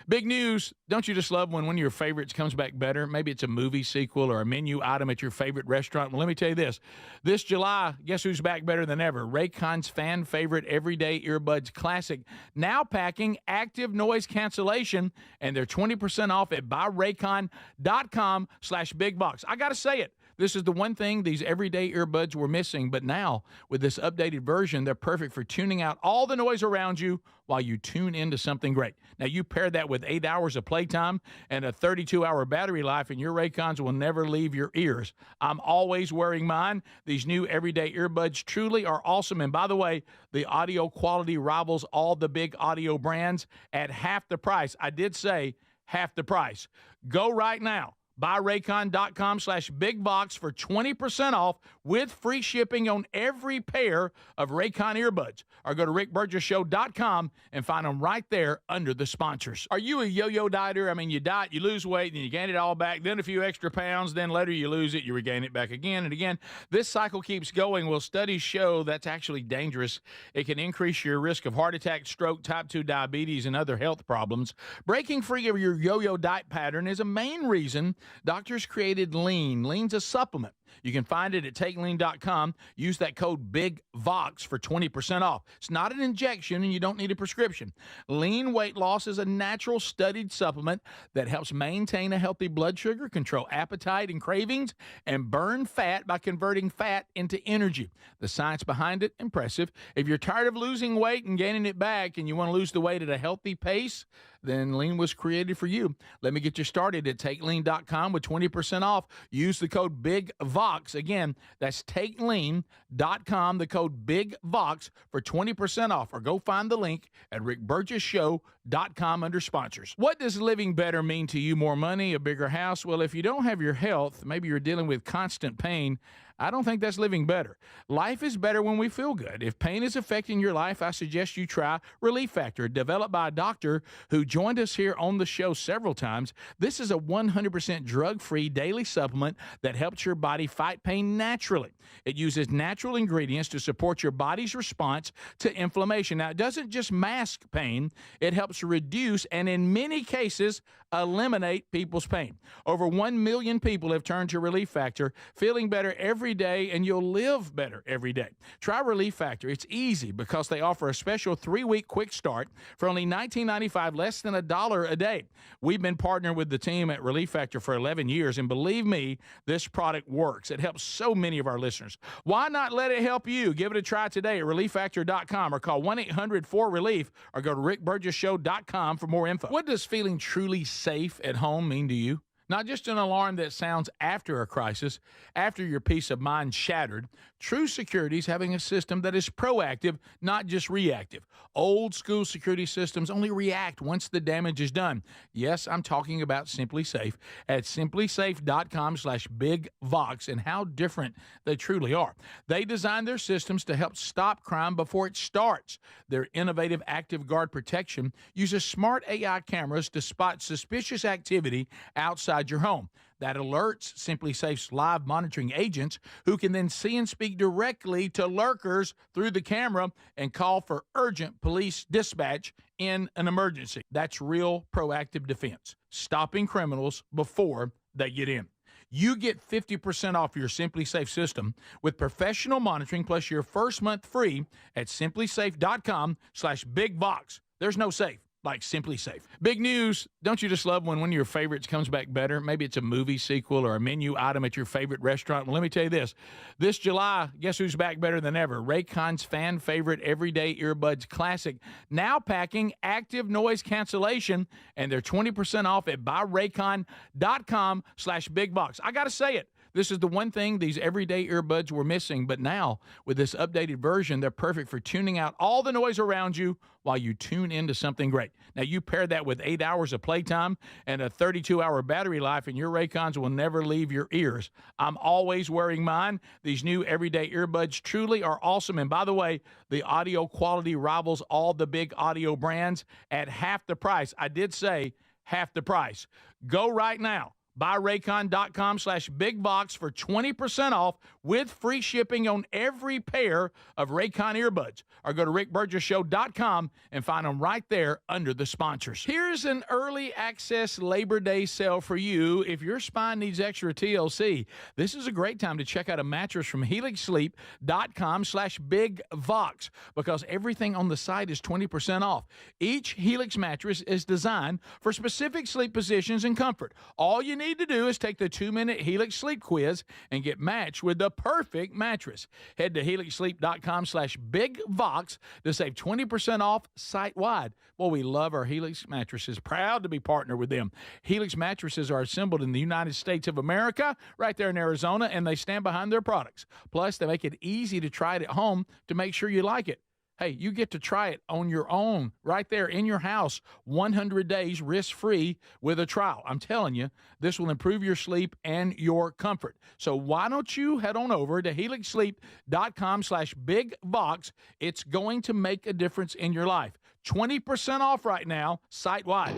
Big news. Don't you just love when one of your favorites comes back better? Maybe it's a movie sequel or a menu item at your favorite restaurant. Well, let me tell you this. This July, guess who's back better than ever? Raycon's fan favorite Everyday Earbuds Classic. Now packing active noise cancellation, and they're 20% off at buyraycon.com/bigbox. I got to say it. This is the one thing these everyday earbuds were missing, but now with this updated version, they're perfect for tuning out all the noise around you while you tune into something great. Now, you pair that with 8 hours of playtime and a 32-hour battery life, and your Raycons will never leave your ears. I'm always wearing mine. These new everyday earbuds truly are awesome. And by the way, the audio quality rivals all the big audio brands at half the price. I did say half the price. Go right now. BuyRaycon.com/bigbox for 20% off with free shipping on every pair of Raycon earbuds. Or go to rickburgesshow.com and find them right there under the sponsors. Are you a yo-yo dieter? I mean, you diet, you lose weight, then you gain it all back, then a few extra pounds, then later you lose it, you regain it back again and again. This cycle keeps going. Well, studies show that's actually dangerous. It can increase your risk of heart attack, stroke, type 2 diabetes, and other health problems. Breaking free of your yo-yo diet pattern is a main reason doctors created Lean. Lean's a supplement. You can find it at takelean.com. Use that code BIGVOX for 20% off. It's not an injection, and you don't need a prescription. Lean weight loss is a natural studied supplement that helps maintain a healthy blood sugar, control appetite and cravings, and burn fat by converting fat into energy. The science behind it, impressive. If you're tired of losing weight and gaining it back and you want to lose the weight at a healthy pace, then Lean was created for you. Let me get you started at takelean.com with 20% off. Use the code BIGVOX. Again, that's takelean.com, the code BIGVOX for 20% off. Or go find the link at rickburgesshow.com under sponsors. What does living better mean to you? More money, a bigger house? Well, if you don't have your health, maybe you're dealing with constant pain, I don't think that's living better. Life is better when we feel good. If pain is affecting your life, I suggest you try Relief Factor, developed by a doctor who joined us here on the show several times. This is a 100% drug-free daily supplement that helps your body fight pain naturally. It uses natural ingredients to support your body's response to inflammation. Now, it doesn't just mask pain. It helps reduce and, in many cases, eliminate people's pain. Over 1 million people have turned to Relief Factor, feeling better every every day, and you'll live better every day. Try Relief Factor. It's easy because they offer a special 3-week quick start for only $19.95, less than $1 a day. We've been partnering with the team at Relief Factor for 11 years, and believe me, this product works. It helps so many of our listeners. Why not let it help you? Give it a try today at ReliefFactor.com or call 1-800-4RELIEF or go to RickBurgessShow.com for more info. What does feeling truly safe at home mean to you? Not just an alarm that sounds after a crisis, after your peace of mind shattered. True security is having a system that is proactive, not just reactive. Old school security systems only react once the damage is done. Yes, I'm talking about Simply Safe at simplysafe.com/bigvox and how different they truly are. They designed their systems to help stop crime before it starts. Their innovative Active Guard protection uses smart AI cameras to spot suspicious activity outside your home. That alerts Simply Safe's live monitoring agents, who can then see and speak directly to lurkers through the camera and call for urgent police dispatch in an emergency. That's real proactive defense, stopping criminals before they get in. You get 50% off your Simply Safe system with professional monitoring plus your first month free at simplysafe.com/bigvox. There's no safe like Simply Safe. Big news. Don't you just love when one of your favorites comes back better? Maybe it's a movie sequel or a menu item at your favorite restaurant. Well, let me tell you this. This July, guess who's back better than ever? Raycon's fan favorite Everyday Earbuds Classic, now packing active noise cancellation, and they're 20% off at buyraycon.com/bigbox. I got to say it. This is the one thing these everyday earbuds were missing, but now with this updated version, they're perfect for tuning out all the noise around you while you tune into something great. Now, you pair that with 8 hours of playtime and a 32-hour battery life, and your Raycons will never leave your ears. I'm always wearing mine. These new everyday earbuds truly are awesome. And by the way, the audio quality rivals all the big audio brands at half the price. I did say half the price. Go right now. BuyRaycon.com/bigbox for 20% off with free shipping on every pair of Raycon earbuds. Or go to RickBurgessShow.com and find them right there under the sponsors. Here's an early access Labor Day sale for you if your spine needs extra TLC. This is a great time to check out a mattress from HelixSleep.com/bigvox because everything on the site is 20% off. Each Helix mattress is designed for specific sleep positions and comfort. All you need to do is take the 2-minute Helix Sleep Quiz and get matched with the perfect mattress. Head to HelixSleep.com/bigvox to save 20% off site-wide. Well, we love our Helix mattresses. Proud to be partnered with them. Helix mattresses are assembled in the United States of America, right there in Arizona, and they stand behind their products. Plus, they make it easy to try it at home to make sure you like it. Hey, you get to try it on your own right there in your house, 100 days risk-free with a trial. I'm telling you, this will improve your sleep and your comfort. So why don't you head on over to HelixSleep.com/bigvox. It's going to make a difference in your life. 20% off right now, site-wide.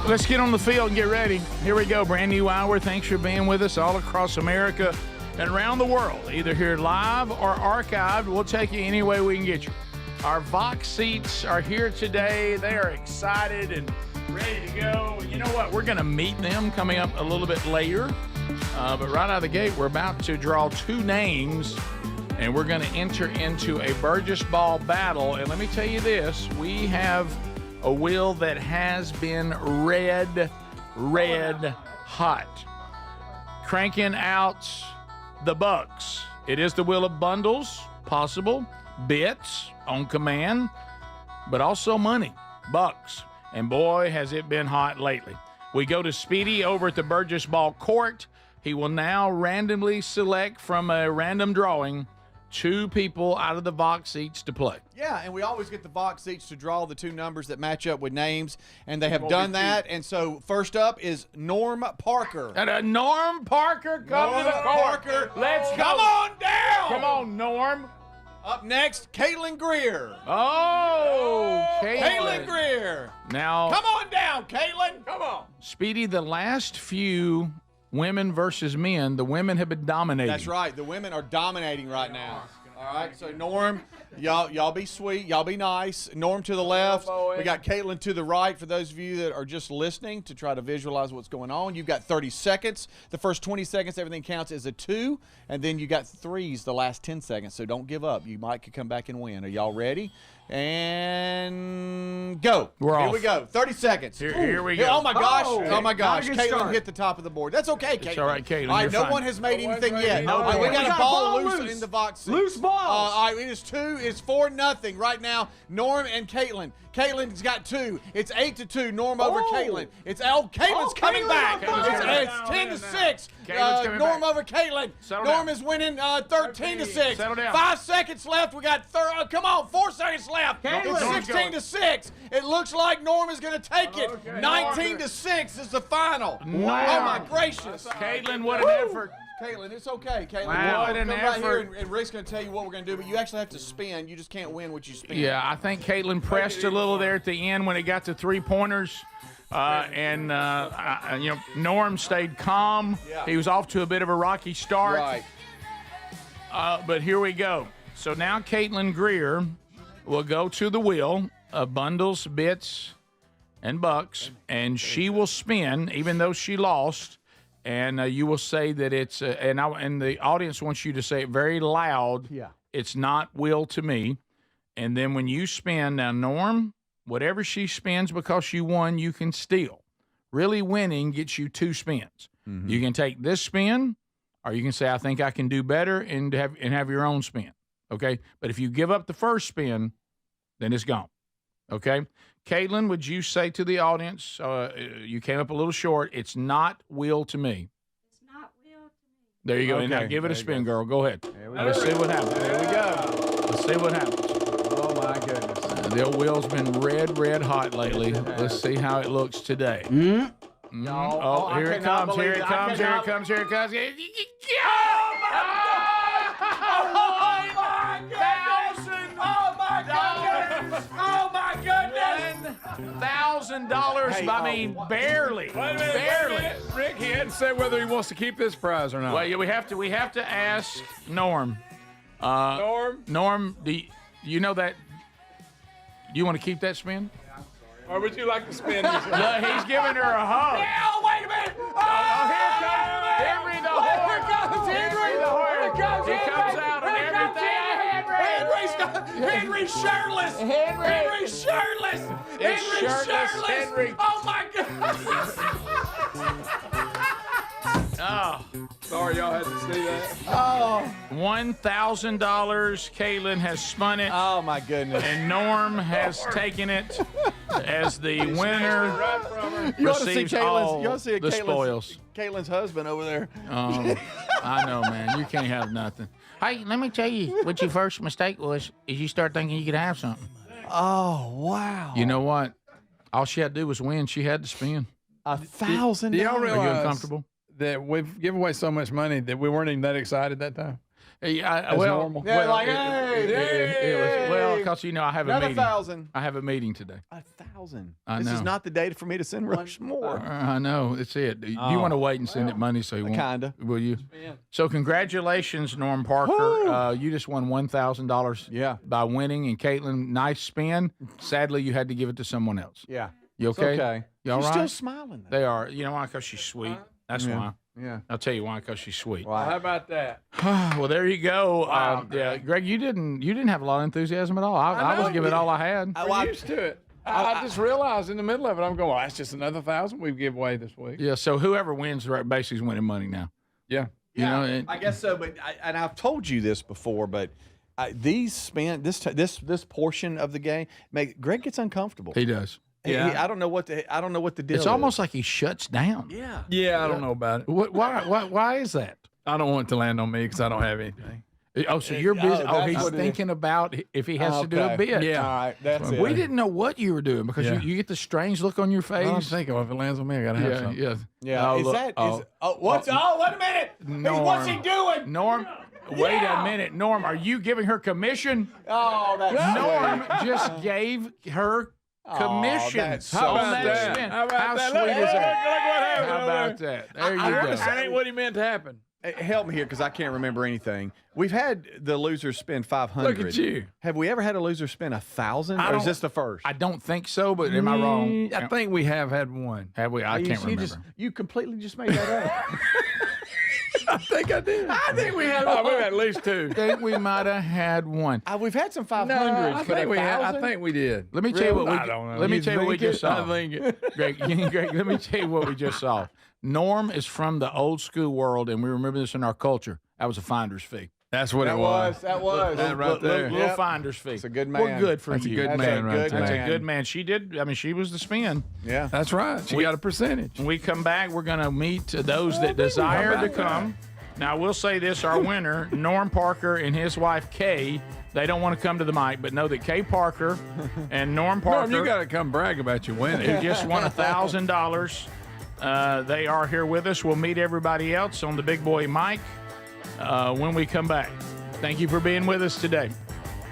Let's get on the field and get ready. Here we go. Brand new hour. Thanks for being with us all across America and around the world. Either here live or archived. We'll take you any way we can get you. Our Vox seats are here today. They are excited and ready to go. And you know what? We're going to meet them coming up a little bit later. But right out of the gate, we're about to draw 2 names. And we're going to enter into a Burgess ball battle. And let me tell you this. We have a wheel that has been red hot. Cranking out the bucks. It is the wheel of bundles, possible, bits on command, but also money, bucks. And boy, has it been hot lately. We go to Speedy over at the Burgess Ball Court. He will now randomly select from a random drawing 2 people out of the Vox seats to play. Yeah, and we always get the Vox seats to draw the 2 numbers that match up with names, and they have done that. And so first up is Norm Parker. And Norm Parker, come to the court. Let's go. Come on down. Come on, Norm. Up next, Caitlin Greer. Oh, Caitlin Greer. Now, Come on down, Caitlin. Come on. Speedy, the last few women versus men, the women have been dominating. That's right. The women are dominating right now. All right. So Norm, y'all be sweet. Y'all be nice. Norm to the left. We got Caitlin to the right. For those of you that are just listening to try to visualize what's going on, you've got 30 seconds. The first 20 seconds, everything counts as a 2, and then you got 3s the last 10 seconds. So don't give up. You might could come back and win. Are y'all ready? And go. We're Here off. we go. 30 seconds. Here we go. Oh my gosh. Oh my Not gosh. a good Caitlin start. hit the top of the board. That's okay, Caitlin. It's all right, Caitlin. All right, You're no fine. one has made anything yet. No All right, one. we got We a got ball ball loose loose. in the box seat. Loose balls. All right, it is 2. It's 4-0 right now. Norm and Caitlin. Caitlin's got 2. It's 8-2. Norm over Caitlin. It's Caitlin's coming Caitlin's back. on fire. It's 10-6. Caitlin's coming Norm back. over Caitlin. Settle Norm down. is winning 13-6. Settle down. 5 seconds left. We got come on, 4 seconds left. Caitlin. It's 16-6. It looks like Norm is going to take it. Okay. 19-6 is the final. Wow. Oh my gracious. Caitlin, what an effort. Caitlin, it's okay. Caitlin, Wow. What What an come right here effort. and Rick's going to tell you what we're going to do, but you actually have to spin. You just can't win what you spin. Yeah, I think Caitlin pressed a little there at the end when it got to 3-pointers. Norm stayed calm. Yeah. He was off to a bit of a rocky start. Right. But here we go. So now Caitlin Greer will go to the wheel of bundles, bits, and bucks, and she will spin, even though she lost. And you will say that it's and the audience wants you to say it very loud. Yeah. It's not will to me. And then when you spin, now Norm, whatever she spins because you won, you can steal. Really winning gets you 2 spins. Mm-hmm. You can take this spin, or you can say, I think I can do better, and have your own spin. Okay? But if you give up the first spin, then it's gone. Okay? Caitlin, would you say to the audience, you came up a little short, it's not will to me. It's not will to me. There you go. And now Okay, give it a there you spin, go. girl. Go ahead. There we Let's go. see what happens. There we go. Let's see what happens. Oh my goodness. The old wheel's been red hot lately. Let's see how it looks today. Oh, here it comes. Here it comes. Here it comes. Here it comes. Oh my goodness! $1,000. I mean, barely. Barely. Rick, he hadn't said whether he wants to keep this prize or not. Well, yeah, we have to ask Norm. Norm, do you know that? Do you want to keep that spin? Or would you like to spin? Look, he's giving her a hug. Oh, wait a minute! Here comes Henry the horse. Henry the horse. He comes out and everything. Henry's shirtless! Henry's shirtless! It's Henry's shirtless Henry. Oh my God! Oh. Sorry, y'all had to see that. Oh. $1,000. Caitlin has spun it. Oh my goodness. And Norm has taken it as the winner. You ought to see receives all Caitlin's, the spoils. Caitlin's husband over there. Oh, I know, man. You can't have nothing. Hey, let me tell you what your first mistake was, is you start thinking you could have something. Oh wow. You know what? All she had to do was win. She had to spin. $1,000. Do y'all Are you realize uncomfortable? that we've given away so much money that we weren't even that excited that time? Yeah, As normal. Yeah, well, like, it- hey, it was, well, because I have a Another meeting. 1,000. I have a meeting today. 1,000. I This is know. not the day for me to send Rushmore. I know. It's it. You Oh. want to wait and send it money so you won't? Kinda. Will you? So congratulations, Norm Parker. You just won $1,000 by winning. And Caitlin, nice spin. Sadly, you had to give it to someone else. Yeah. You okay? It's okay. You all She's right? still smiling, though. They are. You know why? Because she's sweet. That's Yeah. why. Yeah. I'll tell you why. Because she's sweet. How about that? Well, there you go. Wow, yeah, Greg, you didn't have a lot of enthusiasm at all. I was know. giving all I had. We're used to it. I just realized in the middle of it, I'm going, well, that's just another 1,000 we've given away this week. Yeah. So whoever wins, right, basically is winning money now. Yeah. You know, and, I guess so, but and I've told you this before, but this portion of the game, Greg gets uncomfortable. he does. I don't know what the deal. It's almost like he shuts down. Yeah. Yeah, I don't know about it. Why is that? I don't want it to land on me because I don't have anything. Oh, so you're busy. Oh, that's he's what it is. thinking about if he has to do a Okay. bit. Yeah. All right, that's it. We didn't know what you were doing because Yeah. you get the strange look on your face. I'm thinking, well, if it lands on me, I got to have something. Yeah. Yeah. Oh, Is look- that? oh. What's? Oh, wait a minute. Hey, what's he doing? Norm, Wait a minute, Norm. Are you giving her commission? Oh, that's Norm sweet. just gave her commission. that's How so about sweet. that? spin. How about How that? sweet Look, is look, that? look what happened How over about there. that? There you go. That ain't what he meant to happen. Help me here because I can't remember anything. We've had the loser spend 500. Look at you. Have we ever had a loser spend 1,000? I Or is don't- this the first? I don't think so, but am I wrong? I think we have had one. Have we? I can't remember. You completely just made that up. I think I did. I think we had. Oh, we've had at least two. I think we might have had one. We've had some 500s. I but think we had. 1,000? I think we did. Let me tell you what we. I don't know. Let me You tell you what we think just it? saw. I think it. Greg, let me tell you what we just saw. Norm is from the old school world, and we remember this in our culture. That was a finder's fee. That's what That it was. That was. That right there. Little finder's fee. That's a good man. Well, good for That's a you. good That's man a right good there. That's man. a good man. She did. I mean, she was the spin. Yeah. That's right. She got a percentage. When we come back, we're going to meet those that desire to come. Now, we'll say this, our winner, Norm Parker and his wife, Kay, they don't want to come to the mic, but know that Kay Parker and Norm Parker, Norm, you got to come brag about your winning. who just won $1,000, they are here with us. We'll meet everybody else on the big boy mic when we come back. Thank you for being with us today.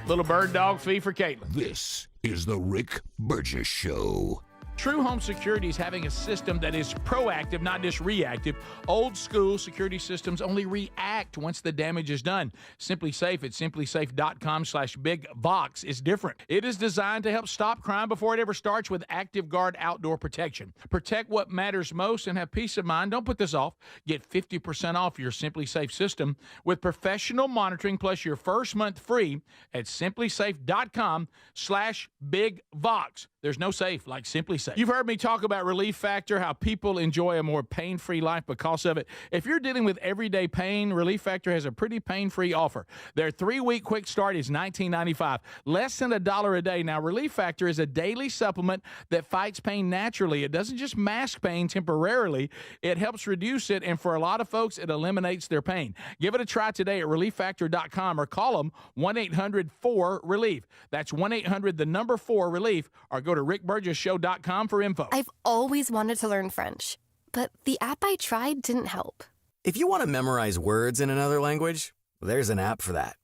Little bird dog fee for Caitlin. This is the Rick Burgess Show. True Home Security is having a system that is proactive, not just reactive. Old school security systems only react once the damage is done. Simply Safe at simplysafe.com/bigvox is different. It is designed to help stop crime before it ever starts with Active Guard outdoor protection. Protect what matters most and have peace of mind. Don't put this off. Get 50% off your Simply Safe system with professional monitoring plus your first month free at simplysafe.com/bigvox. There's no safe like Simply Safe. You've heard me talk about Relief Factor, how people enjoy a more pain-free life because of it. If you're dealing with everyday pain, Relief Factor has a pretty pain-free offer. Their 3-week quick start is $19.95, less than $1 a day. Now, Relief Factor is a daily supplement that fights pain naturally. It doesn't just mask pain temporarily. It helps reduce it, and for a lot of folks, it eliminates their pain. Give it a try today at relieffactor.com or call them 1-800-4-RELIEF. That's 1-800-4-RELIEF, or go to rickburgessshow.com for info. I've always wanted to learn French, but the app I tried didn't help. If you want to memorize words in another language, there's an app for that.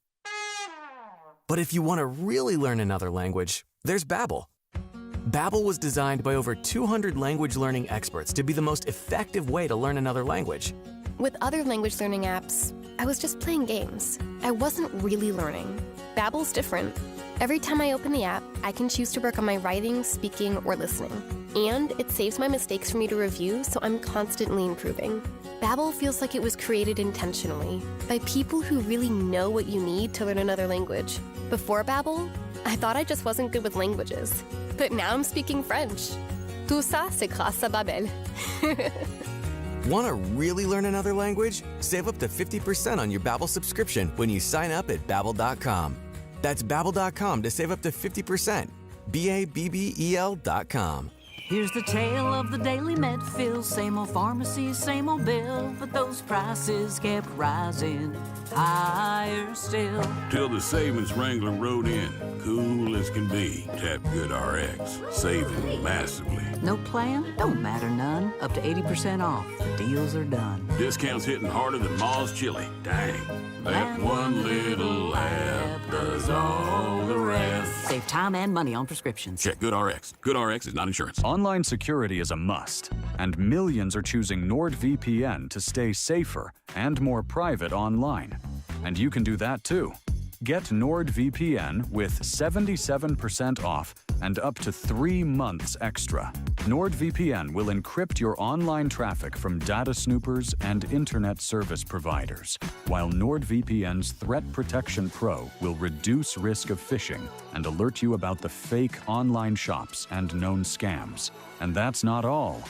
But if you want to really learn another language, there's Babbel. Babbel was designed by over 200 language learning experts to be the most effective way to learn another language. With other language learning apps, I was just playing games. I wasn't really learning. Babbel's different. Every time I open the app, I can choose to work on my writing, speaking, or listening. And it saves my mistakes for me to review, so I'm constantly improving. Babbel feels like it was created intentionally by people who really know what you need to learn another language. Before Babbel, I thought I just wasn't good with languages. But now I'm speaking French. Tout ça, c'est grâce à Babbel. Want to really learn another language? Save up to 50% on your Babbel subscription when you sign up at Babbel.com. That's Babbel.com to save up to 50%. Babbel.com. Here's the tale of the Daily Medfill. Same old pharmacy, same old bill, but those prices kept rising higher still. Till the savings wrangler rode in, cool as can be. Tap Good RX, saving massively. No plan? Don't matter none. Up to 80% off. The deals are done. Discounts hitting harder than Ma's chili. Dang. That one little app does all the rest. Save time and money on prescriptions. Check Good RX. Good RX is not insurance. Online security is a must, and millions are choosing NordVPN to stay safer and more private online. And you can do that too. Get NordVPN with 77% off and up to 3 months extra. NordVPN will encrypt your online traffic from data snoopers and internet service providers, while NordVPN's Threat Protection Pro will reduce risk of phishing and alert you about the fake online shops and known scams. And that's not all.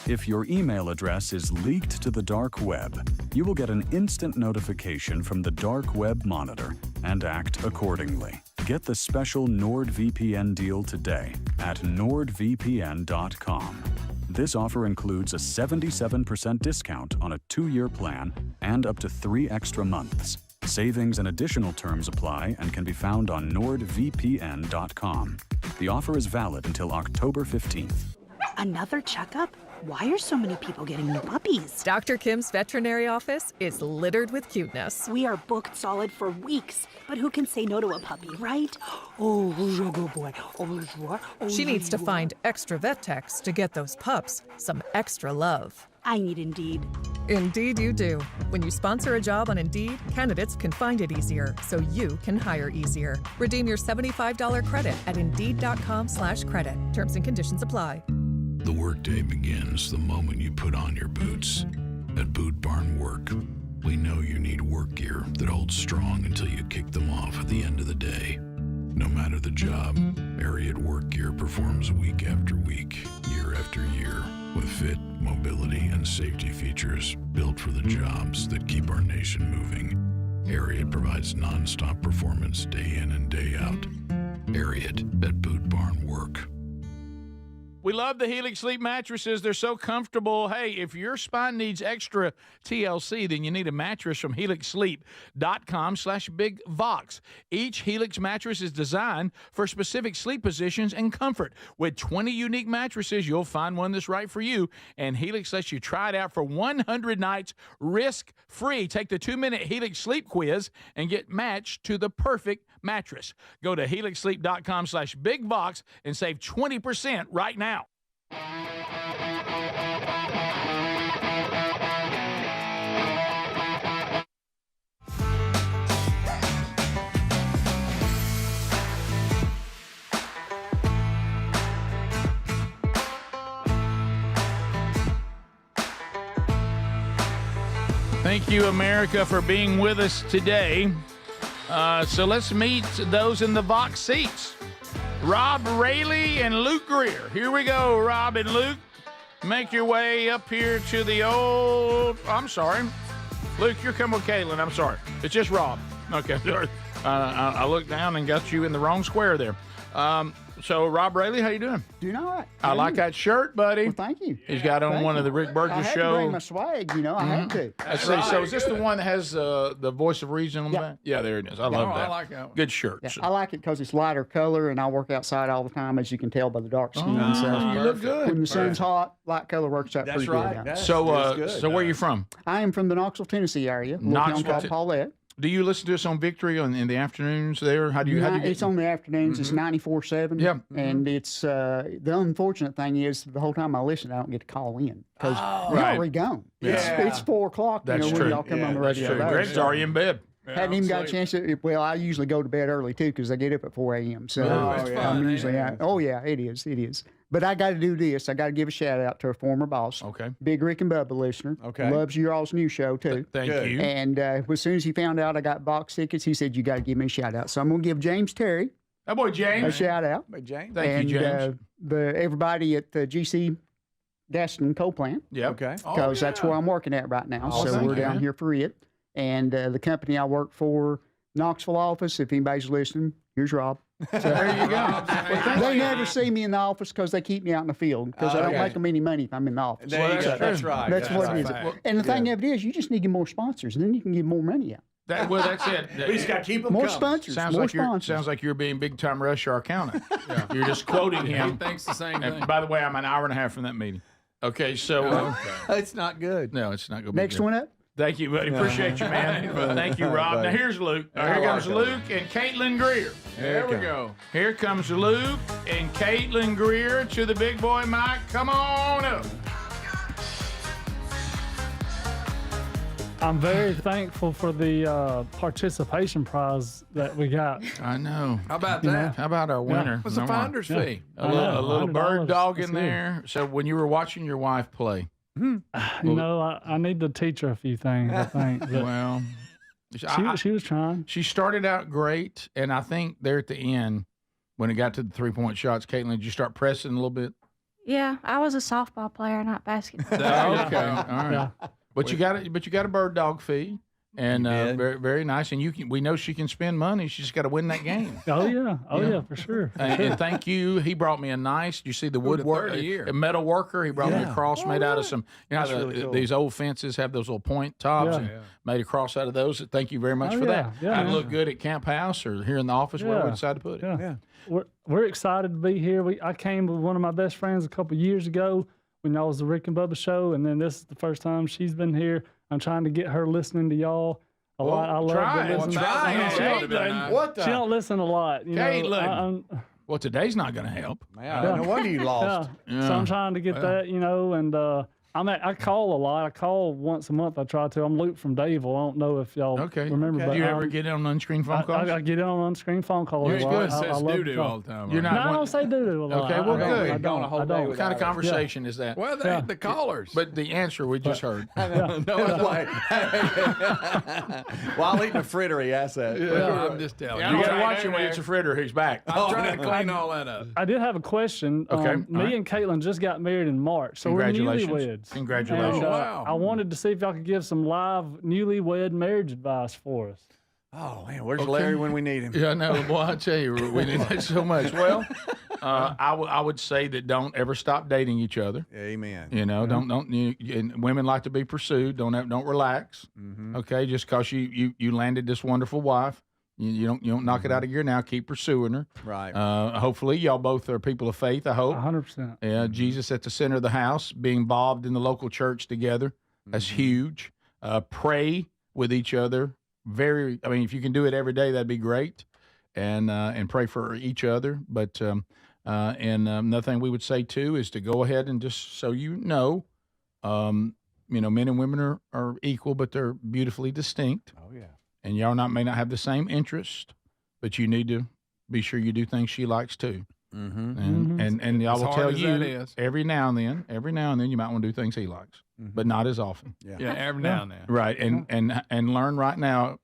If your email address is leaked to the dark web, you will get an instant notification from the Dark Web Monitor and act accordingly. Get the special NordVPN deal today at nordvpn.com. This offer includes a 77% discount on a 2-year plan and up to 3 extra months. Savings and additional terms apply and can be found on nordvpn.com. The offer is valid until October 15th. Another checkup? Why are so many people getting new puppies? Dr. Kim's veterinary office is littered with cuteness. We are booked solid for weeks, but who can say no to a puppy, right? Oh, who's your good boy? Oh, who's your? Oh, She needs to find extra vet techs to get those pups some extra love. I need Indeed. Indeed you do. When you sponsor a job on Indeed, candidates can find it easier, so you can hire easier. Redeem your $75 credit at Indeed.com/credit. Terms and conditions apply. The workday begins the moment you put on your boots. At Boot Barn Work, we know you need work gear that holds strong until you kick them off at the end of the day. No matter the job, Ariat Work Gear performs week after week, year after year, with fit, mobility, and safety features built for the jobs that keep our nation moving. Ariat provides non-stop performance day in and day out. Ariat at Boot Barn Work. We love the Helix Sleep mattresses. They're so comfortable. Hey, if your spine needs extra TLC, then you need a mattress from HelixSleep.com/BigVox. Each Helix mattress is designed for specific sleep positions and comfort. With 20 unique mattresses, you'll find one that's right for you. And Helix lets you try it out for 100 nights risk-free. Take the 2-minute Helix Sleep quiz and get matched to the perfect mattress. Go to HelixSleep.com/BigVox and save 20% right now. Thank you, America, for being with us today. So let's meet those in the Vox seats. Rob Rayleigh and Luke Greer. Here we go, Rob and Luke. Make your way up here to the old... I'm sorry. Luke, you're coming with Caitlin. I'm sorry. It's just Rob. Okay. I looked down and got you in the wrong square there. So, Rob Rayleigh, how you doing? Doing all right. I like that shirt, buddy. Well, thank you. He's got on one of the Rick Burgess I had show. to bring my swag, you know. I had to. Let's see. So, is this the one that has the voice of reason on the back? Yeah, there it is. I love that. I like that one. Good shirt. Yeah, I like it because it's lighter color, and I work outside all the time, as you can tell by the dark skin. You look good. When the sun's hot, light color works out pretty good. Yeah. So, where are you from? I am from the Knoxville, Tennessee area. A little town called Paulette. Do you listen to us on Victory in the afternoons there? How do you get It's on the afternoons. It's 94.7. Yeah. And it's the unfortunate thing is the whole time I listen, I don't get to call in because you're already gone. It's 4 o'clock. That's when true. y'all come on the radio. That's true. Greg's already in bed. Hadn't even got a chance to. Well, I usually go to bed early too because I get up at 4 a.m. So I'm usually out. Oh yeah, it is. It is. But I got to do this. I got to give a shout out to a former boss. Okay. Big Rick and Bubba listener. Okay. Loves your all's new show too. Thank you. And as soon as he found out I got box tickets, he said you got to give me a shout out. So I'm gonna give James Terry. That boy James. A shout out. Hey, James. Thank you, James. Everybody at the GC Gaston Coal Plant. Yeah. Okay. Because that's where I'm working at right now. So we're down here for it. And the company I work for, Knoxville office, if anybody's listening, here's Rob. So there you go. They never see me in the office because they keep me out in the field because I don't make them any money if I'm in the office. That's right. That's what it is. And the thing of it is, you just need to get more sponsors, and then you can get more money out. That's it. We just got to keep them more sponsors. Sounds like you're being big time Rush, our accountant. You're just quoting him. He thinks the same thing. And by the way, I'm an hour and a half from that meeting. Okay, so it's not good. No, it's not good. Next one up. Thank you, buddy. Appreciate you, man. Thank you, Rob. Now here's Luke. Here comes Luke and Caitlin Greer. There we go. Here comes Luke and Caitlin Greer to the big boy mic. Come on up. I'm very thankful for the participation prize that we got. I know. How about that? How about our winner? What's the finder's fee? A little bird dog in That's there. So when you were watching your wife play, I need to teach her a few things, I think. But well, she was trying. She started out great, and I think there at the end, when it got to the 3-point shots, Caitlin, did you start pressing a little bit? Yeah, I was a softball player, not basketball. Okay, all right. Yeah. But you got a bird dog fee. And very, very nice. And we know she can spend money. She's got to win that game. Oh yeah, for sure. And thank you. He brought me a nice. You see the woodwork, a metal worker. He brought me a cross made out of some. You know, really cool. These old fences have those little point tops. And made a cross out of those. Thank you very much for that. I'd look good at Camp House or here in the office wherever we decide to put it. Yeah. We're excited to be here. I came with one of my best friends a couple years ago when y'all was the Rick and Bubba show, and then this is the first time she's been here. I'm trying to get her listening to y'all a lot. I love to listen. She don't listen a lot. Caitlin. Well, today's not going to help. No wonder you lost. So I'm trying to get that, and I call a lot. I call once a month. I try to. I'm Luke from Dadeville. I don't know if y'all remember. Do you ever get in on unscreened phone calls? I get in on unscreened phone calls. You're good. I love doo-doo all the time. You're not. I don't say doo-doo a lot. Okay, well, good. I don't. What kind of conversation is that? Well, the callers. But the answer we just heard. Well, I'll eat the fritter. He asked that. I'm just telling you. You got to watch him when it's a fritter. He's back. I'm trying to clean all that up. I did have a question. Okay. Me and Caitlin just got married in March, so we're newlyweds. Congratulations. And, I wanted to see if y'all could give some live newlywed marriage advice for us. Oh man, where's Larry when we need him? Yeah, no, boy, I tell you, we need that so much. Well, I would say that don't ever stop dating each other. Amen. You know, don't and women like to be pursued. Don't relax. Okay, just because you landed this wonderful wife, you don't knock it out of gear now. Keep pursuing her. Right. Hopefully, y'all both are people of faith. I hope. 100%. Yeah, Jesus at the center of the house, being involved in the local church together. That's huge. Pray with each other. If you can do it every day, that'd be great. And pray for each other. But another thing we would say too is to go ahead and just so men and women are equal, but they're beautifully distinct. Oh yeah. And y'all may not have the same interest, but you need to be sure you do things she likes too. And y'all will tell you every now and then you might want to do things he likes, but not as often. Yeah, every now and then. Right, and learn right now.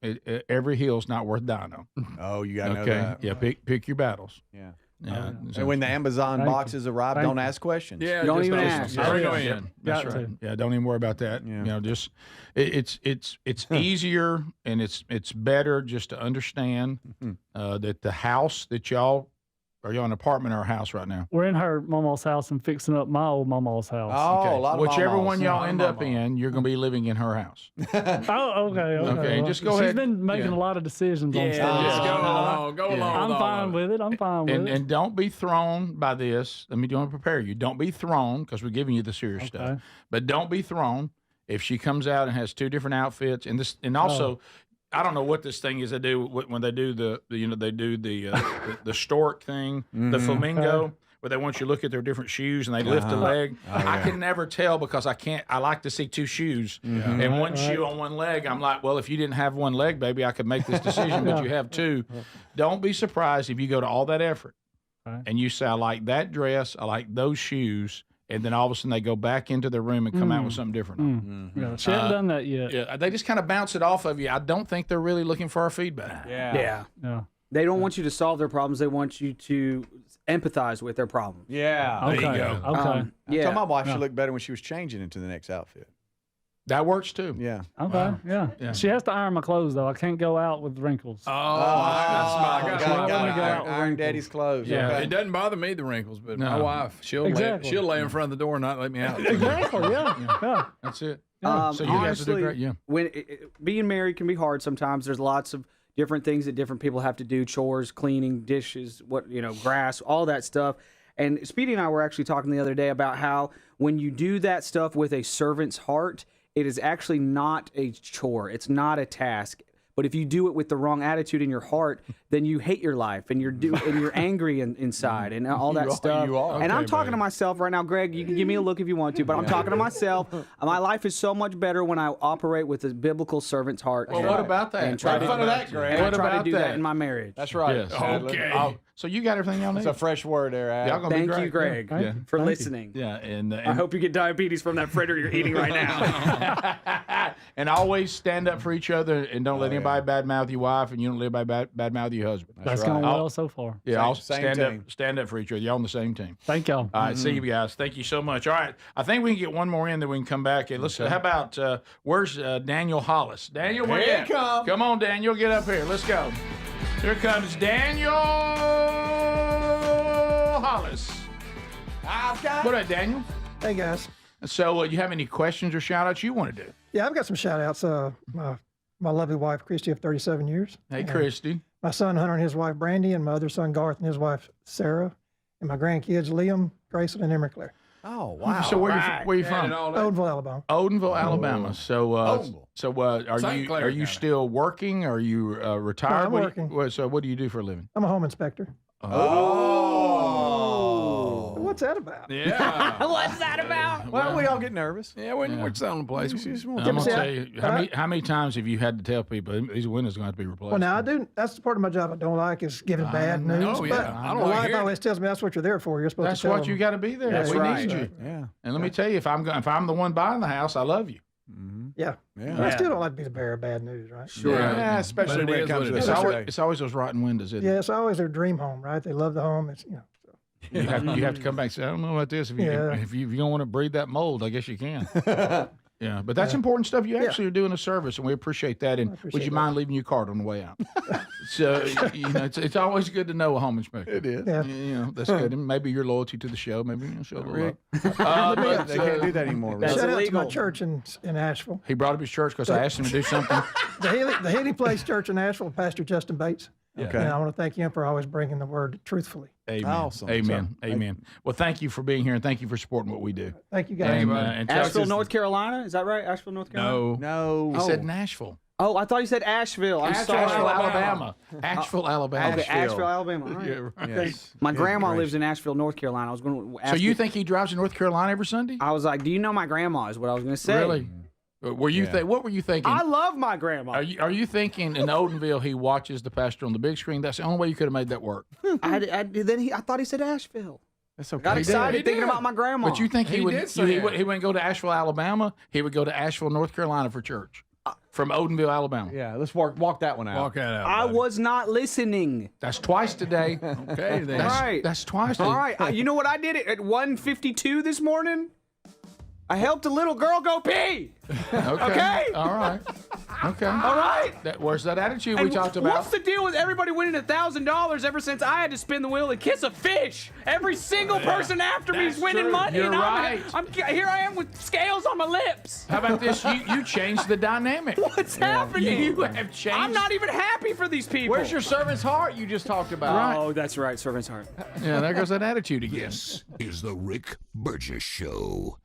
Every hill's not worth dying on. Oh, you gotta know that. Yeah, pick your battles. Yeah. So and when the Amazon boxes arrive, don't ask questions. Yeah, don't even ask. Bring them in. That's right. Yeah, don't even worry about that. Yeah. Just it's easier and it's better just to understand that the house that y'all. Are you in an apartment or a house right now? We're in her mama's house and fixing up my old mama's house. Oh, a lot of whichever mamas. one y'all end up in, you're going to be living in her house. Okay. Well, just go ahead. She's been making a lot of decisions on stuff. Just go along. I'm fine with it. I'm fine with it. And don't be thrown by this. Let me prepare you. Don't be thrown because we're giving you the serious stuff. But don't be thrown if she comes out and has two different outfits and also. I don't know what this thing is they do when they do the stork thing, the flamingo, where they want you to look at their different shoes and they lift a leg. I can never tell because I like to see two shoes and one shoe on one leg. I'm like, well, if you didn't have one leg, baby, I could make this decision, but you have two. Don't be surprised if you go to all that effort and you say, I like that dress, I like those shoes. And then all of a sudden they go back into their room and come out with something different. Yeah, she hasn't done that yet. Yeah, they just kind of bounce it off of you. I don't think they're really looking for our feedback. Yeah. They don't want you to solve their problems. They want you to empathize with their problems. Yeah. There you go. Okay. I told my wife she looked better when she was changing into the next outfit. That works too. Yeah. Okay. Yeah. She has to iron my clothes though. I can't go out with wrinkles. I got iron daddy's clothes. Yeah. Okay. It doesn't bother me, the wrinkles, but my wife, she'll lay in front of the door and not let me out. Exactly. Yeah. That's it. So you guys have to do great. Yeah. When being married can be hard sometimes. There's lots of different things that different people have to do: chores, cleaning, dishes, grass, all that stuff. And Speedy and I were actually talking the other day about how when you do that stuff with a servant's heart, it is actually not a chore. It's not a task. But if you do it with the wrong attitude in your heart, then you hate your life and you're angry inside and all that stuff. And I'm talking to myself right now, Greg. You can give me a look if you want to, but I'm talking to myself. My life is so much better when I operate with a biblical servant's heart. Well, what about that? And try to do that in my marriage. That's right. Yes. Okay. So you got everything y'all need. It's a fresh word there, Al. Y'all gonna be Thank great. you, Greg, Yeah. for Thank you. listening. Yeah, and I hope you get diabetes from that fritter you're eating right now. and always stand up for each other, and don't let anybody badmouth your wife, and you don't let anybody badmouth your husband. That's going well so far. Yeah, I'll Same team. stand up for each other. Y'all on the same team. Thank y'all. All right, see you guys. Thank you so much. All right, I think we can get one more in, then we can come back. And let's. How about where's Daniel Hollis? Daniel, where Here you he at? come. Come on, Daniel, get up here. Let's go. Here comes Daniel Hollis. What up, Daniel? Hey, guys. So, you have any questions or shout-outs you want to do? Yeah, I've got some shout outs. My lovely wife, Christy, of 37 years. Hey, Christy. My son, Hunter, and his wife, Brandy, and my other son, Garth, and his wife, Sarah, and my grandkids, Liam, Grayson, and Emma Claire. Oh, wow. So where you from? Odenville, Alabama. Odenville, Alabama. So, are St. Clair you still working? Are you retired? No, I'm working. So what do you do for a living? I'm a home inspector. Oh. What's that about? Yeah. What's that about? Well, we all get nervous. Yeah, we're selling the place. I'm gonna tell you, how many times have you had to tell people these windows are going to have to be replaced? Well, now I do. That's the part of my job I don't like is giving bad news. know, yeah. But I don't my like wife hearing always tells me that's what you're there for. You're supposed That's to tell what you them. got to be there. That's we right. need you. Yeah. And let me tell you, if I'm the one buying the house, I love you. Yeah. Yeah. I still don't like to be the bearer of bad news, right? Sure. Yeah, especially when it comes to it's always those rotten windows, isn't it? Yeah, it's always their dream home, right? They love the home. It's So. You have to come back and say, I don't know about this. If you don't want to breed that mold, I guess you can. Yeah, but that's important stuff. You actually are doing a service, and we appreciate that. And would you mind leaving your card on the way out? So it's always good to know a home inspector. It is. Yeah. That's good. And maybe your loyalty to the show. Maybe you'll show a little But they can't do that anymore. Shout out to my church in Asheville. He brought up his church because I asked him to do something. The Healy Place Church in Asheville, Pastor Justin Bates. Okay. And I want to thank him for always bringing the word truthfully. Amen. Awesome. Amen. So, Amen. Well, thank you for being here, and thank you for supporting what we do. Thank you, guys. And Asheville, North Carolina? Is that right? Asheville, North Carolina? No. He said Nashville. Oh, I thought you said Asheville. I'm sorry. Asheville, Alabama. Asheville, Alabama. Okay, Asheville, Alabama. All right. Yeah, right. Okay. Yes. My grandma Good lives in Asheville, North Carolina. I was going to ask So you think he drives to North Carolina every Sunday? I was like, do you know my grandma is what I was going to say. Really? Were you what were you thinking? I love my grandma. Are you thinking in Odenville he watches the pastor on the big screen? That's the only way you could have made that work. I thought he said Asheville. That's okay. Got excited He thinking did. about my grandma. But you think he did wouldn't go to Asheville, Alabama? He would go to Asheville, North Carolina for church from Odenville, Alabama. Yeah, let's walk that one out. Walk that out. I buddy. was not listening. That's twice today. Okay, then. All right. That's twice. All right. You know what I did at 1:52 this morning? I helped a little girl go pee. Okay. All right. Okay. All right. Where's that attitude we And talked about? What's the deal with everybody winning $1,000 ever since I had to spin the wheel and kiss a fish? Every single person after me is winning true. money. You're and right. I'm here I am with scales on my lips. How about this? You changed the dynamic. What's happening? You have changed. I'm not even happy for these people. Where's your servant's heart you just talked about? Oh, that's right. Servant's heart. Yeah, there goes that attitude again. This is the Rick Burgess Show.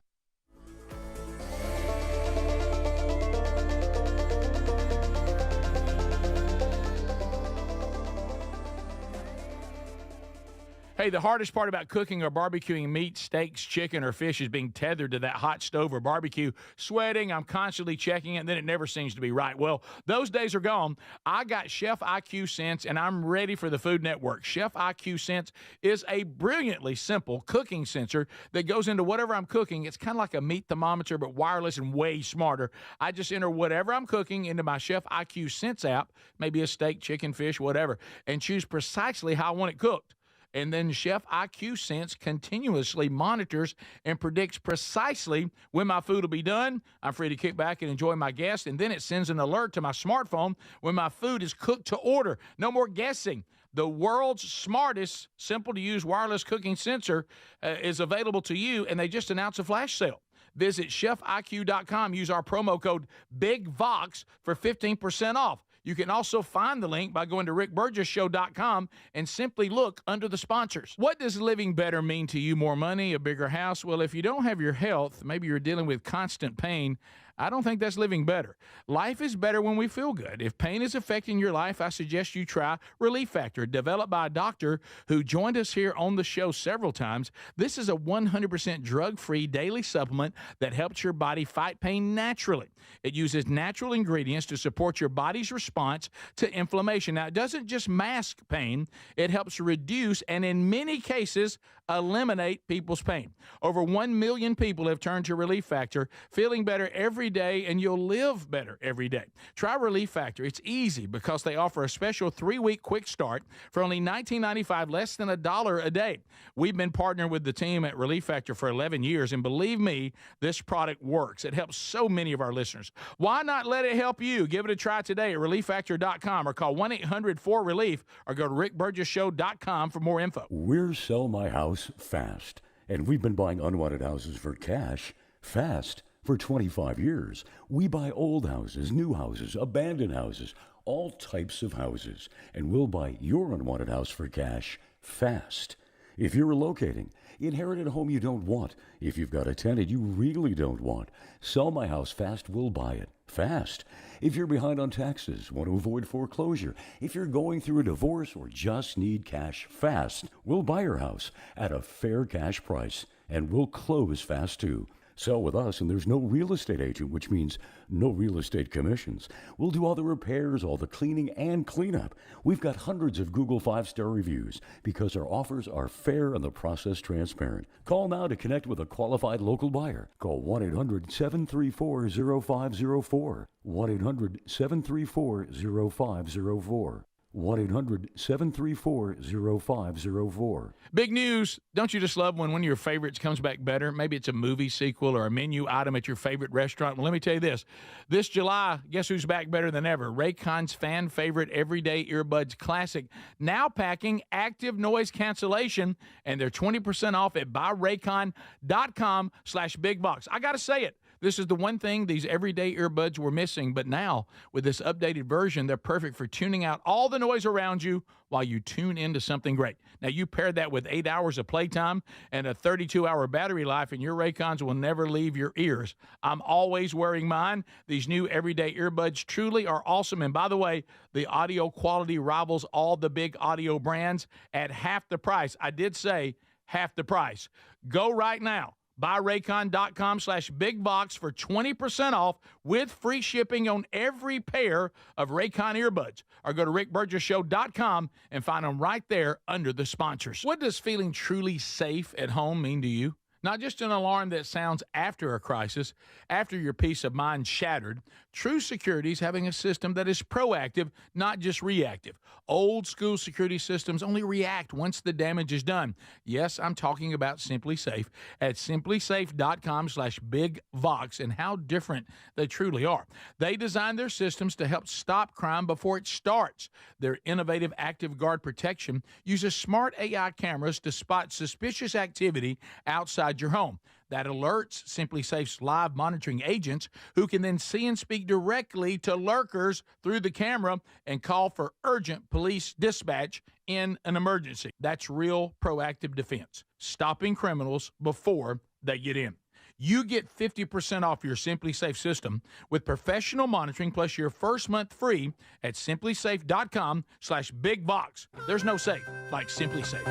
Hey, the hardest part about cooking or barbecuing meat, steaks, chicken, or fish is being tethered to that hot stove or barbecue, sweating. I'm constantly checking it, and then it never seems to be right. Well, those days are gone. I got Chef IQ Sense, and I'm ready for the Food Network. Chef IQ Sense is a brilliantly simple cooking sensor that goes into whatever I'm cooking. It's kind of like a meat thermometer, but wireless and way smarter. I just enter whatever I'm cooking into my Chef IQ Sense app, maybe a steak, chicken, fish, whatever, and choose precisely how I want it cooked. And then Chef IQ Sense continuously monitors and predicts precisely when my food will be done. I'm free to kick back and enjoy my guests. And then it sends an alert to my smartphone when my food is cooked to order. No more guessing. The world's smartest, simple-to-use wireless cooking sensor is available to you, and they just announced a flash sale. Visit chefiq.com. Use our promo code BIGVOX for 15% off. You can also find the link by going to rickburgessshow.com and simply look under the sponsors. What does living better mean to you? More money, a bigger house? Well, if you don't have your health, maybe you're dealing with constant pain, I don't think that's living better. Life is better when we feel good. If pain is affecting your life, I suggest you try Relief Factor, developed by a doctor who joined us here on the show several times. This is a 100% drug-free daily supplement that helps your body fight pain naturally. It uses natural ingredients to support your body's response to inflammation. Now, it doesn't just mask pain, it helps reduce and in many cases eliminate people's pain. Over 1 million people have turned to Relief Factor, feeling better every day, and you'll live better every day. Try Relief Factor. It's easy because they offer a special 3-week quick start for only $19.95, less than $1 a day. We've been partnering with the team at Relief Factor for 11 years, and believe me, this product works. It helps so many of our listeners. Why not let it help you? Give it a try today at ReliefFactor.com or call 1-800-4RELIEF or go to RickBurgessShow.com for more info. We're Sell My House Fast, and we've been buying unwanted houses for cash fast for 25 years. We buy old houses, new houses, abandoned houses, all types of houses, and we'll buy your unwanted house for cash fast. If you're relocating, inherited a home you don't want, if you've got a tenant you really don't want, Sell My House Fast will buy it fast. If you're behind on taxes, want to avoid foreclosure, if you're going through a divorce or just need cash fast, we'll buy your house at a fair cash price, and we'll close fast too. Sell with us, and there's no real estate agent, which means no real estate commissions. We'll do all the repairs, all the cleaning, and cleanup. We've got hundreds of Google 5-star reviews because our offers are fair and the process transparent. Call now to connect with a qualified local buyer. Call 1-800-734-0504. 1-800-734-0504. 1-800-734-0504. Big news. Don't you just love when one of your favorites comes back better? Maybe it's a movie sequel or a menu item at your favorite restaurant. Well, let me tell you this. This July, guess who's back better than ever? Raycon's fan favorite Everyday Earbuds Classic, now packing active noise cancellation, and they're 20% off at buyraycon.com/bigbox. I got to say it. This is the one thing these everyday earbuds were missing, but now with this updated version, they're perfect for tuning out all the noise around you while you tune into something great. Now, you pair that with 8 hours of playtime and a 32-hour battery life, and your Raycons will never leave your ears. I'm always wearing mine. These new everyday earbuds truly are awesome. And by the way, the audio quality rivals all the big audio brands at half the price. I did say half the price. Go right now. BuyRaycon.com/bigbox for 20% off with free shipping on every pair of Raycon earbuds. Or go to RickBurgessShow.com and find them right there under the sponsors. What does feeling truly safe at home mean to you? Not just an alarm that sounds after a crisis, after your peace of mind shattered. True security is having a system that is proactive, not just reactive. Old school security systems only react once the damage is done. Yes, I'm talking about Simply Safe at simplysafe.com/bigvox, and how different they truly are. They designed their systems to help stop crime before it starts. Their innovative Active Guard protection uses smart AI cameras to spot suspicious activity outside your home. That alerts Simply Safe's live monitoring agents, who can then see and speak directly to lurkers through the camera and call for urgent police dispatch in an emergency. That's real proactive defense, stopping criminals before they get in. You get 50% off your Simply Safe system with professional monitoring plus your first month free at simplysafe.com/bigbox. There's no safe like Simply Safe.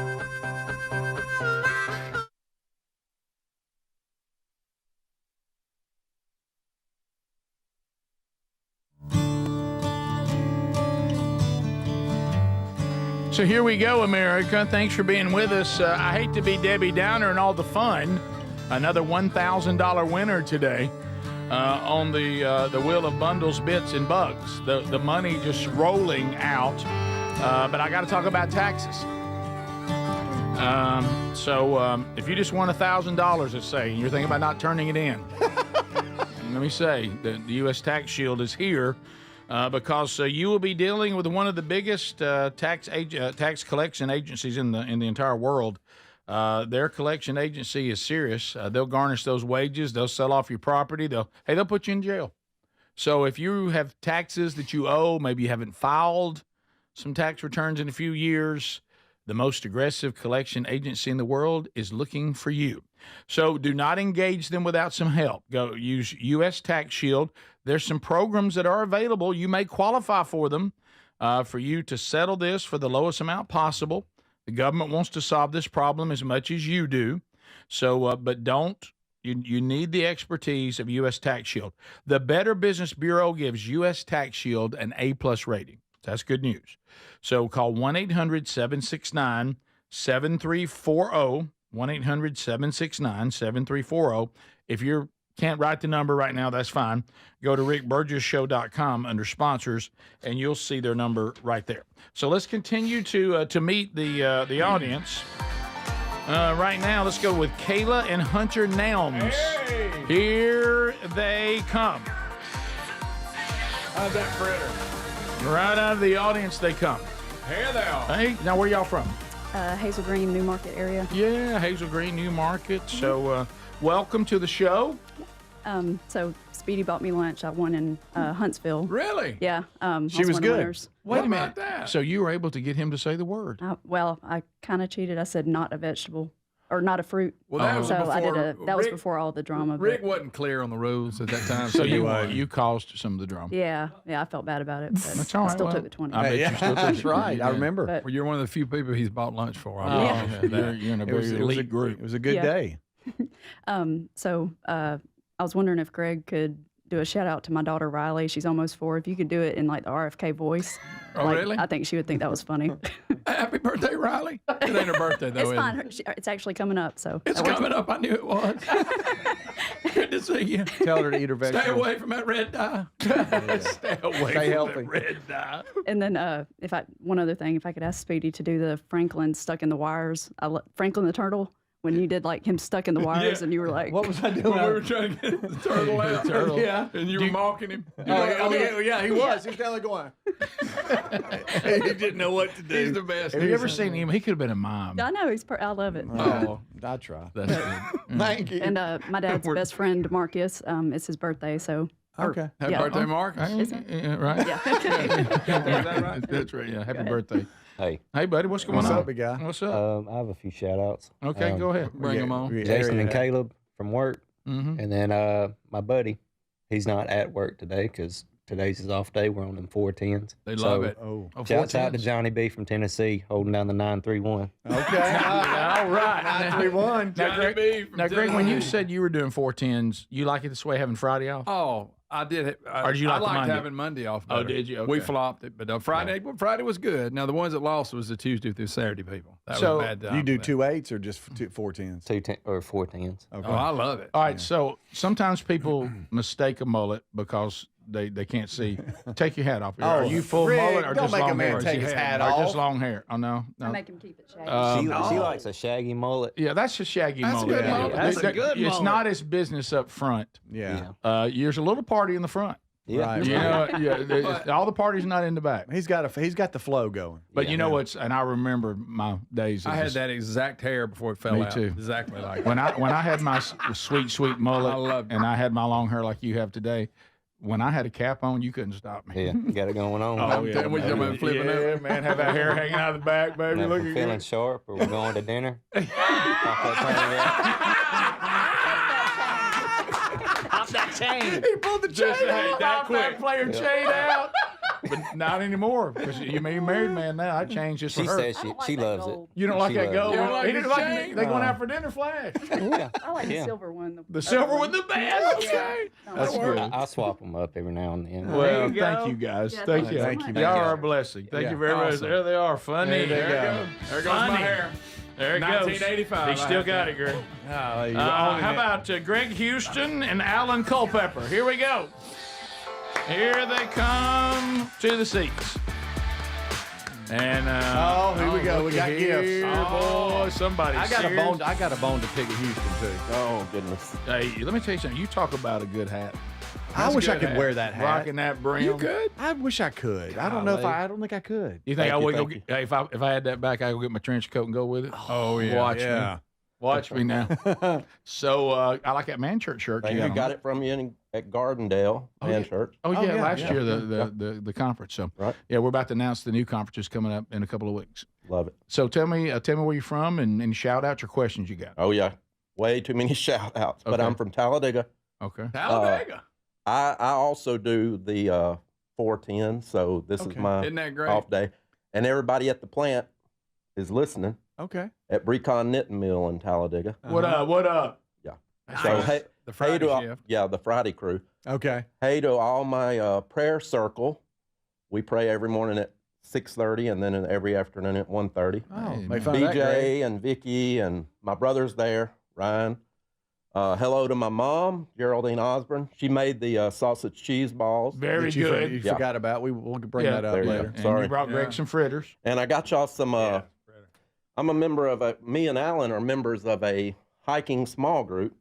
So here we go, America. Thanks for being with us. I hate to be Debbie Downer and all the fun. Another $1,000 winner today on the Wheel of Bundles, Bits, and Bugs. The money just rolling out. But I got to talk about taxes. So if you just won $1,000, let's say, and you're thinking about not turning it in, let me say, the U.S. Tax Shield is here. Because you will be dealing with one of the biggest tax collection agencies in the entire world. Their collection agency is serious. They'll garnish those wages. They'll sell off your property. They'll put you in jail. So if you have taxes that you owe, maybe you haven't filed some tax returns in a few years, the most aggressive collection agency in the world is looking for you. So do not engage them without some help. Go use U.S. Tax Shield. There's some programs that are available. You may qualify for them for you to settle this for the lowest amount possible. The government wants to solve this problem as much as you do. So, but don't. You need the expertise of U.S. Tax Shield. The Better Business Bureau gives U.S. Tax Shield an A+ rating. That's good news. So call 1-800-769-7340, 1-800-769-7340. If you can't write the number right now, that's fine. Go to rickburgesshow.com under sponsors, and you'll see their number right there. So let's continue to meet the audience. Right now, let's go with Kayla and Hunter Nelms. Hey! Here they come. How's that fritter? Right out of the audience they come. Here they are. Hey, now where y'all from? Hazel Green, New Market area. Yeah, Hazel Green, New Market. So welcome to the show. So Speedy bought me lunch. I won in Huntsville. Really? Yeah. She was good. Winners. Wait a minute. So you were able to get him to say the word. Well, I kind of cheated. I said not a vegetable or not a fruit. Well, that was so before, I did that was before all the drama. Rick wasn't clear on the rules at that time. So you caused some of the drama. Yeah, I felt bad about it. But That's all right. I still well, took the 20. I bet you still took That's it. right. I remember. But- Well, you're one of the few people he's bought lunch for. You're in a very elite group. It was a good Yeah. day. So I was wondering if Greg could do a shout out to my daughter Riley. She's almost 4. If you could do it in like the RFK voice. Oh, really? I think she would think that was funny. Happy birthday, Riley. It ain't her birthday, though. It's is fine. it? It's actually coming up. So It's coming up. I knew it was. Good to see you. Tell her to eat her vegetables. Stay away from that red dye. Stay away Stay from healthy. that red dye. And then one other thing, if I could ask Speedy to do the Franklin stuck in the wires. Franklin the turtle. When you did like him stuck in the wires, and you were like, What was I doing? When we were trying to get the turtle out. Yeah. And you were mocking him. Yeah, he was. He was kind of going. He didn't know what to do. He's the best. Have you ever seen him? He could have been a mime. I know I love it. Oh, I try. That's good. Thank you. And my dad's best friend Marcus, it's his birthday, so. Okay. Happy Yeah. birthday, Mark. Is it? Yeah, right? Yeah. That's right. Yeah. Happy birthday. Hey. Hey, buddy. What's going What's on? up, big guy? What's up? I have a few shout outs. Okay, go ahead. Bring them on. Jason and Caleb from work. Mm-hmm. And then my buddy, he's not at work today because today's his off day. We're on them 410s. They love it. Oh. Shouts out to 410s. Johnny B from Tennessee holding down the 931. Okay. All right. 931. Now, Greg, when you said you were doing 410s, you like it this way, having Friday off? Oh, I did it. Or did you like I the liked Monday? having Monday off. Oh, better. did you? We Okay. flopped it, but Friday was good. Now the ones that lost was the Tuesday through Saturday people. That So, was a bad time. You do for them. 2.8s or just 410s? 410s. Okay. Oh, I love it. All right. So sometimes people mistake a mullet because they can't see. Take your hat off. Oh, Are you full Rick, mullet or don't just make a long man hair? take his hat Or off. just long hair? Oh, no. I make him keep it shaggy. She likes a shaggy mullet. Yeah, that's a shaggy That's a mullet. good mullet. That's a good It's mullet. not as business up front. Yeah. There's a little party in the front. Yeah. Right. You know, all the parties not in the back. He's got the flow going. But you know what's, and I remember my days. I had that exact hair before it fell Me out. too. Exactly like when I had my sweet mullet, I loved it. and I had my long hair like you have today. When I had a cap on, you couldn't stop me. Yeah, you got it going on. Oh yeah, What you talking about, flipping yeah, up? man, have that hair hanging out of the back, baby. Now, if Look we're at feeling you. sharp or we're going to dinner. Pop that Pop that chain. He pulled the chain out. that quick. That player chain out. But not anymore, because you're a married man now. I changed just for She her. says she loves it. You don't like She that loves gold? it. You don't like He the didn't like chain? it. They going out for dinner flash. Yeah. I like Yeah. the silver one. The silver one, the best. Okay. That's good. I'll swap them up every now and then. Well, you thank go. you guys. Yeah, thank thank you. you so Thank you, much. man. Y'all are a blessing. Thank Yeah. you very much. Awesome. There they are. Funny. There they go. There goes my Funny. hair. There it goes. 1985, He I still have got to- it, Greg. Oh, you How about Greg Houston and Alan Culpepper? Here we go. Here they come to the seats. And here we go. We look got at gifts. here, Oh. boy, somebody. I got a bone to pick at Houston too. Oh goodness. Hey, let me tell you something. You talk about a good hat. I wish I Good could hat. wear that hat. Rocking that brim. You good? I wish I could. I don't know if I don't think I could. You think Thank I you, would go thank get, hey, if I had that back, I would go get my trench coat and go with it? Oh, yeah. Watch Yeah. me. Watch me now. So I like that man shirt I you got got on. it from you at Gardendale, man shirt. Oh, yeah, yeah, last yeah. year, the conference. So, Right. yeah, we're about to announce the new conferences coming up in a couple of weeks. Love it. So tell me where you're from and shout out your questions you got. Oh yeah. way too many shout outs, but Okay. I'm from Talladega. Okay. Talladega. I also do the 410, so this is Okay. my Isn't that great? off day. And everybody at the plant is listening Okay. at Brecon Knitting Mill in Talladega. What up? What up? Yeah. Nice. So hey, The hey Friday to all- shift. yeah, the Friday crew. Okay. Hey to all my prayer circle. We pray every morning at 6:30 and then every afternoon at 1:30. Oh, Hey, make fun of that, Greg. BJ and Vicky and my brother's there, Ryan. Hello to my mom, Geraldine Osborne. She made the sausage cheese balls. Very That you good. You Yeah. forgot about. We'll bring Yeah. that up There you go. later. And Sorry. you brought Greg some fritters. And I got y'all some. I'm a member of me and Alan are members of a hiking small group.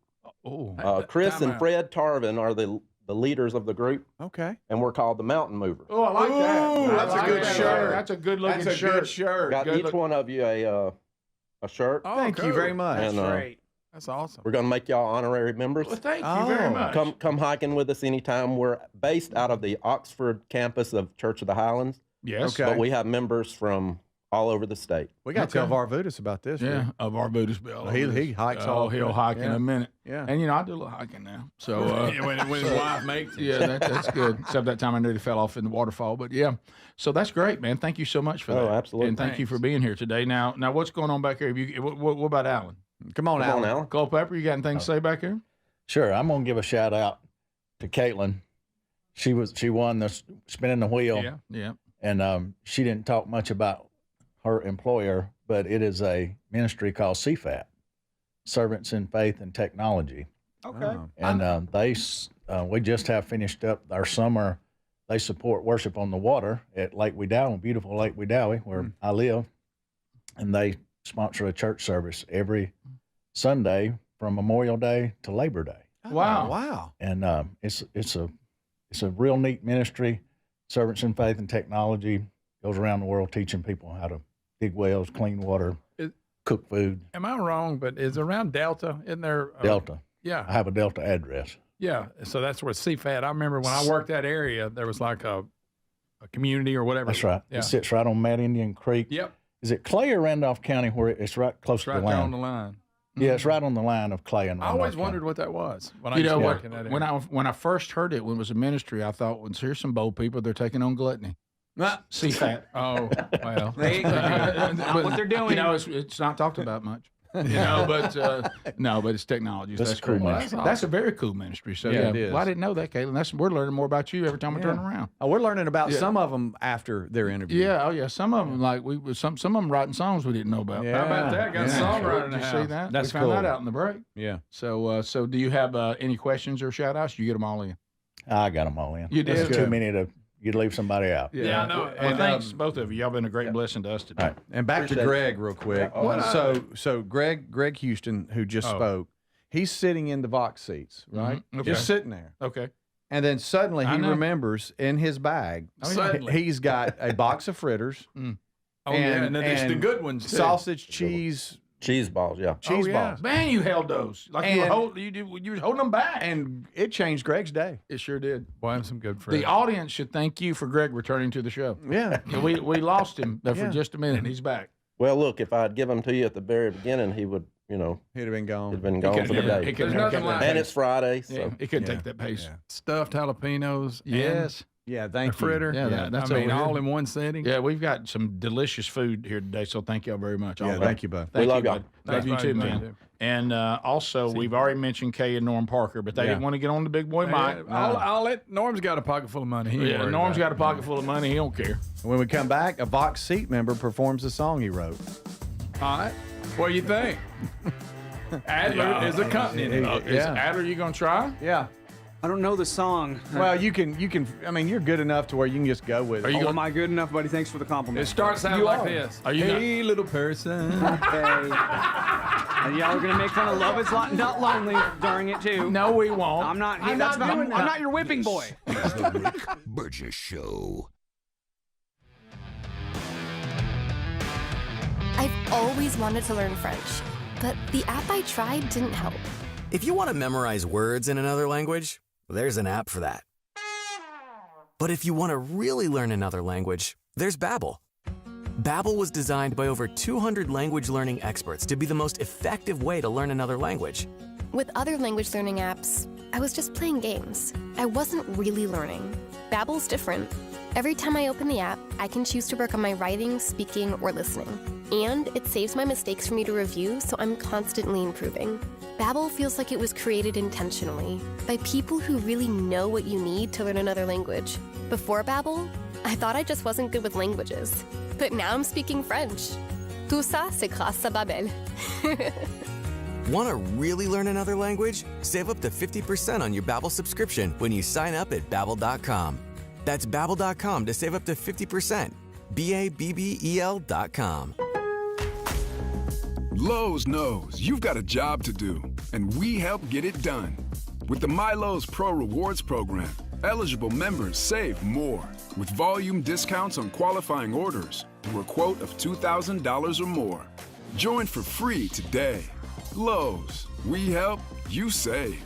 Oh. Chris time and out. Fred Tarvin are the leaders of the group, Okay. and we're called the Mountain Movers. Oh, I like that. Ooh, I that's a like good that. shirt. That's a good looking That's a shirt. good shirt. Got Good each look- one of you a shirt. Oh, Thank you cool. very much. And, Great. That's awesome. We're going to make y'all honorary members. Well, thank you very Oh. much. Come hiking with us anytime. We're based out of the Oxford campus of Church of the Highlands, Yes. Okay. but we have members from all over the state. We got to tell Varvutis about this. Yeah, Rick. of our Buddhist bill. He hikes all. He'll hike in Yeah. a minute. Yeah. And I do a little hiking now. So when his wife makes it. yeah, that's good. Except that time I nearly fell off in the waterfall. But yeah, so that's great, man. Thank you so much for that. Oh, absolutely. And thank you for being here today. Now, what's going on back here? Have you, what about Alan? Come on, Come on, Alan. Alan. Culpepper, you got anything to say back here? Sure, I'm gonna give a shout out to Caitlin. She won the spinning the wheel. Yeah, yeah. And she didn't talk much about her employer, but it is a ministry called CFAT, Servants in Faith and Technology. Okay. And we just have finished up our summer. They support worship on the water at Lake Wedowee, beautiful Lake Wedowee, where I live, and they sponsor a church service every Sunday from Memorial Day to Labor Day. Wow. Wow. And it's a real neat ministry. Servants in Faith and Technology goes around the world teaching people how to dig wells, clean water, cook food. Am I wrong? But is around Delta? Isn't there Delta. Yeah. I have a Delta address. Yeah. So that's where CFAT. I remember when I worked that area, there was like a community or whatever. That's right. Yeah. It sits right on Mad Indian Creek. Yep. Is it Clay or Randolph County where it's right close It's to right the there line? on the line. Yeah, it's right on the line of Clay and I Randolph always County. wondered what that was when I You used know to what? work in that area. When I first heard it, when it was a ministry, I thought, well, here's some bold people. They're taking on gluttony. CFAT. Oh, well. They ain't not what they're doing. You know, it's not talked about much. You know, but it's technology. That's That's cool, cool. man. That's a very cool ministry. So Yeah, yeah, it is. well, I didn't know that, Caitlin. We're learning more about you every time we turn around. Oh, we're learning about Yeah. some of them after their interview. Yeah, oh yeah. Some of them some of them writing songs we didn't know about. Yeah. How about that? Got a Yeah. songwriter in Did the you house. see that? That's we found that cool. out in the break. Yeah. So do you have any questions or shout outs? You get them all in. I got them all in. You did? There's too Good. many to you'd leave somebody out. Yeah, I know. Well, And, thanks both of you. Y'all been a great blessing to us today. All right. And back to Appreciate it. Greg real quick. So Greg Houston, who just Oh. spoke, he's sitting in the Vox seats, right? Mhm. Okay. Just sitting there. Okay. And then suddenly I he know. remembers in his bag, Oh, yeah. Suddenly. he's got a box of fritters, Oh, yeah. And then there's the good ones, too. sausage, cheese balls, yeah. cheese Oh, yeah. balls. Man, you held those like you were And- you were holding them back. And it changed Greg's day. It sure did. Boy, I'm some good friends. The audience should thank you for Greg returning to the show. Yeah. We lost him there for Yeah. just a minute. He's back. Well, look, if I'd give them to you at the very beginning, he would, He'd have been gone. he'd been gone for the day. He couldn't There's take nothing that like And pace. it's Friday, so Yeah, he couldn't Yeah. take that pace. Yeah. Stuffed jalapenos. Yes. Yeah, And thank a fritter. Yeah, that's I mean, over here. all in one sitting. Yeah, we've got some delicious food here today, so thank y'all very much. you. All Yeah, right. thank you, bud. Thank We love you, y'all. bud. Thanks, Love you buddy. too, Love man. you too. And also, we've already mentioned Kay and Norm Parker, but they Yeah. didn't want to get on the big boy mic. I'll let Norm's got a pocket full of money. He ain't Yeah, worried Norm's about got a pocket full of money. He don't care. When we come back, a Vox seat member performs the song he wrote. it. All right. What do you think? Adler is accompanying it. Is Adler, you gonna try? Yeah. I don't know the song. Well, you can. I mean, you're good enough to where you can just go with it. Are you Oh, gonna- am I good enough, buddy? Thanks for the compliment. It starts out You like are. this. Are you hey, little person. Okay. And y'all are gonna make fun of Love Is Not Lonely during it too. No, we won't. I'm not. I'm not your whipping boy. It's the Rick Burgess Show. I've always wanted to learn French, but the app I tried didn't help. If you want to memorize words in another language, there's an app for that. But if you want to really learn another language, there's Babbel. Babbel was designed by over 200 language learning experts to be the most effective way to learn another language. With other language learning apps, I was just playing games. I wasn't really learning. Babbel's different. Every time I open the app, I can choose to work on my writing, speaking, or listening. And it saves my mistakes for me to review, so I'm constantly improving. Babbel feels like it was created intentionally by people who really know what you need to learn another language. Before Babbel, I thought I just wasn't good with languages. But now I'm speaking French. Tout ça, c'est grâce à Babbel. Want to really learn another language? Save up to 50% on your Babbel subscription when you sign up at Babbel.com. That's Babbel.com to save up to 50%. Babbel.com. Lowe's knows you've got a job to do, and we help get it done. With the MyLowe's Pro Rewards program, eligible members save more with volume discounts on qualifying orders through a quote of $2,000 or more. Join for free today. Lowe's, we help, you save.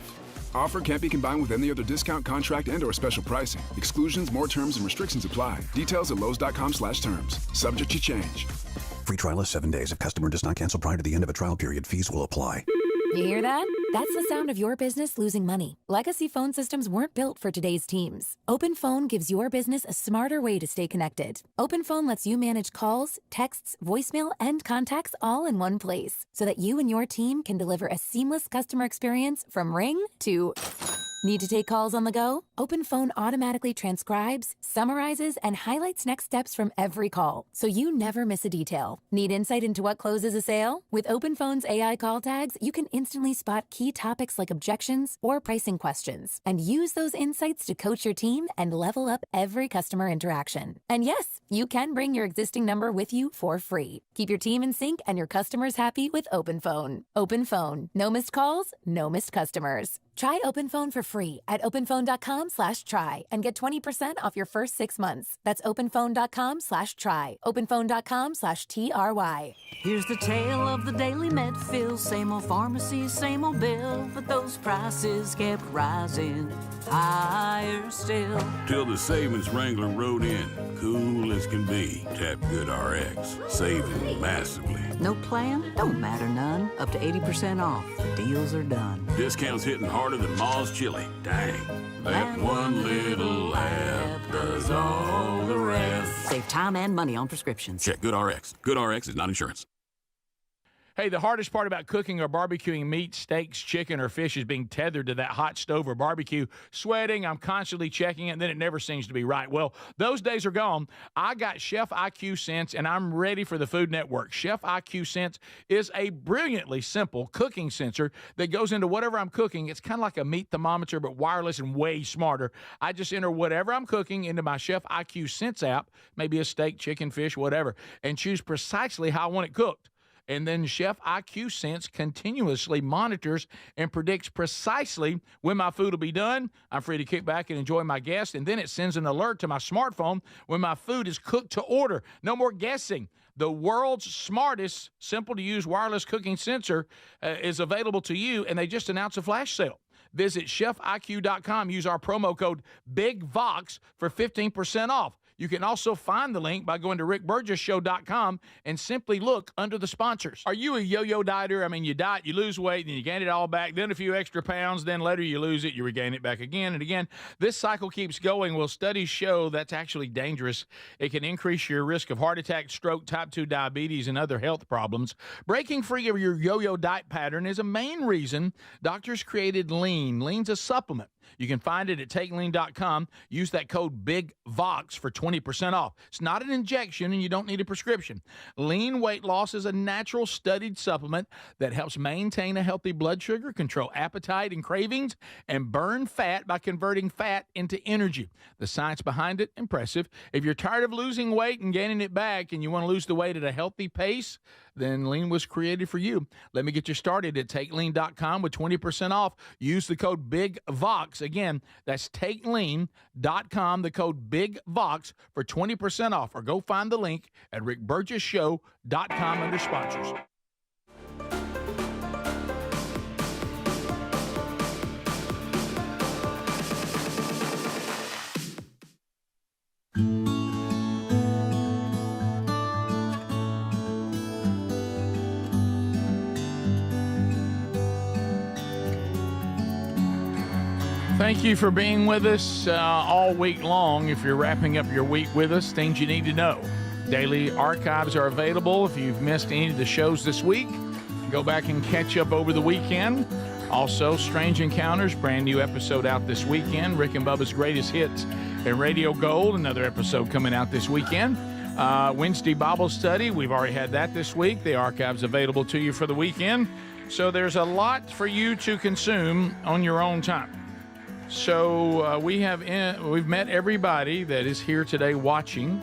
Offer can't be combined with any other discount, contract, and/or special pricing. Exclusions, more terms, and restrictions apply. Details at lowes.com/terms. Subject to change. Free trial is 7 days. If customer does not cancel prior to the end of a trial period, fees will apply. You hear that? That's the sound of your business losing money. Legacy phone systems weren't built for today's teams. Open Phone gives your business a smarter way to stay connected. Open Phone lets you manage calls, texts, voicemail, and contacts all in one place so that you and your team can deliver a seamless customer experience from ring to... Need to take calls on the go? Open Phone automatically transcribes, summarizes, and highlights next steps from every call, so you never miss a detail. Need insight into what closes a sale? With Open Phone's AI call tags, you can instantly spot key topics like objections or pricing questions, and use those insights to coach your team and level up every customer interaction. And yes, you can bring your existing number with you for free. Keep your team in sync and your customers happy with Open Phone. Open Phone. No missed calls, no missed customers. Try Open Phone for free at openphone.com/try and get 20% off your first 6 months. That's openphone.com/try. openphone.com/TRY. Here's the tale of the daily med fill. Same old pharmacy, same old bill, but those prices kept rising higher still. Till the savings wrangler rode in, cool as can be. Tap Good RX, saving massively. No plan? Don't matter none. Up to 80% off. Deals are done. Discounts hitting harder than Ma's chili. Dang, that one little app does all the rest. Save time and money on prescriptions. Check Good RX. Good RX is not insurance. Hey, the hardest part about cooking or barbecuing meat, steaks, chicken, or fish is being tethered to that hot stove or barbecue. Sweating, I'm constantly checking it, and then it never seems to be right. Well, those days are gone. I got Chef IQ Sense, and I'm ready for the Food Network. Chef IQ Sense is a brilliantly simple cooking sensor that goes into whatever I'm cooking. It's kind of like a meat thermometer, but wireless and way smarter. I just enter whatever I'm cooking into my Chef IQ Sense app, maybe a steak, chicken, fish, whatever, and choose precisely how I want it cooked. And then Chef IQ Sense continuously monitors and predicts precisely when my food will be done. I'm free to kick back and enjoy my guests. And then it sends an alert to my smartphone when my food is cooked to order. No more guessing. The world's smartest, simple-to-use wireless cooking sensor is available to you, and they just announced a flash sale. Visit chefiq.com. Use our promo code BIGVOX for 15% off. You can also find the link by going to rickburgessshow.com and simply look under the sponsors. Are you a yo-yo dieter? I mean, you diet, you lose weight, and you gain it all back, then a few extra pounds, then later you lose it, you regain it back again and again. This cycle keeps going. Well, studies show that's actually dangerous. It can increase your risk of heart attack, stroke, type 2 diabetes, and other health problems. Breaking free of your yo-yo diet pattern is a main reason doctors created Lean. Lean's a supplement. You can find it at takelean.com. Use that code BIGVOX for 20% off. It's not an injection, and you don't need a prescription. Lean weight loss is a natural studied supplement that helps maintain a healthy blood sugar, control appetite and cravings, and burn fat by converting fat into energy. The science behind it, impressive. If you're tired of losing weight and gaining it back and you want to lose the weight at a healthy pace, then Lean was created for you. Let me get you started at takelean.com with 20% off. Use the code BIGVOX. Again, that's takelean.com, the code BIGVOX for 20% off. Or go find the link at rickburgessshow.com under sponsors. Thank you for being with us all week long. If you're wrapping up your week with us, things you need to know. Daily archives are available. If you've missed any of the shows this week, go back and catch up over the weekend. Also, Strange Encounters, brand new episode out this weekend. Rick and Bubba's Greatest Hits and Radio Gold, another episode coming out this weekend. Wednesday Bible Study, we've already had that this week. The archive's available to you for the weekend. So there's a lot for you to consume on your own time. So we've met everybody that is here today watching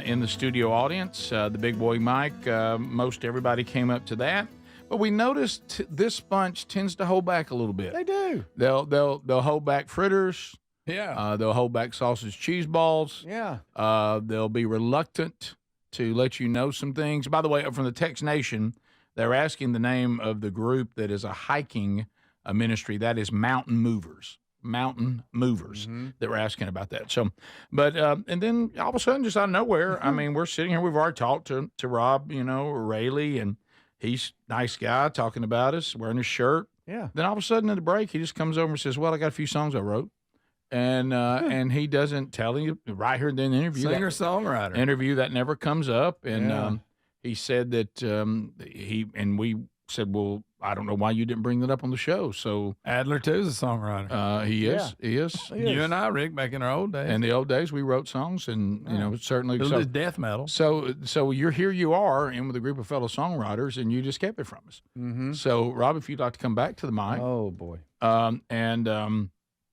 in the studio audience. The big boy Mike, most everybody came up to that. But we noticed this bunch tends to hold back a little bit. They do. They'll hold back fritters. Yeah. They'll hold back sausage cheese balls. Yeah. They'll be reluctant to let you know some things. By the way, from the Tex Nation, they're asking the name of the group that is a hiking ministry. That is Mountain Movers. Mountain Movers. That were asking about that. So, but and then all of a sudden, just out of nowhere, I mean, we're sitting here. We've already talked to Rob, Rayleigh, and he's a nice guy talking about us, wearing his shirt. Yeah. Then all of a sudden, in the break, he just comes over and says, "Well, I got a few songs I wrote." And he doesn't tell you right here in the interview. Singer-songwriter. Interview that never comes up. And he said that we said, well, I don't know why you didn't bring that up on the show. So Adler, too, is a songwriter. He is. He is. You and I, Rick, back in our old days. In the old days, we wrote songs, and certainly It was death metal. So here you are in with a group of fellow songwriters, and you just kept it from us. Mm-hmm. So Rob, if you'd like to come back to the mic. Oh boy.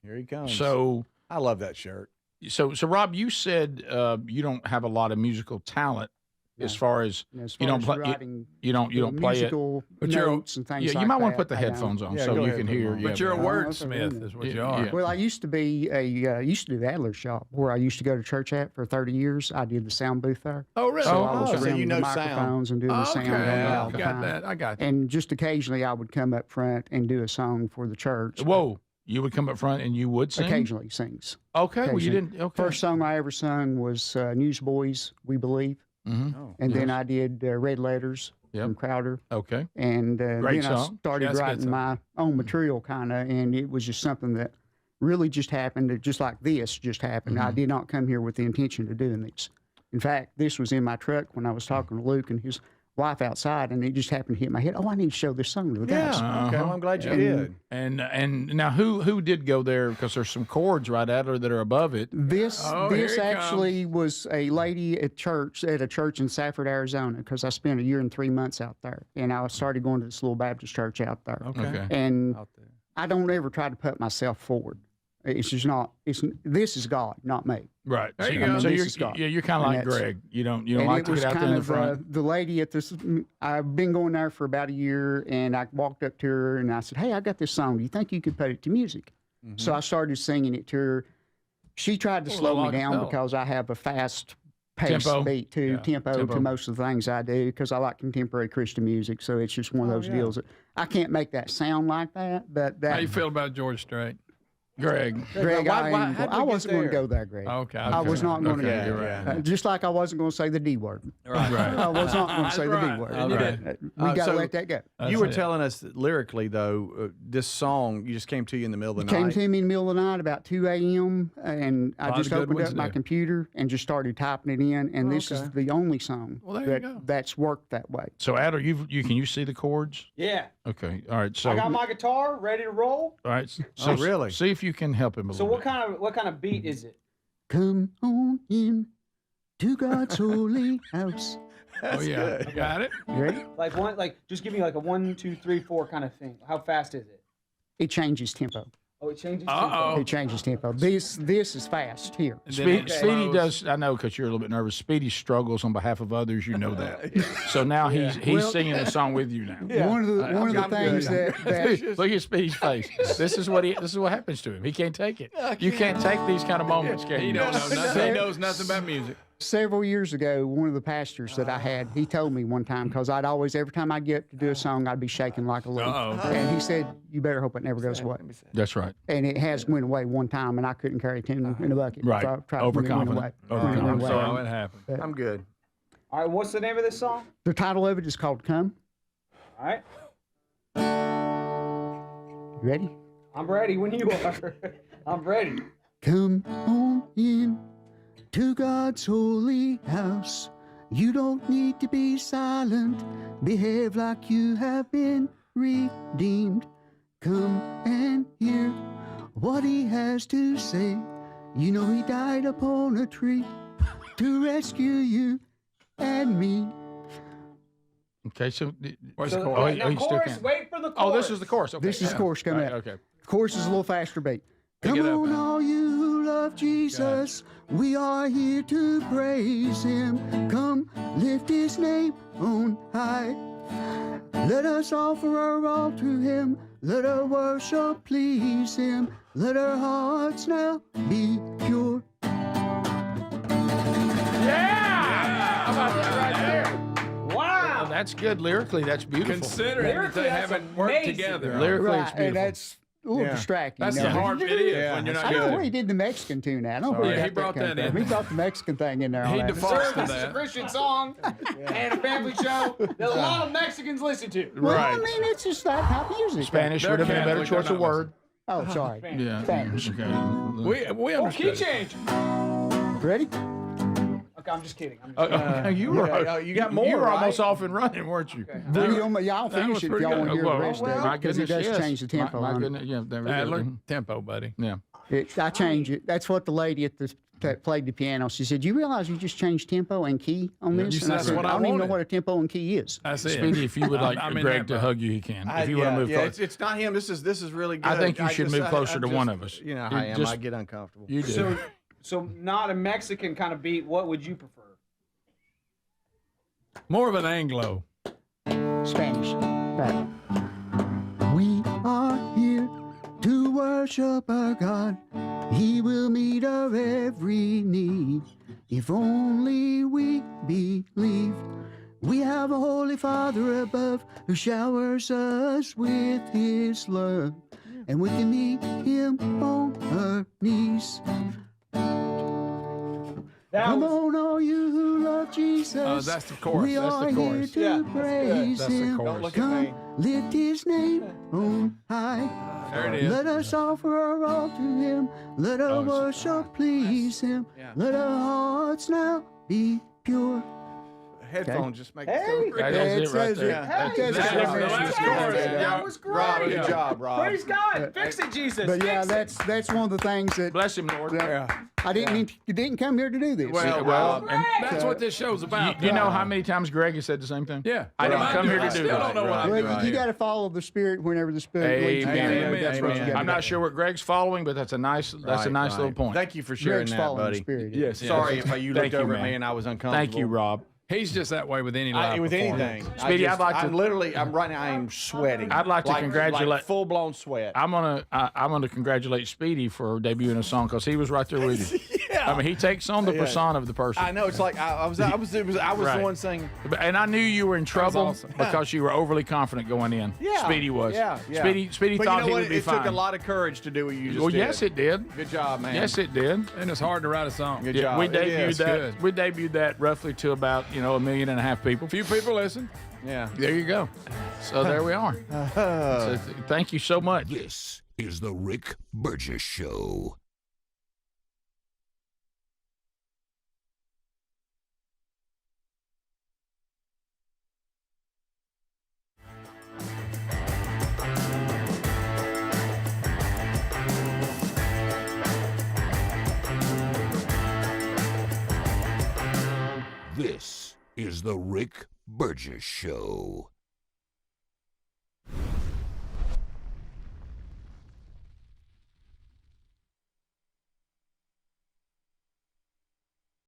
Here he comes. So I love that shirt. So Rob, you said you don't have a lot of musical talent as far as you don't play. You don't play it. But notes and things you like might want to that. put the headphones on so you can hear. But you're a wordsmith, is what you are. Yeah. Well, I used to be used to do the Adler shop where I used to go to church at for 30 years. I did the sound booth there. Oh, really? So I was so around you the know microphones and doing the sound. all the time. I got that. And just occasionally I would come up front and do a song for the church. Whoa. You would come up front and you would sing? Occasionally sings. Okay. Well, you didn't. Okay. First song I ever sung was Newsboys, We Believe. Mm-hmm. And then I did Red Letters from Crowder. Okay. And then I started writing my own material kind of, and it was just something that really just happened, just like this just happened. I did not come here with the intention of doing this. In fact, this was in my truck when I was talking to Luke and his wife outside, and it just happened to hit my head. Oh, I need to show this song to the guys. Okay, well, I'm glad you did. And now who did go there? Because there's some chords right at her that are above it. This actually was a lady at a church in Safford, Arizona, because I spent 1 year and 3 months out there, and I started going to this little Baptist church out there. Okay. And I don't ever try to put myself forward. It's just not. This is God, not me. Right. There you go. So this is God. you're kind of like Greg. You don't like to get out there in the front. The lady at this. I've been going there for about 1 year, and I walked up to her and I said, "Hey, I got this song. Do you think you could put it to music?" So I started singing it to her. She tried to slow me down because I have a fast pace beat tempo to most of the things I do because I like contemporary Christian music. So it's just one of those deals that I can't make that sound like that. But that. How you feel about George Strait? Greg, I wasn't going to go there, Greg. Okay. I was not going to go there. Just like I wasn't going to say the D word. Right. I was not going to say the D word. We got to let that go. You were telling us that lyrically, though, this song just came to you in the middle of the night. Came to me in the middle of the night about 2 a.m. and I just opened up my computer and just started typing it in. And this is the only song that's worked that way. So, Adler, can you see the chords? Yeah. Okay. All right. So I got my guitar ready to roll. All right. So really? See if you can help him a little bit. What kind of beat is it? Come on in to God's holy house. Oh yeah, you got it. You ready? Just give me like a 1, 2, 3, 4 kind of thing. How fast is it? It changes tempo. Oh, it changes tempo. It changes tempo. This is fast here. Speedy does. I know because you're a little bit nervous. Speedy struggles on behalf of others. You know that. So now he's singing a song with you now. Yeah. One of the things that look at Speedy's face. This is what happens to him. He can't take it. You can't take these kind of moments, can you? He don't know nothing. He knows nothing about music. Several years ago, one of the pastors that I had, he told me one time, because every time I get up to do a song, I'd be shaking like a leaf. And he said, "You better hope it never goes away." That's right. And it has went away one time, and I couldn't carry a tune in a bucket. Right. Overconfident. It happened. I'm good. All right, what's the name of this song? The title of it is called Come. All right. You ready? I'm ready when you are. I'm ready. Come on in to God's holy house. You don't need to be silent. Behave like you have been redeemed. Come and hear what he has to say. You know he died upon a tree to rescue you and me. Okay, so Where's the chorus? Now, chorus, wait for the chorus. Oh, this is the chorus. Okay. This is the chorus coming Right, up. okay. Chorus is a little faster beat. Pick Come it up, on, man. all you who love Jesus. We are here to praise him. Come, lift his name on high. Let us offer our all to him. Let our worship please him. Let our hearts now be pure. Yeah! How about that right there? Wow! Well, that's good lyrically. That's beautiful. Considering that they haven't worked together. Lyrically, it's Right, beautiful. and that's a little distracting. That's you the know. hard it is when you're not I don't know good. where he did the Mexican tune at. I don't know Sorry. where He brought come that from. in. He brought the Mexican thing in there. He on that. defaults to This is a that. Christian song and a family show that a lot of Mexicans listen to. Well, Right. I mean, it's just that type of music. Spanish They're would have been a better Catholic, choice they're of not word. Oh, sorry. Yeah. Spanish. Okay. We Oh, understood. key change. Ready? Okay, I'm just kidding. I'm just You were. you got more, You were right? almost off and running, weren't you? Y'all finish it if y'all want to hear the rest of it. My Because it goodness, does yes. change the tempo. My on it. goodness, yeah. There we go. Look, tempo, buddy. Yeah. I change it. That's what the lady at the that played the piano. She said, "You realize you just changed tempo and key on this?" You And I said, said, "That's what I I don't even know wanted." what a tempo and key is. That's it. Speedy, if you would like I'm in Greg that to boat. hug you, he can. If you want to move close. It's not him. This is really good. I think you should move closer to one of us. You know You how I am. just- I get uncomfortable. You do. So not a Mexican kind of beat. What would you prefer? More of an Anglo. Spanish. Right. We are here to worship our God. He will meet our every need. If only we believe. We have a Holy Father above who showers us with his love. And we can meet him on our knees. Come on, all you who love Jesus. Oh, that's the chorus. We That's the are chorus. here to Yeah, praise that's the him. chorus. Don't look Come, at me. lift his name on high. There it is. Let us offer our all to him. Let our worship please him. Yeah. Let our hearts now be pure. Headphones just make Hey. it so That is it right there. Yeah. That's Hey, it. that's the it. last chorus. That was great. Rob, good job, Rob. Praise God. Fix it, Jesus. But yeah, Fix it. that's one of the things that Bless him, Lord. I didn't come here to do this. Well, and That's what this show's about. you know how many times Greg has said the same thing? Yeah. I didn't Well, come here to I do still that. don't know what I'm Well, doing you here. got to follow the Spirit whenever the Spirit leads you. Amen. That's what you Amen. gotta I'm do. not sure what Greg's following, but that's a nice little point. Thank you for sharing Greg's that, following buddy. the Spirit. Yes. Sorry if you Thank looked you, over at man. me and I was uncomfortable. Thank you, Rob. He's just that way with any live With performance. anything. Speedy, I'd like to- I'm right now. I am sweating. I'd like to congratulate- like full blown sweat. I'm gonna congratulate Speedy for debuting a song because he was right there with you. Yeah. I mean, he takes on the persona of the person. I know. It's like I was Right. the one saying. And I knew you were in trouble awesome. because you were overly confident going in. Yeah. Speedy was. Yeah. Speedy but thought you know he what? would be it fine. took a lot of courage to do what you just Well, did. yes, it did. Good job, man. Yes, it did. And it's hard to write a song. Good Yeah, job. we It debuted is. that. Good. We debuted that roughly to about 1.5 million people. Few people listen. Yeah. There you go. So there we are. So thank you so much. This is the Rick Burgess Show. This is the Rick Burgess Show.